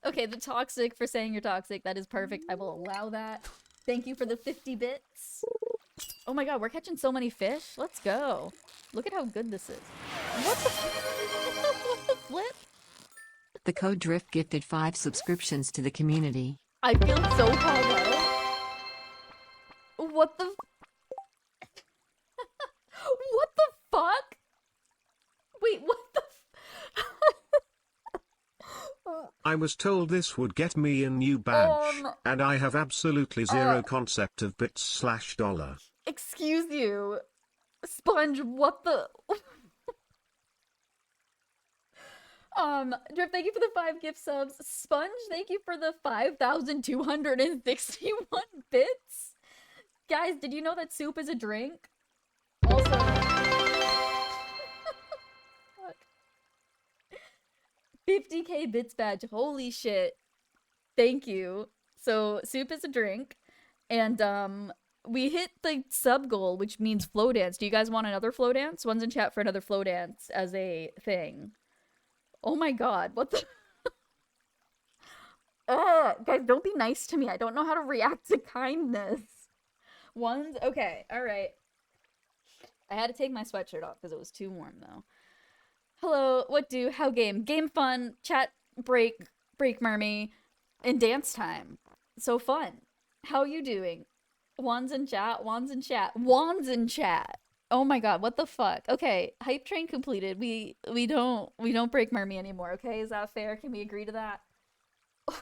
Speaker 1: Okay, the toxic for saying you're toxic. That is perfect. I will allow that. Thank you for the 50 bits. Oh my god, we're catching so many fish. Let's go. Look at how good this is. What the what the flip?
Speaker 2: The Code Drift gifted 5 subscriptions to the community.
Speaker 1: I feel so called out. What the what the fuck? Wait, what the
Speaker 3: I was told this would get me a new badge, and I have absolutely zero concept of bits/dollar.
Speaker 1: Excuse you. Sponge, what the Drip, thank you for the 5 gift subs. Sponge, thank you for the 5,261 bits. Guys, did you know that soup is a drink? Also... Fuck. 50k bits badge. Holy shit. Thank you. So, soup is a drink. And, we hit the sub goal, which means flow dance. Do you guys want another flow dance? One's in chat for another flow dance as a thing. Oh my god, what the... guys, don't be nice to me. I don't know how to react to kindness. One's... Okay, alright. I had to take my sweatshirt off because it was too warm, though. Hello, what do? How game? Game fun, chat, break mermy, and dance time. So fun. How you doing? Wands in chat, wands in chat, wands in chat. Oh my god, what the fuck? Okay, hype train completed. We don't break Mermy anymore, okay? Is that fair? Can we agree to that?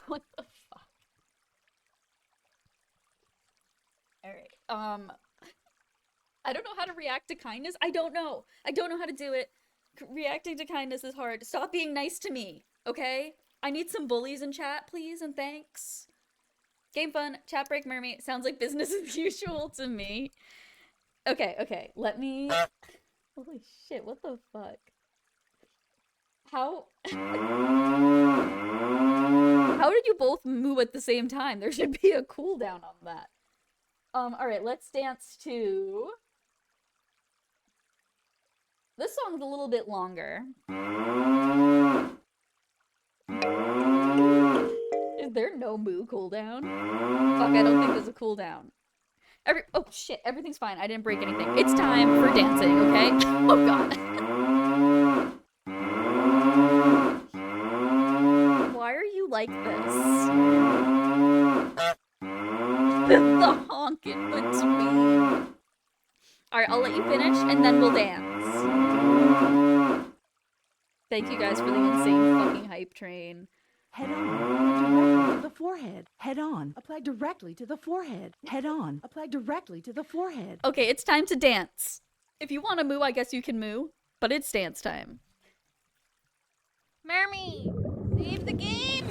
Speaker 1: What the fuck? Alright, I don't know how to react to kindness. I don't know. I don't know how to do it. Reacting to kindness is hard. Stop being nice to me, okay? I need some bullies in chat, please, and thanks. Game fun. Chat break Mermy. Sounds like business as usual to me. Okay, let me... Holy shit, what the fuck? How... How did you both moo at the same time? There should be a cooldown on that. Alright, let's dance to... This song's a little bit longer. Is there no moo cooldown? Fuck, I don't think there's a cooldown. Oh shit, everything's fine. I didn't break anything. It's time for dancing, okay? Oh god. Why are you like this? The honk in between. Alright, I'll let you finish and then we'll dance. Thank you guys for the insane fucking hype train.
Speaker 5: Head on, apply directly to the forehead. Head on, apply directly to the forehead. Head on, apply directly to the forehead.
Speaker 1: Okay, it's time to dance. If you want to moo, I guess you can moo, but it's dance time.
Speaker 13: Mermy, save the game.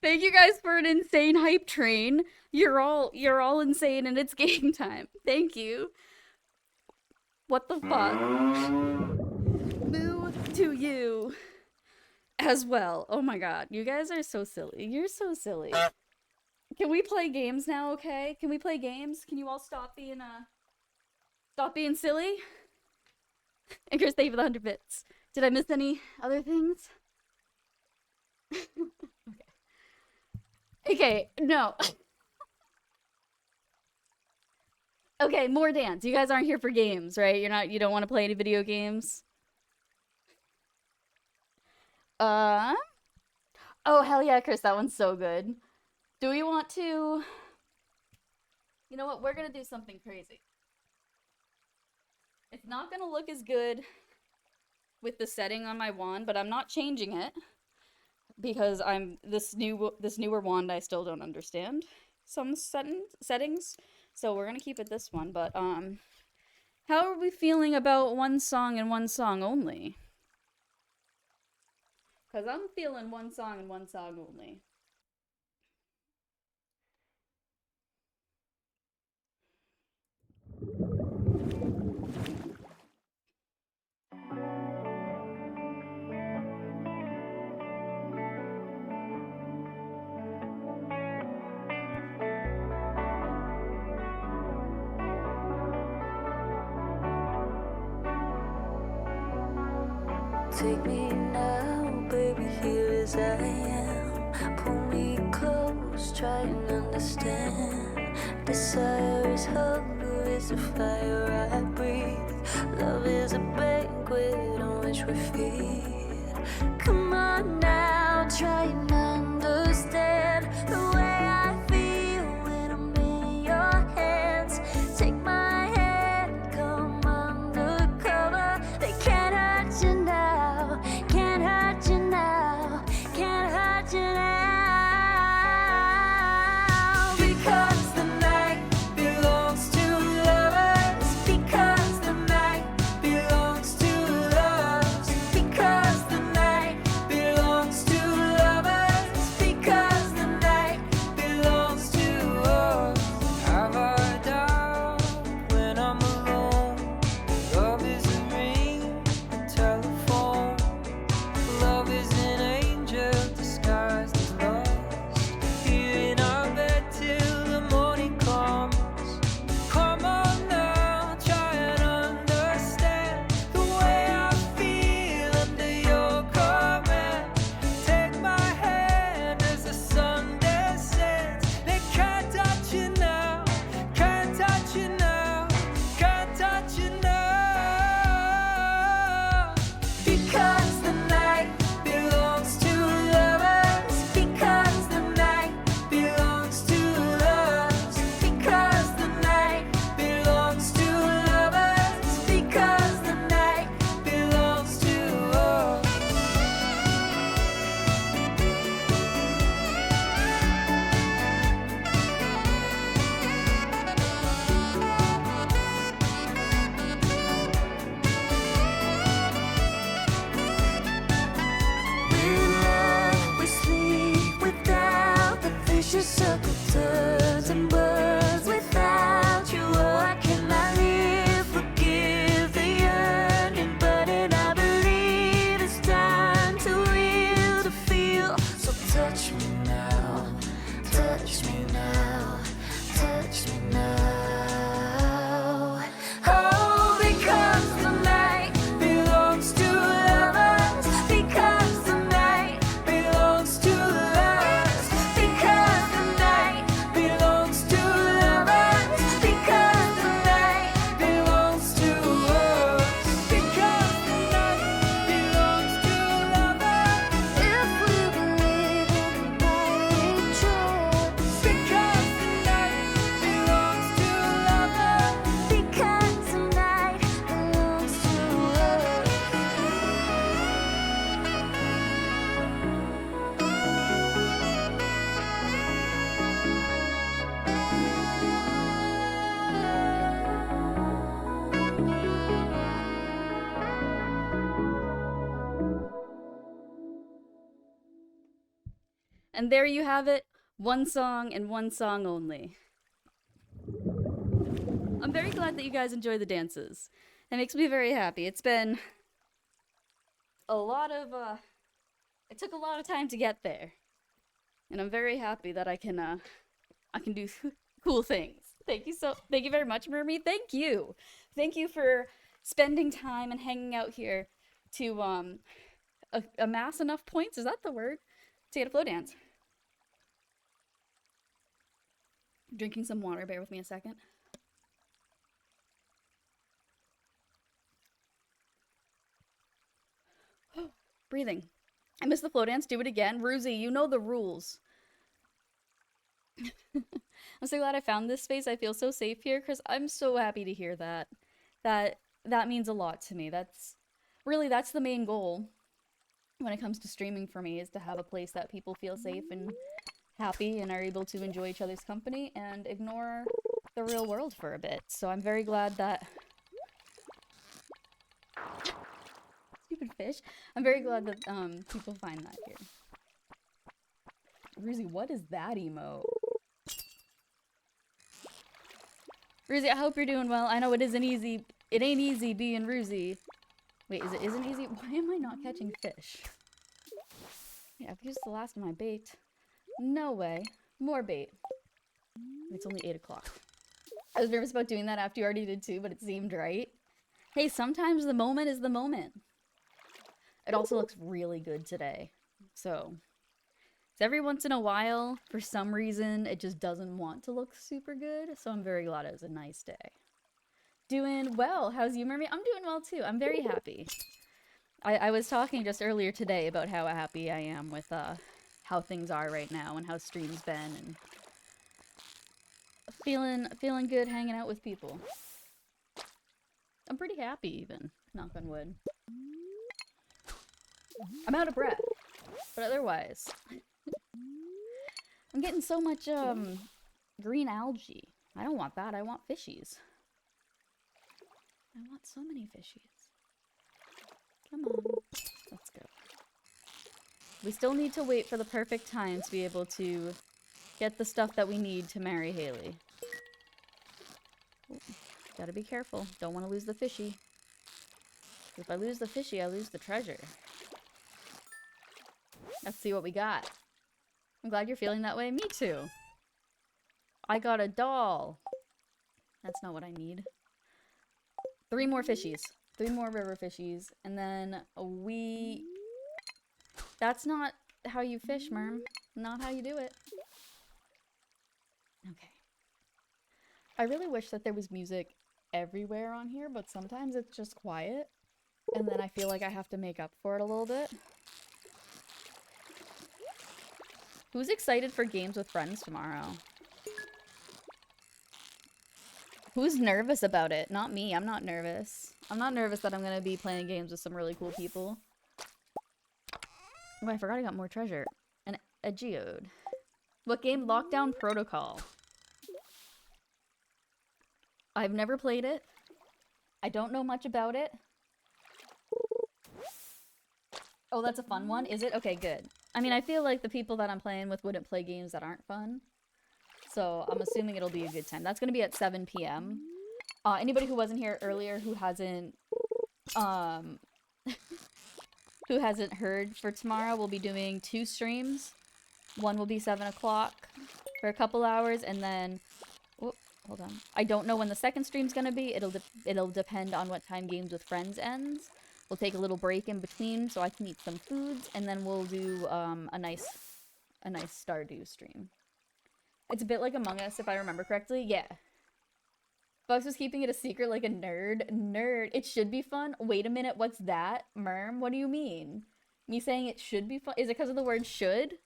Speaker 1: Thank you guys for an insane hype train. You're all insane and it's game time. Thank you. What the fuck? Moo to you as well. Oh my god. You guys are so silly. You're so silly. Can we play games now, okay? Can we play games? Can you all stop being silly? And Chris, thank you for the 100 bits. Did I miss any other things? Okay, no. Okay, more dance. You guys aren't here for games, right? You don't want to play any video games? Oh, hell yeah, Chris, that one's so good. Do we want to... You know what? We're gonna do something crazy. It's not gonna look as good with the setting on my wand, but I'm not changing it because this newer wand I still don't understand some settings. So we're gonna keep it this one, but how are we feeling about one song and one song only? Cause I'm feeling one song and one song only.
Speaker 11: Take me now, baby, here as I am. Pull me close, try and understand. Desire is hunger, is the fire I breathe. Love is a banquet on which we feed. Come on now, try and understand the way I feel when I'm in your hands. Take my hand, come undercover. They can't hurt you now, can't hurt you now, can't hurt you now. Because the night belongs to lovers. Because the night belongs to lovers. Because the night
Speaker 1: And there you have it. One song and one song only. I'm very glad that you guys enjoy the dances. It makes me very happy. It's been a lot of, it took a lot of time to get there. And I'm very happy that I can do cool things. Thank you very much, Mermy. Thank you. Thank you for spending time and hanging out here to, amass enough points, is that the word? To get a flow dance. Drinking some water, bear with me a second. Breathing. I missed the flow dance, do it again. Ruzy, you know the rules. I'm so glad I found this space. I feel so safe here, Chris. I'm so happy to hear that. That means a lot to me. That's the main goal when it comes to streaming for me, is to have a place that people feel safe and happy and are able to enjoy each other's company and ignore the real world for a bit. So I'm very glad that... Stupid fish. I'm very glad that people find that here. Ruzy, what is that emote? Ruzy, I hope you're doing well. I know it isn't easy. It ain't easy being Ruzy. Wait, isn't easy? Why am I not catching fish? Yeah, I've used the last of my bait. No way. More bait. It's only 8 o'clock. I was nervous about doing that after you already did too, but it seemed right. Hey, sometimes the moment is the moment. It also looks really good today. So, every once in a while, for some reason, it just doesn't want to look super good. So I'm very glad it was a nice day. Doing well. How's you, Mermy? I'm doing well too. I'm very happy. I was talking just earlier today about how happy I am with how things are right now and how stream's been, and feeling good hanging out with people. I'm pretty happy even, knock on wood. I'm out of breath, but otherwise I'm getting so much green algae. I don't want that. I want fishies. I want so many fishies. Come on. Let's go. We still need to wait for the perfect time to be able to get the stuff that we need to marry Haley. Ooh, gotta be careful. Don't want to lose the fishy. If I lose the fishy, I lose the treasure. Let's see what we got. I'm glad you're feeling that way. Me too. I got a doll. That's not what I need. 3 more fishies. 3 more river fishies. And then That's not how you fish, Merm. Not how you do it. Okay. I really wish that there was music everywhere on here, but sometimes it's just quiet. And then I feel like I have to make up for it a little bit. Who's excited for games with friends tomorrow? Who's nervous about it? Not me. I'm not nervous. I'm not nervous that I'm gonna be playing games with some really cool people. Oh, I forgot I got more treasure. A geode. What game? Lockdown Protocol. I've never played it. I don't know much about it. Oh, that's a fun one, is it? Okay, good. I mean, I feel like the people that I'm playing with wouldn't play games that aren't fun. So I'm assuming it'll be a good time. That's gonna be at 7 p.m. Anybody who wasn't here earlier who hasn't heard, for tomorrow, we'll be doing 2 streams. One will be 7 o'clock for a couple hours, and then... Oh, hold on. I don't know when the second stream's gonna be. It'll depend on what time Games with Friends ends. We'll take a little break in between so I can eat some foods, and then we'll do a nice Stardew stream. It's a bit like Among Us, if I remember correctly. Yeah. Bugs was keeping it a secret like a nerd. Nerd. It should be fun. Wait a minute, what's that? Merm, what do you mean? Me saying it should be fun? Is it because of the word should?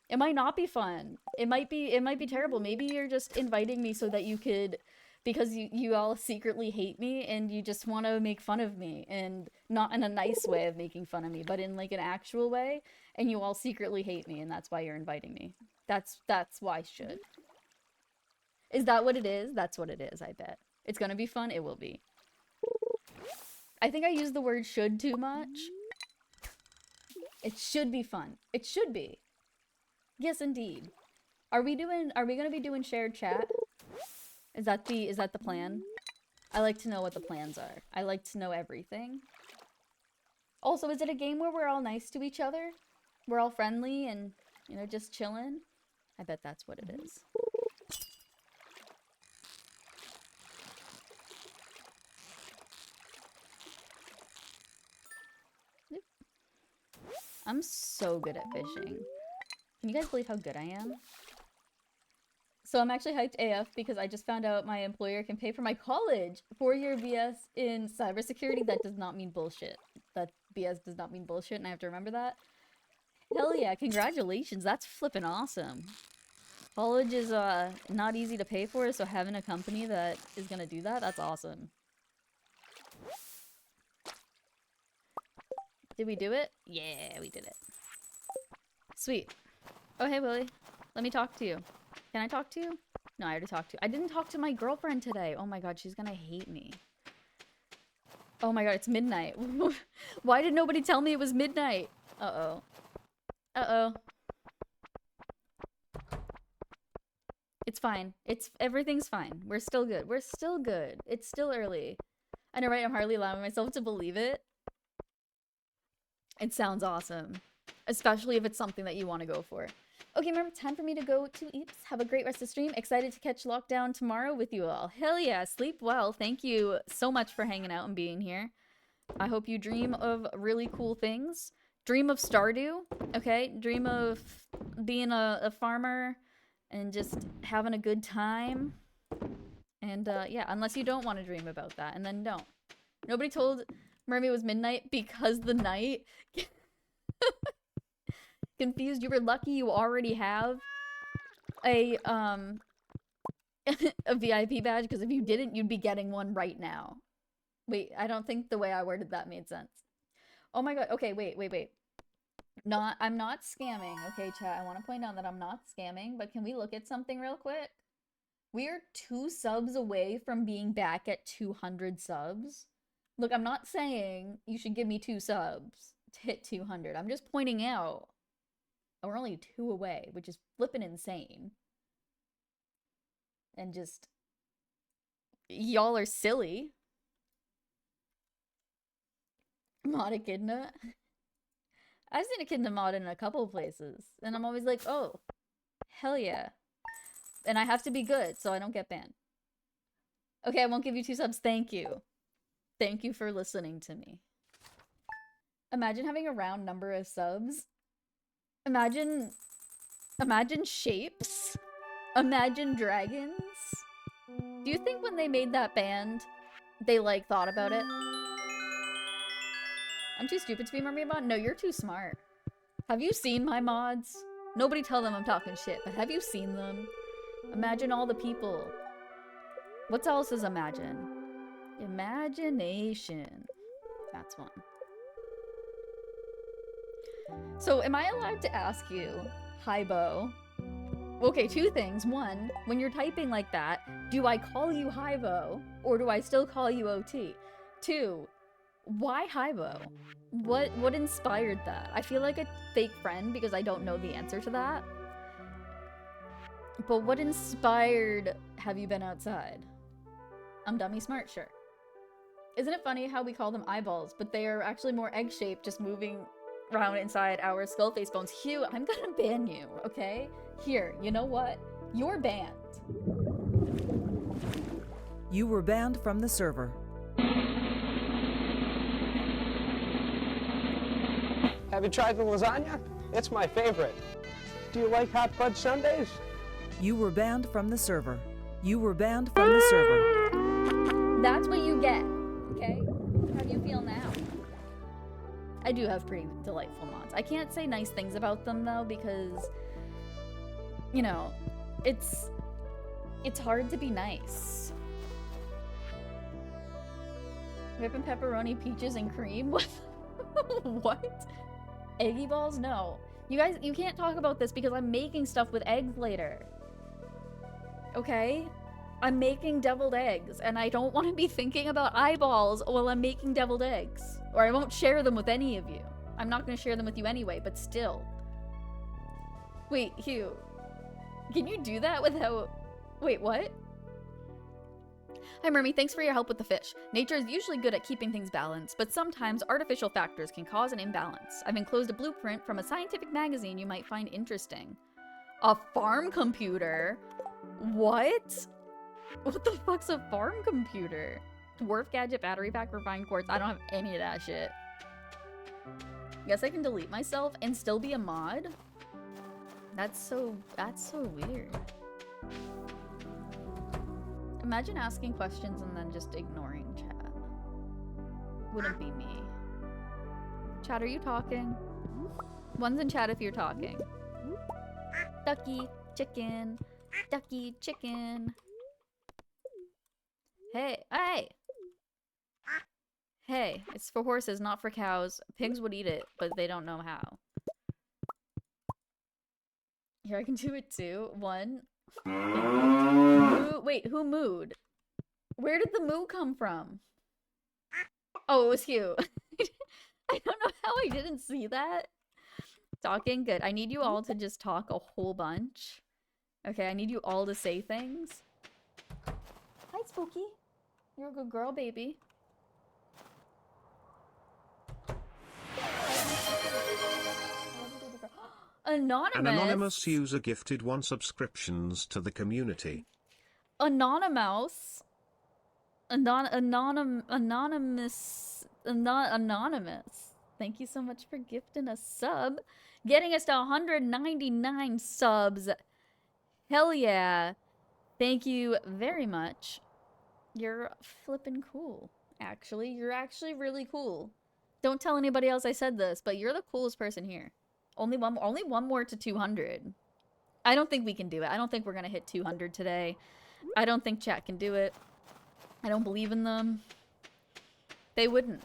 Speaker 1: It might not be fun. It might be terrible. Maybe you're just inviting me so that you could, because you all secretly hate me and you just want to make fun of me, and not in a nice way of making fun of me, but in like an actual way, and you all secretly hate me, and that's why you're inviting me. That's why should. Is that what it is? That's what it is, I bet. It's gonna be fun? It will be. I think I used the word should too much. It should be fun. It should be. Yes, indeed. Are we gonna be doing shared chat? Is that the plan? I like to know what the plans are. I like to know everything. Also, is it a game where we're all nice to each other? We're all friendly and, you know, just chilling? I bet that's what it is. I'm so good at fishing. Can you guys believe how good I am? So I'm actually hyped AF because I just found out my employer can pay for my college. 4-year BS in cybersecurity. That does not mean bullshit. That BS does not mean bullshit, and I have to remember that. Hell yeah, congratulations. That's flippin' awesome. College is not easy to pay for, so having a company that is gonna do that, that's awesome. Did we do it? Yeah, we did it. Sweet. Oh, hey, Willie. Let me talk to you. Can I talk to you? No, I already talked to you. I didn't talk to my girlfriend today. Oh my god, she's gonna hate me. Oh my god, it's midnight. Why did nobody tell me it was midnight? Uh-oh. Uh-oh. It's fine. Everything's fine. We're still good. We're still good. It's still early. I know, right? I'm hardly allowing myself to believe it. It sounds awesome. Especially if it's something that you want to go for. Okay, remember, time for me to go to Eeps. Have a great rest of stream. Excited to catch Lockdown tomorrow with you all. Hell yeah, sleep well. Thank you so much for hanging out and being here. I hope you dream of really cool things. Dream of Stardew, okay? Dream of being a farmer and just having a good time. And yeah, unless you don't want to dream about that, and then don't. Nobody told Mermy it was midnight because the night... Confused. You were lucky you already have a a VIP badge, because if you didn't, you'd be getting one right now. Wait, I don't think the way I worded that made sense. Oh my god. Okay, wait. I'm not scamming. Okay, chat, I want to point out that I'm not scamming, but can we look at something real quick? We're 2 subs away from being back at 200 subs. Look, I'm not saying you should give me 2 subs to hit 200. I'm just pointing out we're only 2 away, which is flippin' insane. And just... y'all are silly. Mod Echidna. I've seen Echidna mod in a couple places, and I'm always like, oh, hell yeah. And I have to be good, so I don't get banned. Okay, I won't give you 2 subs, thank you. Thank you for listening to me. Imagine having a round number of subs. Imagine shapes. Imagine dragons. Do you think when they made that band, they, like, thought about it? I'm too stupid to be a mermaid mod? No, you're too smart. Have you seen my mods? Nobody tell them I'm talking shit, but have you seen them? Imagine all the people. What else is imagine? Imagination. That's one. So, am I allowed to ask you, hi, Bo? Okay, 2 things. 1, when you're typing like that, do I call you Hibo, or do I still call you OT? 2, why Hibo? What inspired that? I feel like a fake friend because I don't know the answer to that. But what inspired have you been outside? I'm dummy smart, sure. Isn't it funny how we call them eyeballs, but they are actually more egg-shaped, just moving around inside our skull face bones? Hugh, I'm gonna ban you, okay? Here, you know what? You're banned.
Speaker 14: You were banned from the server.
Speaker 6: Have you tried the lasagna? It's my favorite. Do you like hot fudge sundaes?
Speaker 14: You were banned from the server. You were banned from the server.
Speaker 1: That's what you get, okay? How do you feel now? I do have pretty delightful mods. I can't say nice things about them, though, because, you know, it's hard to be nice. Whip and pepperoni, peaches, and cream? What? Eggy balls? No. You guys, you can't talk about this because I'm making stuff with eggs later. Okay? I'm making deviled eggs, and I don't want to be thinking about eyeballs while I'm making deviled eggs. Or I won't share them with any of you. I'm not going to share them with you anyway, but still. Wait, Hugh. Can you do that without... Wait, what? Hi, Mermy. Thanks for your help with the fish. Nature is usually good at keeping things balanced, but sometimes artificial factors can cause an imbalance. I've enclosed a blueprint from a scientific magazine you might find interesting. A farm computer? What? What the fuck's a farm computer? Dwarf gadget, battery pack, refined quartz. I don't have any of that shit. Guess I can delete myself and still be a mod? That's so weird. Imagine asking questions and then just ignoring chat. Wouldn't be me. Chat, are you talking? One's in chat if you're talking. Ducky, chicken. Ducky, chicken. Hey, hey! Hey, it's for horses, not for cows. Pigs would eat it, but they don't know how. Here, I can do it too. One. Moo. Wait, who mooed? Where did the moo come from? Oh, it was Hugh. I don't know how I didn't see that. Talking? Good. I need you all to just talk a whole bunch. Okay, I need you all to say things. Hi, Spooky. You're a good girl, baby. Anonymous?
Speaker 3: An anonymous user gifted 1 subscriptions to the community.
Speaker 1: Anonymous? Anonymous. Thank you so much for gifting a sub. Getting us to 199 subs. Hell yeah. Thank you very much. You're flippin' cool, actually. You're actually really cool. Don't tell anybody else I said this, but you're the coolest person here. Only one more to 200. I don't think we can do it. I don't think we're gonna hit 200 today. I don't think chat can do it. I don't believe in them. They wouldn't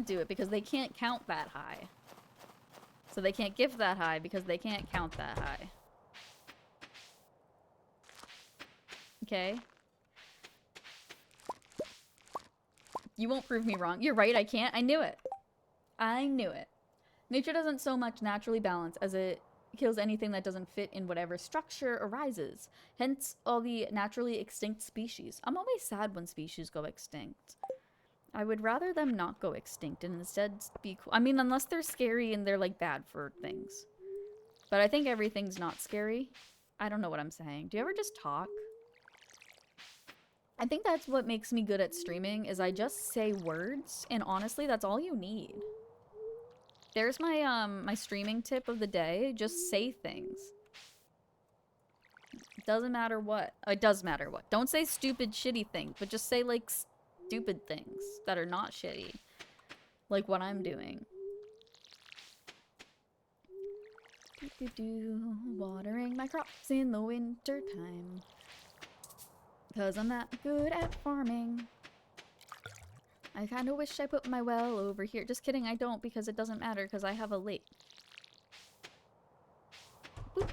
Speaker 1: do it because they can't count that high. So they can't gift that high because they can't count that high. Okay? You won't prove me wrong. You're right, I can't. I knew it. I knew it. Nature doesn't so much naturally balance as it kills anything that doesn't fit in whatever structure arises. Hence, all the naturally extinct species. I'm always sad when species go extinct. I would rather them not go extinct and instead be cool. I mean, unless they're scary and they're, like, bad for things. But I think everything's not scary. I don't know what I'm saying. Do you ever just talk? I think that's what makes me good at streaming, is I just say words, and honestly, that's all you need. There's my, my streaming tip of the day. Just say things. It doesn't matter what. Oh, it does matter what. Don't say stupid, shitty things, but just say, like, stupid things that are not shitty. Like what I'm doing. Watering my crops in the winter time. 'Cause I'm not good at farming. I kinda wish I put my well over here. Just kidding, I don't, because it doesn't matter, because I have a lake. Boop.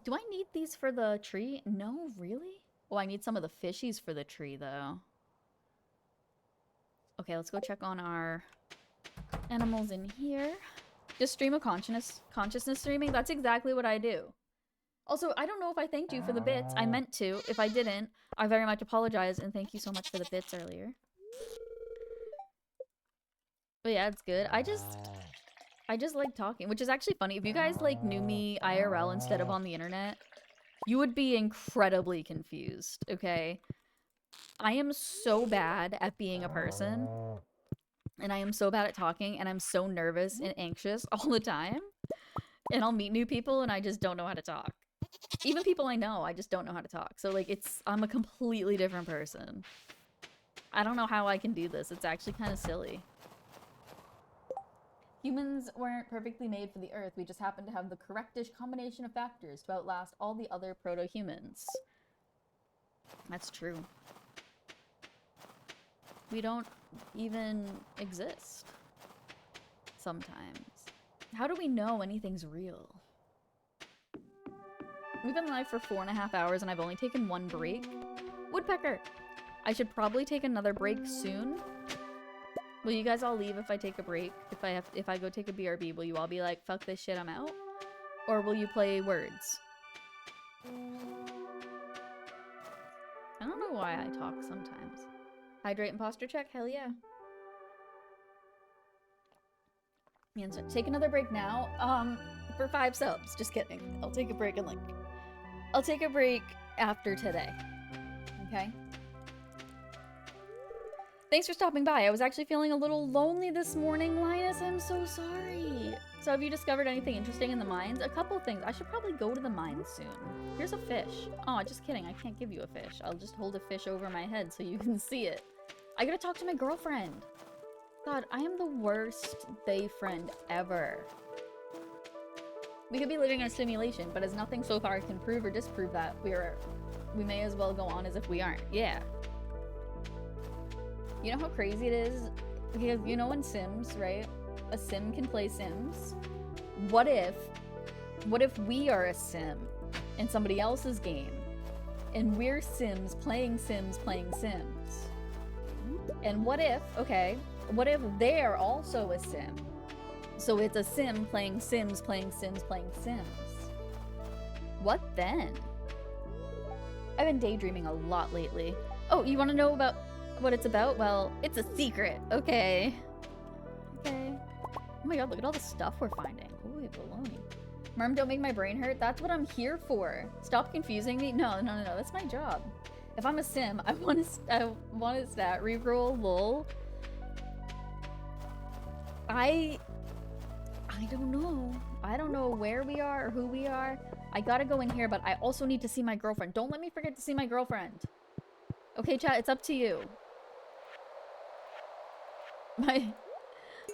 Speaker 1: Do I need these for the tree? No, really? Oh, I need some of the fishies for the tree, though. Okay, let's go check on our animals in here. Just stream of consciousness streaming? That's exactly what I do. Also, I don't know if I thanked you for the bits. I meant to. If I didn't, I very much apologize, and thank you so much for the bits earlier. But yeah, it's good. I just like talking, which is actually funny. If you guys, like, knew me IRL instead of on the internet, you would be incredibly confused, okay? I am so bad at being a person, and I am so bad at talking, and I'm so nervous and anxious all the time. And I'll meet new people, and I just don't know how to talk. Even people I know, I just don't know how to talk. So, like, I'm a completely different person. I don't know how I can do this. It's actually kind of silly. Humans weren't perfectly made for the Earth. We just happen to have the correctish combination of factors to outlast all the other proto-humans. That's true. We don't even exist. Sometimes. How do we know anything's real? We've been live for 4.5 hours and I've only taken 1 break. Woodpecker! I should probably take another break soon. Will you guys all leave if I take a break? If I go take a BRB, will you all be like, fuck this shit, I'm out? Or will you play words? I don't know why I talk sometimes. Hydrate and posture check? Hell yeah. And so take another break now. For 5 subs. Just kidding. I'll take a break and I'll take a break after today. Okay? Thanks for stopping by. I was actually feeling a little lonely this morning, Linus. I'm so sorry. So have you discovered anything interesting in the mines? A couple of things. I should probably go to the mines soon. Here's a fish. Oh, just kidding. I can't give you a fish. I'll just hold a fish over my head so you can see it. I gotta talk to my girlfriend. God, I am the worst they friend ever. We could be living in a simulation, but as nothing so far can prove or disprove that, we may as well go on as if we aren't. Yeah. You know how crazy it is? Because you know in Sims, right? A sim can play Sims. What if we are a sim in somebody else's game and we're Sims playing Sims playing Sims? And what if they're also a sim? So it's a sim playing Sims playing Sims playing Sims. What then? I've been daydreaming a lot lately. Oh, you want to know about what it's about? Well, it's a secret. Okay. Okay. Oh my god, look at all the stuff we're finding. Holy baloney. Merm, don't make my brain hurt. That's what I'm here for. Stop confusing me. No. That's my job. If I'm a sim, I want a stat reroll, lol. I don't know. I don't know where we are or who we are. I gotta go in here, but I also need to see my girlfriend. Don't let me forget to see my girlfriend. Okay, chat, it's up to you.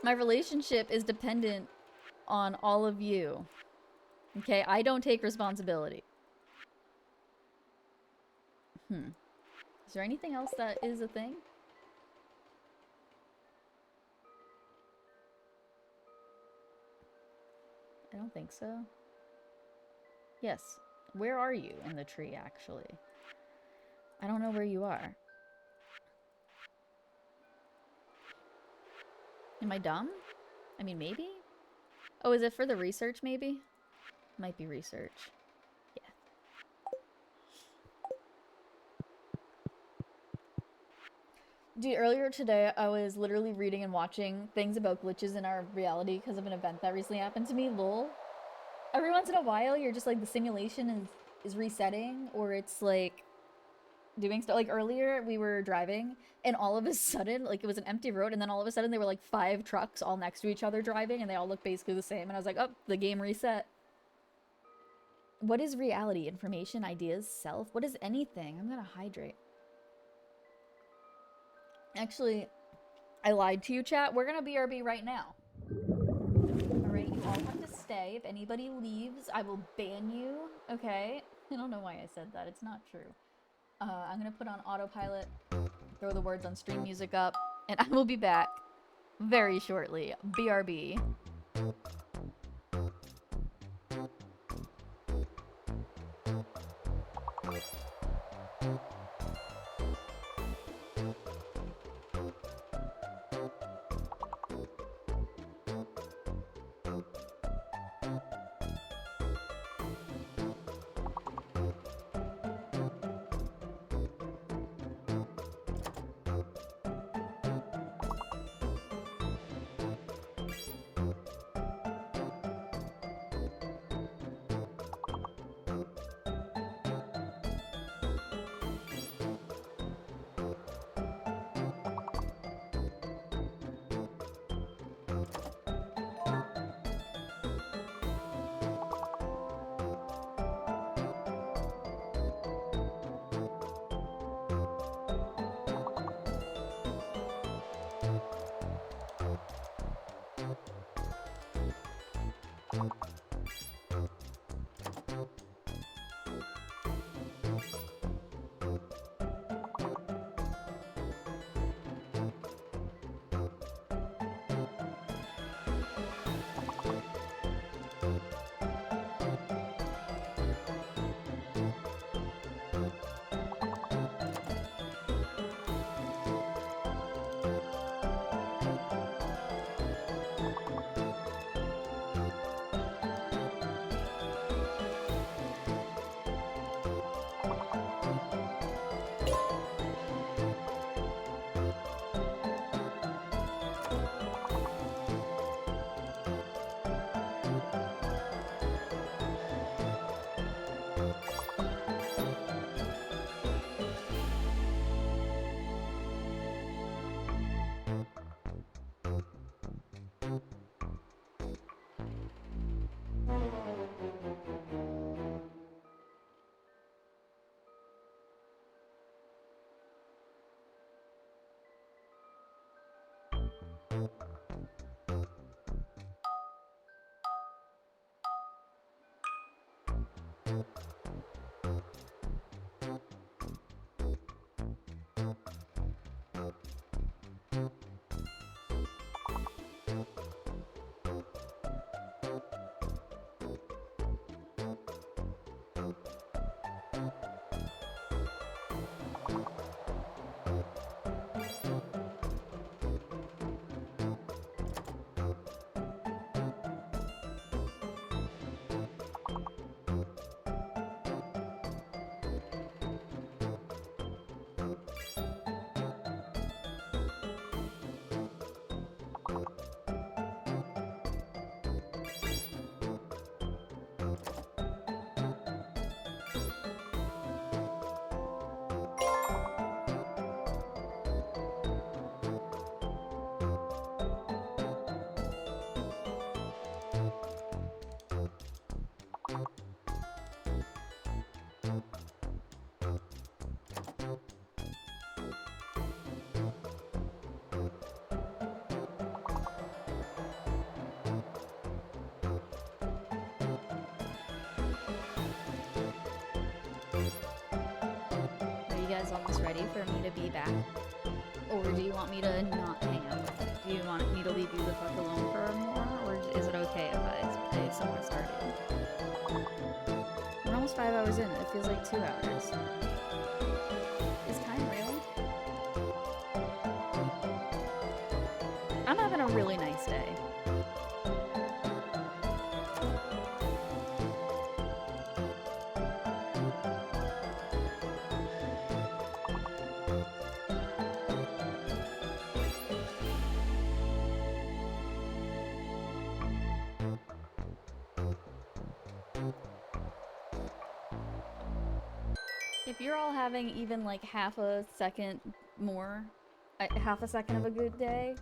Speaker 1: My relationship is dependent on all of you. Okay, I don't take responsibility. Is there anything else that is a thing? I don't think so. Yes. Where are you in the tree, actually? I don't know where you are. Am I dumb? I mean, maybe? Oh, is it for the research, maybe? Might be research. Yeah. Dude, earlier today, I was literally reading and watching things about glitches in our reality because of an event that recently happened to me. Lol. Every once in a while, you're just like, the simulation is resetting, or it's like doing stuff. Like earlier, we were driving, and all of a sudden, like it was an empty road, and then all of a sudden, there were like 5 trucks all next to each other driving, and they all looked basically the same. And I was like, oh, the game reset. What is reality? Information, ideas, self? What is anything? I'm gonna hydrate. Actually, I lied to you, chat. We're gonna BRB right now. Alright, you all have to stay. If anybody leaves, I will ban you. Okay? I don't know why I said that. It's not true. I'm gonna put on autopilot, throw the words on stream music up, and I will be back very shortly. BRB. Are you guys almost ready for me to be back? Or do you want me to not hang out with you? Do you want me to leave you the fuck alone for more? Or is it okay if I play some more Stardew? We're almost 5 hours in. It feels like 2 hours. Is time real? I'm having a really nice day. If you're all having even like half a second more, half a second of a good day,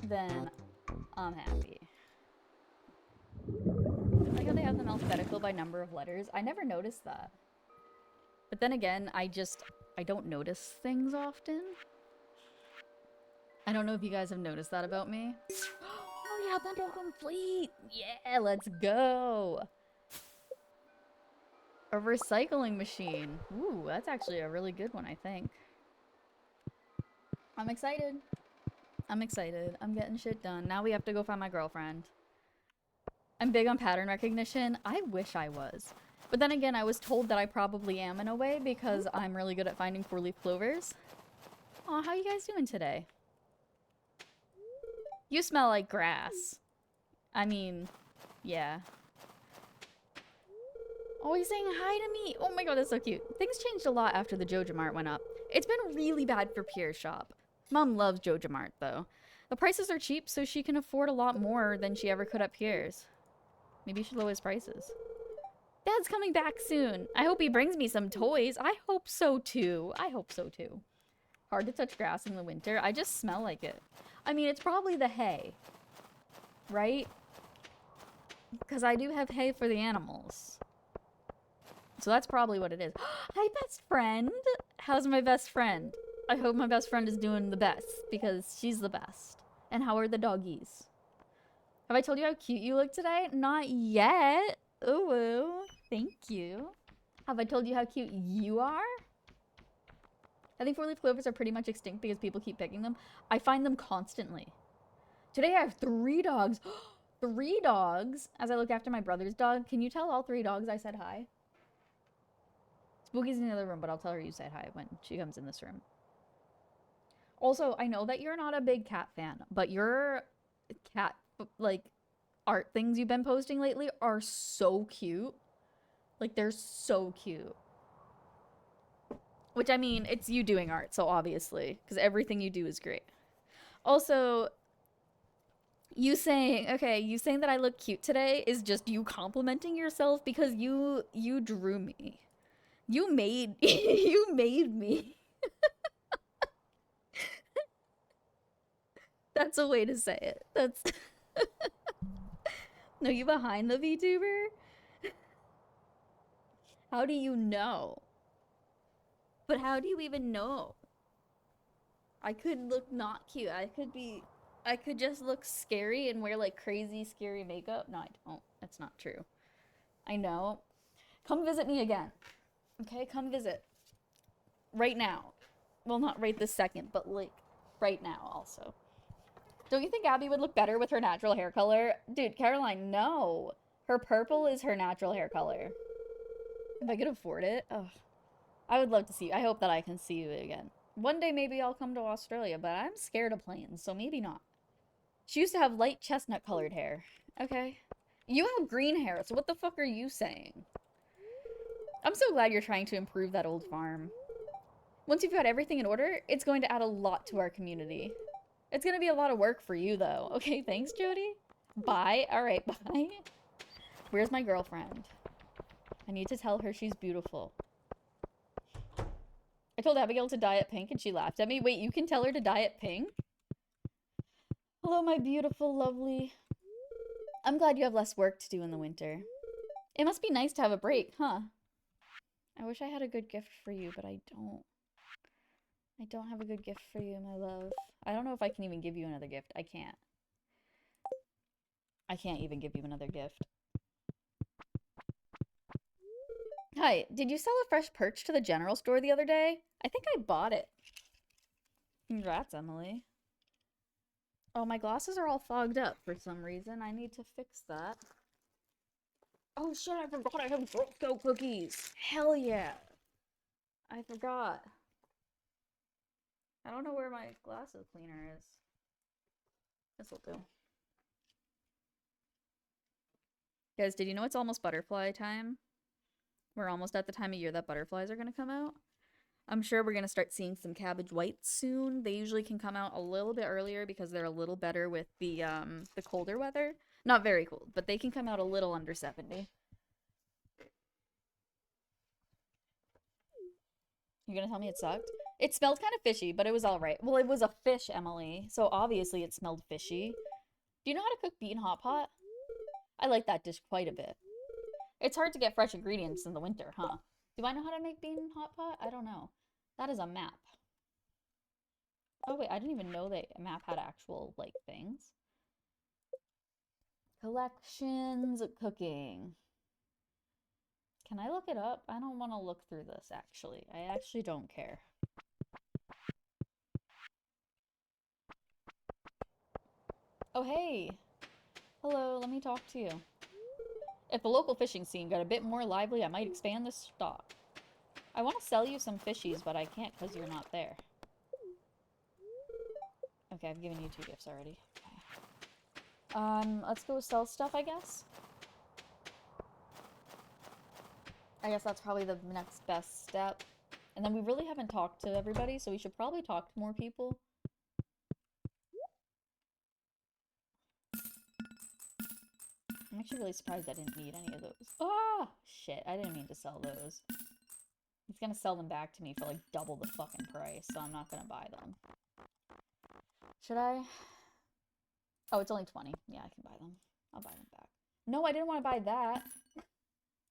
Speaker 1: then I'm happy. I like how they have them alphabetical by number of letters. I never noticed that. But then again, I don't notice things often. I don't know if you guys have noticed that about me. Oh yeah, bundle complete! Yeah, let's go! A recycling machine. Ooh, that's actually a really good one, I think. I'm excited. I'm excited. I'm getting shit done. Now we have to go find my girlfriend. I'm big on pattern recognition. I wish I was. But then again, I was told that I probably am in a way because I'm really good at finding 4-leaf clovers. Aw, how you guys doing today? You smell like grass. I mean, yeah. Oh, he's saying hi to me. Oh my god, that's so cute. Things changed a lot after the Joja Mart went up. It's been really bad for Pierre's shop. Mom loves Joja Mart, though. The prices are cheap, so she can afford a lot more than she ever could at Pierre's. Maybe you should lower his prices. Dad's coming back soon. I hope he brings me some toys. I hope so, too. I hope so, too. Hard to touch grass in the winter. I just smell like it. I mean, it's probably the hay. Right? Because I do have hay for the animals. So that's probably what it is. Hi, best friend. How's my best friend? I hope my best friend is doing the best because she's the best. And how are the doggies? Have I told you how cute you look today? Not yet. Ooh, thank you. Have I told you how cute you are? I think 4-leaf clovers are pretty much extinct because people keep picking them. I find them constantly. Today I have 3 dogs. 3 dogs. As I look after my brother's dog. Can you tell all 3 dogs I said hi? Spooky's in the other room, but I'll tell her you said hi when she comes in this room. Also, I know that you're not a big cat fan, but your cat, like, art things you've been posting lately are so cute. Like, they're so cute. Which, I mean, it's you doing art, so obviously, because everything you do is great. Also, you saying that I look cute today is just you complimenting yourself because you drew me. You made me. That's a way to say it. That's No, you behind the VTuber? How do you know? But how do you even know? I could look not cute. I could be I could just look scary and wear like crazy scary makeup. No, I don't. That's not true. I know. Come visit me again. Okay, come visit. Right now. Well, not right this second, but like right now also. Don't you think Abby would look better with her natural hair color? Dude, Caroline, no. Her purple is her natural hair color. If I could afford it. Ugh. I would love to see you. I hope that I can see you again. One day maybe I'll come to Australia, but I'm scared of planes, so maybe not. She used to have light chestnut colored hair. Okay. You have green hair, so what the fuck are you saying? I'm so glad you're trying to improve that old farm. Once you've got everything in order, it's going to add a lot to our community. It's going to be a lot of work for you, though. Okay, thanks, Jody. Bye. All right, bye. Where's my girlfriend? I need to tell her she's beautiful. I told Abigail to dye it pink and she laughed at me. Wait, you can tell her to dye it pink? Hello, my beautiful, lovely. I'm glad you have less work to do in the winter. It must be nice to have a break, huh? I wish I had a good gift for you, but I don't. I don't have a good gift for you, my love. I don't know if I can even give you another gift. I can't. I can't even give you another gift. Hi, did you sell a fresh perch to the general store the other day? I think I bought it. Congrats, Emily. Oh, my glasses are all fogged up for some reason. I need to fix that. Oh shit, I forgot I have Girl Scout cookies. Hell yeah. I forgot. I don't know where my glasses cleaner is. This'll do. Guys, did you know it's almost butterfly time? We're almost at the time of year that butterflies are gonna come out. I'm sure we're gonna start seeing some cabbage whites soon. They usually can come out a little bit earlier because they're a little better with the colder weather. Not very cold, but they can come out a little under 70. You're gonna tell me it sucked? It smelled kind of fishy, but it was alright. Well, it was a fish, Emily, so obviously it smelled fishy. Do you know how to cook bean hot pot? I like that dish quite a bit. It's hard to get fresh ingredients in the winter, huh? Do I know how to make bean hot pot? I don't know. That is a map. Oh wait, I didn't even know that a map had actual, like, things. Collections, cooking. Can I look it up? I don't want to look through this, actually. I actually don't care. Oh, hey. Hello, let me talk to you. If the local fishing scene got a bit more lively, I might expand the stock. I want to sell you some fishies, but I can't because you're not there. Okay, I've given you 2 gifts already. Okay. Let's go sell stuff, I guess. I guess that's probably the next best step. And then we really haven't talked to everybody, so we should probably talk to more people. I'm actually really surprised I didn't need any of those. Ah! Shit, I didn't mean to sell those. He's gonna sell them back to me for like double the fucking price, so I'm not gonna buy them. Should I? Oh, it's only 20. Yeah, I can buy them. I'll buy them back. No, I didn't want to buy that.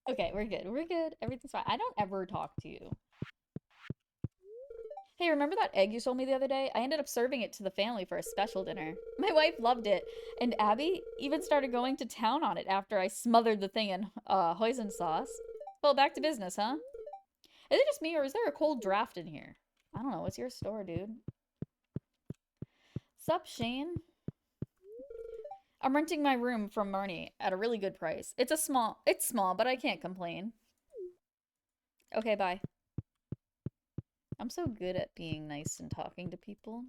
Speaker 1: Okay, we're good. We're good. Everything's fine. I don't ever talk to you. Hey, remember that egg you sold me the other day? I ended up serving it to the family for a special dinner. My wife loved it, and Abby even started going to town on it after I smothered the thing in hoisin sauce. Well, back to business, huh? Is it just me, or is there a cold draft in here? I don't know. It's your store, dude. Sup, Shane? I'm renting my room from Marnie at a really good price. It's small, but I can't complain. Okay, bye. I'm so good at being nice and talking to people.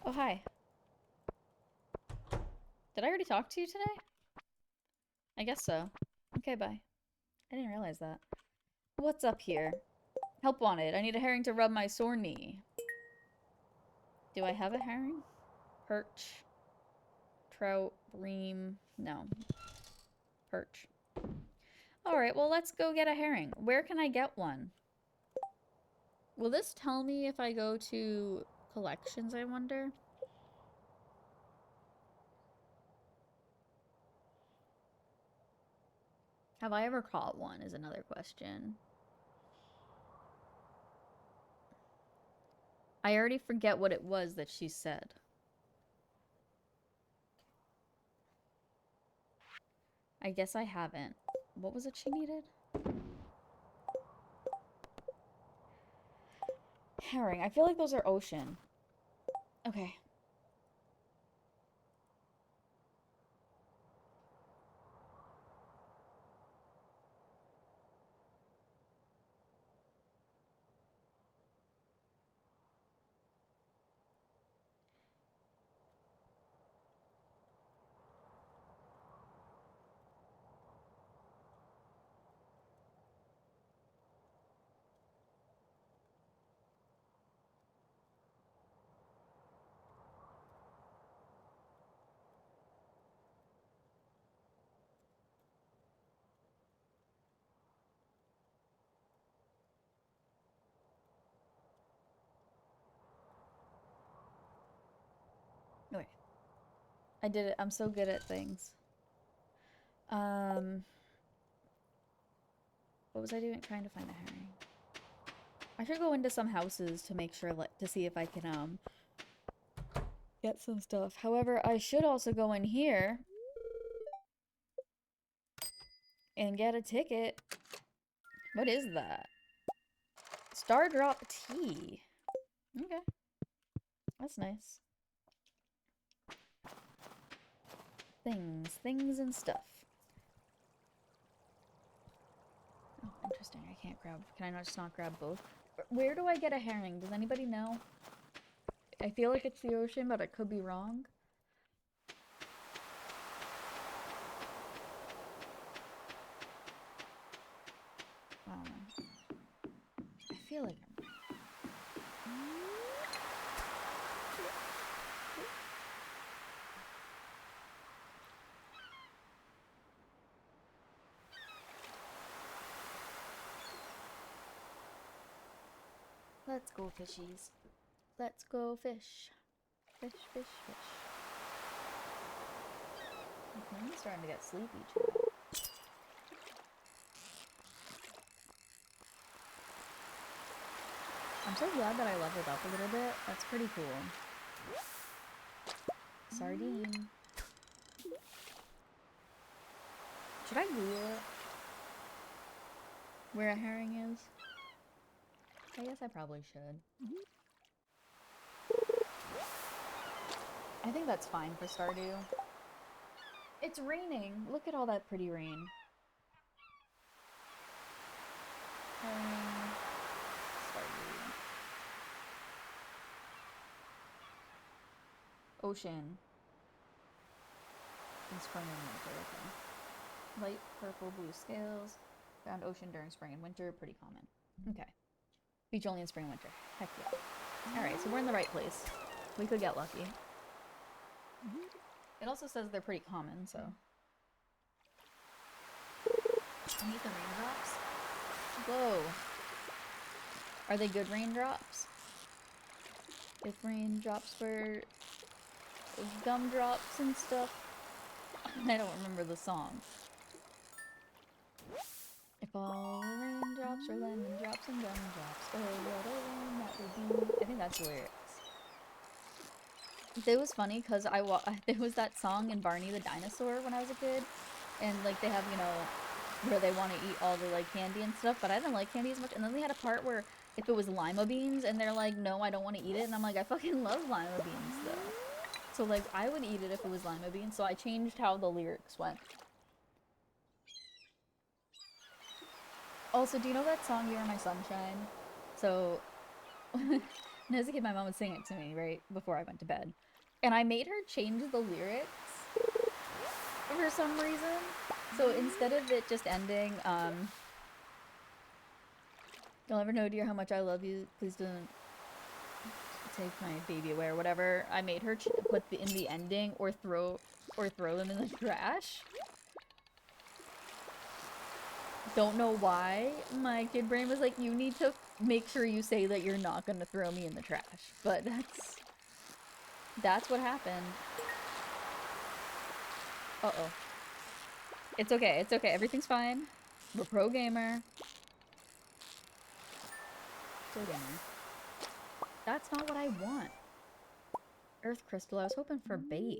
Speaker 1: Oh, hi. Did I already talk to you today? I guess so. Okay, bye. I didn't realize that. What's up here? Help wanted. I need a herring to rub my sore knee. Do I have a herring? Perch. Trout. Bream. No. Perch. Alright, well, let's go get a herring. Where can I get one? Will this tell me if I go to collections, I wonder? Have I ever caught one is another question. I already forget what it was that she said. I guess I haven't. What was it she needed? Herring. I feel like those are ocean. Okay. Okay. I did it. I'm so good at things. What was I doing? Trying to find a herring. I should go into some houses to make sure, to see if I can, get some stuff. However, I should also go in here and get a ticket. What is that? Star Drop Tea. Okay. That's nice. Things and stuff. Oh, interesting. I can't grab. Can I just not grab both? Where do I get a herring? Does anybody know? I feel like it's the ocean, but I could be wrong. I don't know. I feel like I'm right. Let's go fishies. Let's go fish. Fish, fish, fish. I'm starting to get sleepy, too. I'm so glad that I leveled up a little bit. That's pretty cool. Sardine. Should I Google it? Where a herring is? I guess I probably should. I think that's fine for Stardew. It's raining. Look at all that pretty rain. Stardew. Ocean. In spring and winter, okay. Light purple, blue scales. Found ocean during spring and winter, pretty common. Okay. Beach only in spring and winter. Heck yeah. Alright, so we're in the right place. We could get lucky. It also says they're pretty common, so. I need the raindrops. Whoa. Are they good raindrops? If raindrops were gumdrops and stuff. I don't remember the song. If all the raindrops were lemon drops and gumdrops, oh, what a rain that would be. I think that's the lyrics. It was funny because there was that song in Barney the Dinosaur when I was a kid, and like they have, you know, where they want to eat all the like candy and stuff, but I didn't like candy as much. And then they had a part where if it was lima beans, and they're like, no, I don't want to eat it, and I'm like, I fucking love lima beans though. So like I would eat it if it was lima beans. So I changed how the lyrics went. Also, do you know that song, You Are My Sunshine? So, as a kid, my mom would sing it to me, right, before I went to bed. And I made her change the lyrics for some reason. So instead of it just ending, you'll never know, dear, how much I love you. Please don't take my baby away or whatever. I made her put in the ending or throw them in the trash. Don't know why. My kid brain was like, you need to make sure you say that you're not gonna throw me in the trash. But that's what happened. Uh-oh. It's okay, it's okay. Everything's fine. We're pro gamer. Pro gamer. That's not what I want. Earth crystal. I was hoping for bait.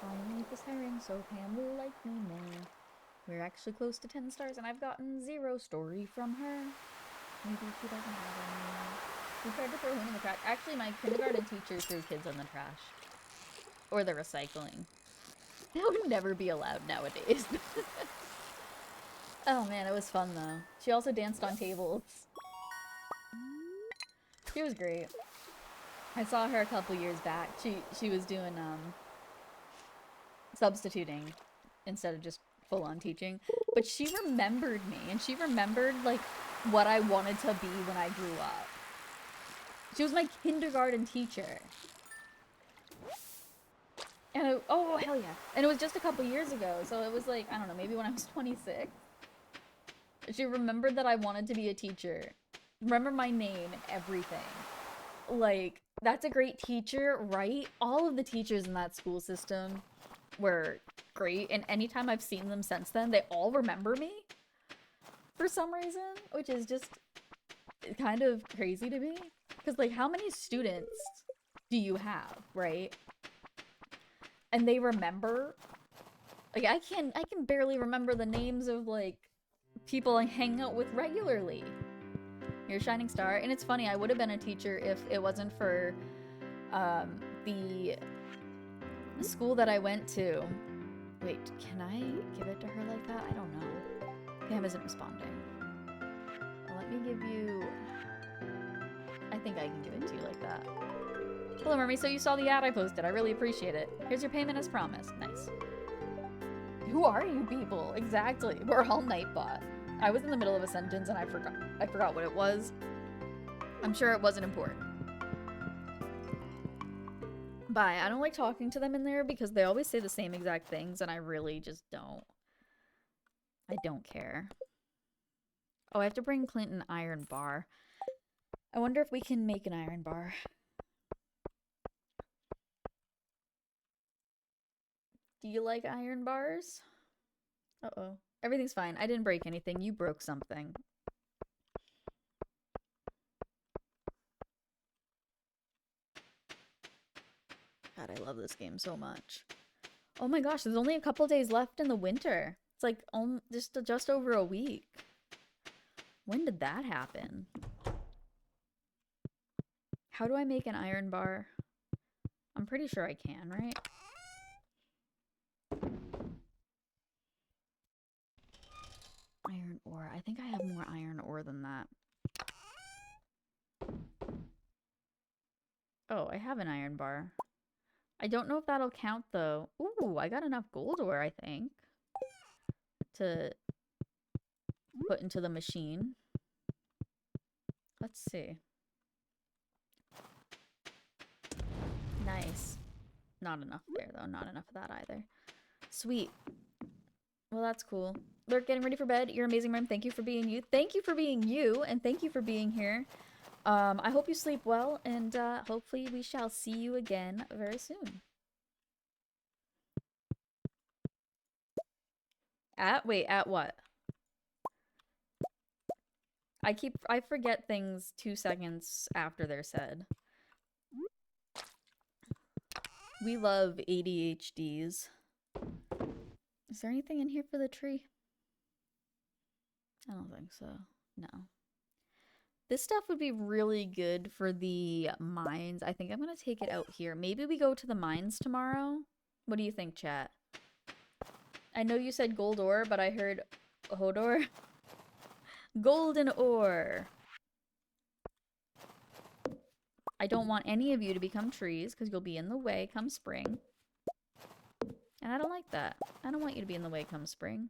Speaker 1: Finally this herring, so Pam will like me more. We're actually close to 10 stars, and I've gotten 0 story from her. Maybe she doesn't have any. We tried to throw him in the trash. Actually, my kindergarten teacher threw kids in the trash. Or the recycling. That would never be allowed nowadays. Oh man, it was fun though. She also danced on tables. She was great. I saw her a couple years back. She was doing substituting instead of just full on teaching. But she remembered me, and she remembered like what I wanted to be when I grew up. She was my kindergarten teacher. And oh hell yeah. And it was just a couple years ago, so it was like, I don't know, maybe when I was 26. She remembered that I wanted to be a teacher. Remember my name, everything. Like, that's a great teacher, right? All of the teachers in that school system were great, and anytime I've seen them since then, they all remember me for some reason, which is just kind of crazy to me. Because, like, how many students do you have, right? And they remember, like, I can barely remember the names of, like, people I hang out with regularly. You're a shining star. And it's funny, I would have been a teacher if it wasn't for the school that I went to. Wait, can I give it to her like that? I don't know. Pam isn't responding. Well, let me give you... I think I can give it to you like that. Hello, Mermy. So you saw the ad I posted. I really appreciate it. Here's your payment as promised. Nice. Who are you people? Exactly. We're all Nightbot. I was in the middle of a sentence and I forgot what it was. I'm sure it wasn't important. Bye. I don't like talking to them in there because they always say the same exact things and I really just don't. I don't care. Oh, I have to bring Clint an iron bar. I wonder if we can make an iron bar. Do you like iron bars? Uh-oh. Everything's fine. I didn't break anything. You broke something. God, I love this game so much. Oh my gosh, there's only a couple days left in the winter. It's like just over a week. When did that happen? How do I make an iron bar? I'm pretty sure I can, right? Iron ore. I think I have more iron ore than that. Oh, I have an iron bar. I don't know if that'll count though. Ooh, I got enough gold ore, I think, to put into the machine. Let's see. Nice. Not enough there though. Not enough of that either. Sweet. Well, that's cool. Lurk, getting ready for bed. You're amazing, Mom. Thank you for being you. Thank you for being you, and thank you for being here. I hope you sleep well, and hopefully we shall see you again very soon. Wait, at what? I forget things 2 seconds after they're said. We love ADHDs. Is there anything in here for the tree? I don't think so. No. This stuff would be really good for the mines. I think I'm going to take it out here. Maybe we go to the mines tomorrow? What do you think, chat? I know you said gold ore, but I heard Hodor. Golden ore. I don't want any of you to become trees because you'll be in the way come spring. And I don't like that. I don't want you to be in the way come spring.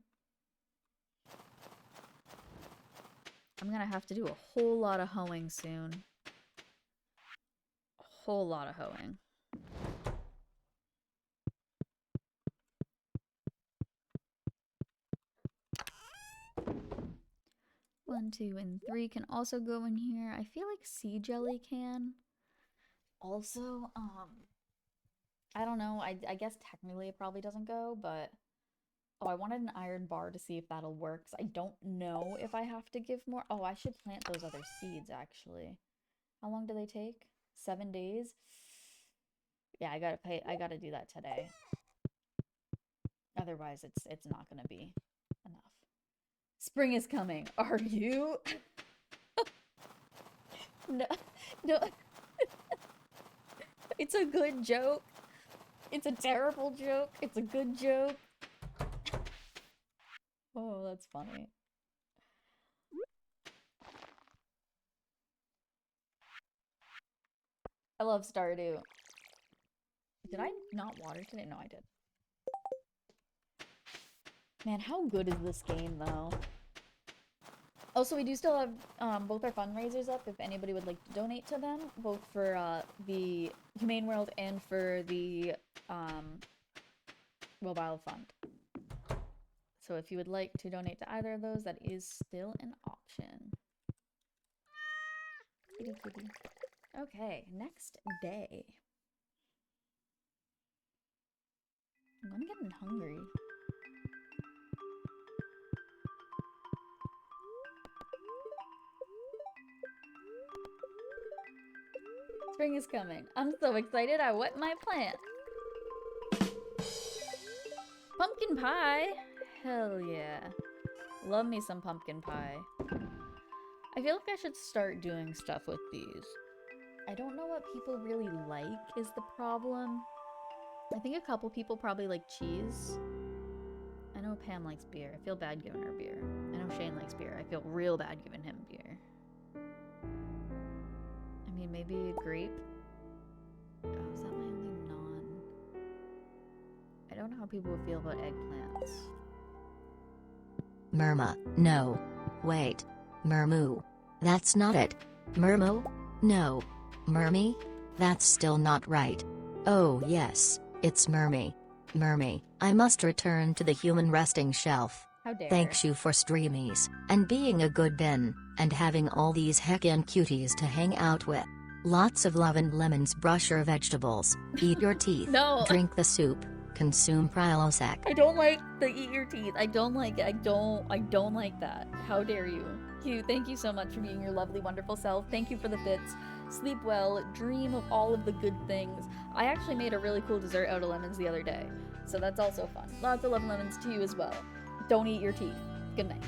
Speaker 1: I'm gonna have to do a whole lot of hoeing soon. A whole lot of hoeing. One, 2, and 3 can also go in here. I feel like sea jelly can. Also, I don't know. I guess technically it probably doesn't go, but Oh, I wanted an iron bar to see if that'll work. I don't know if I have to give more. Oh, I should plant those other seeds, actually. How long do they take? 7 days? Yeah, I gotta do that today. Otherwise, it's not gonna be enough. Spring is coming. Are you? No, no. It's a good joke. It's a terrible joke. It's a good joke. Oh, that's funny. I love Stardew. Did I not water today? No, I did. Man, how good is this game, though? Also, we do still have both our fundraisers up if anybody would like to donate to them, both for the Humane World and for the Mobile Fund. So if you would like to donate to either of those, that is still an option. Kitty, kitty. Okay, next day. I'm getting hungry. Spring is coming. I'm so excited I wet my plant. Pumpkin pie? Hell yeah. Love me some pumpkin pie. I feel like I should start doing stuff with these. I don't know what people really like is the problem. I think a couple people probably like cheese. I know Pam likes beer. I feel bad giving her beer. I know Shane likes beer. I feel real bad giving him beer. I mean, maybe grape? Oh, is that my only non? I don't know how people would feel about eggplants.
Speaker 4: Murma, no. Wait. Murmu. That's not it. Murmu? No. Murmy? That's still not right. Oh yes, it's Murmy. Murmy, I must return to the human resting shelf.
Speaker 1: How dare.
Speaker 4: Thanks you for streamies, and being a good bin, and having all these heckin' cuties to hang out with. Lots of love and lemons. Brush your vegetables, eat your teeth,
Speaker 1: No.
Speaker 4: drink the soup, consume Prilosec.
Speaker 1: I don't like the eat your teeth. I don't like it. I don't like that. How dare you. Q, thank you so much for being your lovely, wonderful self. Thank you for the bits. Sleep well. Dream of all of the good things. I actually made a really cool dessert out of lemons the other day. So that's also fun. Lots of love and lemons to you as well. Don't eat your teeth. Good night.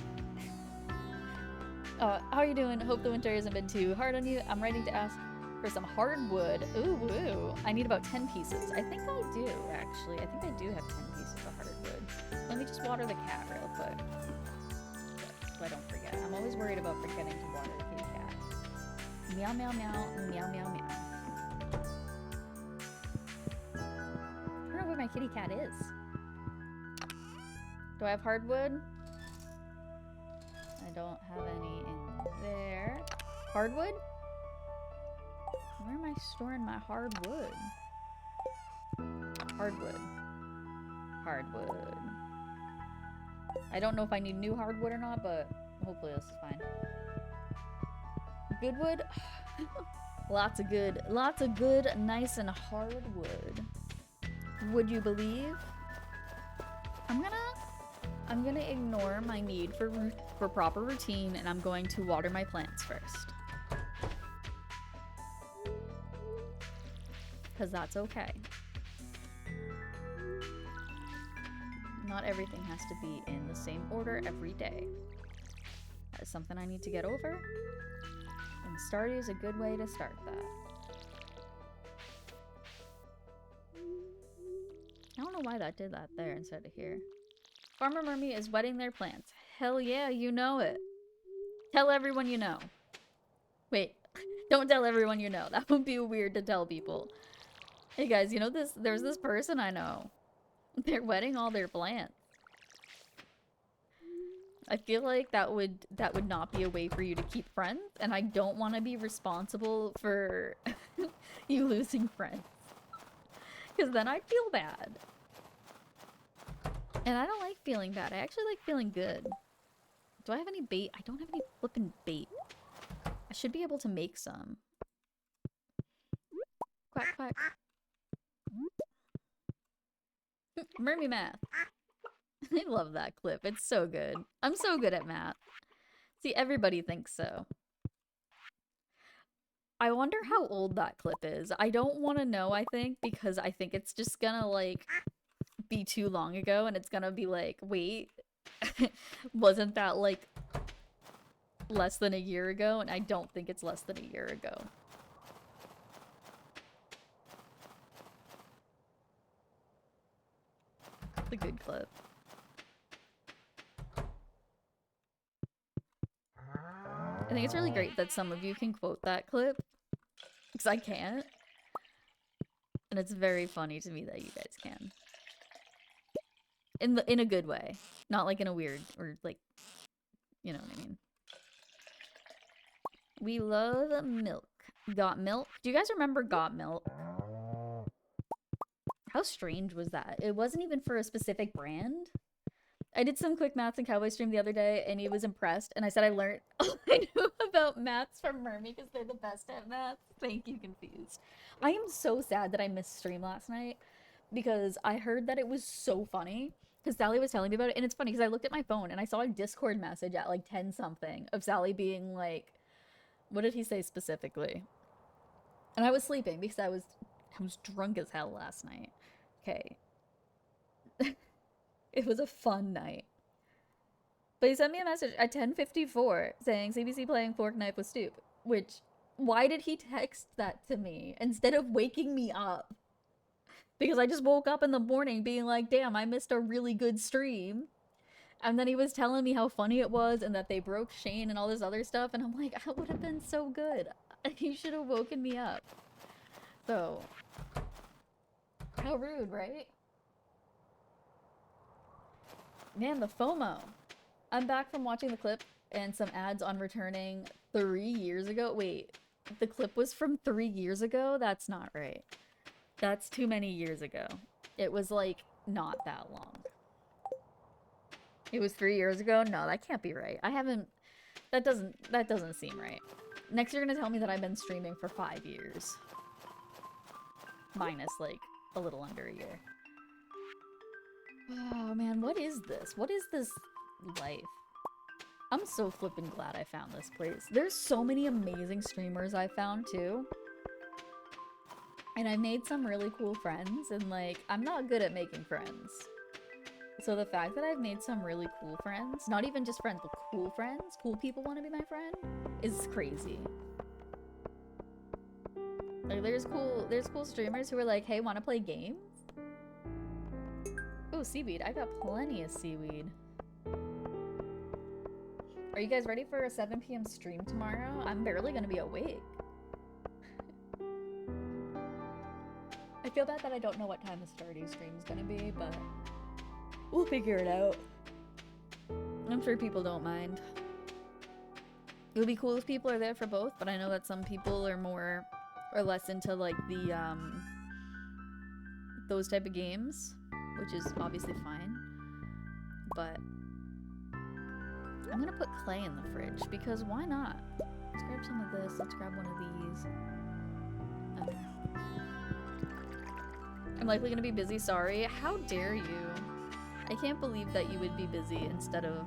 Speaker 1: How are you doing? Hope the winter hasn't been too hard on you. I'm ready to ask for some hardwood. Ooh. I need about 10 pieces. I think I do, actually. I think I do have 10 pieces of hardwood. Let me just water the cat real quick. So I don't forget. I'm always worried about forgetting to water the kitty cat. Meow, meow, meow, meow, meow, meow. I don't know where my kitty cat is. Do I have hardwood? I don't have any in there. Hardwood? Where am I storing my hardwood? Hardwood. Hardwood. I don't know if I need new hardwood or not, but hopefully this is fine. Good wood? Lots of good, nice and hard wood. Would you believe? I'm gonna ignore my need for proper routine, and I'm going to water my plants first. Because that's okay. Not everything has to be in the same order every day. That is something I need to get over. And Stardew is a good way to start that. I don't know why that did that there instead of here. Farmer Murmy is wetting their plants. Hell yeah, you know it. Tell everyone you know. Wait, don't tell everyone you know. That would be weird to tell people. Hey guys, you know there's this person I know. They're wetting all their plants. I feel like that would not be a way for you to keep friends, and I don't want to be responsible for you losing friends. Because then I'd feel bad. And I don't like feeling bad. I actually like feeling good. Do I have any bait? I don't have any flippin' bait. I should be able to make some. Quack, quack. Mermy math. I love that clip. It's so good. I'm so good at math. See, everybody thinks so. I wonder how old that clip is. I don't want to know, I think, because I think it's just gonna, like, be too long ago, and it's gonna be like, wait, wasn't that, like, less than a year ago? And I don't think it's less than a year ago. It's a good clip. I think it's really great that some of you can quote that clip, because I can't. And it's very funny to me that you guys can. In a good way. Not like in a weird, or like, you know what I mean. We love milk. Got milk? Do you guys remember Got Milk? How strange was that? It wasn't even for a specific brand. I did some quick maths and cowboy stream the other day, and he was impressed. And I said I learned all I knew about maths from Mermy because they're the best at maths. Thank you, Confused. I am so sad that I missed stream last night because I heard that it was so funny. Because Sally was telling me about it, and it's funny because I looked at my phone and I saw a Discord message at like 10 something of Sally being like, what did he say specifically? And I was sleeping because I was drunk as hell last night. Okay. It was a fun night. But he sent me a message at 10:54 saying CBC playing Fork Knife with Stoop. Which, why did he text that to me instead of waking me up? Because I just woke up in the morning being like, damn, I missed a really good stream. And then he was telling me how funny it was and that they broke Shane and all this other stuff. And I'm like, that would have been so good. You should have woken me up. So, how rude, right? Man, the FOMO. I'm back from watching the clip and some ads on returning 3 years ago. Wait, the clip was from 3 years ago? That's not right. That's too many years ago. It was like not that long. It was 3 years ago? No, that can't be right. I haven't... That doesn't seem right. Next you're gonna tell me that I've been streaming for 5 years. Minus like a little under a year. Oh man, what is this? What is this life? I'm so flippin' glad I found this place. There's so many amazing streamers I found too. And I made some really cool friends, and like, I'm not good at making friends. So the fact that I've made some really cool friends, not even just friends, but cool friends, cool people want to be my friend, is crazy. Like, there's cool streamers who are like, hey, want to play games? Oh, seaweed. I got plenty of seaweed. Are you guys ready for a 7 p.m. stream tomorrow? I'm barely gonna be awake. I feel bad that I don't know what time the Stardew stream is gonna be, but we'll figure it out. I'm sure people don't mind. It would be cool if people are there for both, but I know that some people are more or less into like the those type of games, which is obviously fine. But I'm gonna put clay in the fridge because why not? Let's grab some of this. Let's grab one of these. Okay. I'm likely gonna be busy. Sorry. How dare you? I can't believe that you would be busy instead of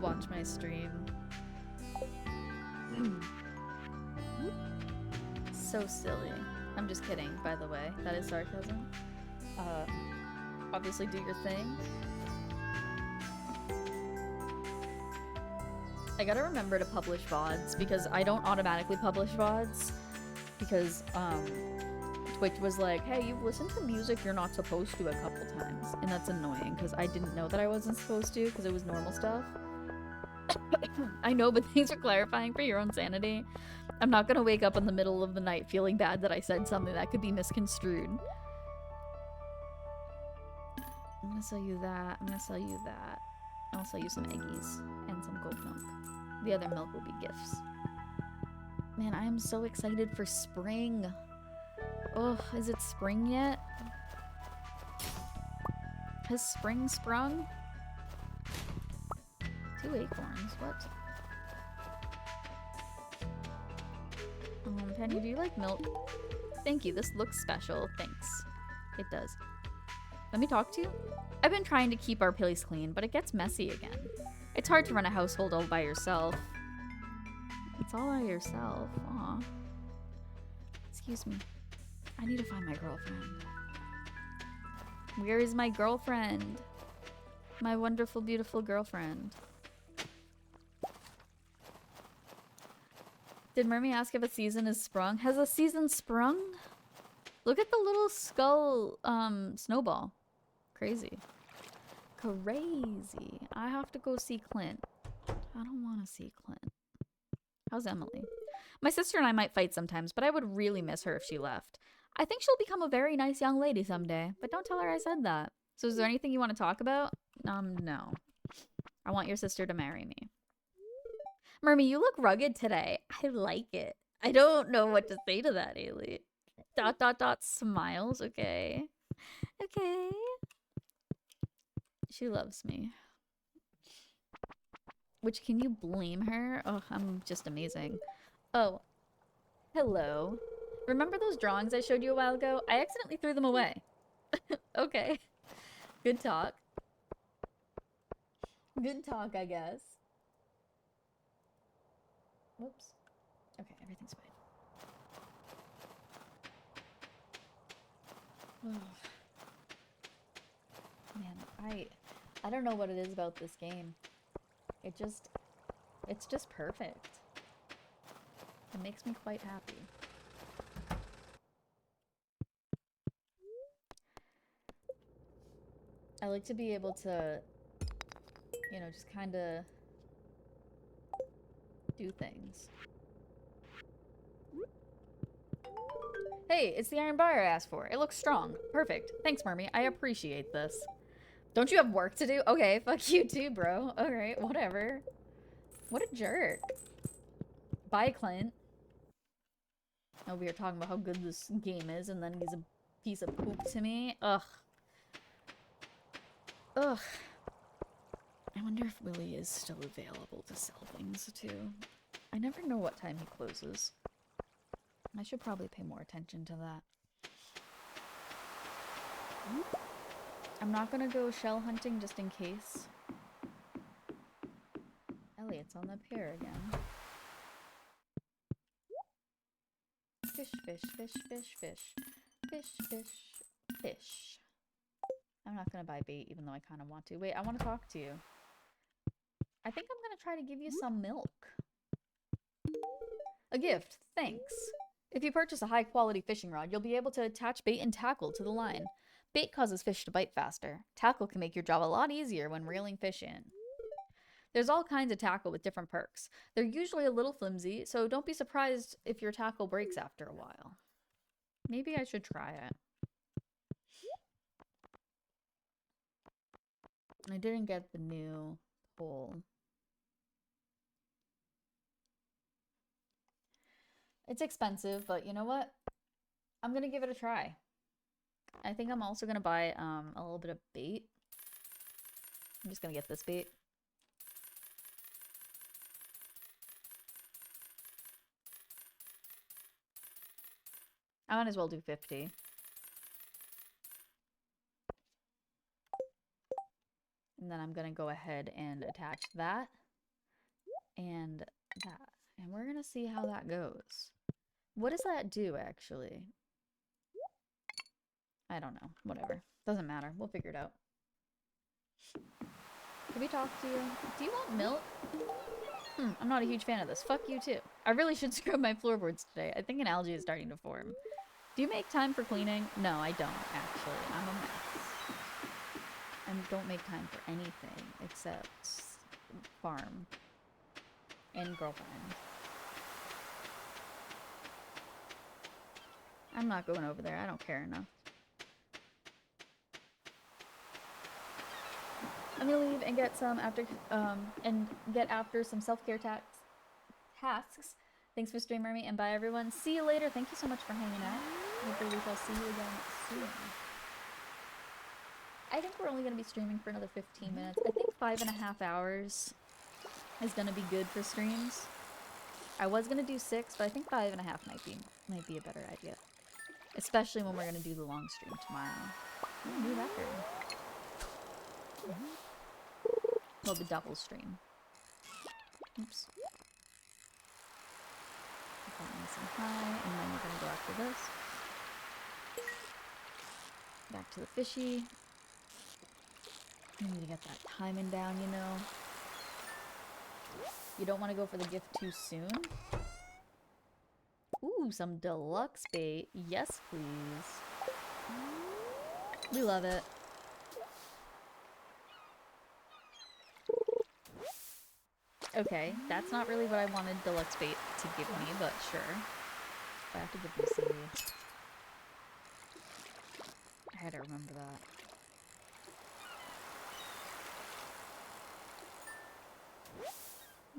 Speaker 1: watch my stream. So silly. I'm just kidding, by the way. That is sarcasm. Obviously do your thing. I gotta remember to publish VODs because I don't automatically publish VODs because, Twitch was like, hey, you've listened to music you're not supposed to a couple times. And that's annoying because I didn't know that I wasn't supposed to because it was normal stuff. I know, but thanks for clarifying for your own sanity. I'm not gonna wake up in the middle of the night feeling bad that I said something that could be misconstrued. I'm gonna sell you that. I'm gonna sell you that. I'll sell you some eggies and some goat milk. The other milk will be gifts. Man, I am so excited for spring. Oh, is it spring yet? Has spring sprung? 2 acorns, what? Penny, do you like milk? Thank you, this looks special. Thanks. It does. Let me talk to you. I've been trying to keep our place clean, but it gets messy again. It's hard to run a household all by yourself. It's all by yourself. Aw. Excuse me. I need to find my girlfriend. Where is my girlfriend? My wonderful, beautiful girlfriend. Did Mermy ask if a season is sprung? Has a season sprung? Look at the little skull snowball. Crazy. Crazy. I have to go see Clint. I don't want to see Clint. How's Emily? My sister and I might fight sometimes, but I would really miss her if she left. I think she'll become a very nice young lady someday, but don't tell her I said that. So is there anything you want to talk about? No. I want your sister to marry me. Mermy, you look rugged today. I like it. I don't know what to say to that, Ailey. ... Smiles. Okay. Okay. She loves me. Which, can you blame her? Oh, I'm just amazing. Oh. Hello. Remember those drawings I showed you a while ago? I accidentally threw them away. Okay. Good talk. Good talk, I guess. Whoops. Okay, everything's fine. Man, I don't know what it is about this game. It's just perfect. It makes me quite happy. I like to be able to, you know, just kind of do things. Hey, it's the iron bar I asked for. It looks strong. Perfect. Thanks, Mermy. I appreciate this. Don't you have work to do? Okay, fuck you too, bro. Alright, whatever. What a jerk. Bye, Clint. Oh, we were talking about how good this game is, and then he's a piece of poop to me. Ugh. Ugh. I wonder if Willie is still available to sell things to. I never know what time he closes. I should probably pay more attention to that. I'm not gonna go shell hunting just in case. Elliot's on the pier again. Fish, fish, fish, fish, fish. Fish, fish, fish. I'm not gonna buy bait even though I kind of want to. Wait, I want to talk to you. I think I'm gonna try to give you some milk. A gift, thanks. If you purchase a high-quality fishing rod, you'll be able to attach bait and tackle to the line. Bait causes fish to bite faster. Tackle can make your job a lot easier when reeling fish in. There's all kinds of tackle with different perks. They're usually a little flimsy, so don't be surprised if your tackle breaks after a while. Maybe I should try it. I didn't get the new pole. It's expensive, but you know what? I'm gonna give it a try. I think I'm also gonna buy a little bit of bait. I'm just gonna get this bait. I might as well do 50. And then I'm gonna go ahead and attach that and that. And we're gonna see how that goes. What does that do, actually? I don't know. Whatever. Doesn't matter. We'll figure it out. Can we talk to you? Do you want milk? I'm not a huge fan of this. Fuck you, too. I really should scrub my floorboards today. I think an algae is starting to form. Do you make time for cleaning? No, I don't, actually. I'm a mess. I don't make time for anything except farm and girlfriend. I'm not going over there. I don't care enough. I'm gonna leave and get some after some self-care tasks. Thanks for streaming, Mermy, and bye everyone. See you later. Thank you so much for hanging out. Hopefully we shall see you again soon. I think we're only gonna be streaming for another 15 minutes. I think 5.5 hours is gonna be good for streams. I was gonna do 6, but I think 5.5 might be a better idea. Especially when we're gonna do the long stream tomorrow. Ooh, new record. Well, the double stream. Oops. Put that nice and high, and then we're gonna go after this. Back to the fishy. You need to get that timing down, you know. You don't want to go for the gift too soon. Ooh, some deluxe bait. Yes, please. We love it. Okay, that's not really what I wanted deluxe bait to give me, but sure. I have to give Lucy. I had to remember that.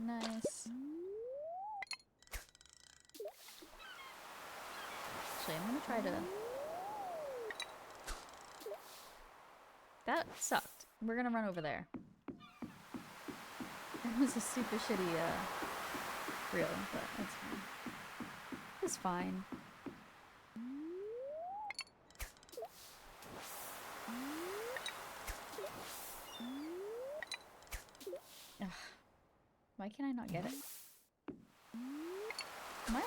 Speaker 1: Nice. Actually, I'm gonna try to... That sucked. We're gonna run over there. It was a super shitty, reel, but that's fine. It's fine. Ugh. Why can't I not get it? Am I, like,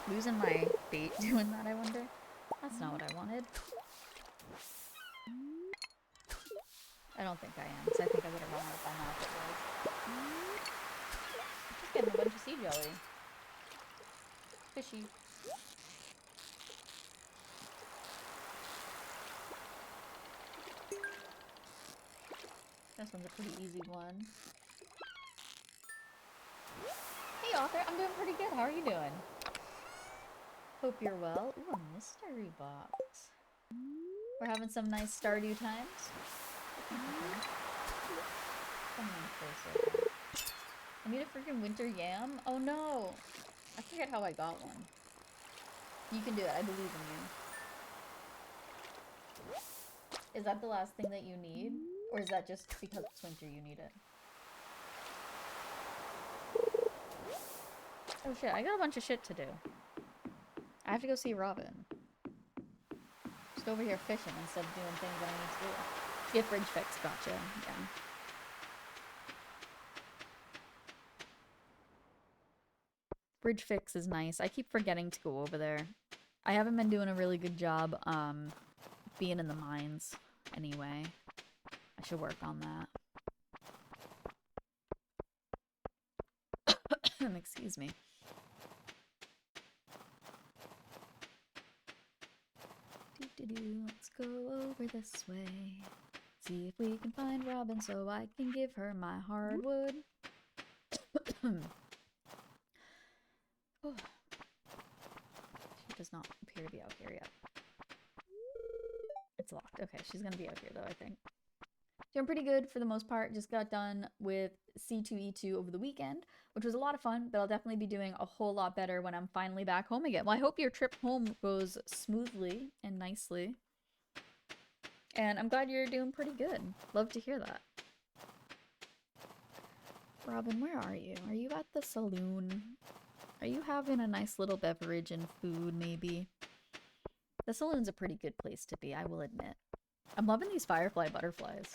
Speaker 1: losing my bait doing that, I wonder? That's not what I wanted. I don't think I am, because I think I would have run out by now if it was. Just getting a bunch of sea jelly. Fishy. This one's a pretty easy one. Hey Author, I'm doing pretty good. How are you doing? Hope you're well. Ooh, a mystery box. We're having some nice Stardew times. I need a freaking winter yam? Oh no! I forget how I got one. You can do it. I believe in you. Is that the last thing that you need? Or is that just because it's winter you need it? Oh shit, I got a bunch of shit to do. I have to go see Robin. Just over here fishing instead of doing things that I need to do. Get bridge fix, gotcha. Yeah. Bridge fix is nice. I keep forgetting to go over there. I haven't been doing a really good job, being in the mines anyway. I should work on that. Excuse me. Let's go over this way. See if we can find Robin so I can give her my hardwood. Oh. She does not appear to be out here yet. It's locked. Okay, she's gonna be out here though, I think. Doing pretty good for the most part. Just got done with C2E2 over the weekend, which was a lot of fun, but I'll definitely be doing a whole lot better when I'm finally back home again. Well, I hope your trip home goes smoothly and nicely. And I'm glad you're doing pretty good. Love to hear that. Robin, where are you? Are you at the saloon? Are you having a nice little beverage and food, maybe? The saloon's a pretty good place to be, I will admit. I'm loving these firefly butterflies.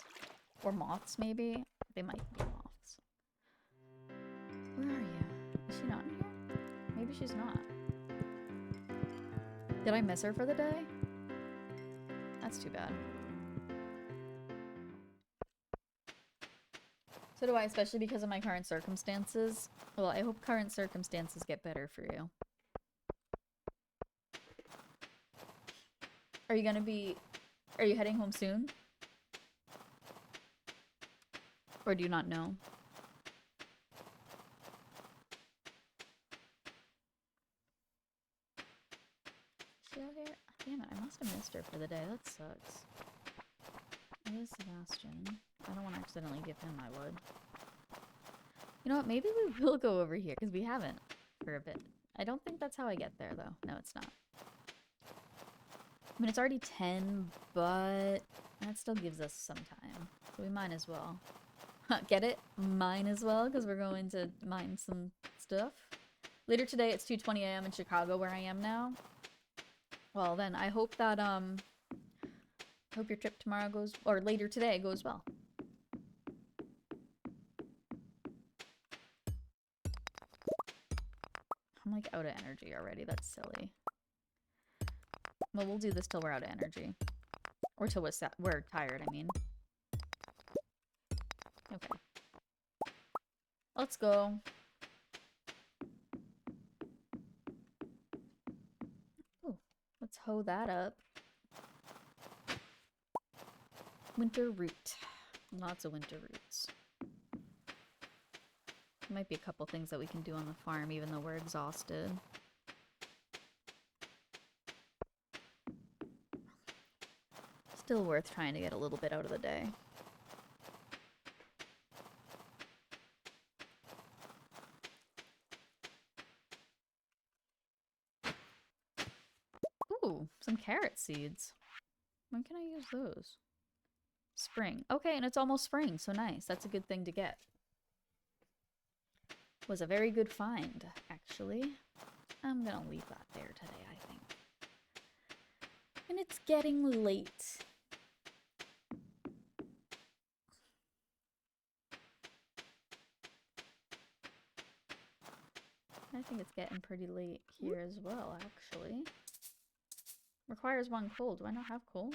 Speaker 1: Or moths, maybe? They might be moths. Where are you? Is she not in here? Maybe she's not. Did I miss her for the day? That's too bad. So do I, especially because of my current circumstances. Well, I hope current circumstances get better for you. Are you gonna be... Are you heading home soon? Or do you not know? Is she out here? Damn it, I must have missed her for the day. That sucks. It is Sebastian. I don't want to accidentally give him my wood. You know what? Maybe we will go over here, because we haven't for a bit. I don't think that's how I get there, though. No, it's not. I mean, it's already 10, but that still gives us some time. So we might as well. Get it? Mine as well, because we're going to mine some stuff. Later today, it's 2:20 a.m. in Chicago, where I am now. Well, then, I hope that, hope your trip tomorrow goes, or later today goes well. like out of energy already. That's silly. Well, we'll do this till we're out of energy. Or till we're tired, I mean. Okay. Let's go. Ooh, let's hoe that up. Winter root. Lots of winter roots. Might be a couple things that we can do on the farm even though we're exhausted. Still worth trying to get a little bit out of the day. Ooh, some carrot seeds. When can I use those? Spring. Okay, and it's almost spring, so nice. That's a good thing to get. Was a very good find, actually. I'm gonna leave that there today, I think. And it's getting late. I think it's getting pretty late here as well, actually. Requires 1 coal. Do I not have coal?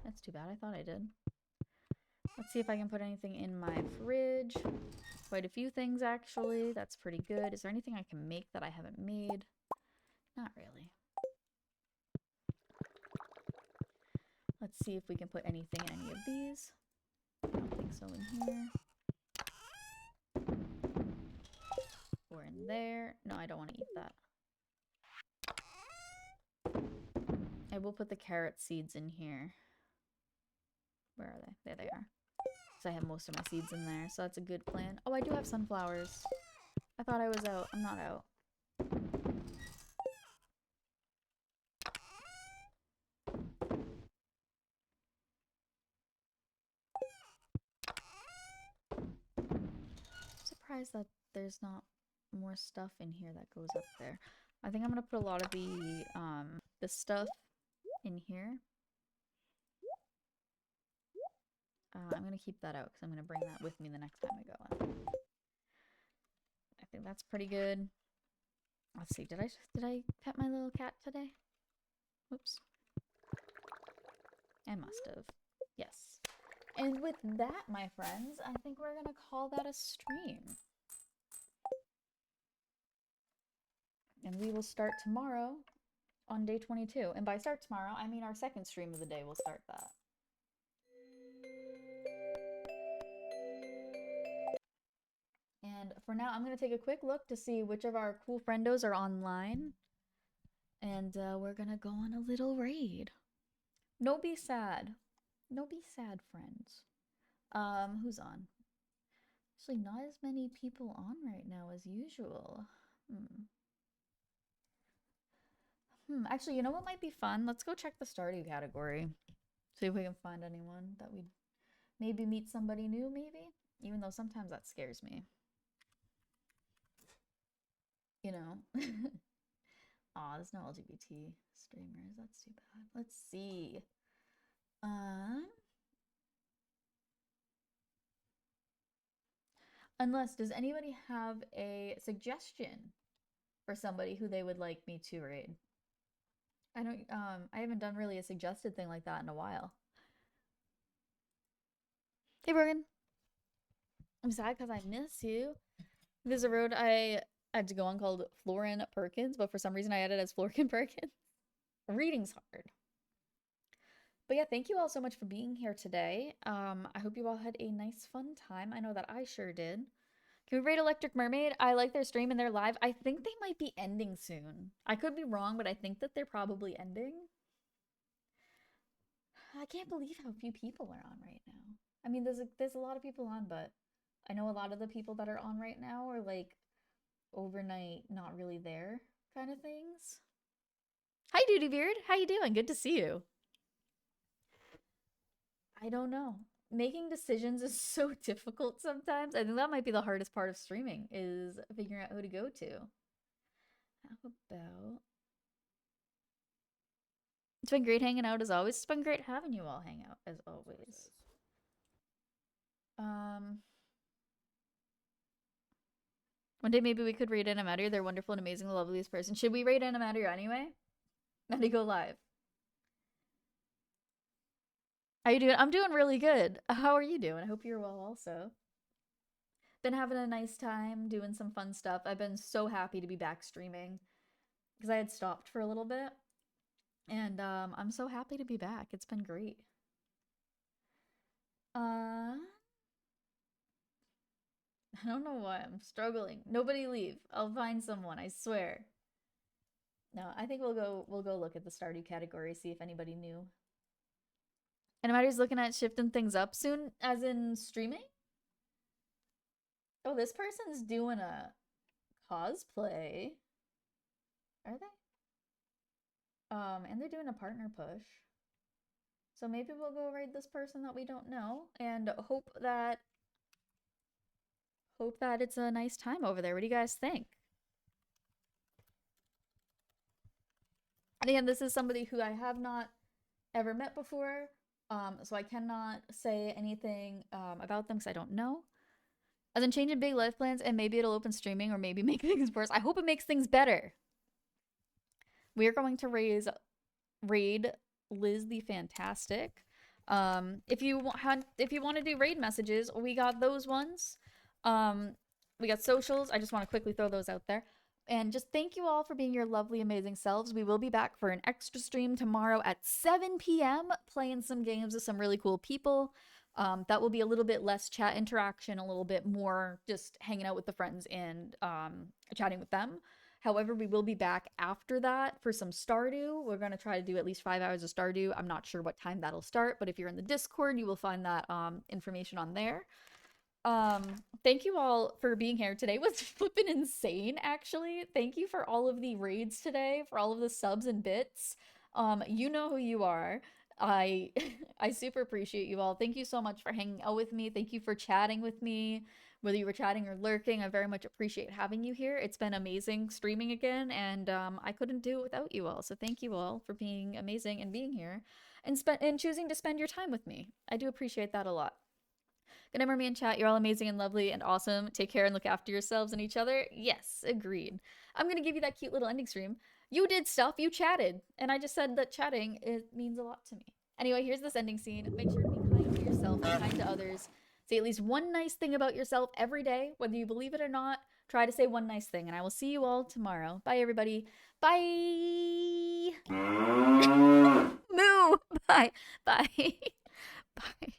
Speaker 1: That's too bad. I thought I did. Let's see if I can put anything in my fridge. Quite a few things, actually. That's pretty good. Is there anything I can make that I haven't made? Not really. Let's see if we can put anything in any of these. I don't think so in here. Or in there. No, I don't want to eat that. I will put the carrot seeds in here. Where are they? There they are. So I have most of my seeds in there, so that's a good plan. Oh, I do have sunflowers. I thought I was out. I'm not out. I'm surprised that there's not more stuff in here that goes up there. I think I'm gonna put a lot of the stuff in here. I'm gonna keep that out because I'm gonna bring that with me the next time I go in. I think that's pretty good. Let's see, did I pet my little cat today? Whoops. I must have. Yes. And with that, my friends, I think we're gonna call that a stream. And we will start tomorrow on day 22. And by start tomorrow, I mean our second stream of the day will start that. And for now, I'm going to take a quick look to see which of our cool friendos are online. And we're going to go on a little raid. No be sad. No be sad, friends. Who's on? Actually, not as many people on right now as usual. Actually, you know what might be fun? Let's go check the Stardew category. See if we can find anyone that we'd maybe meet somebody new, maybe? Even though sometimes that scares me. You know? Aw, there's no LGBT streamers. That's too bad. Let's see. Unless, does anybody have a suggestion for somebody who they would like me to raid? I haven't done really a suggested thing like that in a while. Hey, Brogan. I'm sad because I miss you. There's a road I had to go on called Florin Perkins, but for some reason I added as Florican Perkins. Reading's hard. But yeah, thank you all so much for being here today. I hope you all had a nice, fun time. I know that I sure did. Can we rate Electric Mermaid? I like their stream and their live. I think they might be ending soon. I could be wrong, but I think that they're probably ending. I can't believe how few people are on right now. I mean, there's a lot of people on, but I know a lot of the people that are on right now are like overnight, not really there kind of things. Hi, Duty Beard. How you doing? Good to see you. I don't know. Making decisions is so difficult sometimes. I think that might be the hardest part of streaming, is figuring out who to go to. How about... It's been great hanging out as always. It's been great having you all hang out as always. One day maybe we could raid Animatter. They're wonderful and amazing, the loveliest person. Should we raid Animatter anyway? Maddie, go live. How you doing? I'm doing really good. How are you doing? I hope you're well also. Been having a nice time doing some fun stuff. I've been so happy to be back streaming because I had stopped for a little bit. And I'm so happy to be back. It's been great. I don't know why I'm struggling. Nobody leave. I'll find someone, I swear. No, I think we'll go look at the Stardew category, see if anybody knew. Animators looking at shifting things up soon, as in streaming? Oh, this person's doing a cosplay. Are they? And they're doing a partner push. So maybe we'll go raid this person that we don't know and hope that it's a nice time over there. What do you guys think? And again, this is somebody who I have not ever met before, so I cannot say anything about them because I don't know. As in changing big life plans, and maybe it'll open streaming or maybe make things worse. I hope it makes things better. We are going to raid Liz the Fantastic. If you want to do raid messages, we got those ones. We got socials. I just want to quickly throw those out there. And just thank you all for being your lovely, amazing selves. We will be back for an extra stream tomorrow at 7 p.m. playing some games with some really cool people. That will be a little bit less chat interaction, a little bit more just hanging out with the friends and chatting with them. However, we will be back after that for some Stardew. We're going to try to do at least 5 hours of Stardew. I'm not sure what time that'll start, but if you're in the Discord, you will find that information on there. Thank you all for being here. Today was flipping insane, actually. Thank you for all of the raids today, for all of the subs and bits. You know who you are. I super appreciate you all. Thank you so much for hanging out with me. Thank you for chatting with me. Whether you were chatting or lurking, I very much appreciate having you here. It's been amazing streaming again, and I couldn't do it without you all. So thank you all for being amazing and being here and choosing to spend your time with me. I do appreciate that a lot. Good night, Mermy and chat. You're all amazing and lovely and awesome. Take care and look after yourselves and each other. Yes, agreed. I'm going to give you that cute little ending stream. You did stuff. You chatted. And I just said that chatting, it means a lot to me. Anyway, here's this ending scene. Make sure to be kind to yourself and kind to others. Say at least one nice thing about yourself every day. Whether you believe it or not, try to say one nice thing. And I will see you all tomorrow. Bye, everybody. Bye. Moo. Bye. Bye. Bye.